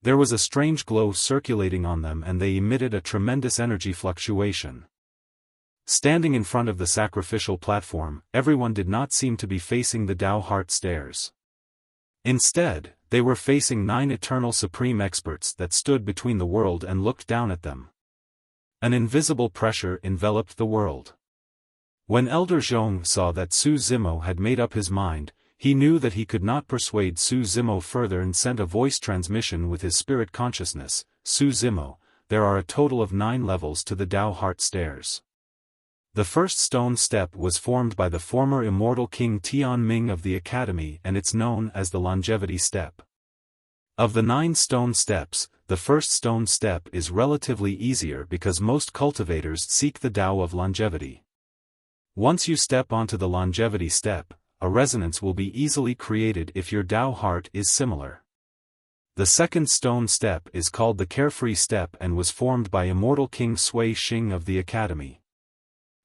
There was a strange glow circulating on them and they emitted a tremendous energy fluctuation. Standing in front of the sacrificial platform, everyone did not seem to be facing the Tao Heart Stairs. Instead, they were facing 9 eternal supreme experts that stood between the world and looked down at them. An invisible pressure enveloped the world. When Elder Zhong saw that Su Zimo had made up his mind, he knew that he could not persuade Su Zimo further and sent a voice transmission with his spirit consciousness. Su Zimo, there are a total of 9 levels to the Tao Heart Stairs. The first stone step was formed by the former immortal King Tian Ming of the Academy and it's known as the Longevity Step. Of the 9 stone steps, the first stone step is relatively easier because most cultivators seek the Tao of longevity. Once you step onto the Longevity Step, a resonance will be easily created if your Tao heart is similar. The second stone step is called the Carefree Step and was formed by Immortal King Sui Xing of the Academy.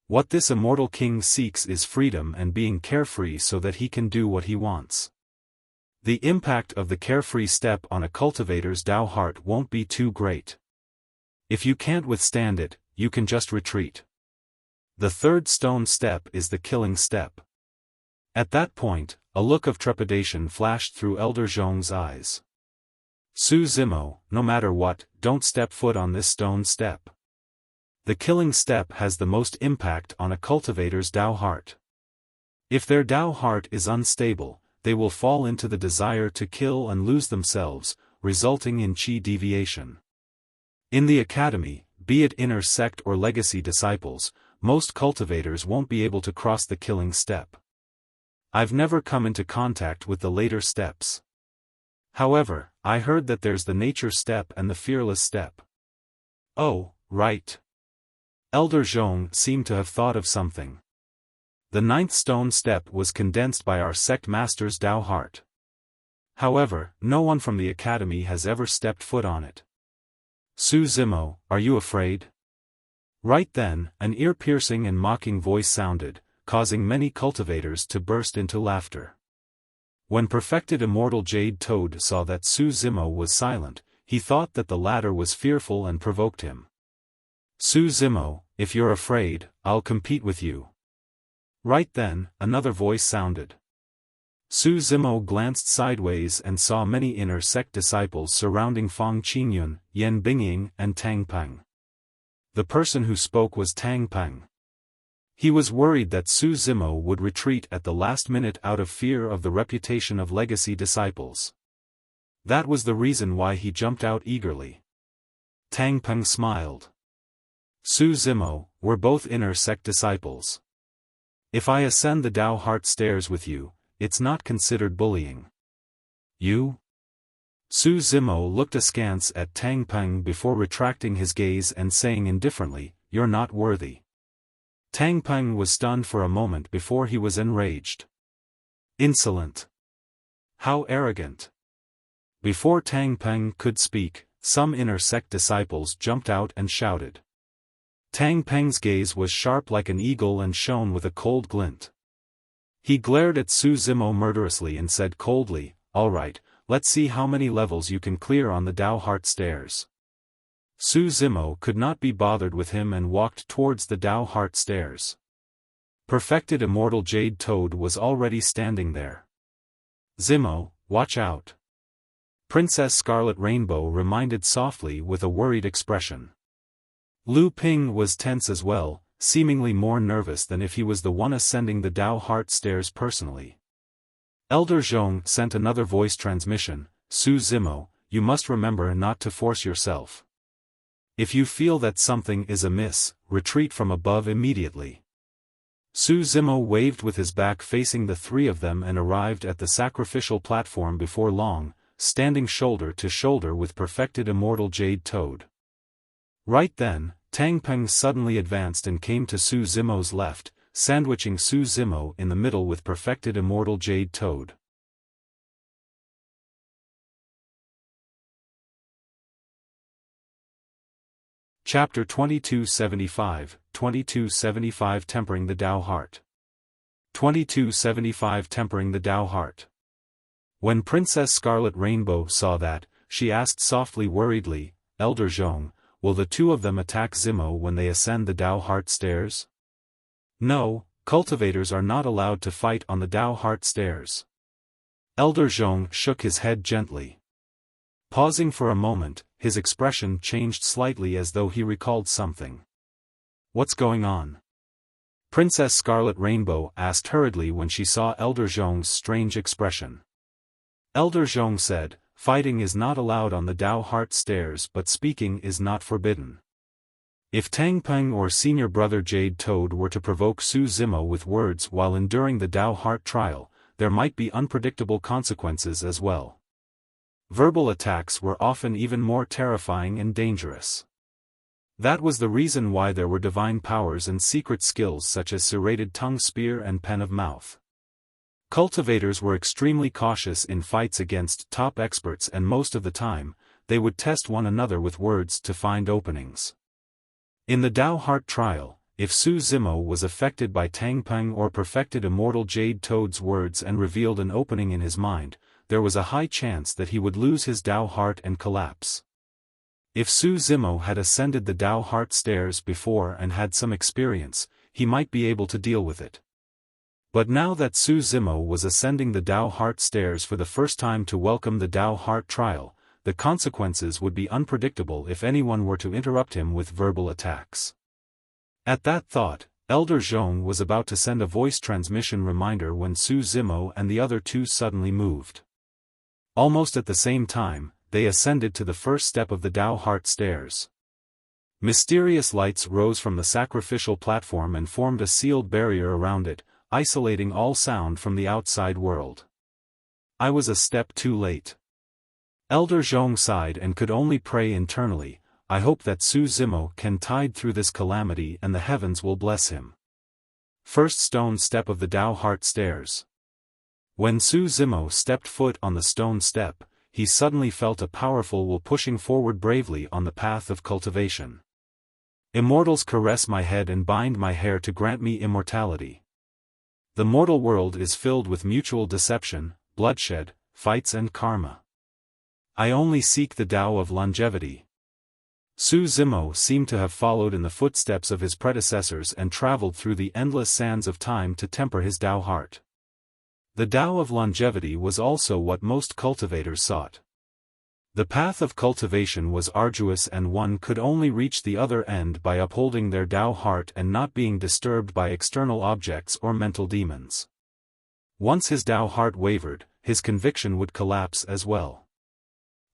What this Immortal King seeks is freedom and being carefree so that he can do what he wants. The impact of the Carefree Step on a cultivator's Tao heart won't be too great. If you can't withstand it, you can just retreat. The third stone step is the Killing Step. At that point, a look of trepidation flashed through Elder Zhong's eyes. Su Zimo, no matter what, don't step foot on this stone step. The Killing Step has the most impact on a cultivator's Tao heart. If their Tao heart is unstable, they will fall into the desire to kill and lose themselves, resulting in Qi deviation. In the Academy, be it inner sect or legacy disciples, most cultivators won't be able to cross the Killing Step. I've never come into contact with the later steps. However, I heard that there's the Nature Step and the Fearless Step. Oh, right. Elder Zhong seemed to have thought of something. The 9th stone step was condensed by our sect master's Tao heart. However, no one from the academy has ever stepped foot on it. Su Zimo, are you afraid? Right then, an ear-piercing and mocking voice sounded, causing many cultivators to burst into laughter. When perfected Immortal Jade Toad saw that Su Zimo was silent, he thought that the latter was fearful and provoked him. Su Zimo, if you're afraid, I'll compete with you. Right then, another voice sounded. Su Zimo glanced sideways and saw many inner sect disciples surrounding Fang Qingyun, Yan Bingying, and Tang Peng. The person who spoke was Tang Peng. He was worried that Su Zimo would retreat at the last minute out of fear of the reputation of legacy disciples. That was the reason why he jumped out eagerly. Tang Peng smiled. Su Zimo, we're both inner sect disciples. If I ascend the Tao Heart stairs with you, it's not considered bullying. You? Su Zimo looked askance at Tang Peng before retracting his gaze and saying indifferently, you're not worthy. Tang Peng was stunned for a moment before he was enraged. Insolent! How arrogant! Before Tang Peng could speak, some inner sect disciples jumped out and shouted. Tang Peng's gaze was sharp like an eagle and shone with a cold glint. He glared at Su Zimo murderously and said coldly, all right, let's see how many levels you can clear on the Tao Heart stairs. Su Zimo could not be bothered with him and walked towards the Tao Heart stairs. Perfected Immortal Jade Toad was already standing there. Zimo, watch out. Princess Scarlet Rainbow reminded softly with a worried expression. Lu Ping was tense as well, seemingly more nervous than if he was the one ascending the Tao Heart stairs personally. Elder Zhong sent another voice transmission, Su Zimo, you must remember not to force yourself. If you feel that something is amiss, retreat from above immediately. Su Zimo waved with his back facing the three of them and arrived at the sacrificial platform before long, standing shoulder to shoulder with perfected Immortal Jade Toad. Right then, Tang Peng suddenly advanced and came to Su Zimo's left, sandwiching Su Zimo in the middle with perfected Immortal Jade Toad. Chapter 2275, 2275 Tempering the Tao Heart. 2275 Tempering the Tao Heart. When Princess Scarlet Rainbow saw that, she asked softly worriedly, Elder Zhong, will the two of them attack Zimo when they ascend the Tao Heart stairs? No, cultivators are not allowed to fight on the Tao Heart stairs. Elder Zhong shook his head gently. Pausing for a moment, his expression changed slightly as though he recalled something. What's going on? Princess Scarlet Rainbow asked hurriedly when she saw Elder Zhong's strange expression. Elder Zhong said, fighting is not allowed on the Tao Heart stairs but speaking is not forbidden. If Tang Peng or senior brother Jade Toad were to provoke Su Zimo with words while enduring the Tao Heart trial, there might be unpredictable consequences as well. Verbal attacks were often even more terrifying and dangerous. That was the reason why there were divine powers and secret skills such as serrated tongue spear and pen of mouth. Cultivators were extremely cautious in fights against top experts and most of the time, they would test one another with words to find openings. In the Tao Heart trial, if Su Zimo was affected by Tang Peng or perfected Immortal Jade Toad's words and revealed an opening in his mind, there was a high chance that he would lose his Tao Heart and collapse. If Su Zimo had ascended the Tao Heart stairs before and had some experience, he might be able to deal with it. But now that Su Zimo was ascending the Tao Heart stairs for the first time to welcome the Tao Heart trial, the consequences would be unpredictable if anyone were to interrupt him with verbal attacks. At that thought, Elder Zhong was about to send a voice transmission reminder when Su Zimo and the other two suddenly moved. Almost at the same time, they ascended to the first step of the Tao Heart stairs. Mysterious lights rose from the sacrificial platform and formed a sealed barrier around it, isolating all sound from the outside world. I was a step too late. Elder Zhong sighed and could only pray internally, I hope that Su Zimo can tide through this calamity and the heavens will bless him. First stone step of the Tao Heart Stairs. When Su Zimo stepped foot on the stone step, he suddenly felt a powerful will pushing forward bravely on the path of cultivation. Immortals caress my head and bind my hair to grant me immortality. The mortal world is filled with mutual deception, bloodshed, fights and karma. I only seek the Tao of longevity. Su Zimo seemed to have followed in the footsteps of his predecessors and traveled through the endless sands of time to temper his Tao heart. The Tao of longevity was also what most cultivators sought. The path of cultivation was arduous and one could only reach the other end by upholding their Tao heart and not being disturbed by external objects or mental demons. Once his Tao heart wavered, his conviction would collapse as well.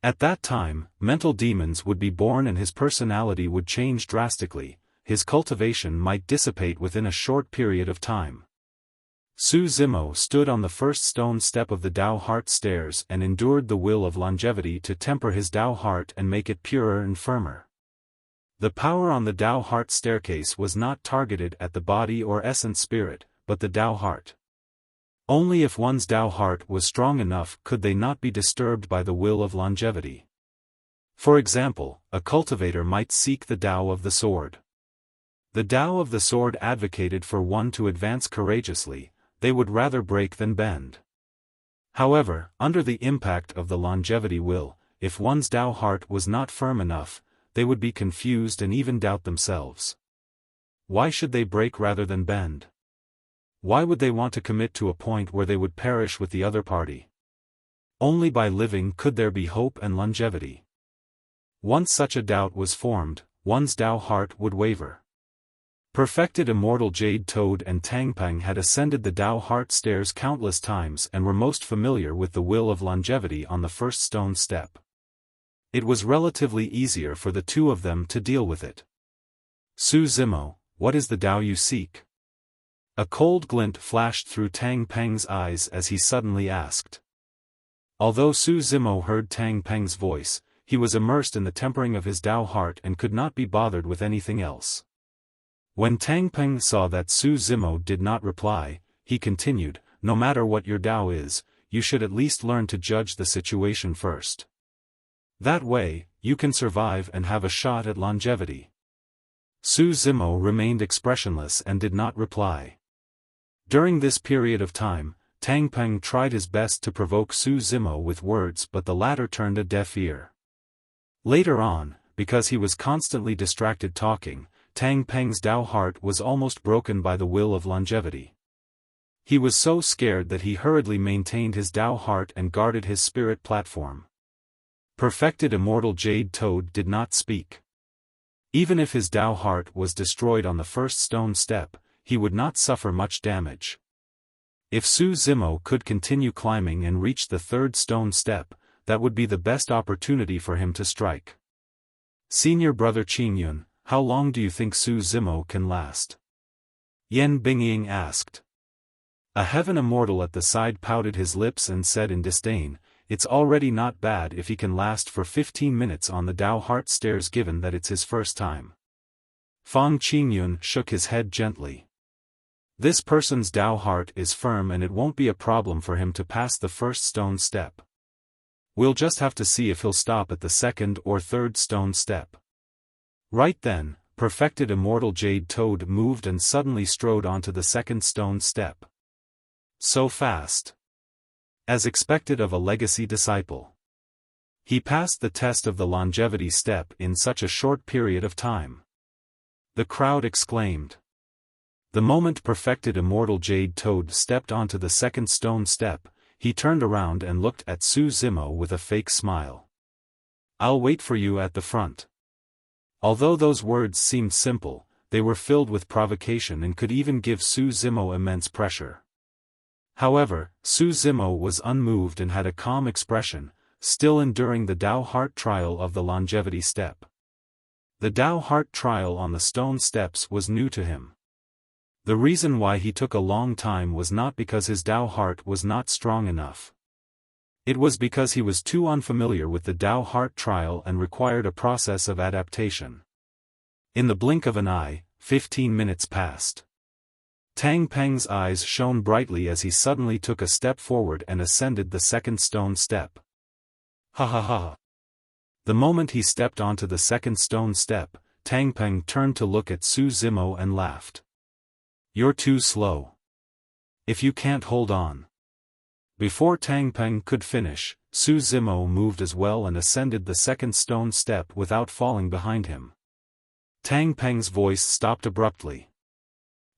At that time, mental demons would be born and his personality would change drastically, his cultivation might dissipate within a short period of time. Su Zimo stood on the first stone step of the Tao Heart Stairs and endured the will of longevity to temper his Tao heart and make it purer and firmer. The power on the Tao Heart Staircase was not targeted at the body or essence spirit, but the Tao heart. Only if one's Tao heart was strong enough could they not be disturbed by the will of longevity. For example, a cultivator might seek the Tao of the sword. The Tao of the sword advocated for one to advance courageously. They would rather break than bend. However, under the impact of the longevity will, if one's Tao heart was not firm enough, they would be confused and even doubt themselves. Why should they break rather than bend? Why would they want to commit to a point where they would perish with the other party? Only by living could there be hope and longevity. Once such a doubt was formed, one's Tao heart would waver. Perfected Immortal Jade Toad and Tangpang had ascended the Tao Heart Stairs countless times and were most familiar with the will of longevity on the first stone step. It was relatively easier for the two of them to deal with it. Su Zimo, what is the Tao you seek? A cold glint flashed through Tangpang's eyes as he suddenly asked. Although Su Zimo heard Tangpang's voice, he was immersed in the tempering of his Tao heart and could not be bothered with anything else. When Tangpeng saw that Su Zimo did not reply, he continued, no matter what your Tao is, you should at least learn to judge the situation first. That way, you can survive and have a shot at longevity. Su Zimo remained expressionless and did not reply. During this period of time, Tangpeng tried his best to provoke Su Zimo with words but the latter turned a deaf ear. Later on, because he was constantly distracted talking, Tangpeng's Tao heart was almost broken by the will of longevity. He was so scared that he hurriedly maintained his Tao heart and guarded his spirit platform. Perfected Immortal Jade Toad did not speak. Even if his Tao heart was destroyed on the first stone step, he would not suffer much damage. If Su Zimo could continue climbing and reach the third stone step, that would be the best opportunity for him to strike. Senior brother Qingyun, how long do you think Su Zimo can last? Yan Bingying asked. A heaven immortal at the side pouted his lips and said in disdain, it's already not bad if he can last for 15 minutes on the Tao Heart Stairs given that it's his first time. Fang Qingyun shook his head gently. This person's Tao heart is firm and it won't be a problem for him to pass the first stone step. We'll just have to see if he'll stop at the second or third stone step. Right then, Perfected Immortal Jade Toad moved and suddenly strode onto the second stone step. So fast. As expected of a legacy disciple. He passed the test of the longevity step in such a short period of time. The crowd exclaimed. The moment Perfected Immortal Jade Toad stepped onto the second stone step, he turned around and looked at Su Zimo with a fake smile. I'll wait for you at the front. Although those words seemed simple, they were filled with provocation and could even give Su Zimo immense pressure. However, Su Zimo was unmoved and had a calm expression, still enduring the Tao heart trial of the longevity step. The Tao heart trial on the stone steps was new to him. The reason why he took a long time was not because his Tao heart was not strong enough. It was because he was too unfamiliar with the Tao heart trial and required a process of adaptation. In the blink of an eye, 15 minutes passed. Tang Peng's eyes shone brightly as he suddenly took a step forward and ascended the second stone step. Ha ha ha. The moment he stepped onto the second stone step, Tang Peng turned to look at Su Zimo and laughed. You're too slow. If you can't hold on. Before Tang Peng could finish, Su Zimo moved as well and ascended the second stone step without falling behind him. Tang Peng's voice stopped abruptly.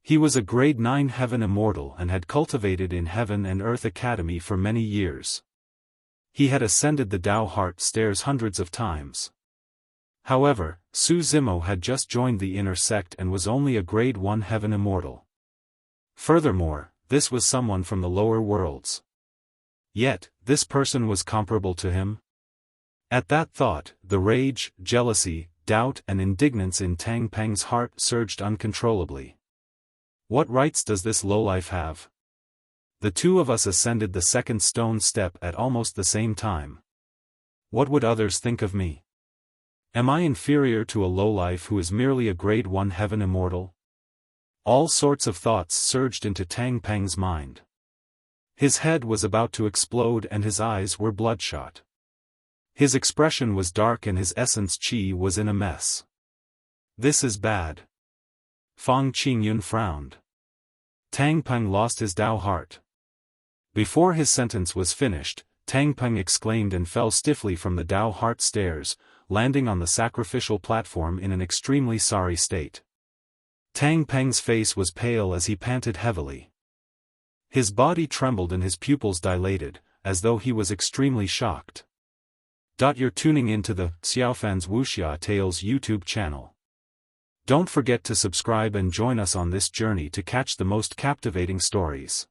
He was a grade 9 Heaven Immortal and had cultivated in Heaven and Earth Academy for many years. He had ascended the Tao Heart stairs hundreds of times. However, Su Zimo had just joined the inner sect and was only a grade 1 Heaven Immortal. Furthermore, this was someone from the lower worlds. Yet, this person was comparable to him? At that thought, the rage, jealousy, doubt and indignance in Tang Peng's heart surged uncontrollably. What rights does this lowlife have? The two of us ascended the second stone step at almost the same time. What would others think of me? Am I inferior to a lowlife who is merely a grade 1 Heaven Immortal? All sorts of thoughts surged into Tang Peng's mind. His head was about to explode and his eyes were bloodshot. His expression was dark and his essence qi was in a mess. This is bad. Fang Qingyun frowned. Tang Peng lost his Tao heart. Before his sentence was finished, Tang Peng exclaimed and fell stiffly from the Tao heart stairs, landing on the sacrificial platform in an extremely sorry state. Tang Peng's face was pale as he panted heavily. His body trembled and his pupils dilated, as though he was extremely shocked. You're tuning into the Xiaofan's Wuxia Tales YouTube channel. Don't forget to subscribe and join us on this journey to catch the most captivating stories.